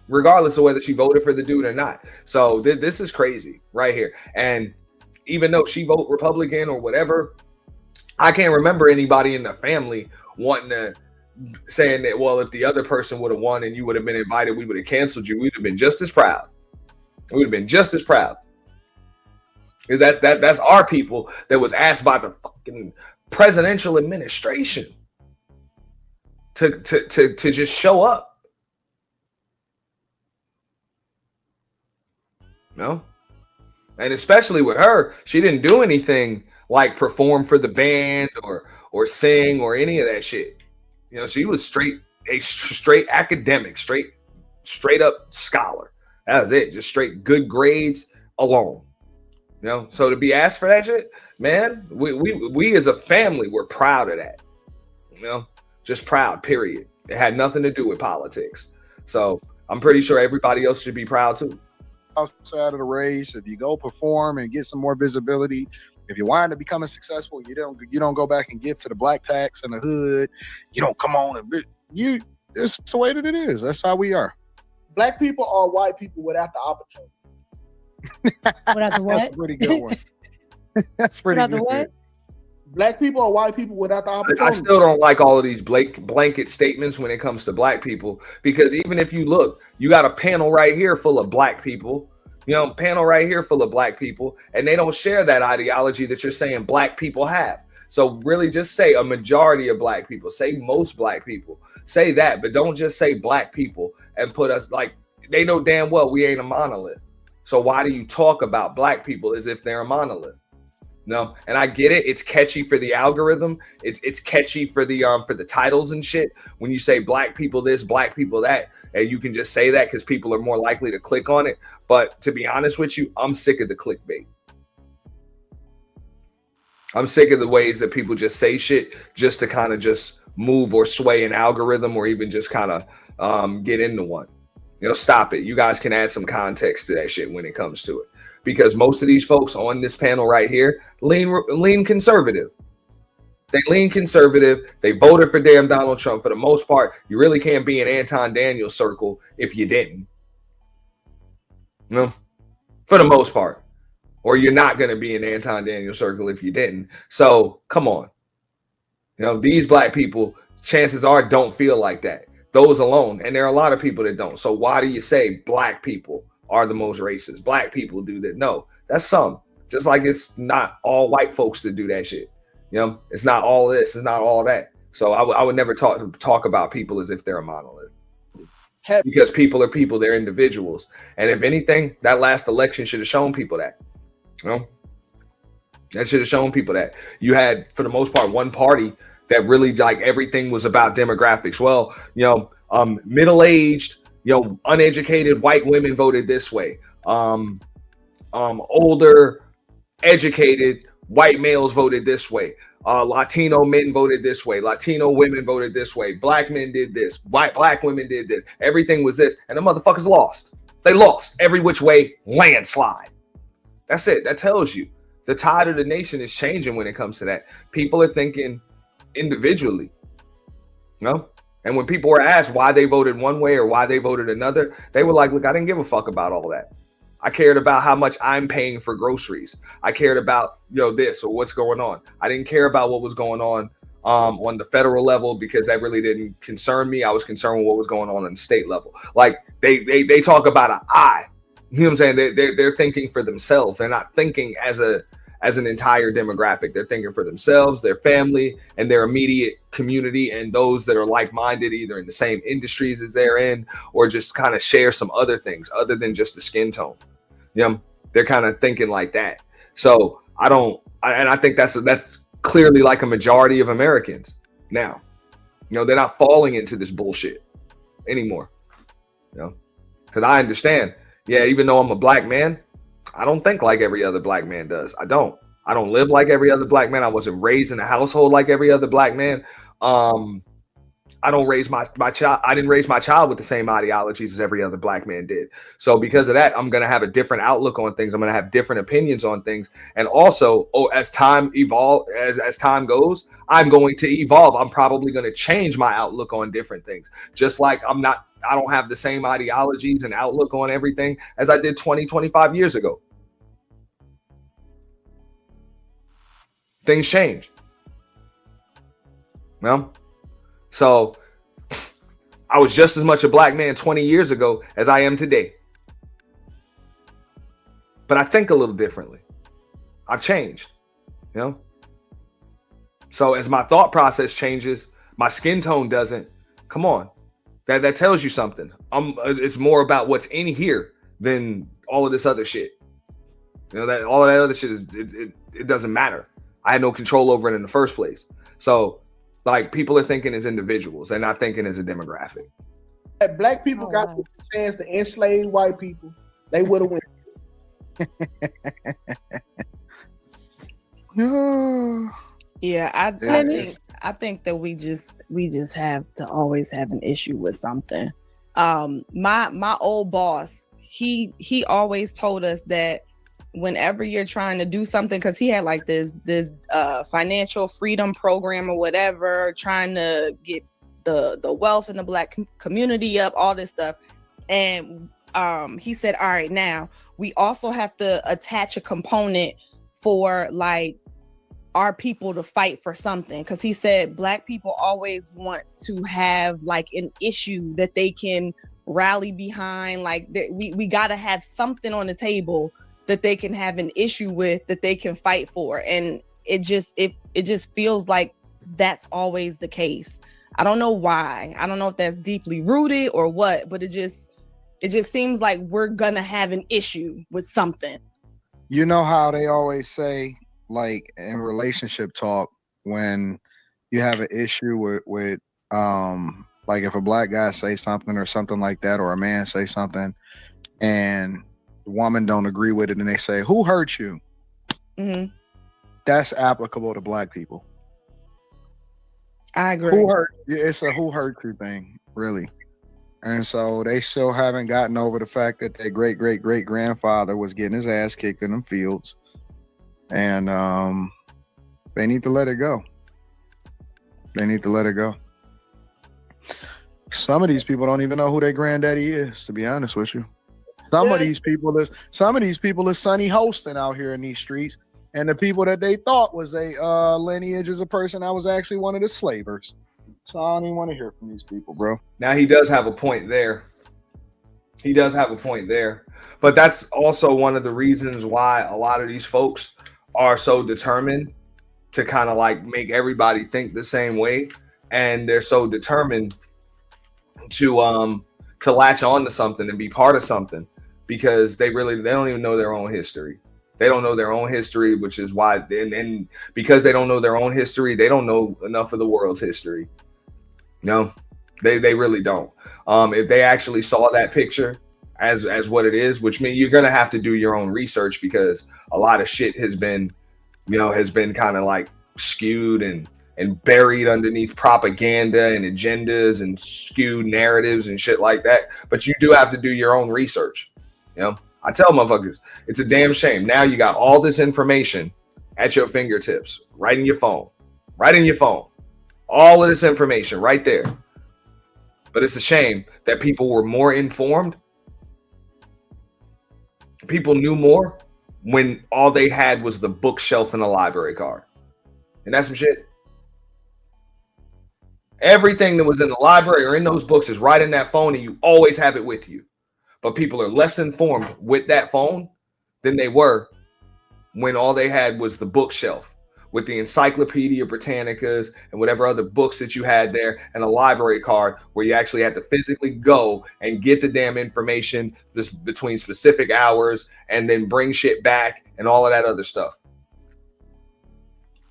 regardless of whether she voted for the dude or not. So this is crazy right here. And even though she voted Republican or whatever, I can't remember anybody in the family saying that, well, if the other person would have won and you would have been invited, we would have canceled you. We'd have been just as proud. We would have been just as proud. Because that's our people that was asked by the fucking presidential administration to just show up. No? And especially with her, she didn't do anything like perform for the band or sing or any of that shit. You know, she was straight academic, straight up scholar. That was it. Just straight good grades alone. You know, so to be asked for that shit, man, we as a family were proud of that. You know, just proud, period. It had nothing to do with politics. So I'm pretty sure everybody else should be proud too. Outside of the race, if you go perform and get some more visibility, if you wind up becoming successful, you don't go back and give to the black tax and the hood. You don't come on and it's the way that it is. That's how we are. Black people are white people without the opportunity. Without the what? That's a pretty good one. That's pretty Without good. the what? Black people are white people without the opportunity. I still don't like all of these blanket statements when it comes to black people, because even if you look, you got a panel right here full of black people, you know, panel right here full of black people, and they don't share that ideology that you're saying black people have. So really just say a majority of black people, say most black people, say that, but don't just say black people and put us like, they know damn well we ain't a monolith. So why do you talk about black people as if they're a monolith? No, and I get it. It's catchy for the algorithm. It's catchy for the titles and shit. When you say black people this, black people that, and you can just say that because people are more likely to click on it. But to be honest with you, I'm sick of the clickbait. I'm sick of the ways that people just say shit just to kind of just move or sway an algorithm or even just kind of get into one. You know, stop it. You guys can add some context to that shit when it comes to it. Because most of these folks on this panel right here lean conservative. They lean conservative. They voted for damn Donald Trump for the most part. You really can't be in Anton Daniels' circle if you didn't. No, for the most part. Or you're not going to be in Anton Daniels' circle if you didn't. So come on. You know, these black people, chances are, don't feel like that. Those alone. And there are a lot of people that don't. So why do you say black people are the most racist? Black people do that. No, that's some. Just like it's not all white folks that do that shit. You know, it's not all this, it's not all that. So I would never talk about people as if they're a monolith. because people are people, they're individuals. And if anything, that last election should have shown people that. You know? That should have shown people that. You had, for the most part, one party that really, like, everything was about demographics. Well, you know, middle-aged, you know, uneducated white women voted this way. Older, educated white males voted this way. Latino men voted this way. Latino women voted this way. Black men did this. Black women did this. Everything was this. And the motherfuckers lost. They lost every which way, landslide. That's it. That tells you the tide of the nation is changing when it comes to that. People are thinking individually. You know? And when people were asked why they voted one way or why they voted another, they were like, look, I didn't give a fuck about all that. I cared about how much I'm paying for groceries. I cared about, you know, this or what's going on. I didn't care about what was going on the federal level because that really didn't concern me. I was concerned with what was going on the state level. Like they talk about an I. You know what I'm saying? They're thinking for themselves. They're not thinking as an entire demographic. They're thinking for themselves, their family, and their immediate community, and those that are like-minded, either in the same industries as they're in, or just kind of share some other things other than just the skin tone. You know, they're kind of thinking like that. So I think that's clearly like a majority of Americans now. You know, they're not falling into this bullshit anymore. You know, because I understand. Yeah, even though I'm a black man, I don't think like every other black man does. I don't live like every other black man. I wasn't raised in a household like every other black man. I don't raise my child. I didn't raise my child with the same ideologies as every other black man did. So because of that, I'm going to have a different outlook on things. I'm going to have different opinions on things. And also, as time goes, I'm going to evolve. I'm probably going to change my outlook on different things. Just like I don't have the same ideologies and outlook on everything as I did 20, 25 years ago. Things change. Well, so I was just as much a black man 20 years ago as I am today. But I think a little differently. I've changed, you know? So as my thought process changes, my skin tone doesn't. Come on. That tells you something. It's more about what's in here than all of this other shit. You know, that all of that other shit it doesn't matter. I had no control over it in the first place. So like people are thinking as individuals. They're not thinking as a demographic. If black people got the chance to enslave white people, they would have went. No. Yeah, I think that we just have to always have an issue with something. My old boss, he always told us that whenever you're trying to do something, because he had like this financial freedom program or whatever, trying to get the wealth in the black community up, all this stuff. And he said, all right, now we also have to attach a component for like our people to fight for something, because he said black people always want to have like an issue that they can rally behind. Like we got to have something on the table that they can have an issue with, that they can fight for. And it just feels like that's always the case. I don't know why. I don't know if that's deeply rooted or what, but it just seems like we're gonna have an issue with something. You know how they always say, like in relationship talk, when you have an issue with like if a black guy say something or something like that, or a man say something and the woman don't agree with it and they say, who hurt you? Mm-hmm. That's applicable to black people. I agree. It's a who hurt you thing, really. And so they still haven't gotten over the fact that their great-great-great-grandfather was getting his ass kicked in them fields. And they need to let it go. They need to let it go. Some of these people don't even know who their granddaddy is, to be honest with you. Some of these people is Sonny hosting out here in these streets, and the people that they thought was a lineage is a person that was actually one of the slavers. So I don't even want to hear from these people, bro. Now he does have a point there. But that's also one of the reasons why a lot of these folks are so determined to kind of like make everybody think the same way. And they're so determined to to latch on to something and be part of something because they don't even know their own history. They don't know their own history, which is why, and because they don't know their own history, they don't know enough of the world's history. No, they really don't. If they actually saw that picture as what it is, which means you're gonna have to do your own research because a lot of shit has been kind of like skewed and buried underneath propaganda and agendas and skewed narratives and shit like that. But you do have to do your own research. I tell motherfuckers, it's a damn shame. Now you got all this information at your fingertips, right in your phone. All of this information right there. But it's a shame that people were more informed. People knew more when all they had was the bookshelf and a library card. And that's some shit. Everything that was in the library or in those books is right in that phone, and you always have it with you. But people are less informed with that phone than they were when all they had was the bookshelf with the Encyclopedia Britannicas and whatever other books that you had there, and a library card where you actually had to physically go and get the damn information between specific hours and then bring shit back and all of that other stuff.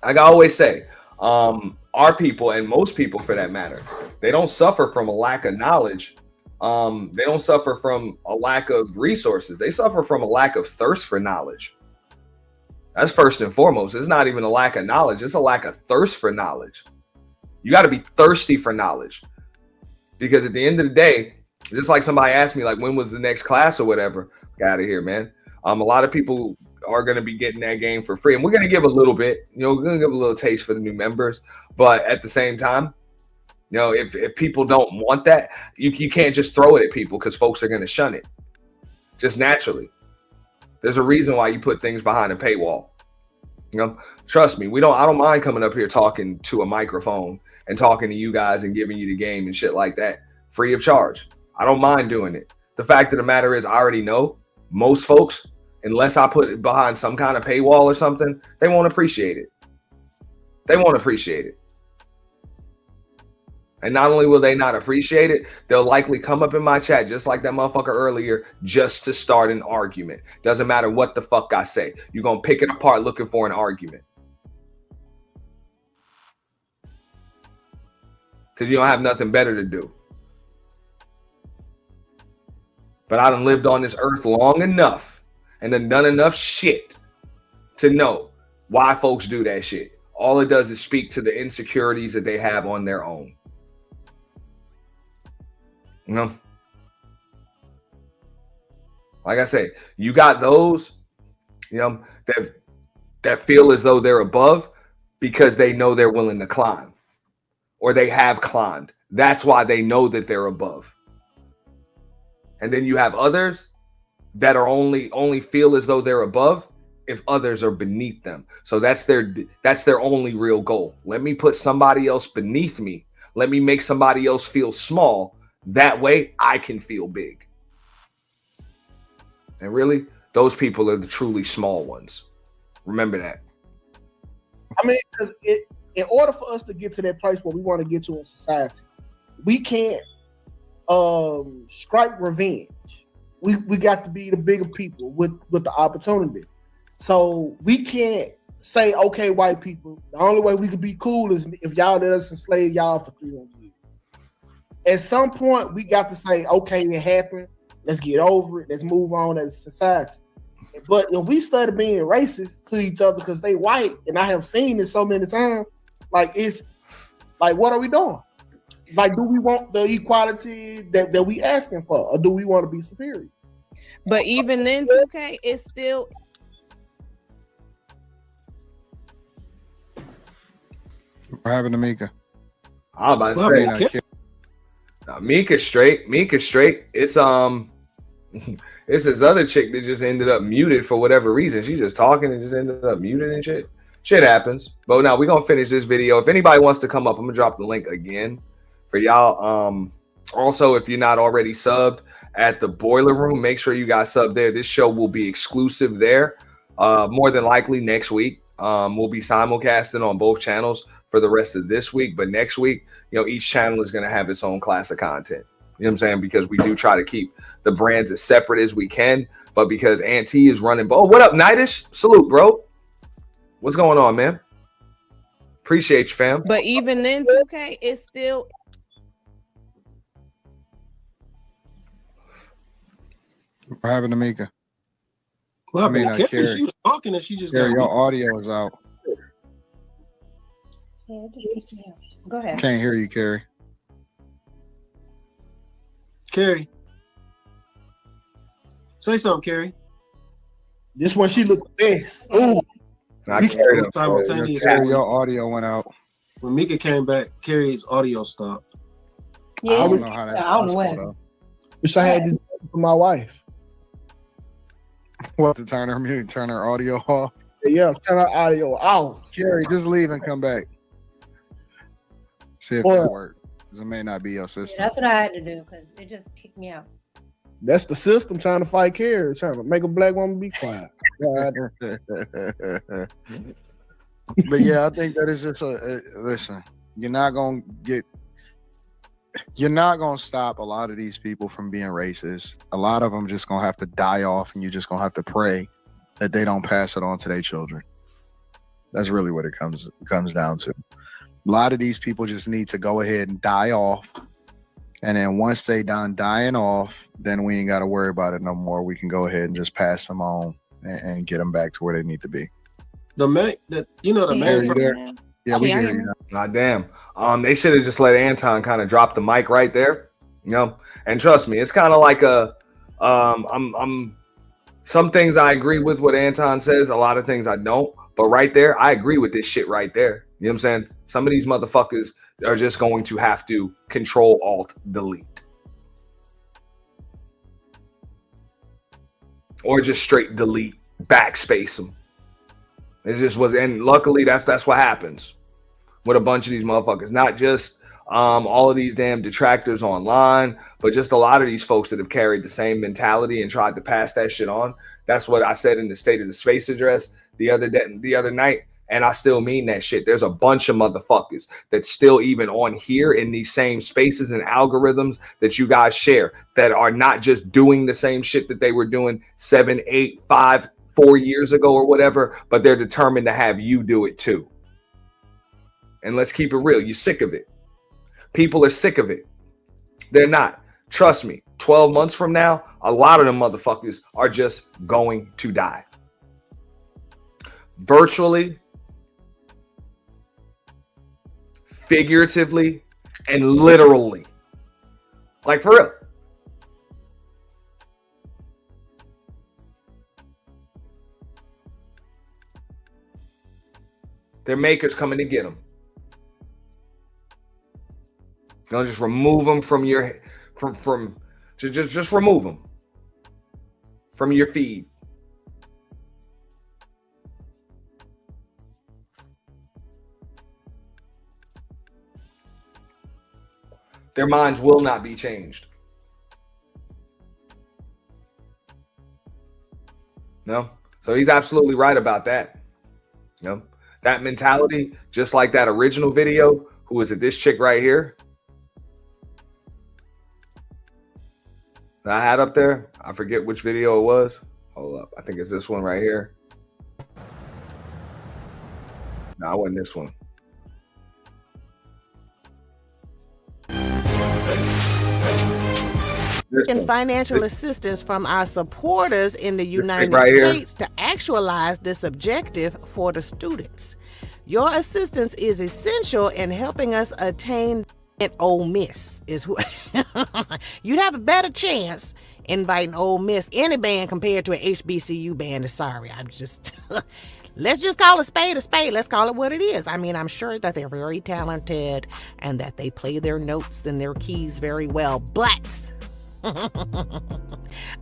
Like I always say, our people, and most people for that matter, they don't suffer from a lack of knowledge. They don't suffer from a lack of resources. They suffer from a lack of thirst for knowledge. That's first and foremost. It's not even a lack of knowledge. It's a lack of thirst for knowledge. You got to be thirsty for knowledge, because at the end of the day, just like somebody asked me, like, when was the next class or whatever, get out of here, man. A lot of people are going to be getting that game for free, and we're going to give a little bit, we're going to give a little taste for the new members. But at the same time, if people don't want that, you can't just throw it at people, because folks are going to shun it just naturally. There's a reason why you put things behind a paywall. Trust me, I don't mind coming up here talking to a microphone and talking to you guys and giving you the game and shit like that free of charge. I don't mind doing it. The fact of the matter is, I already know most folks, unless I put it behind some kind of paywall or something, they won't appreciate it. And not only will they not appreciate it, they'll likely come up in my chat just like that motherfucker earlier just to start an argument. Doesn't matter what the fuck I say. You're going to pick it apart looking for an argument. Because you don't have nothing better to do. But I done lived on this earth long enough and done enough shit to know why folks do that shit. All it does is speak to the insecurities that they have on their own. Like I say, you got those, that feel as though they're above because they know they're willing to climb, or they have climbed. That's why they know that they're above. And then you have others that are only feel as though they're above if others are beneath them. So that's their only real goal. Let me put somebody else beneath me. Let me make somebody else feel small. That way I can feel big. And really, those people are the truly small ones. Remember that. I mean, because in order for us to get to that place where we want to get to in society, we can't strike revenge. We got to be the bigger people with the opportunity. So we can't say, okay, white people, the only way we could be cool is if y'all let us enslave y'all for 300 years. At some point, we got to say, okay, it happened. Let's get over it. Let's move on as a society. But if we start being racist to each other because they white, and I have seen it so many times, like, it's like, what are we doing? Like, do we want the equality that we asking for, or do we want to be superior? But even then, 2K, it's still... What happened to Mika? I was about to say, Mika's straight. It's it's this other chick that just ended up muted for whatever reason. She just talking and just ended up muted and shit. Shit happens. But now we're gonna finish this video. If anybody wants to come up, I'm gonna drop the link again for y'all. Also, if you're not already subbed at the Boiler Room, make sure you guys sub there. This show will be exclusive there. More than likely next week. We'll be simulcasting on both channels for the rest of this week, but next week, each channel is going to have its own class of content. You know what I'm saying? Because we do try to keep the brands as separate as we can. But because Auntie is running, oh, what up, Nightish? Salute, bro. What's going on, man? Appreciate you, fam. But even then, 2K, it's still. What happened to Mika? Well, I mean, Carrie, she was talking and she just Carrie, got your audio is out. Go ahead. Can't hear you, Carrie. Carrie. Say something, Carrie. This one she looked best. Ooh. I Carrie simultaneous. Carrie, your audio went out. When Mika came back, Carrie's audio stopped. Yeah, I don't know how that's possible, though. Wish I had this for my wife. What, to turn her mute, turn her audio off? Yeah, turn her audio off. Carrie, just leave and come back. See if it works. Because it may not be your system. That's what I had to do because it just kicked me out. That's the system trying to fight Carrie, trying to make a black woman be quiet. But yeah, I think that is just listen, you're not gonna stop a lot of these people from being racist. A lot of them just gonna have to die off, and you're just gonna have to pray that they don't pass it on to their children. That's really what it comes down to. A lot of these people just need to go ahead and die off. And then once they done dying off, then we ain't got to worry about it no more. We can go ahead and just pass them on and get them back to where they need to be. The main. Yeah, you there? Yeah, we can hear you now. God damn. They should have just let Anton kind of drop the mic right there. You know, and trust me, it's kind of like I'm some things I agree with what Anton says, a lot of things I don't. But right there, I agree with this shit right there. You know what I'm saying? Some of these motherfuckers are just going to have to Control Alt Delete. Or just straight delete, backspace them. It just was, and luckily that's what happens with a bunch of these motherfuckers. Not just all of these damn detractors online, but just a lot of these folks that have carried the same mentality and tried to pass that shit on. That's what I said in the State of the Space address the other night. And I still mean that shit. There's a bunch of motherfuckers that's still even on here in these same spaces and algorithms that you guys share that are not just doing the same shit that they were doing 7, 8, 5, 4 years ago or whatever, but they're determined to have you do it too. And let's keep it real. You're sick of it. People are sick of it. They're not. Trust me, 12 months from now, a lot of them motherfuckers are just going to die. Virtually, figuratively, and literally. Like, for real. Their maker's coming to get them. Gonna just remove them from your just remove them from your feed. Their minds will not be changed. No. So he's absolutely right about that. You know, that mentality, just like that original video, who is it? This chick right here that I had up there. I forget which video it was. Hold up. I think it's this one right here. No, it wasn't this one. And financial assistance from our supporters in the United right States to actualize this objective for the students. Your assistance is essential in helping us attain an Ole Miss. You'd have a better chance inviting Ole Miss, any band compared to an HBCU band. Sorry, I'm just let's just call a spade a spade. Let's call it what it is. I mean, I'm sure that they're very talented and that they play their notes and their keys very well, but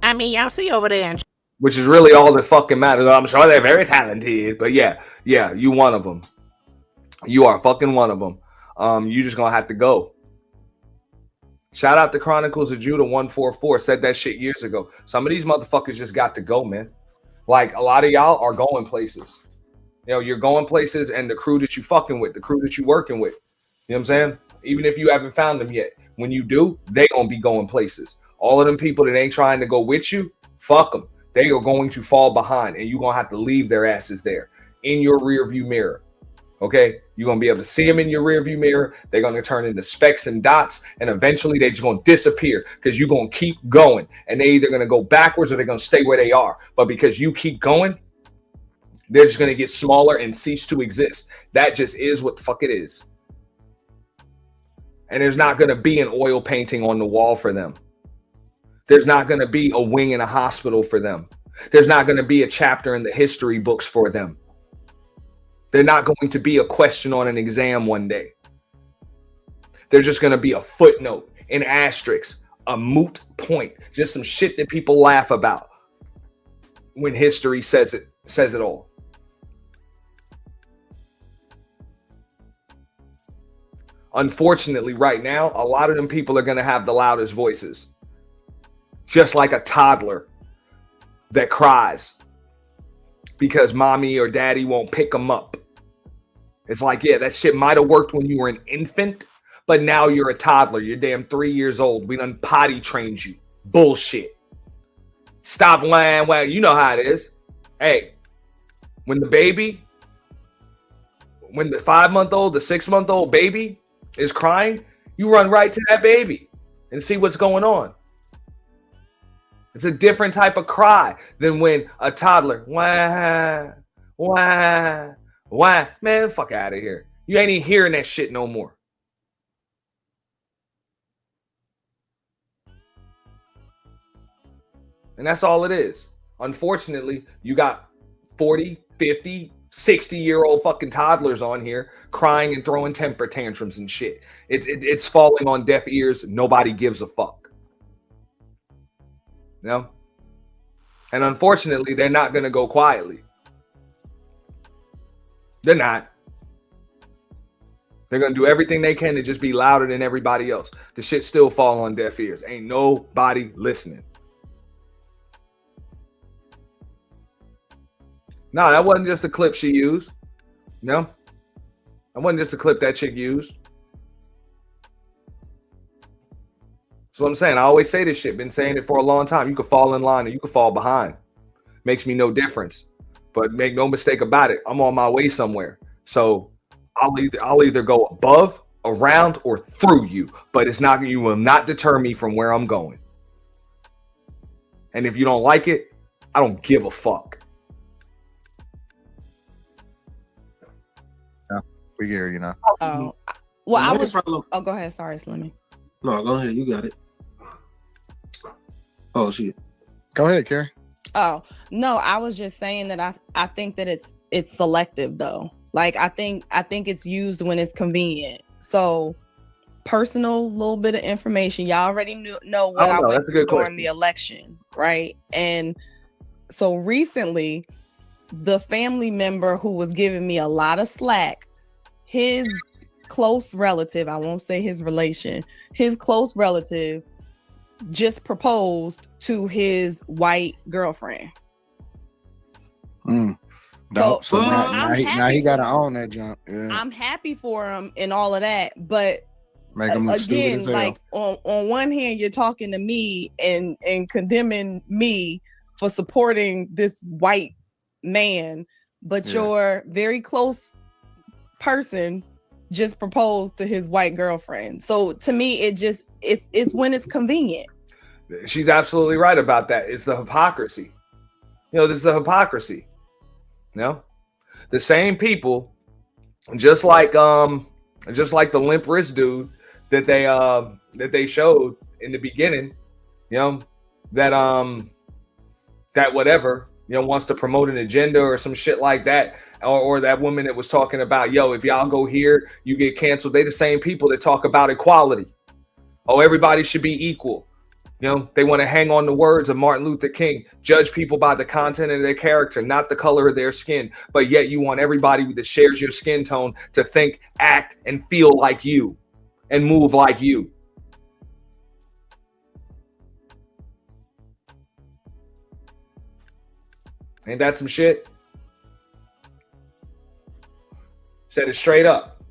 I mean, y'all see over there. Which is really all that fucking matters. I'm sure they're very talented, but yeah, you one of them. You are fucking one of them. You just gonna have to go. Shout out to Chronicles of Judah 144. Said that shit years ago. Some of these motherfuckers just got to go, man. Like, a lot of y'all are going places. You know, you're going places, and the crew that you fucking with, the crew that you working with, you know what I'm saying? even if you haven't found them yet. When you do, they gonna be going places. All of them people that ain't trying to go with you, fuck them. They are going to fall behind, and you're gonna have to leave their asses there in your rear view mirror. Okay, you're gonna be able to see them in your rear view mirror. They're gonna turn into specks and dots, and eventually they're just gonna disappear because you're gonna keep going, and they're either gonna go backwards or they're gonna stay where they are. But because you keep going, they're just gonna get smaller and cease to exist. That just is what the fuck it is. And there's not gonna be an oil painting on the wall for them. There's not gonna be a wing in a hospital for them. There's not gonna be a chapter in the history books for them. They're not going to be a question on an exam one day. There's just going to be a footnote, an asterisk, a moot point, just some shit that people laugh about when history says it all. Unfortunately, right now, a lot of them people are going to have the loudest voices. Just like a toddler that cries because mommy or daddy won't pick them up. It's like, yeah, that shit might have worked when you were an infant, but now you're a toddler. You're damn 3 years old. We done potty trained you. Bullshit. Stop lying. Well, you know how it is. Hey, when the 5-month-old, the 6-month-old baby is crying, you run right to that baby and see what's going on. It's a different type of cry than when a toddler, wah, wah, why? Man, fuck out of here. You ain't even hearing that shit no more. And that's all it is. Unfortunately, you got 40, 50, 60-year-old fucking toddlers on here crying and throwing temper tantrums and shit. It's falling on deaf ears. Nobody gives a fuck. You know? And unfortunately, they're not going to go quietly. They're not. They're going to do everything they can to just be louder than everybody else. The shit still fall on deaf ears. Ain't nobody listening. No, that wasn't just a clip she used. No. That wasn't just a clip that chick used. That's what I'm saying. I always say this shit. Been saying it for a long time. You could fall in line or you could fall behind. Makes me no difference. But make no mistake about it, I'm on my way somewhere. So I'll either go above, around, or through you. But you will not deter me from where I'm going. And if you don't like it, I don't give a fuck. Yeah, we hear you now. Oh, well, I was. Oh, go ahead. Sorry, Slimmy. No, go ahead. You got it. Oh shit. Go ahead, Carrie. Oh, no, I was just saying that I think that it's selective though. Like I think it's used when it's convenient. So personal little bit of information. Y'all already know what I went through during the election, right? And so recently, the family member who was giving me a lot of slack, his close relative, I won't say his relation, his close relative just proposed to his white girlfriend. Dope. So now he got to own that jump. Yeah. I'm happy for him and all of that, but make him look stupid as hell. Like on one hand, you're talking to me and condemning me for supporting this white man, but your very close person just proposed to his white girlfriend. So to me, it's when it's convenient. She's absolutely right about that. It's the hypocrisy. This is the hypocrisy. The same people, just like the limp wrist dude that they showed in the beginning, that whatever, wants to promote an agenda or some shit like that, or that woman that was talking about, if y'all go here, you get canceled. They the same people that talk about equality. Oh, everybody should be equal. They want to hang on the words of Martin Luther King, judge people by the content of their character, not the color of their skin. But yet you want everybody that shares your skin tone to think, act, and feel like you and move like you. Ain't that some shit? Said it straight up.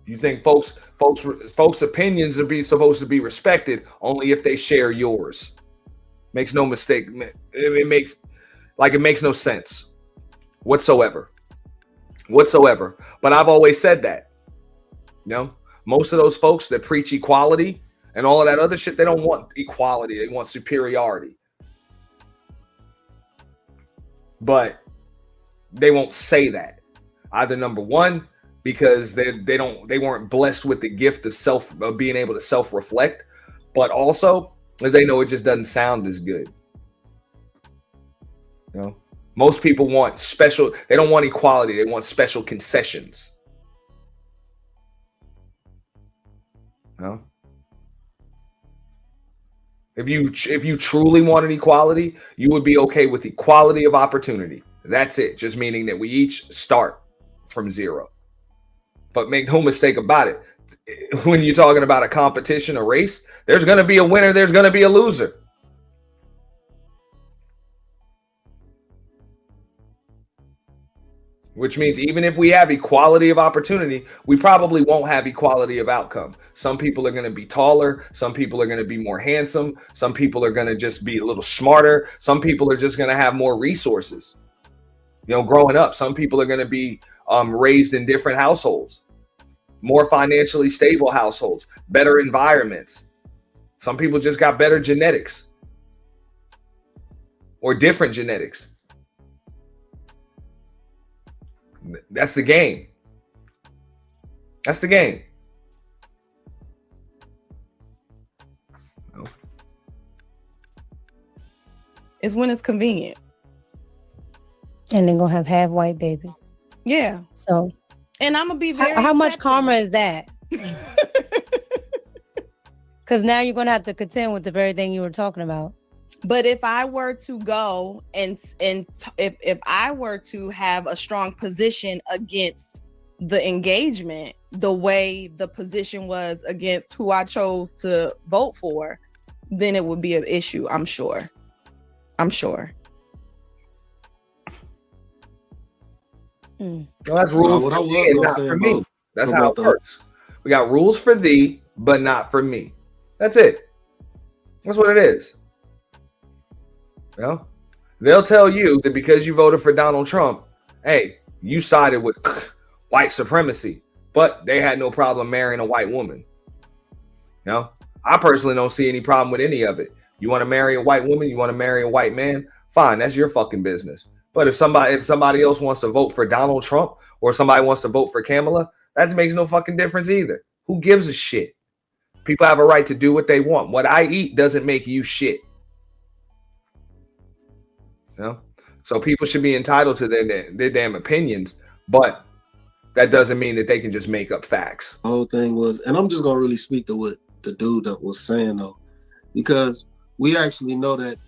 You think folks' opinions are supposed to be respected only if they share yours. Makes no mistake. It makes no sense whatsoever. But I've always said that. You know, most of those folks that preach equality and all of that other shit, they don't want equality. They want superiority. But they won't say that. Either number one, because they weren't blessed with the gift of being able to self-reflect, but also as they know it just doesn't sound as good. You know, most people want special, they don't want equality, they want special concessions. You know? If you truly wanted equality, you would be okay with equality of opportunity. That's it. Just meaning that we each start from zero. But make no mistake about it. When you're talking about a competition, a race, there's going to be a winner. There's going to be a loser. Which means even if we have equality of opportunity, we probably won't have equality of outcome. Some people are going to be taller. Some people are going to be more handsome. Some people are going to just be a little smarter. Some people are just going to have more resources. You know, growing up, some people are going to be raised in different households, more financially stable households, better environments. Some people just got better genetics or different genetics. That's the game. That's the game. It's when it's convenient. And they're gonna have half white babies. Yeah. So, and I'm gonna be very. How much karma is that? Because now you're gonna have to contend with the very thing you were talking about. But if I were to go if I were to have a strong position against the engagement, the way the position was against who I chose to vote for, then it would be an issue. I'm sure. Well, that's rules for thee and not for me. That's how it works. We got rules for thee, but not for me. That's it. That's what it is. You know? They'll tell you that because you voted for Donald Trump, hey, you sided with white supremacy, but they had no problem marrying a white woman. You know? I personally don't see any problem with any of it. You want to marry a white woman, you want to marry a white man, fine, that's your fucking business. But if somebody else wants to vote for Donald Trump or somebody wants to vote for Kamala, that makes no fucking difference either. Who gives a shit? People have a right to do what they want. What I eat doesn't make you shit. You know? So people should be entitled to their damn opinions, but that doesn't mean that they can just make up facts. The whole thing was, and I'm just gonna really speak to what the dude that was saying though, because we actually know that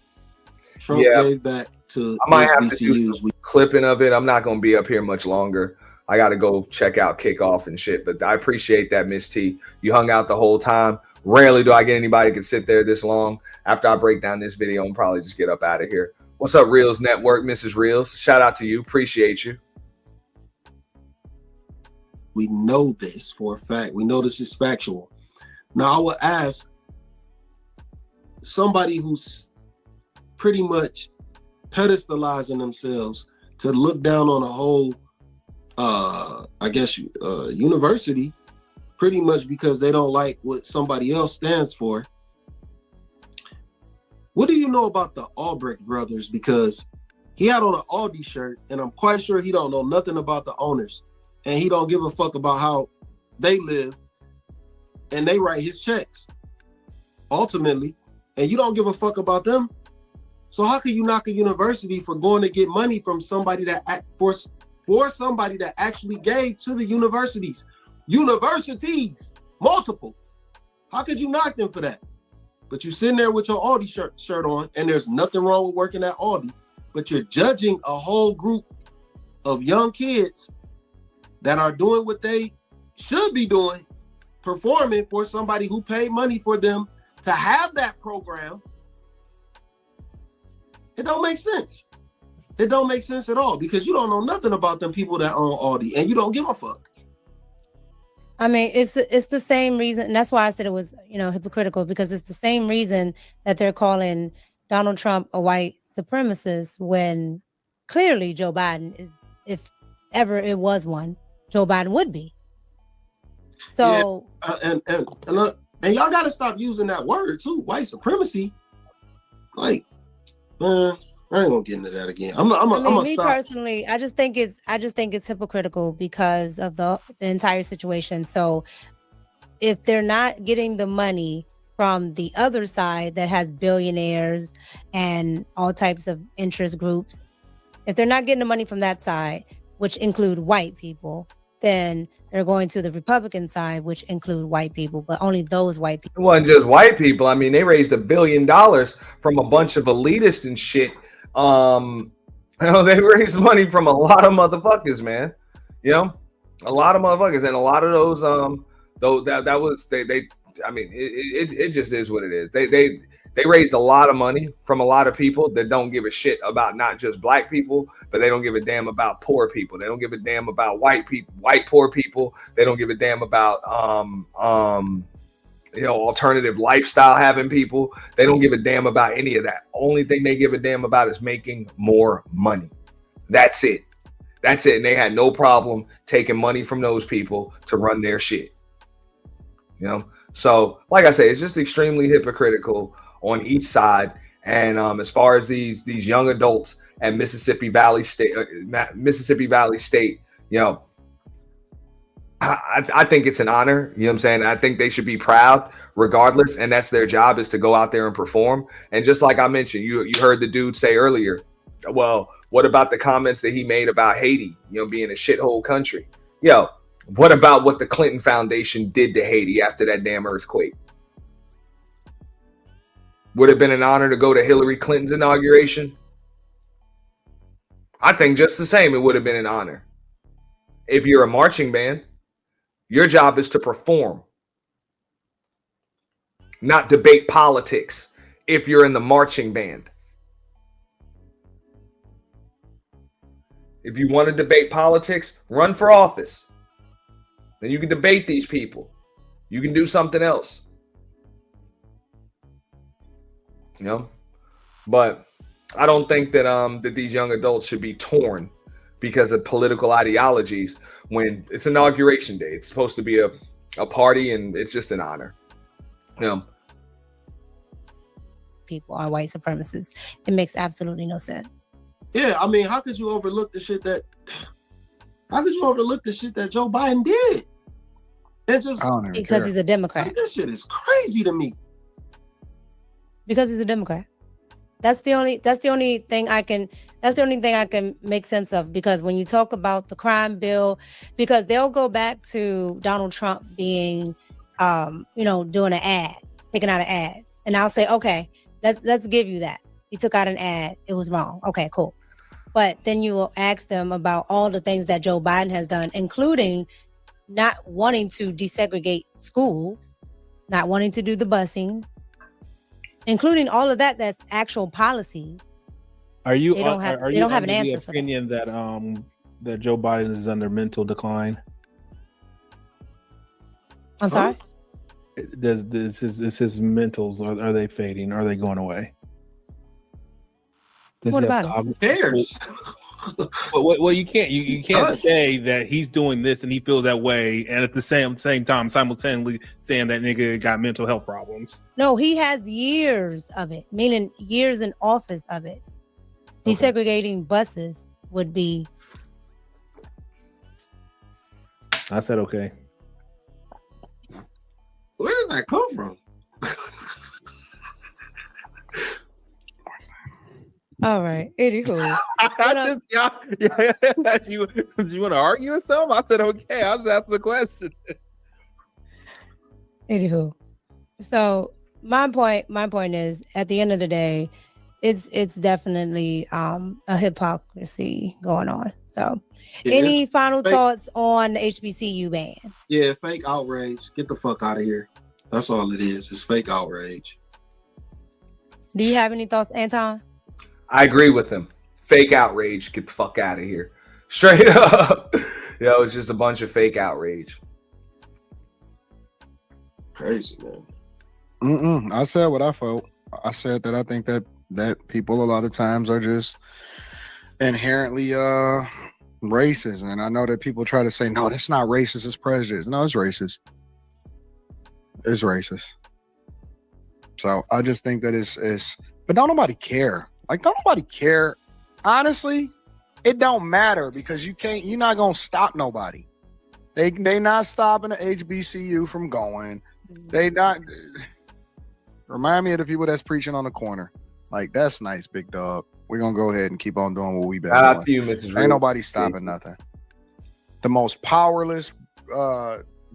Trump gave back to I might have to do some clipping of it. I'm not going to be up here much longer. I got to go check out kickoff and shit. But I appreciate that, Miss T. You hung out the whole time. Rarely do I get anybody who can sit there this long. After I break down this video and probably just get up out of here. What's up, Reels Network, Mrs. Reels? Shout out to you. Appreciate you. We know this for a fact. We know this is factual. Now, I would ask somebody who's pretty much pedestalizing themselves to look down on a whole university pretty much because they don't like what somebody else stands for. What do you know about the Albrecht brothers? Because he had on an Aldi shirt and I'm quite sure he don't know nothing about the owners and he don't give a fuck about how they live and they write his checks ultimately, and you don't give a fuck about them. So how can you knock a university for going to get money from somebody that for somebody that actually gave to the universities, multiple? How could you knock them for that? But you sitting there with your Aldi shirt on, and there's nothing wrong with working at Aldi, but you're judging a whole group of young kids that are doing what they should be doing, performing for somebody who paid money for them to have that program. It don't make sense. It don't make sense at all because you don't know nothing about them people that own Aldi and you don't give a fuck. I mean, it's the same reason, and that's why I said it was, hypocritical, because it's the same reason that they're calling Donald Trump a white supremacist when clearly Joe Biden is, if ever it was one, Joe Biden would be. So and y'all got to stop using that word too, white supremacy. Like, I ain't gonna get into that again. Me personally, I just think it's hypocritical because of the entire situation. So if they're not getting the money from the other side that has billionaires and all types of interest groups, if they're not getting the money from that side, which include white people, then they're going to the Republican side, which include white people, but only those white people. It wasn't just white people. I mean, they raised $1 billion from a bunch of elitists and shit. They raised money from a lot of motherfuckers, man. A lot of motherfuckers, and a lot of those it just is what it is. They raised a lot of money from a lot of people that don't give a shit about not just black people, but they don't give a damn about poor people. They don't give a damn about white people, white poor people. They don't give a damn about alternative lifestyle having people. They don't give a damn about any of that. Only thing they give a damn about is making more money. That's it. And they had no problem taking money from those people to run their shit. So like I say, it's just extremely hypocritical on each side. And as far as these young adults at Mississippi Valley State, I think it's an honor. You know what I'm saying? I think they should be proud regardless. And that's their job, is to go out there and perform. And just like I mentioned, you heard the dude say earlier, well, what about the comments that he made about Haiti, being a shithole country? What about what the Clinton Foundation did to Haiti after that damn earthquake? Would have been an honor to go to Hillary Clinton's inauguration? I think just the same, it would have been an honor. If you're a marching band, your job is to perform, not debate politics. If you're in the marching band, if you want to debate politics, run for office. Then you can debate these people. You can do something else. But I don't think that that these young adults should be torn because of political ideologies when it's inauguration day. It's supposed to be a party, and it's just an honor. People are white supremacists. It makes absolutely no sense. Yeah, I mean, how could you overlook the shit that Joe Biden did? And just because he's a Democrat. Like, this shit is crazy to me. Because he's a Democrat. That's the only thing I can make sense of, because when you talk about the crime bill, because they'll go back to Donald Trump being doing an ad, taking out an ad. And I'll say, okay, let's give you that. He took out an ad. It was wrong. Okay, cool. But then you will ask them about all the things that Joe Biden has done, including not wanting to desegregate schools, not wanting to do the busing, including all of that. That's actual policies. Are you? They don't have an answer for that. Opinion that Joe Biden is under mental decline? I'm sorry. Is his mentals, are they fading? Are they going away? What about it? Who cares? Well, you can't say that he's doing this and he feels that way, and at the same time simultaneously saying that nigga got mental health problems. No, he has years of it, meaning years in office of it. Desegregating buses would be. I said okay. Where did that come from? All right. Anywho. You want to argue or something? I said, okay, I'll just ask the question. Anywho. So my point is, at the end of the day, it's definitely a hypocrisy going on. So any final thoughts on the HBCU ban? Yeah, fake outrage. Get the fuck out of here. That's all it is. It's fake outrage. Do you have any thoughts, Anton? I agree with him. Fake outrage. Get the fuck out of here. Straight up. It's just a bunch of fake outrage. Crazy, man. I said what I felt. I said that I think that people a lot of times are just inherently racist. And I know that people try to say, no, that's not racist, it's prejudice. No, it's racist. It's racist. So I just think that it's but don't nobody care. Like, don't nobody care. Honestly, it don't matter because you're not gonna stop nobody. They not stopping the HBCU from going. They not remind me of the people that's preaching on the corner. Like, that's nice, big dog. We're gonna go ahead and keep on doing what we've been doing. Shout out to you, Mrs. Ain't nobody stopping nothing. The most powerless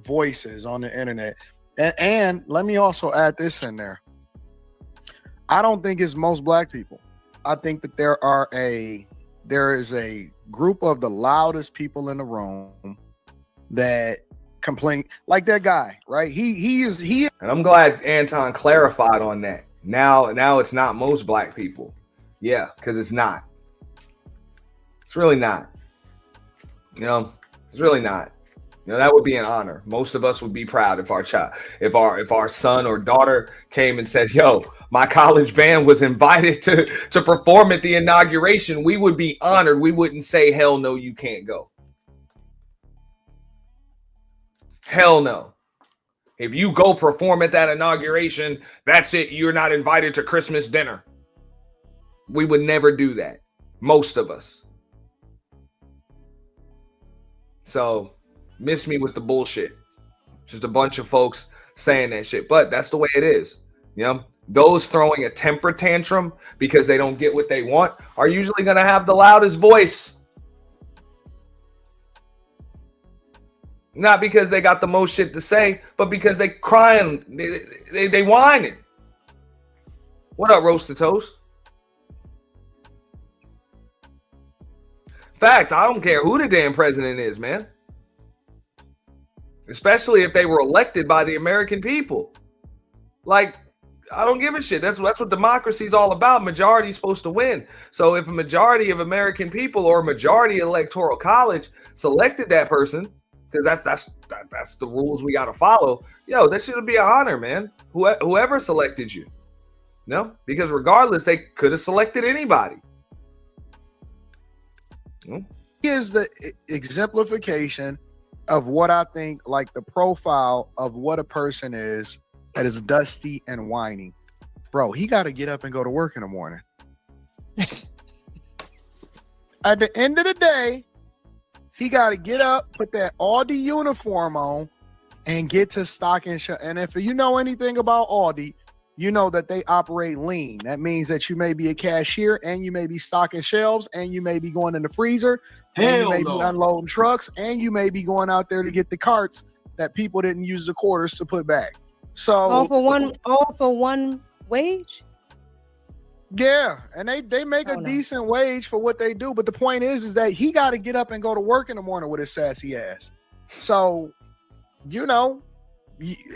voices on the internet. And let me also add this in there. I don't think it's most black people. I think that there is a group of the loudest people in the room that complain, like that guy, right? He is. And I'm glad Anton clarified on that. Now it's not most black people. Yeah, because it's not. It's really not. It's really not. That would be an honor. Most of us would be proud if our son or daughter came and said, yo, my college band was invited to perform at the inauguration. We would be honored. We wouldn't say, hell no, you can't go. Hell no. If you go perform at that inauguration, that's it. You're not invited to Christmas dinner. We would never do that. Most of us. So miss me with the bullshit. Just a bunch of folks saying that shit. But that's the way it is. Those throwing a temper tantrum because they don't get what they want are usually going to have the loudest voice. Not because they got the most shit to say, but because they crying, they whining. What up, Roasted Toast? Facts, I don't care who the damn president is, man. Especially if they were elected by the American people. Like, I don't give a shit. That's what democracy is all about. Majority is supposed to win. So if a majority of American people or a majority electoral college selected that person, because that's the rules we got to follow. Yo, that should be an honor, man. Whoever selected you. Because regardless, they could have selected anybody. He is the exemplification of what I think, like the profile of what a person is that is dusty and whiny. Bro, he got to get up and go to work in the morning. At the end of the day, he got to get up, put that Aldi uniform on, and get to stock and show. And if you know anything about Aldi, you know that they operate lean. That means that you may be a cashier and you may be stocking shelves and you may be going in the freezer and you may be unloading trucks and you may be going out there to get the carts that people didn't use the quarters to put back. So all for one wage? Yeah, and they make a decent wage for what they do. But the point is that he got to get up and go to work in the morning with his sassy ass. So,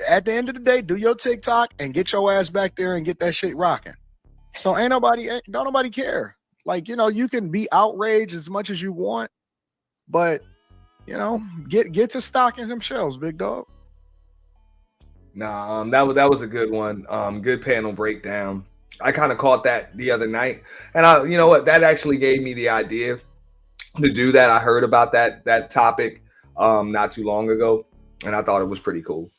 at the end of the day, do your TikTok and get your ass back there and get that shit rocking. So don't nobody care. Like, you can be outraged as much as you want, but get to stocking them shelves, big dog. Nah, that was a good one. Good panel breakdown. I kind of caught that the other night, and you know what? That actually gave me the idea to do that. I heard about that topic not too long ago, and I thought it was pretty cool.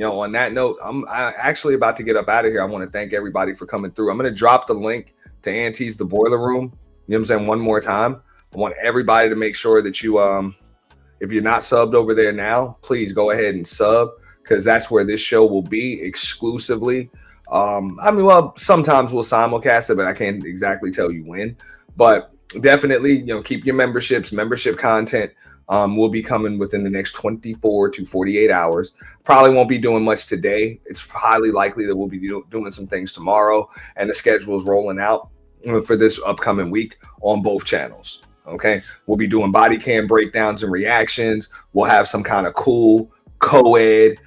On that note, I'm actually about to get up out of here. I want to thank everybody for coming through. I'm going to drop the link to Auntie's The Boiler Room. You know what I'm saying? One more time. I want everybody to make sure that you, if you're not subbed over there now, please go ahead and sub, because that's where this show will be exclusively. Sometimes we'll simulcast it, but I can't exactly tell you when. But definitely, keep your membership content. Will be coming within the next 24 to 48 hours. Probably won't be doing much today. It's highly likely that we'll be doing some things tomorrow, and the schedule is rolling out for this upcoming week on both channels. Okay, we'll be doing body cam breakdowns and reactions. We'll have some kind of cool co-ed,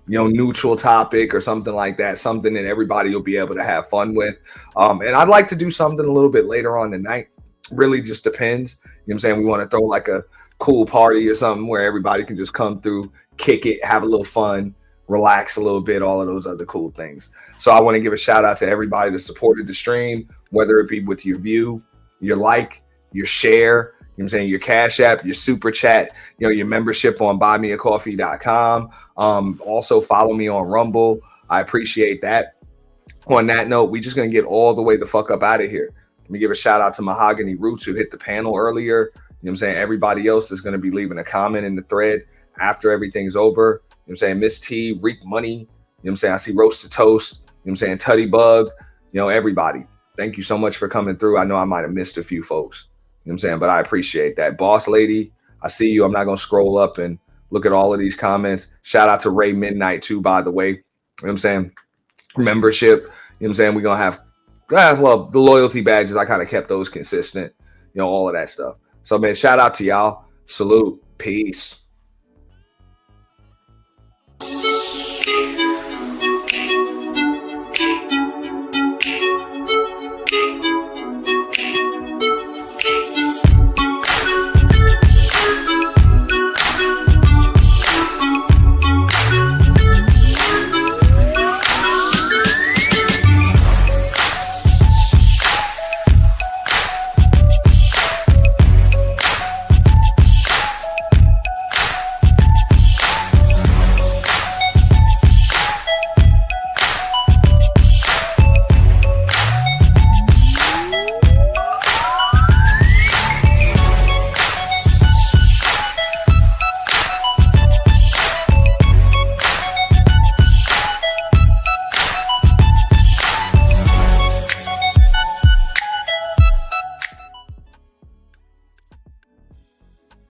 neutral topic or something like that, something that everybody will be able to have fun with. And I'd like to do something a little bit later on tonight. Really just depends. You know what I'm saying? We want to throw like a cool party or something where everybody can just come through, kick it, have a little fun, relax a little bit, all of those other cool things. So I want to give a shout out to everybody that supported the stream, whether it be with your view, your like, your share, you know what I'm saying, your Cash App, your super chat, you know, your membership on buymeacoffee.com. Also follow me on Rumble. I appreciate that. On that note, we're just going to get all the way the fuck up out of here. Let me give a shout out to Mahogany Roots, who hit the panel earlier. You know what I'm saying? Everybody else is going to be leaving a comment in the thread after everything's over. You know what I'm saying? Miss T, Reek Money. You know what I'm saying? I see Roasted Toast. You know what I'm saying? Tutty Bug. You know, everybody. Thank you so much for coming through. I know I might have missed a few folks. You know what I'm saying? But I appreciate that. Boss Lady, I see you. I'm not going to scroll up and look at all of these comments. Shout out to Ray Midnight, too, by the way. You know what I'm saying? Membership. You know what I'm saying? We're going to have, well, the loyalty badges, I kind of kept those consistent. You know, all of that stuff. So, man, shout out to y'all. Salute. Peace.